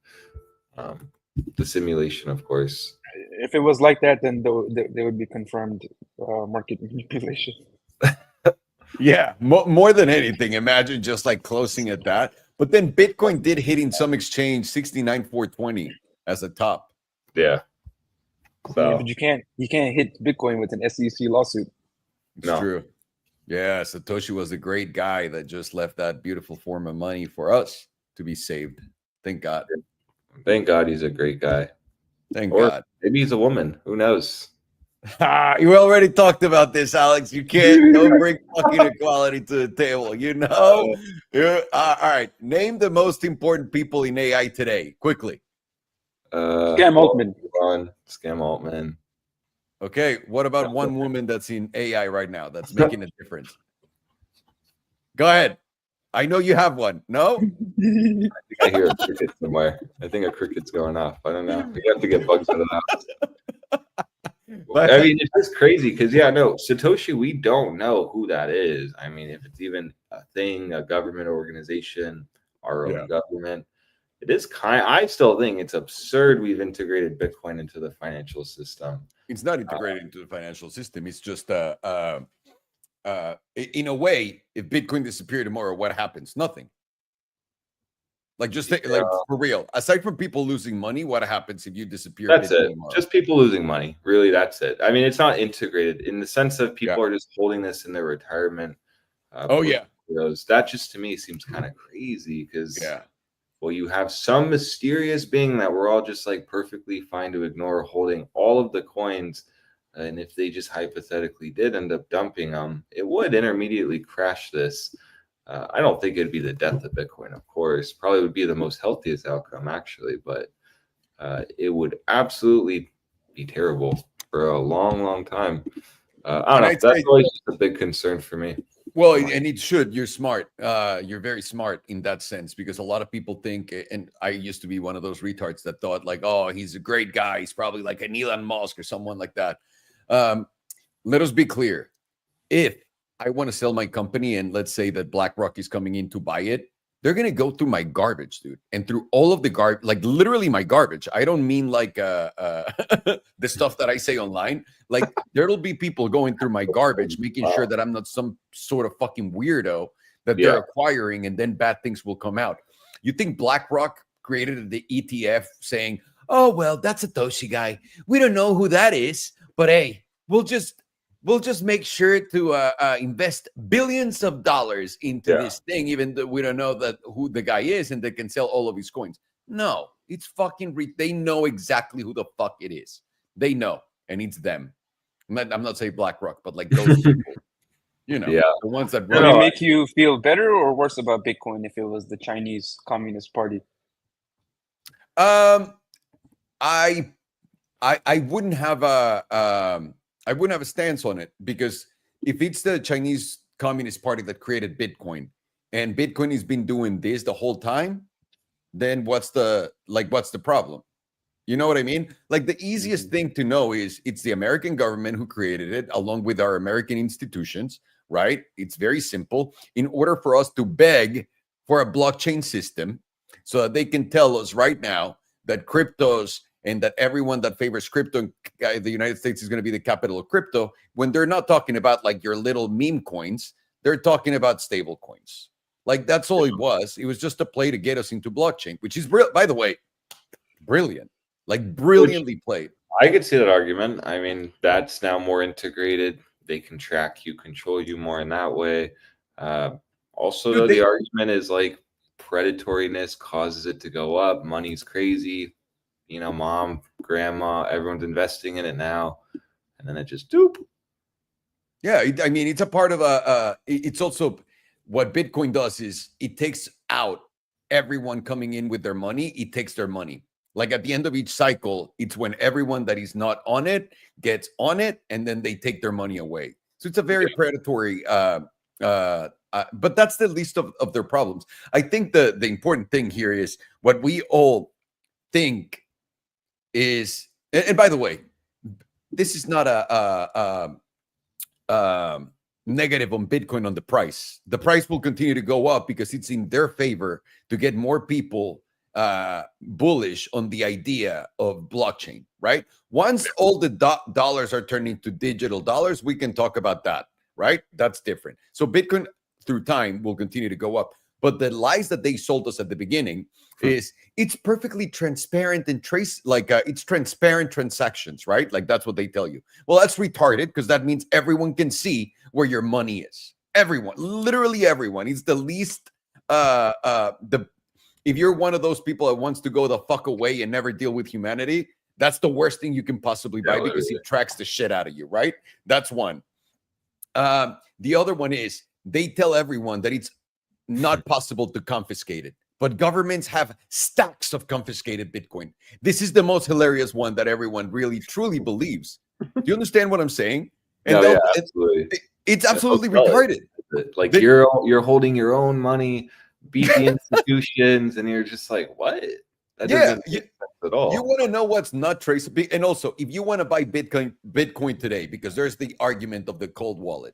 The simulation, of course. If it was like that, then they would be confirmed market manipulation. Yeah, more than anything, imagine just like closing at that. But then Bitcoin did hit in some exchange 69,420 as a top. Yeah. So Yeah, but you can't hit Bitcoin with an SEC lawsuit. It's true. Yeah, Satoshi was a great guy that just left that beautiful form of money for us to be saved. Thank God. Thank God he's a great guy. Thank God. Maybe he's a woman. Who knows? You already talked about this, Alex. You don't bring fucking equality to the table. You know? All right. Name the most important people in AI today, quickly. Scam Altman. Scam Altman. Okay. What about one woman that's in AI right now that's making a difference? Go ahead. I know you have one. No? I think I hear a cricket somewhere. I think a cricket's going off. I don't know. We have to get bugs out of the house. I mean, it's just crazy because, Satoshi, we don't know who that is. I mean, if it's even a thing, a government organization, our own government, it is I still think it's absurd we've integrated Bitcoin into the financial system. It's not integrated into the financial system. It's just, in a way, if Bitcoin disappeared tomorrow, what happens? Nothing. Like, like for real, aside from people losing money, what happens if you disappear? That's Bitcoin it. tomorrow? Just people losing money. Really, that's it. I mean, it's not integrated in the sense of people are just holding this in their retirement. That just to me seems kind of crazy because, well, you have some mysterious being that we're all just like perfectly fine to ignore holding all of the coins. And if they just hypothetically did end up dumping them, it would intermediately crash this. I don't think it'd be the death of Bitcoin, of course. Probably would be the most healthiest outcome, actually. But it would absolutely be terrible for a long, long time. I don't know. That's always just a big concern for me. Well, and it should. You're smart. You're very smart in that sense because a lot of people think, and I used to be one of those retards that thought like, oh, he's a great guy. He's probably like an Elon Musk or someone like that. Let us be clear. If I want to sell my company and let's say that BlackRock is coming in to buy it, they're going to go through my garbage, dude. And through all of the garbage, like literally my garbage. I don't mean like the stuff that I say online. Like there'll be people going through my garbage, making sure that I'm not some sort of fucking weirdo that they're acquiring and then bad things will come out. You think BlackRock created the ETF saying, oh, well, that's a Satoshi guy. We don't know who that is, but hey, we'll just make sure to invest billions of dollars into this thing, even though we don't know who the guy is and they can sell all of his coins. No, it's fucking they know exactly who the fuck it is. They know, and it's them. I'm not saying BlackRock, but like those people, the ones that Would it make you feel better or worse about Bitcoin if it was the Chinese Communist Party? I wouldn't have I wouldn't have a stance on it because if it's the Chinese Communist Party that created Bitcoin and Bitcoin has been doing this the whole time, then what's the problem? You know what I mean? Like the easiest thing to know is it's the American government who created it along with our American institutions, right? It's very simple. In order for us to beg for a blockchain system so that they can tell us right now that cryptos and that everyone that favors crypto in the United States is going to be the capital of crypto, when they're not talking about like your little meme coins, they're talking about stable coins. Like that's all it was. It was just a play to get us into blockchain, which is, by the way, brilliant. Like brilliantly played. I could see that argument. I mean, that's now more integrated. They can track you, control you more in that way. Also, though, the argument is like predatoriness causes it to go up. Money's crazy. Mom, grandma, everyone's investing in it now. And then it just doop. Yeah, I mean, it's a part of it's also what Bitcoin does is it takes out everyone coming in with their money. It takes their money. Like at the end of each cycle, it's when everyone that is not on it gets on it, and then they take their money away. So it's a very predatory, but that's the least of their problems. I think the important thing here is what we all think is, and by the way, this is not negative on Bitcoin on the price. The price will continue to go up because it's in their favor to get more people bullish on the idea of blockchain, right? Once all the dollars are turned into digital dollars, we can talk about that, right? That's different. So Bitcoin through time will continue to go up. But the lies that they sold us at the beginning is it's perfectly transparent and it's transparent transactions, right? Like that's what they tell you. Well, that's retarded because that means everyone can see where your money is. Everyone, literally everyone. It's the least if you're one of those people that wants to go the fuck away and never deal with humanity, that's the worst thing you can possibly buy because it tracks the shit out of you, right? That's one. The other one is they tell everyone that it's not possible to confiscate it, but governments have stacks of confiscated Bitcoin. This is the most hilarious one that everyone really truly believes. Do you understand what I'm saying? And yeah, absolutely. It's absolutely retarded. Like you're holding your own money, beat the institutions, and you're just like, what? That doesn't make sense at all. You want to know what's not traceable? And also, if you want to buy Bitcoin today, because there's the argument of the cold wallet.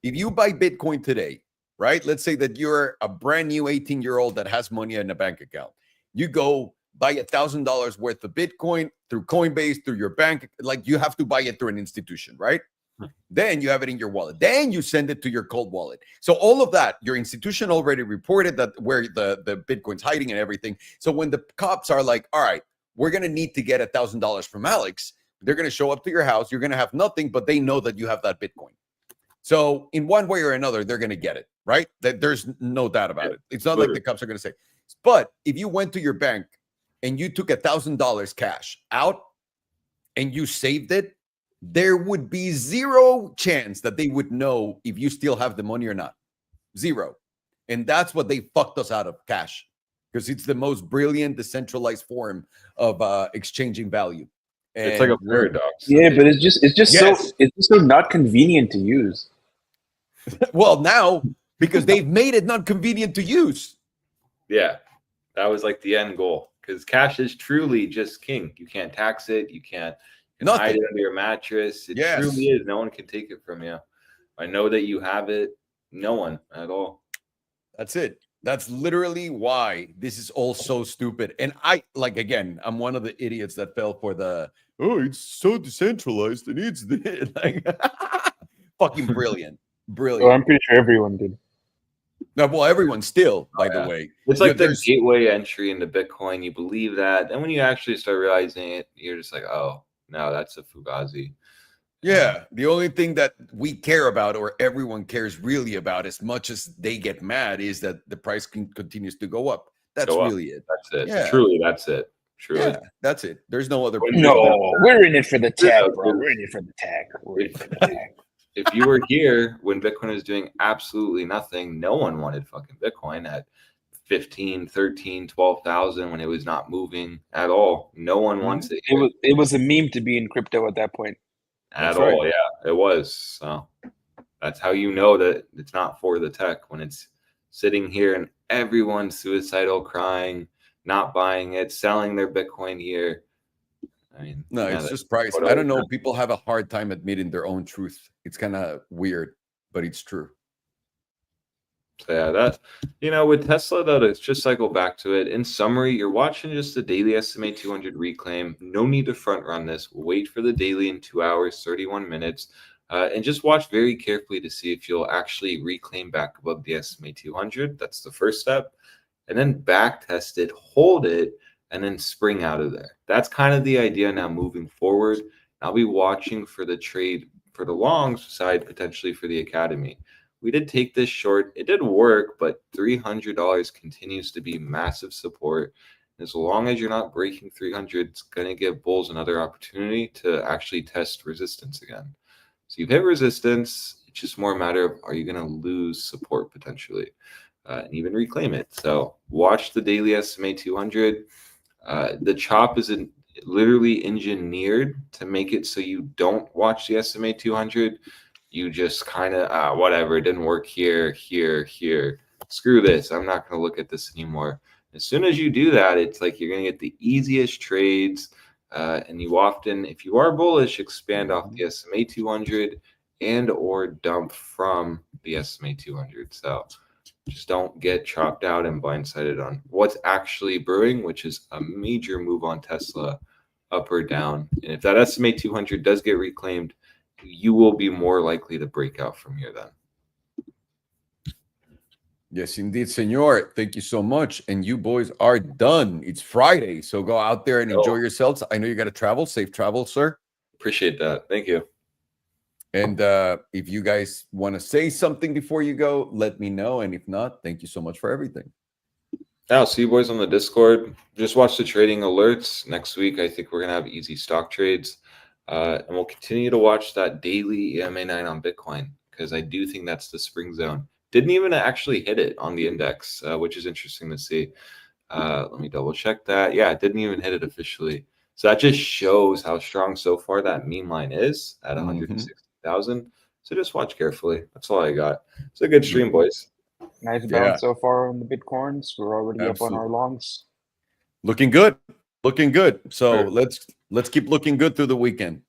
If you buy Bitcoin today, right? Let's say that you're a brand new 18-year-old that has money in a bank account. You go buy $1,000 worth of Bitcoin through Coinbase, through your bank. Like you have to buy it through an institution, right? Then you have it in your wallet. Then you send it to your cold wallet. So all of that, your institution already reported that where the Bitcoin's hiding and everything. So when the cops are like, all right, we're going to need to get $1,000 from Alex, they're going to show up to your house. You're going to have nothing, but they know that you have that Bitcoin. So in one way or another, they're going to get it, right? There's no doubt about it. It's not like the cops are going to say. But if you went to your bank and you took $1,000 cash out and you saved it, there would be zero chance that they would know if you still have the money or not. Zero. And that's what they fucked us out of, cash, because it's the most brilliant decentralized form of exchanging value. And it's like a paradox. Yeah, but it's just so not convenient to use. Well, now because they've made it not convenient to use. Yeah, that was like the end goal, because cash is truly just king. You can't tax it. You can't hide it under your mattress. It truly is. No one can take it from you. I know that you have it. No one at all. That's it. That's literally why this is all so stupid. And again, I'm one of the idiots that fell for it's so decentralized and it's like fucking brilliant. Oh, I'm pretty sure everyone did. No, well, everyone still, by the way. It's like the gateway entry into Bitcoin. You believe that. And when you actually start realizing it, you're just like, oh, no, that's a fugazi. Yeah, the only thing that we care about, or everyone cares really about, as much as they get mad, is that the price continues to go up. That's really it. That's it. Yeah. Truly, that's it. Truly. Yeah, that's it. There's no other. No, we're in it for the tag, bro. We're in it for the tag. We're in it for the tag. If you were here when Bitcoin was doing absolutely nothing, no one wanted fucking Bitcoin at 15, 13, 12,000 when it was not moving at all. No one wants it. It was a meme to be in crypto at that point. At all, yeah, it was. So that's how you know that it's not for the tech, when it's sitting here and everyone's suicidal, crying, not buying it, selling their Bitcoin here. I mean, no, it's just price. I don't know. People have a hard time admitting their own truth. It's kind of weird, but it's true. So yeah, that, with Tesla, though, let's just cycle back to it. In summary, you're watching just the daily SMA 200 reclaim. No need to front run this. We'll wait for the daily in 2 hours, 31 minutes, and just watch very carefully to see if you'll actually reclaim back above the SMA 200. That's the first step. And then back test it, hold it, and then spring out of there. That's kind of the idea now moving forward. I'll be watching for the trade for the long side, potentially for the Academy. We did take this short. It did work, but $300 continues to be massive support. As long as you're not breaking 300, it's going to give bulls another opportunity to actually test resistance again. So you've hit resistance. It's just more a matter of, are you going to lose support potentially and even reclaim it? So watch the daily SMA 200. The chop is literally engineered to make it so you don't watch the SMA 200. You just kind of, whatever, it didn't work here. Screw this. I'm not going to look at this anymore. As soon as you do that, it's like you're going to get the easiest trades. And you often, if you are bullish, expand off the SMA 200 and or dump from the SMA 200. So just don't get chopped out and blindsided on what's actually brewing, which is a major move on Tesla up or down. And if that SMA 200 does get reclaimed, you will be more likely to break out from here then. Yes, indeed, senor. Thank you so much. And you boys are done. It's Friday, so go out there and enjoy yourselves. I know you got to travel. Safe travel, sir. Appreciate that. Thank you. And if you guys want to say something before you go, let me know. And if not, thank you so much for everything. I'll see you boys on the Discord. Just watch the trading alerts. Next week, I think we're going to have easy stock trades. And we'll continue to watch that daily EMA9 on Bitcoin, because I do think that's the spring zone. Didn't even actually hit it on the index, which is interesting to see. Let me double check that. Yeah, it didn't even hit it officially. So that just shows how strong so far that meme line is at 160,000. So just watch carefully. That's all I got. It's a good stream, boys. Nice bounce so far on the Bitcoins. We're already up on our longs. Looking good. Looking good. So let's keep looking good through the weekend.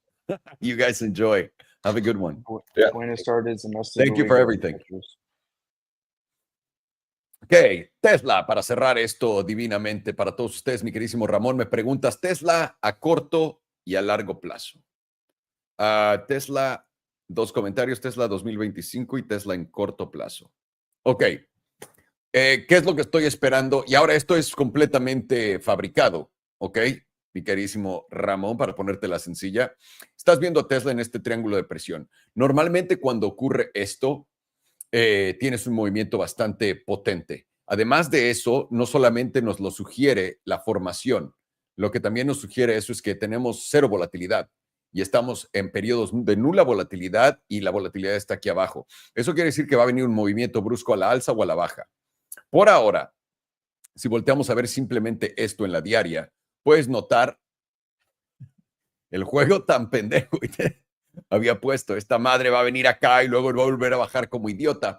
You guys enjoy. Have a good one. Buenas tardes. Thank you for everything. Ok, Tesla, para cerrar esto divinamente para todos ustedes, mi queridísimo Ramón, me preguntas, Tesla a corto y a largo plazo. Tesla, dos comentarios, Tesla 2025 y Tesla en corto plazo. Ok, ¿qué es lo que estoy esperando? Y ahora esto es completamente fabricado, ¿ok? Mi queridísimo Ramón, para ponértela sencilla. Estás viendo a Tesla en este triángulo de presión. Normalmente cuando ocurre esto, tienes un movimiento bastante potente. Además de eso, no solamente nos lo sugiere la formación, lo que también nos sugiere eso es que tenemos cero volatilidad y estamos en periodos de nula volatilidad y la volatilidad está aquí abajo. Eso quiere decir que va a venir un movimiento brusco a la alza o a la baja. Por ahora, si volteamos a ver simplemente esto en la diaria, puedes notar el juego tan pendejo. Había puesto, esta madre va a venir acá y luego va a volver a bajar como idiota.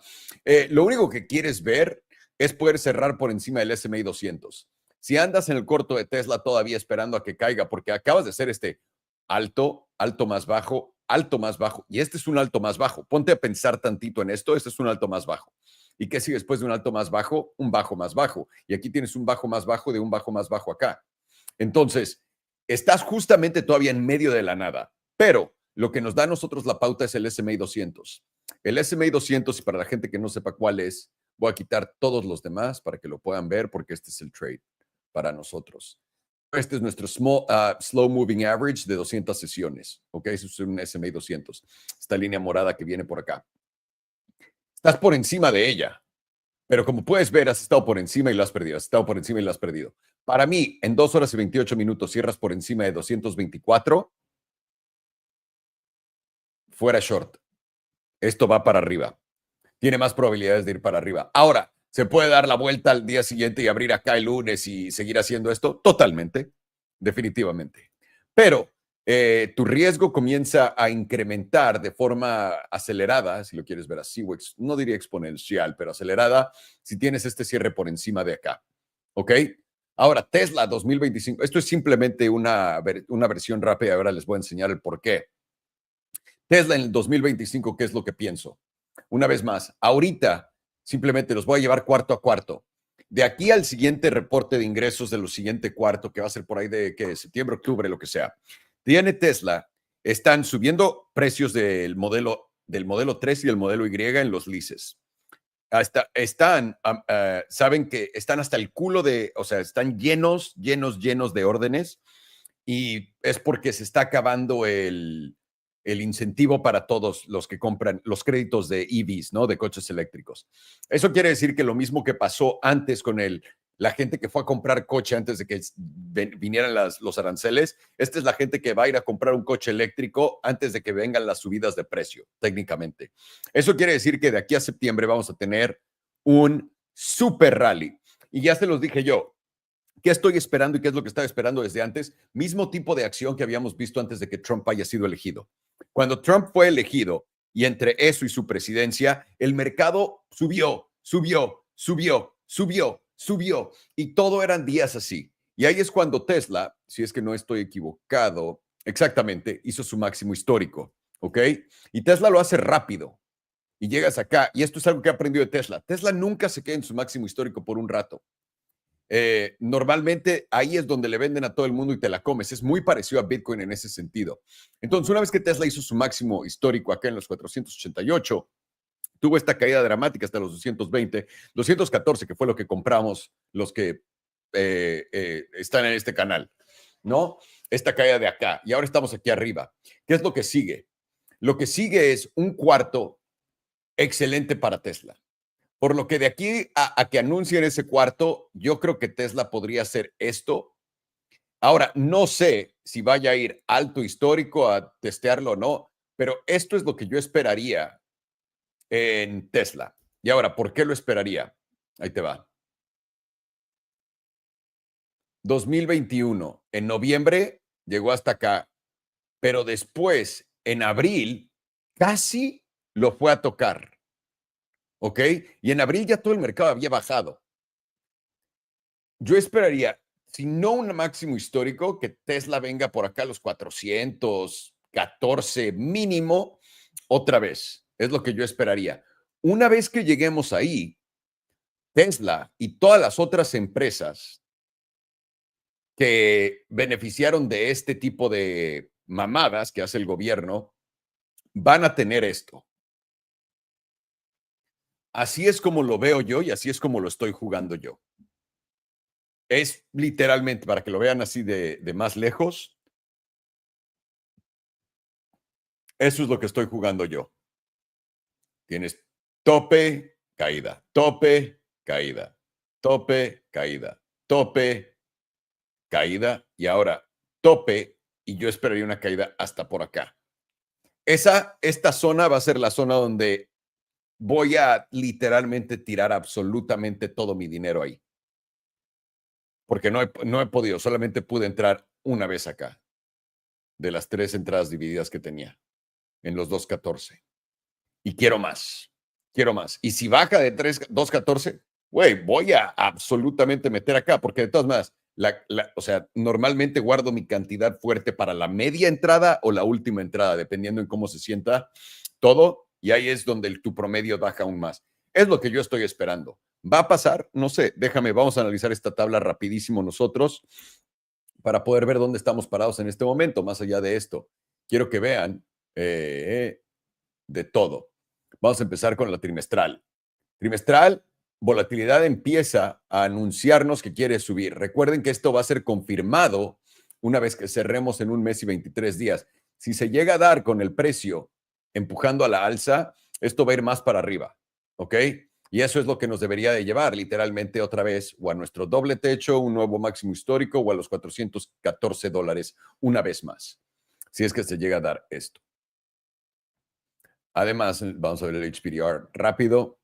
Lo único que quieres ver es poder cerrar por encima del S&P 200. Si andas en el corto de Tesla todavía esperando a que caiga, porque acabas de hacer este alto, alto más bajo, y este es un alto más bajo. Ponte a pensar tantito en esto, este es un alto más bajo. ¿Y qué sigue después de un alto más bajo? Un bajo más bajo. Y aquí tienes un bajo más bajo de un bajo más bajo acá. Entonces, estás justamente todavía en medio de la nada, pero lo que nos da a nosotros la pauta es el S&P 200. El S&P 200, y para la gente que no sepa cuál es, voy a quitar todos los demás para que lo puedan ver, porque este es el trade para nosotros. Este es nuestro slow moving average de 200 sesiones. ¿Ok? Eso es un S&P 200. Esta línea morada que viene por acá. Estás por encima de ella. Pero como puedes ver, has estado por encima y lo has perdido. Has estado por encima y lo has perdido. Para mí, en 2 horas y 28 minutos cierras por encima de 224. Fuera short. Esto va para arriba. Tiene más probabilidades de ir para arriba. Ahora, ¿se puede dar la vuelta al día siguiente y abrir acá el lunes y seguir haciendo esto? Totalmente. Definitivamente. Pero tu riesgo comienza a incrementar de forma acelerada, si lo quieres ver así, no diría exponencial, pero acelerada, si tienes este cierre por encima de acá. ¿Ok? Ahora, Tesla 2025. Esto es simplemente una versión rápida. Ahora les voy a enseñar el por qué. Tesla en el 2025, ¿qué es lo que pienso? Una vez más, ahorita simplemente los voy a llevar cuarto a cuarto. De aquí al siguiente reporte de ingresos de lo siguiente cuarto, que va a ser por ahí de septiembre, octubre, lo que sea. Tiene Tesla, están subiendo precios del modelo 3 y el modelo Y en los leases. Saben que están hasta el culo o sea, están llenos de órdenes y es porque se está acabando el incentivo para todos los que compran los créditos de EVs, ¿no? De coches eléctricos. Eso quiere decir que lo mismo que pasó antes con la gente que fue a comprar coche antes de que vinieran los aranceles, esta es la gente que va a ir a comprar un coche eléctrico antes de que vengan las subidas de precio, técnicamente. Eso quiere decir que de aquí a septiembre vamos a tener un super rally. Y ya se los dije yo, ¿qué estoy esperando y qué es lo que estaba esperando desde antes? Mismo tipo de acción que habíamos visto antes de que Trump haya sido elegido. Cuando Trump fue elegido y entre eso y su presidencia, el mercado subió y todo eran días así. Y ahí es cuando Tesla, si es que no estoy equivocado, exactamente, hizo su máximo histórico. ¿ok? Y Tesla lo hace rápido. Y llegas acá, y esto es algo que he aprendido de Tesla. Tesla nunca se queda en su máximo histórico por un rato. Normalmente ahí es donde le venden a todo el mundo y te la comes. Es muy parecido a Bitcoin en ese sentido. Entonces, una vez que Tesla hizo su máximo histórico acá en los 488, tuvo esta caída dramática hasta los 220, 214, que fue lo que compramos los que están en este canal, ¿no? Esta caída de acá. Y ahora estamos aquí arriba. ¿Qué es lo que sigue? Lo que sigue es un cuarto excelente para Tesla. Por lo que de aquí a que anuncien ese cuarto, yo creo que Tesla podría hacer esto. Ahora, no sé si vaya a ir alto histórico a testearlo o no, pero esto es lo que yo esperaría en Tesla. Y ahora, ¿por qué lo esperaría? Ahí te va. 2021, en noviembre llegó hasta acá, pero después, en abril, casi lo fue a tocar. ¿Ok? Y en abril ya todo el mercado había bajado. Yo esperaría, si no un máximo histórico, que Tesla venga por acá a los 414 mínimo otra vez. Es lo que yo esperaría. Una vez que lleguemos ahí, Tesla y todas las otras empresas que beneficiaron de este tipo de mamadas que hace el gobierno van a tener esto. Así es como lo veo yo y así es como lo estoy jugando yo. Es literalmente, para que lo vean así de más lejos, eso es lo que estoy jugando yo. Tienes tope, caída, tope, caída, tope, caída, tope, caída y ahora tope y yo esperaría una caída hasta por acá. Esta zona va a ser la zona donde voy a literalmente tirar absolutamente todo mi dinero ahí. Porque no he podido, solamente pude entrar una vez acá, de las 3 entradas divididas que tenía, en los 2.14. Y quiero más, quiero más. Y si baja de 2.14, güey, voy a absolutamente meter acá, porque de todas maneras, o sea, normalmente guardo mi cantidad fuerte para la media entrada o la última entrada, dependiendo en cómo se sienta todo, y ahí es donde tu promedio baja aún más. Es lo que yo estoy esperando. ¿Va a pasar? No sé, vamos a analizar esta tabla rapidísimo nosotros para poder ver dónde estamos parados en este momento, más allá de esto. Quiero que vean de todo. Vamos a empezar con la trimestral. Trimestral, volatilidad empieza a anunciarnos que quiere subir. Recuerden que esto va a ser confirmado una vez que cerremos en un mes y 23 días. Si se llega a dar con el precio empujando a la alza, esto va a ir más para arriba, ¿ok? Y eso es lo que nos debería de llevar literalmente otra vez o a nuestro doble techo, un nuevo máximo histórico o a los $414 una vez más, si es que se llega a dar esto. Además, vamos a ver el HPDR rápido.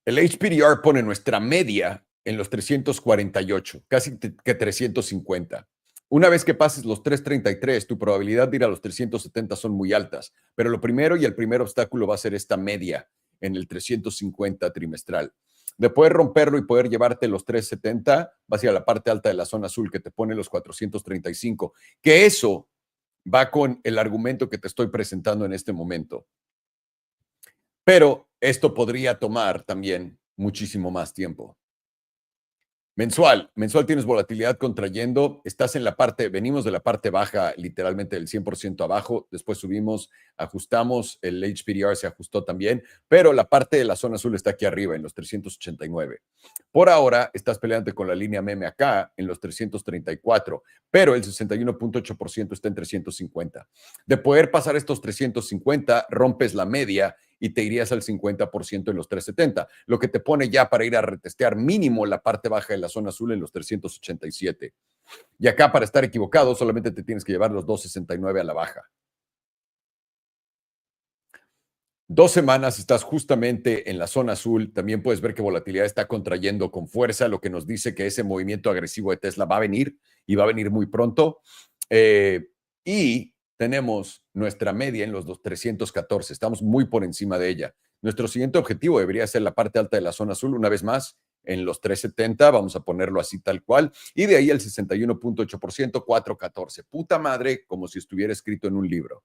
El HPDR pone nuestra media en los 348, casi que 350. Una vez que pases los 333, tu probabilidad de ir a los 370 son muy altas, pero lo primero y el primer obstáculo va a ser esta media en el 350 trimestral. De poder romperlo y poder llevarte los 370, vas a ir a la parte alta de la zona azul que te pone los 435, que eso va con el argumento que te estoy presentando en este momento. Pero esto podría tomar también muchísimo más tiempo. Mensual tienes volatilidad contrayendo, estás en la parte, venimos de la parte baja, literalmente del 100% abajo, después subimos, ajustamos, el HPDR se ajustó también, pero la parte de la zona azul está aquí arriba, en los 389. Por ahora, estás peleando con la línea meme acá, en los 334, pero el 61.8% está en 350. De poder pasar estos 350, rompes la media y te irías al 50% en los 370, lo que te pone ya para ir a retestear mínimo la parte baja de la zona azul en los 387. Y acá, para estar equivocado, solamente te tienes que llevar los 269 a la baja. 2 semanas estás justamente en la zona azul. También puedes ver que volatilidad está contrayendo con fuerza, lo que nos dice que ese movimiento agresivo de Tesla va a venir y va a venir muy pronto. Y tenemos nuestra media en los 314. Estamos muy por encima de ella. Nuestro siguiente objetivo debería ser la parte alta de la zona azul, una vez más, en los 370, vamos a ponerlo así tal cual, y de ahí el 61.8%, 414. Puta madre, como si estuviera escrito en un libro.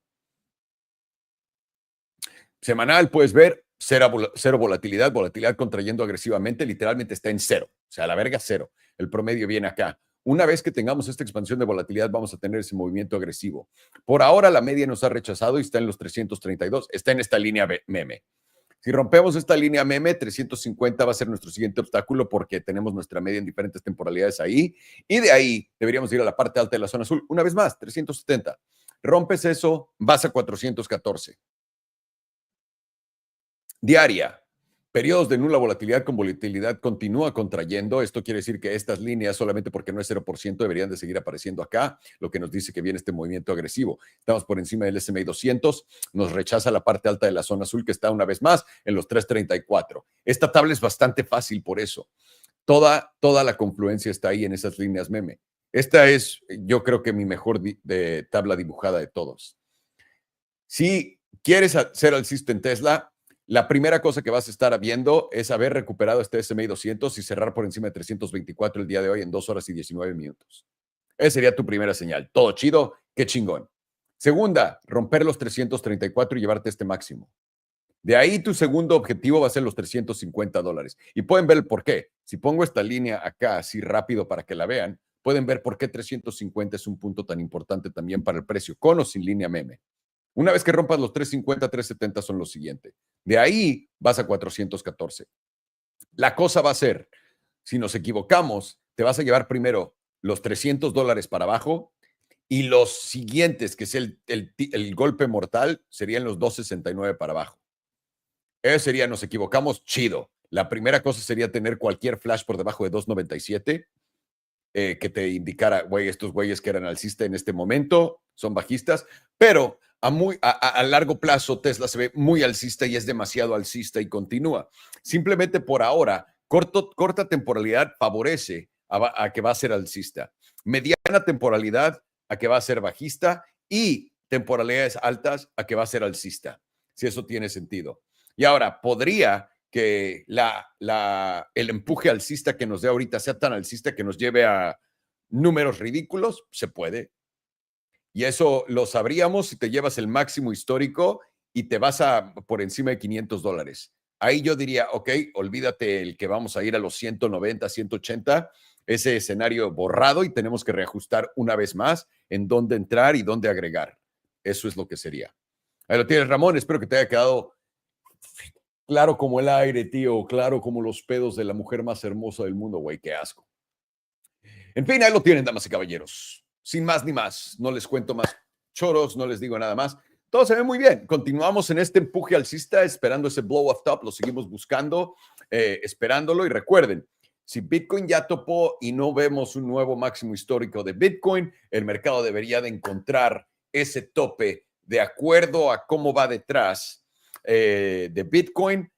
Semanal, puedes ver, cero volatilidad, volatilidad contrayendo agresivamente, literalmente está en cero, o sea, a la verga cero. El promedio viene acá. Una vez que tengamos esta expansión de volatilidad, vamos a tener ese movimiento agresivo. Por ahora, la media nos ha rechazado y está en los 332, está en esta línea meme. Si rompemos esta línea meme, 350 va a ser nuestro siguiente obstáculo porque tenemos nuestra media en diferentes temporalidades ahí. Y de ahí deberíamos ir a la parte alta de la zona azul. Una vez más, 370. Rompes eso, vas a 414. Diaria. Periodos de nula volatilidad con volatilidad continúa contrayendo. Esto quiere decir que estas líneas, solamente porque no es 0%, deberían de seguir apareciendo acá, lo que nos dice que viene este movimiento agresivo. Estamos por encima del S&P 200, nos rechaza la parte alta de la zona azul, que está una vez más en los 334. Esta tabla es bastante fácil por eso. Toda la confluencia está ahí en esas líneas meme. Esta es, yo creo que mi mejor tabla dibujada de todos. Si quieres ser alcista en Tesla, la primera cosa que vas a estar viendo es haber recuperado este S&P 200 y cerrar por encima de 324 el día de hoy en 2 horas y 19 minutos. Esa sería tu primera señal. Todo chido, qué chingón. Segunda, romper los 334 y llevarte este máximo. De ahí tu segundo objetivo va a ser los $350. Y pueden ver el por qué. Si pongo esta línea acá así rápido para que la vean, pueden ver por qué 350 es un punto tan importante también para el precio, con o sin línea meme. Una vez que rompas los 350, 370 son lo siguiente. De ahí vas a 414. La cosa va a ser, si nos equivocamos, te vas a llevar primero los $300 para abajo y los siguientes, que es el golpe mortal, serían los 269 para abajo. Eso sería, nos equivocamos, chido. La primera cosa sería tener cualquier flash por debajo de 297, que te indicara, güey, estos güeyes que eran alcistas en este momento son bajistas, pero a largo plazo Tesla se ve muy alcista y es demasiado alcista y continúa. Simplemente por ahora, corta temporalidad favorece a que va a ser alcista. Mediana temporalidad a que va a ser bajista y temporalidades altas a que va a ser alcista, si eso tiene sentido. Y ahora, podría que el empuje alcista que nos dé ahorita sea tan alcista que nos lleve a números ridículos, se puede. Y eso lo sabríamos si te llevas el máximo histórico y te vas por encima de $500. Ahí yo diría, ok, olvídate el que vamos a ir a los 190, 180, ese escenario borrado y tenemos que reajustar una vez más en dónde entrar y dónde agregar. Eso es lo que sería. Ahí lo tienes, Ramón. Espero que te haya quedado claro como el aire, tío, claro como los pedos de la mujer más hermosa del mundo, güey, qué asco. En fin, ahí lo tienen, damas y caballeros. Sin más ni más, no les cuento más choros, no les digo nada más. Todo se ve muy bien. Continuamos en este empuje alcista, esperando ese blow off top, lo seguimos buscando, esperándolo. Y recuerden, si Bitcoin ya topó y no vemos un nuevo máximo histórico de Bitcoin, el mercado debería de encontrar ese tope de acuerdo a cómo va detrás de Bitcoin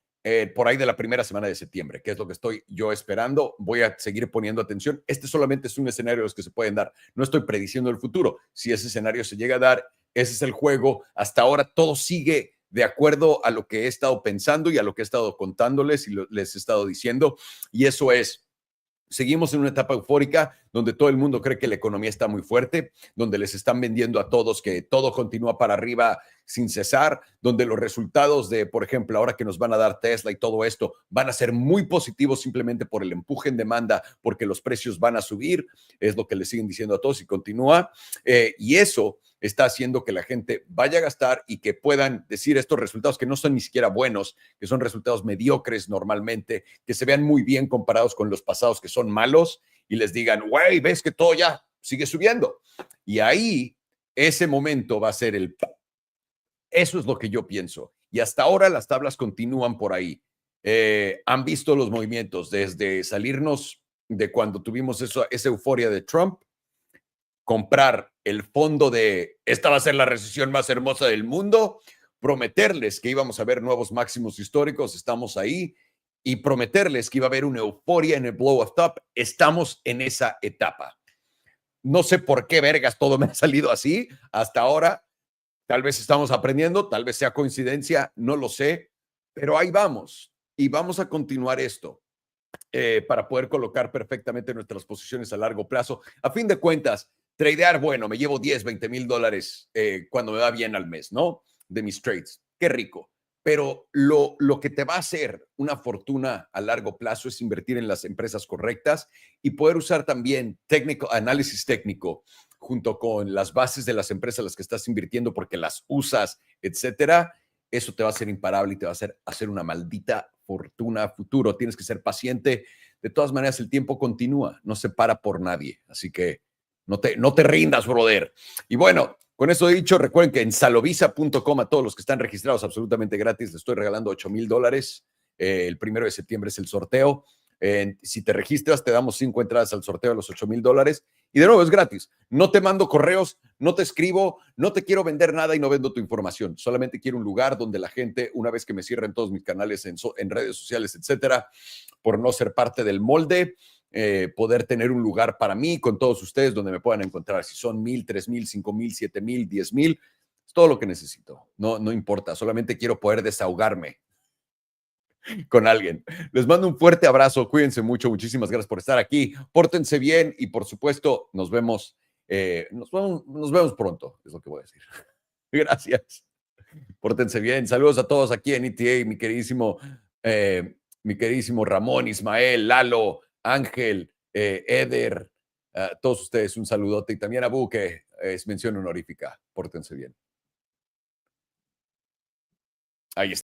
por ahí de la primera semana de septiembre, que es lo que estoy yo esperando. Voy a seguir poniendo atención. Este solamente es un escenario de los que se pueden dar. No estoy prediciendo el futuro. Si ese escenario se llega a dar, ese es el juego. Hasta ahora todo sigue de acuerdo a lo que he estado pensando y a lo que he estado contándoles y les he estado diciendo. Y eso es, seguimos en una etapa eufórica donde todo el mundo cree que la economía está muy fuerte, donde les están vendiendo a todos que todo continúa para arriba sin cesar, donde los resultados de, por ejemplo, ahora que nos van a dar Tesla y todo esto, van a ser muy positivos simplemente por el empuje en demanda, porque los precios van a subir, es lo que les siguen diciendo a todos y continúa. Y eso está haciendo que la gente vaya a gastar y que puedan decir estos resultados que no son ni siquiera buenos, que son resultados mediocres normalmente, que se vean muy bien comparados con los pasados que son malos y les digan, güey, ves que todo ya sigue subiendo. Y ahí, ese momento va a ser el... Eso es lo que yo pienso. Y hasta ahora las tablas continúan por ahí. Han visto los movimientos desde salirnos de cuando tuvimos esa euforia de Trump, comprar el fondo de esta va a ser la recesión más hermosa del mundo, prometerles que íbamos a ver nuevos máximos históricos, estamos ahí, y prometerles que iba a haber una euforia en el blow of top, estamos en esa etapa. No sé por qué vergas todo me ha salido así hasta ahora. Tal vez estamos aprendiendo, tal vez sea coincidencia, no lo sé, Pero ahí vamos y vamos a continuar esto para poder colocar perfectamente nuestras posiciones a largo plazo. A fin de cuentas, tradear, bueno, me llevo 10, 20 mil dólares cuando me va bien al mes, ¿no? De mis trades. Qué rico. Pero lo que te va a hacer una fortuna a largo plazo es invertir en las empresas correctas y poder usar también análisis técnico junto con las bases de las empresas a las que estás invirtiendo porque las usas, etcétera. Eso te va a hacer imparable y te va a hacer una maldita fortuna a futuro. Tienes que ser paciente. De todas maneras, el tiempo continúa, no se para por nadie. Así que no te rindas, brother. Y bueno, con eso dicho, recuerden que en salovisa.com a todos los que están registrados absolutamente gratis les estoy regalando $8,000. El 1 de septiembre es el sorteo. Si te registras, te damos 5 entradas al sorteo de los $8,000. Y de nuevo, es gratis. No te mando correos, no te escribo, no te quiero vender nada y no vendo tu información. Solamente quiero un lugar donde la gente, una vez que me cierren todos mis canales en redes sociales, etcétera, por no ser parte del molde, poder tener un lugar para mí con todos ustedes donde me puedan encontrar. Si son 1,000, 3,000, 5,000, 7,000, 10,000, es todo lo que necesito. No importa. Solamente quiero poder desahogarme con alguien. Les mando un fuerte abrazo, cuídense mucho, muchísimas gracias por estar aquí, pórtense bien y por supuesto nos vemos pronto, es lo que voy a decir. Gracias, pórtense bien, saludos a todos aquí en ETA, mi queridísimo Ramón, Ismael, Lalo, Ángel, Eder, todos ustedes un saludote y también a Bu, que es mención honorífica, pórtense bien. Ahí está.